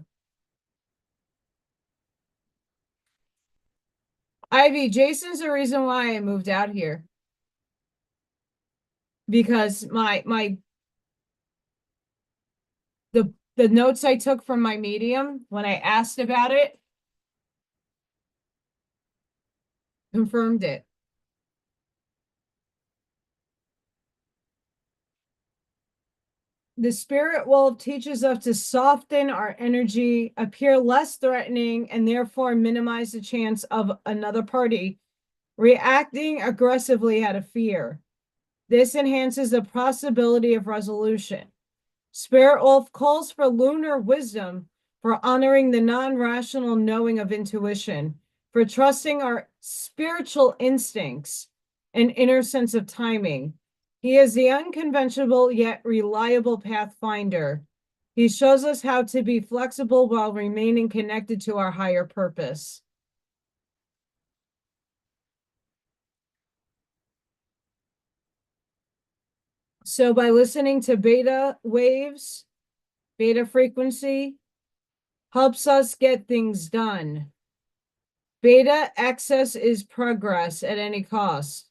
Ivy, Jason's the reason why I moved out here because the notes I took from my medium when I asked about it confirmed it. The spirit wolf teaches us to soften our energy, appear less threatening, and therefore minimize the chance of another party reacting aggressively out of fear. This enhances the possibility of resolution. Spirit Wolf calls for lunar wisdom, for honoring the non-rational knowing of intuition, for trusting our spiritual instincts and inner sense of timing. He is the unconventional yet reliable pathfinder. He shows us how to be flexible while remaining connected to our higher purpose. So by listening to beta waves, beta frequency helps us get things done. Beta excess is progress at any cost.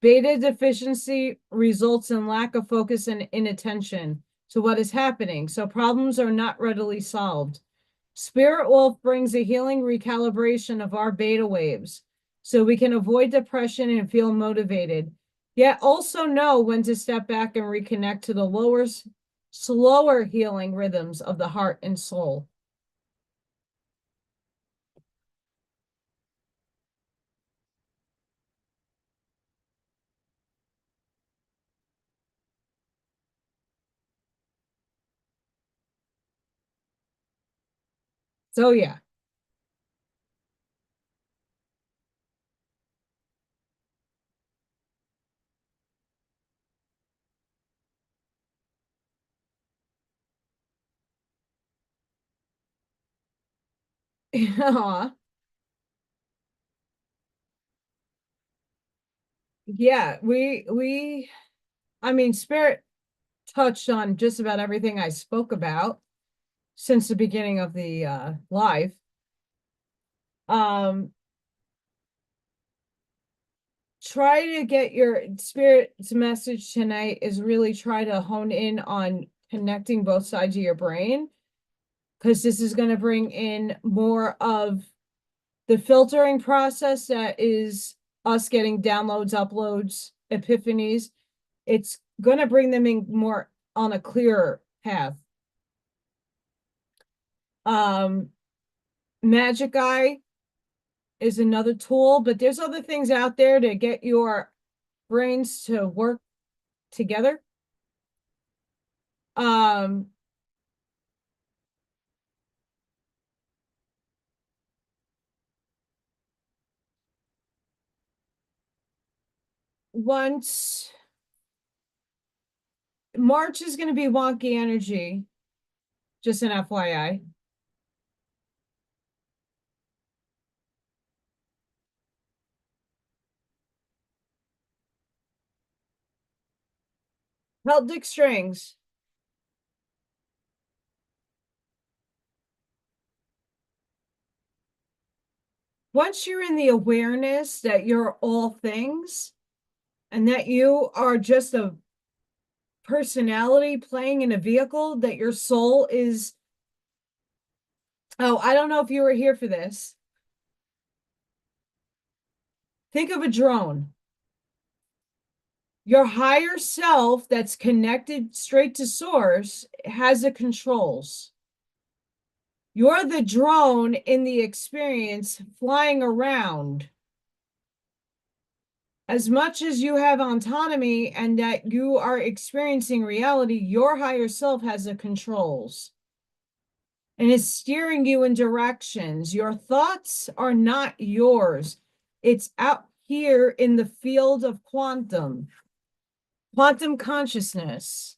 Beta deficiency results in lack of focus and inattention to what is happening, so problems are not readily solved. Spirit Wolf brings a healing recalibration of our beta waves so we can avoid depression and feel motivated, yet also know when to step back and reconnect to the lower, slower healing rhythms of the heart and soul. So, yeah. Yeah, I mean, Spirit touched on just about everything I spoke about since the beginning of the live. Um, try to get your Spirit's message tonight is really try to hone in on connecting both sides of your brain because this is going to bring in more of the filtering process that is us getting downloads, uploads, epiphanies. It's going to bring them in more on a clearer path. Um, Magic Eye is another tool, but there's other things out there to get your brains to work together. Um, once March is going to be wonky energy, Just an FYI. Celtic strings. Once you're in the awareness that you're all things and that you are just a personality playing in a vehicle, that your soul is, oh, I don't know if you were here for this. Think of a drone. Your higher self that's connected straight to source has the controls. You're the drone in the experience flying around. As much as you have autonomy and that you are experiencing reality, your higher self has the controls and is steering you in directions. Your thoughts are not yours. It's out here in the field of quantum consciousness.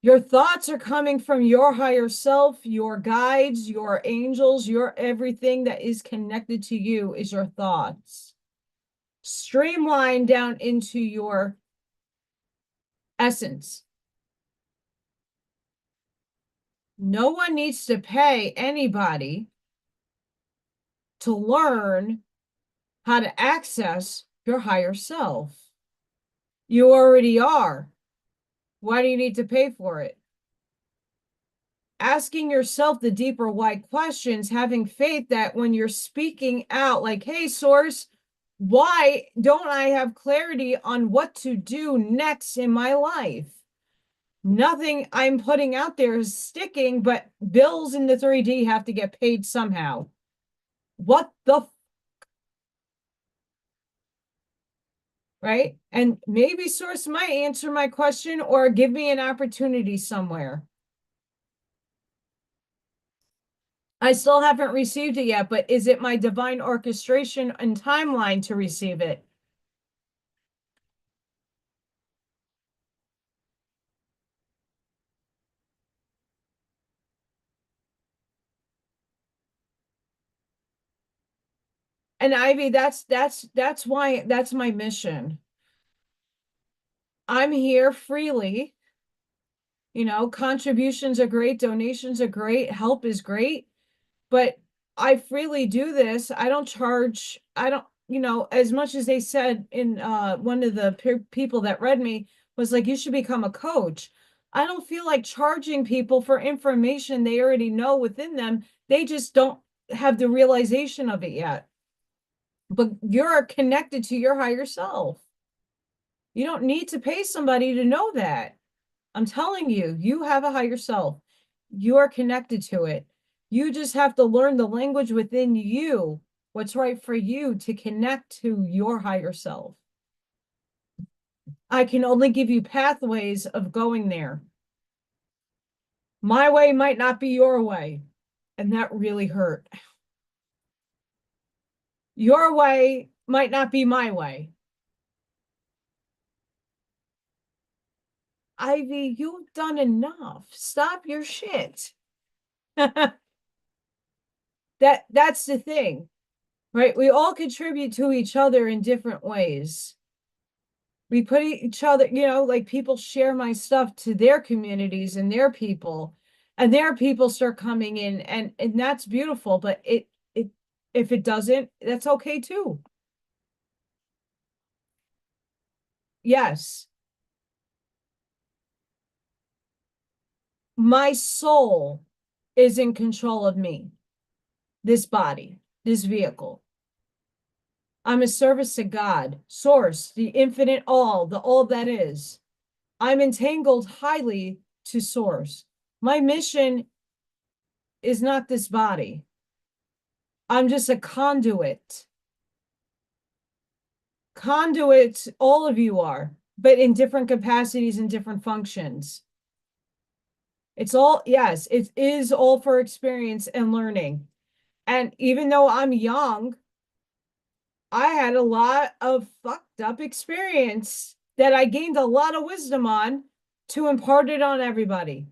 Your thoughts are coming from your higher self, your guides, your angels, your everything that is connected to you is your thoughts. Streamline down into your essence. No one needs to pay anybody to learn how to access your higher self. You already are. Why do you need to pay for it? Asking yourself the deeper why questions, having faith that when you're speaking out, like, hey, source, why don't I have clarity on what to do next in my life? Nothing I'm putting out there is sticking, but bills in the 3D have to get paid somehow. What the right? And maybe source might answer my question or give me an opportunity somewhere. I still haven't received it yet, but is it my divine orchestration and timeline to receive it? And Ivy, that's why that's my mission. I'm here freely. You know, contributions are great, donations are great, help is great, but I freely do this. I don't charge, I don't, you know, as much as they said in one of the people that read me was like, you should become a coach. I don't feel like charging people for information they already know within them. They just don't have the realization of it yet. But you're connected to your higher self. You don't need to pay somebody to know that. I'm telling you, you have a higher self. You are connected to it. You just have to learn the language within you, what's right for you to connect to your higher self. I can only give you pathways of going there. My way might not be your way. And that really hurt. Your way might not be my way. Ivy, you've done enough. Stop your shit. That's the thing, right? We all contribute to each other in different ways. We put each other, you know, like people share my stuff to their communities and their people start coming in and that's beautiful, but it if it doesn't, that's okay too. Yes. My soul is in control of me, this body, this vehicle. I'm a service to God, source, the infinite all, the all that is. I'm entangled highly to source. My mission is not this body. I'm just a conduit. Conduits, all of you are, but in different capacities and different functions. It's all, yes, it is all for experience and learning. And even though I'm young, I had a lot of fucked up experience that I gained a lot of wisdom on to impart it on everybody.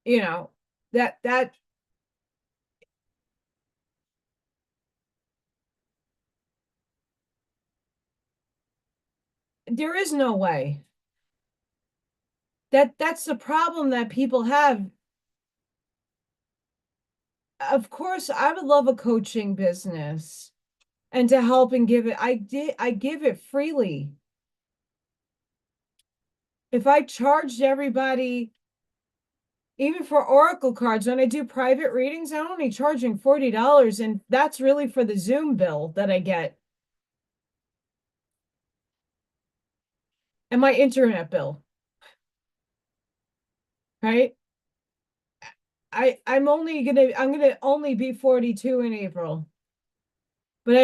you know, that there is no way. That's the problem that people have. Of course, I would love a coaching business and to help and give it. I give it freely. If I charged everybody, even for Oracle cards, when I do private readings, I'm only charging $40, and that's really for the Zoom bill that I get and my internet bill, right? I'm gonna only be 42 in April. But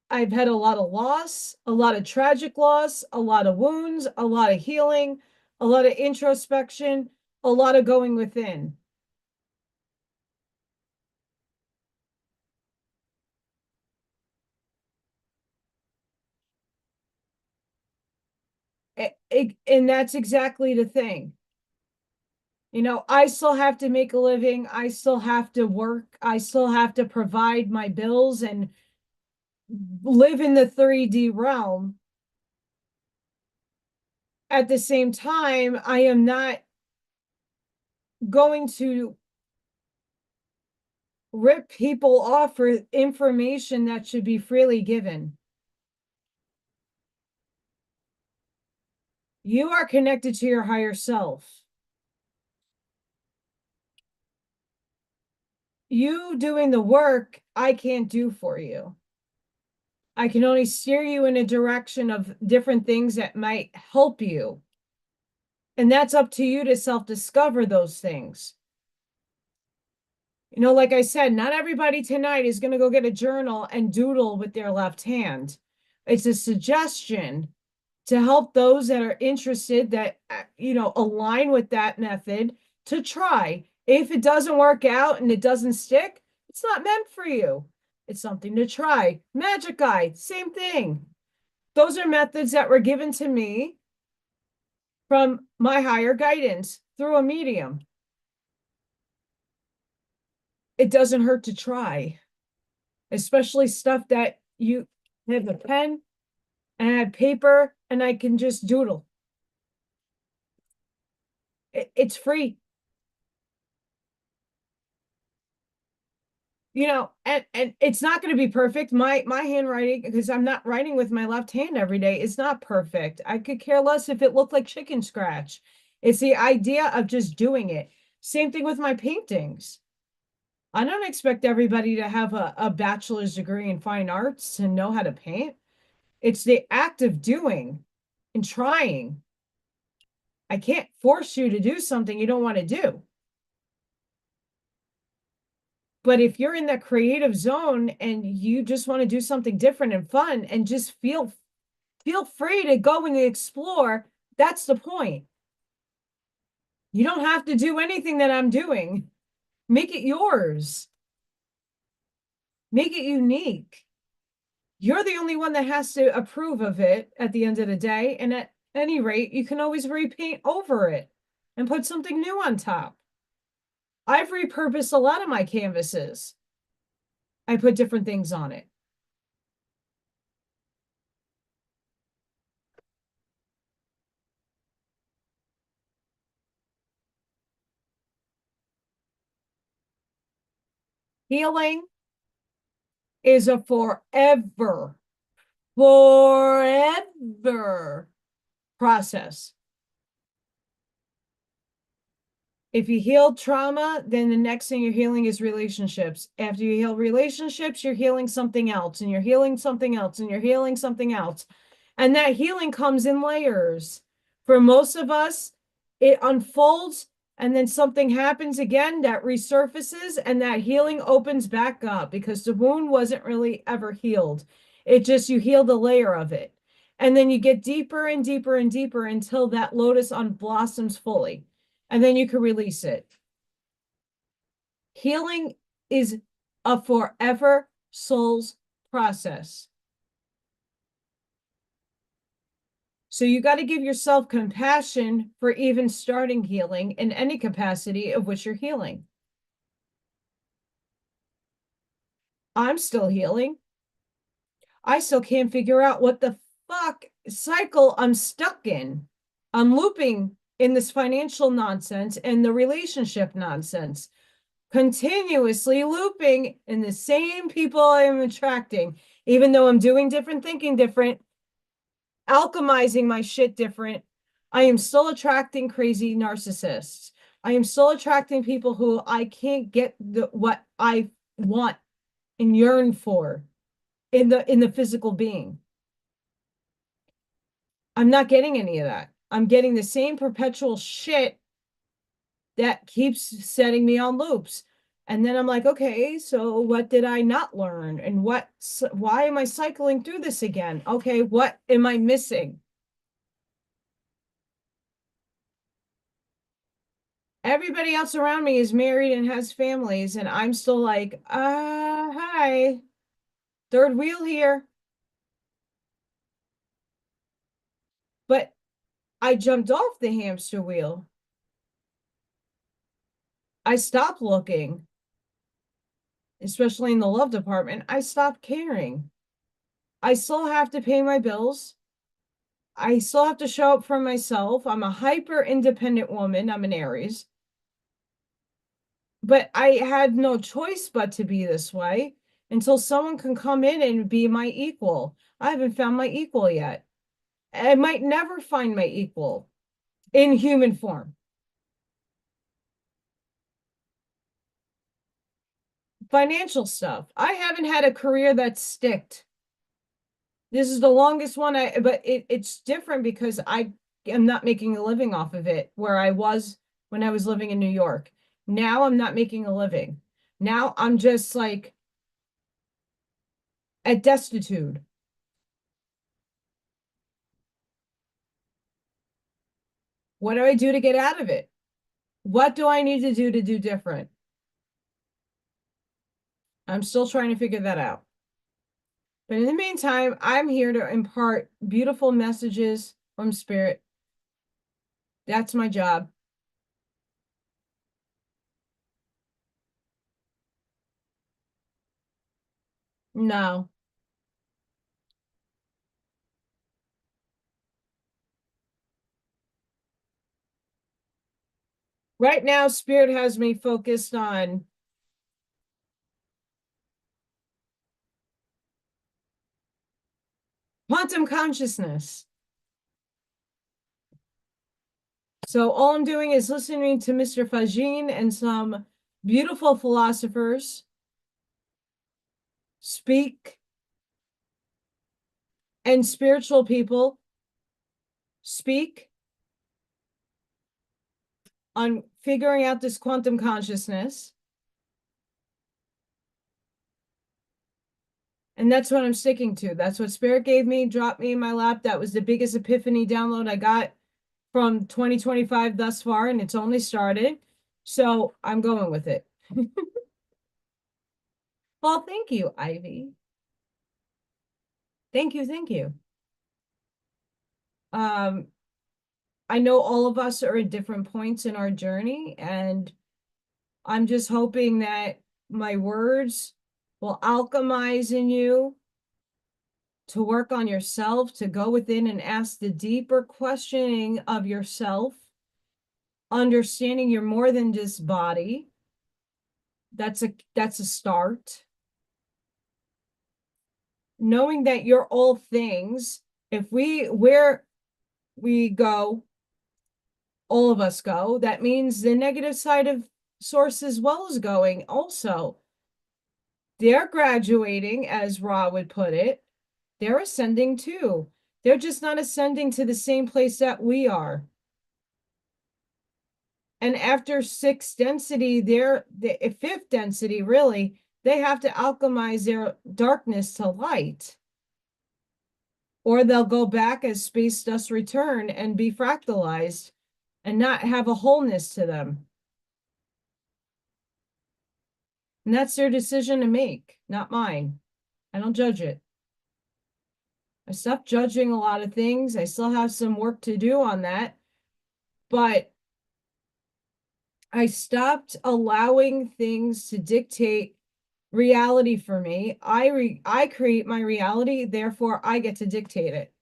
I've had a lot of loss, a lot of tragic loss, a lot of wounds, a lot of healing, a lot of introspection, a lot of going within. And that's exactly the thing. I still have to make a living. I still have to work. I still have to provide my bills and live in the 3D realm. At the same time, I am not going to rip people off for information that should be freely given. You are connected to your higher self. You doing the work, I can't do for you. I can only steer you in a direction of different things that might help you. And that's up to you to self-discover those things. Like I said, not everybody tonight is going to go get a journal and doodle with their left hand. It's a suggestion to help those that are interested that, align with that method to try. If it doesn't work out and it doesn't stick, it's not meant for you. It's something to try. Magic Eye, same thing. Those are methods that were given to me from my higher guidance through a medium. It doesn't hurt to try, especially stuff that you have a pen and I have paper and I can just doodle. It's free. And it's not going to be perfect. My handwriting, because I'm not writing with my left hand every day, it's not perfect. I could care less if it looked like chicken scratch. It's the idea of just doing it. Same thing with my paintings. I don't expect everybody to have a bachelor's degree in fine arts and know how to paint. It's the act of doing and trying. I can't force you to do something you don't want to do. But if you're in that creative zone and you just want to do something different and fun and just feel free to go and explore, that's the point. You don't have to do anything that I'm doing. Make it yours. Make it unique. You're the only one that has to approve of it at the end of the day. And at any rate, you can always repaint over it and put something new on top. I've repurposed a lot of my canvases. I put different things on it. Healing is a forever process. If you heal trauma, then the next thing you're healing is relationships. After you heal relationships, you're healing something else, and you're healing something else, and you're healing something else. And that healing comes in layers. For most of us, it unfolds and then something happens again that resurfaces and that healing opens back up because the wound wasn't really ever healed. You healed a layer of it. And then you get deeper and deeper and deeper until that lotus unblossoms fully. And then you can release it. Healing is a forever soul's process. So you got to give yourself compassion for even starting healing in any capacity of which you're healing. I'm still healing. I still can't figure out what the fuck cycle I'm stuck in. I'm looping in this financial nonsense and the relationship nonsense, continuously looping in the same people I'm attracting, even though I'm doing different, thinking different, alchemizing my shit different. I am still attracting crazy narcissists. I am still attracting people who I can't get what I want and yearn for in the physical being. I'm not getting any of that. I'm getting the same perpetual shit that keeps setting me on loops. And then I'm like, okay, so what did I not learn? And why am I cycling through this again? Okay, what am I missing? Everybody else around me is married and has families, and I'm still like, hi, third wheel here. But I jumped off the hamster wheel. I stopped looking, especially in the love department. I stopped caring. I still have to pay my bills. I still have to show up for myself. I'm a hyper independent woman. I'm an Aries. But I had no choice but to be this way until someone can come in and be my equal. I haven't found my equal yet. I might never find my equal in human form. Financial stuff. I haven't had a career that's sticked. This is the longest one but it's different because I am not making a living off of it where I was when I was living in New York. Now I'm not making a living. Now I'm just like at destitute. What do I do to get out of it? What do I need to do different? I'm still trying to figure that out. But in the meantime, I'm here to impart beautiful messages from spirit. That's my job. No. Right now, spirit has me focused on quantum consciousness. So all I'm doing is listening to Mr. Fajin and some beautiful philosophers speak and spiritual people speak on figuring out this quantum consciousness. And that's what I'm sticking to. That's what Spirit gave me, dropped me in my lap. That was the biggest epiphany download I got from 2025 thus far, and it's only started. So I'm going with it. Well, thank you, Ivy. Thank you, thank you. Um, I know all of us are at different points in our journey, and I'm just hoping that my words will alchemize in you to work on yourself, to go within and ask the deeper questioning of yourself, understanding you're more than just body. That's a start. Knowing that you're all things. If where we go, all of us go, that means the negative side of source as well is going also. They're graduating, as Ra would put it. They're ascending too. They're just not ascending to the same place that we are. And after sixth density, they're the fifth density, really, they have to alchemize their darkness to light. Or they'll go back as space dust return and be fractalized and not have a wholeness to them. And that's their decision to make, not mine. I don't judge it. I stopped judging a lot of things. I still have some work to do on that, but I stopped allowing things to dictate reality for me. I create my reality, therefore I get to dictate it.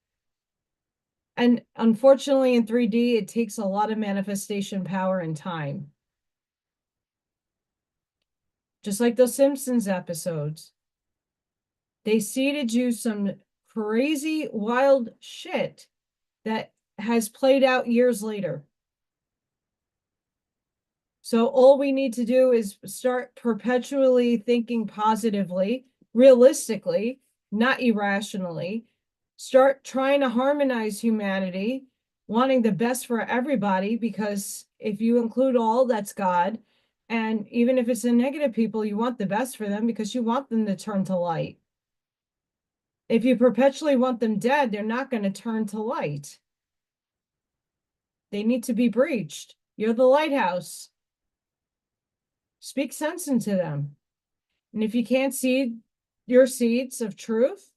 And unfortunately in 3D, it takes a lot of manifestation power and time. Just like those Simpsons episodes. They seeded you some crazy, wild shit that has played out years later. So all we need to do is start perpetually thinking positively, realistically, not irrationally. Start trying to harmonize humanity, wanting the best for everybody, because if you include all, that's God. And even if it's the negative people, you want the best for them because you want them to turn to light. If you perpetually want them dead, they're not going to turn to light. They need to be breached. You're the lighthouse. Speak sense into them. And if you can't seed your seeds of truth,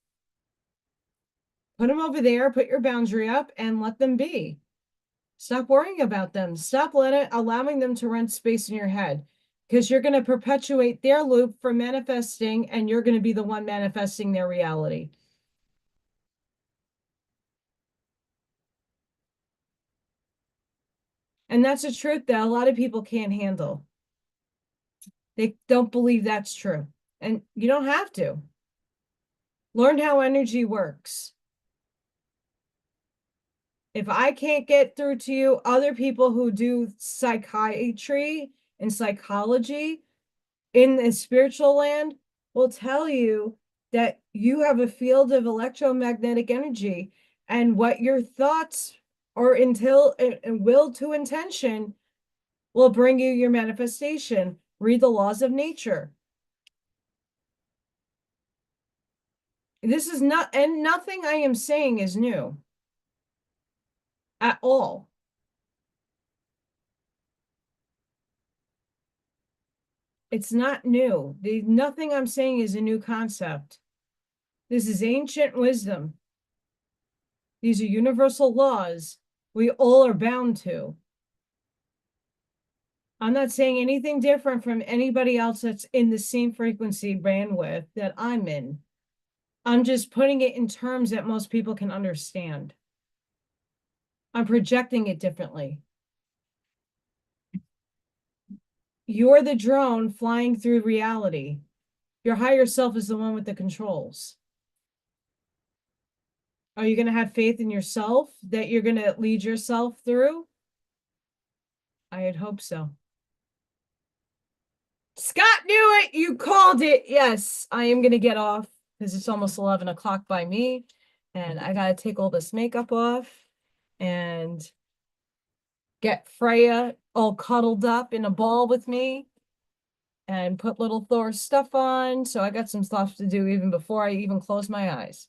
put them over there, put your boundary up, and let them be. Stop worrying about them. Stop allowing them to rent space in your head, because you're going to perpetuate their loop for manifesting, and you're going to be the one manifesting their reality. And that's a truth that a lot of people can't handle. They don't believe that's true. And you don't have to. Learn how energy works. If I can't get through to you, other people who do psychiatry and psychology in the spiritual land will tell you that you have a field of electromagnetic energy, and what your thoughts or until and will to intention will bring you your manifestation. Read the laws of nature. This is not, and nothing I am saying is new at all. It's not new. Nothing I'm saying is a new concept. This is ancient wisdom. These are universal laws we all are bound to. I'm not saying anything different from anybody else that's in the same frequency bandwidth that I'm in. I'm just putting it in terms that most people can understand. I'm projecting it differently. You're the drone flying through reality. Your higher self is the one with the controls. Are you going to have faith in yourself that you're going to lead yourself through? I had hoped so. Scott knew it. You called it. Yes, I am going to get off because it's almost 11 o'clock by me. And I got to take all this makeup off and get Freya all cuddled up in a ball with me and put little Thor's stuff on. So I got some stuff to do even before I even close my eyes.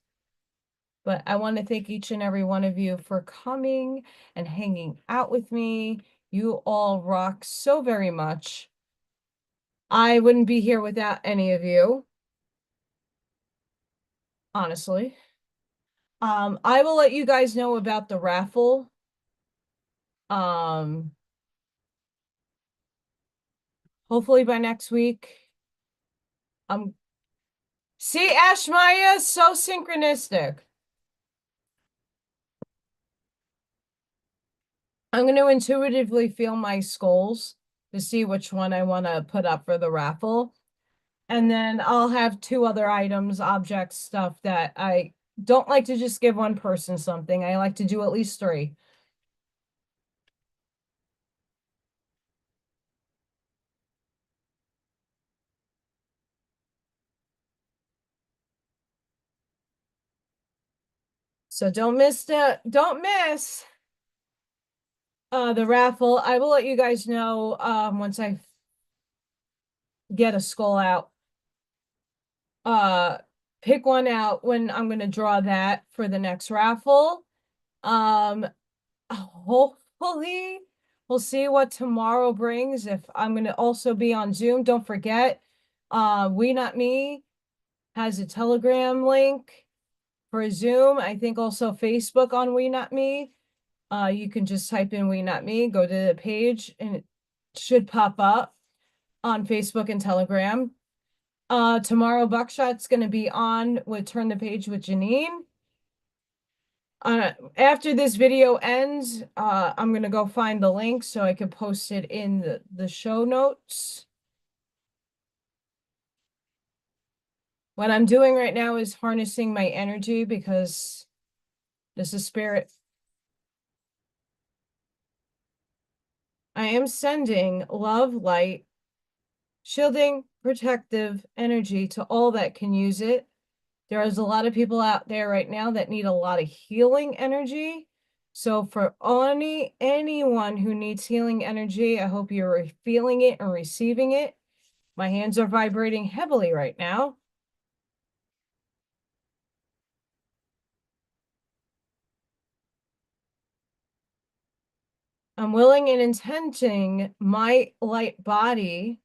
But I want to thank each and every one of you for coming and hanging out with me. You all rock so very much. I wouldn't be here without any of you, honestly. I will let you guys know about the raffle. Um, hopefully by next week. See, Ash Maya, so synchronistic. I'm going to intuitively feel my skulls to see which one I want to put up for the raffle. And then I'll have two other items, objects, stuff that I don't like to just give one person something. I like to do at least three. So don't miss the raffle. I will let you guys know once I get a skull out. Pick one out when I'm gonna draw that for the next raffle. Hopefully we'll see what tomorrow brings. If I'm gonna also be on Zoom, don't forget, We Not Me has a Telegram link for Zoom. I think also Facebook on We Not Me. You can just type in We Not Me, go to the page, and it should pop up on Facebook and Telegram. Tomorrow Buckshot's gonna be on with Turn the Page with Janine. After this video ends, I'm gonna go find the link so I can post it in the show notes. What I'm doing right now is harnessing my energy because this is spirit. I am sending love, light, shielding, protective energy to all that can use it. There is a lot of people out there right now that need a lot of healing energy. So for anyone who needs healing energy, I hope you're feeling it and receiving it. My hands are vibrating heavily right now. I'm willing and intending my light body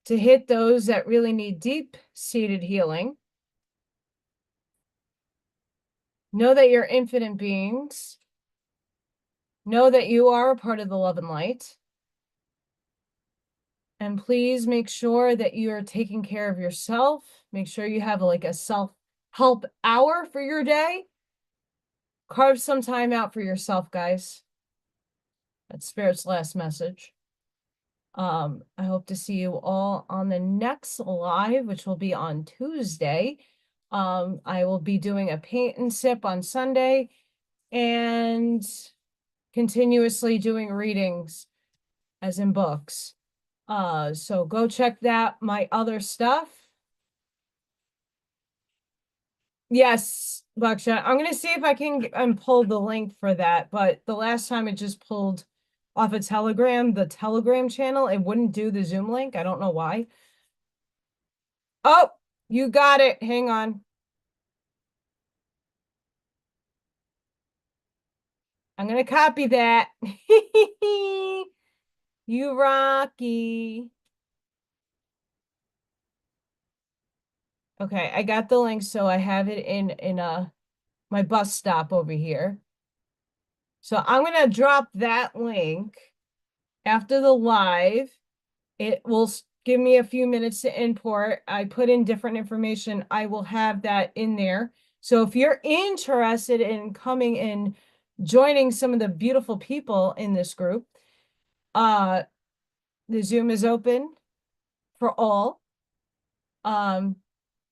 to hit those that really need deep-seated healing. Know that you're infinite beings. Know that you are a part of the love and light. And please make sure that you are taking care of yourself. Make sure you have like a self-help hour for your day. Carve some time out for yourself, guys. That's Spirit's last message. I hope to see you all on the next live, which will be on Tuesday. I will be doing a paint and sip on Sunday and continuously doing readings as in books. So go check that, my other stuff. Yes, Buckshot. I'm gonna see if I can pull the link for that, but the last time it just pulled off a Telegram, the Telegram channel, it wouldn't do the Zoom link. I don't know why. Oh, you got it. Hang on. I'm gonna copy that. You rocky. Okay, I got the link, so I have it in my bus stop over here. So I'm gonna drop that link after the live. It will give me a few minutes to import. I put in different information. I will have that in there. So if you're interested in coming and joining some of the beautiful people in this group, the Zoom is open for all.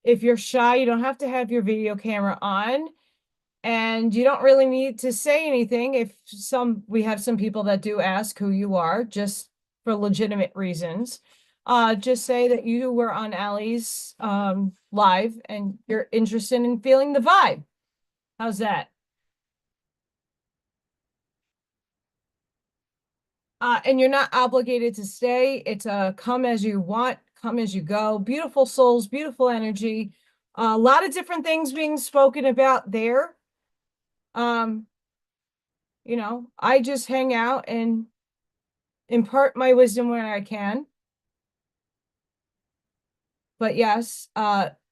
If you're shy, you don't have to have your video camera on. And you don't really need to say anything. If we have some people that do ask who you are, just for legitimate reasons. Just say that you were on Ally's live and you're interested in feeling the vibe. How's that? And you're not obligated to stay. It's a come as you want, come as you go. Beautiful souls, beautiful energy. A lot of different things being spoken about there. You know, I just hang out and impart my wisdom when I can. But yes,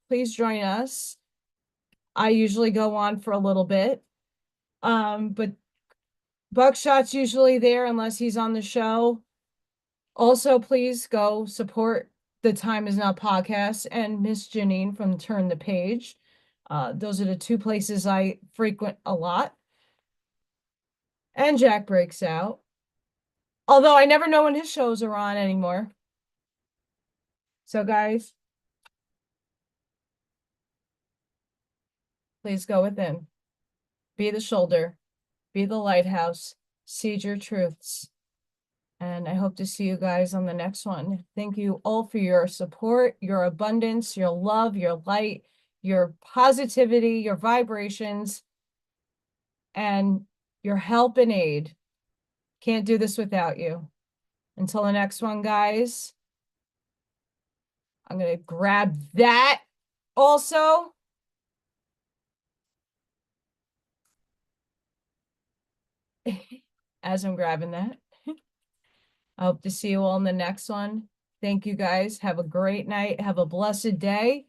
please join us. I usually go on for a little bit. But Buckshot's usually there unless he's on the show. Also, please go support the Time Is Now podcast and Miss Janine from Turn the Page. Those are the two places I frequent a lot. And Jack Breaks Out. Although I never know when his shows are on anymore. So guys, please go within. Be the shoulder. Be the lighthouse. Seed your truths. And I hope to see you guys on the next one. Thank you all for your support, your abundance, your love, your light, your positivity, your vibrations, and your help and aid. Can't do this without you. Until the next one, guys, I'm going to grab that also. As I'm grabbing that. I hope to see you all in the next one. Thank you guys. Have a great night. Have a blessed day.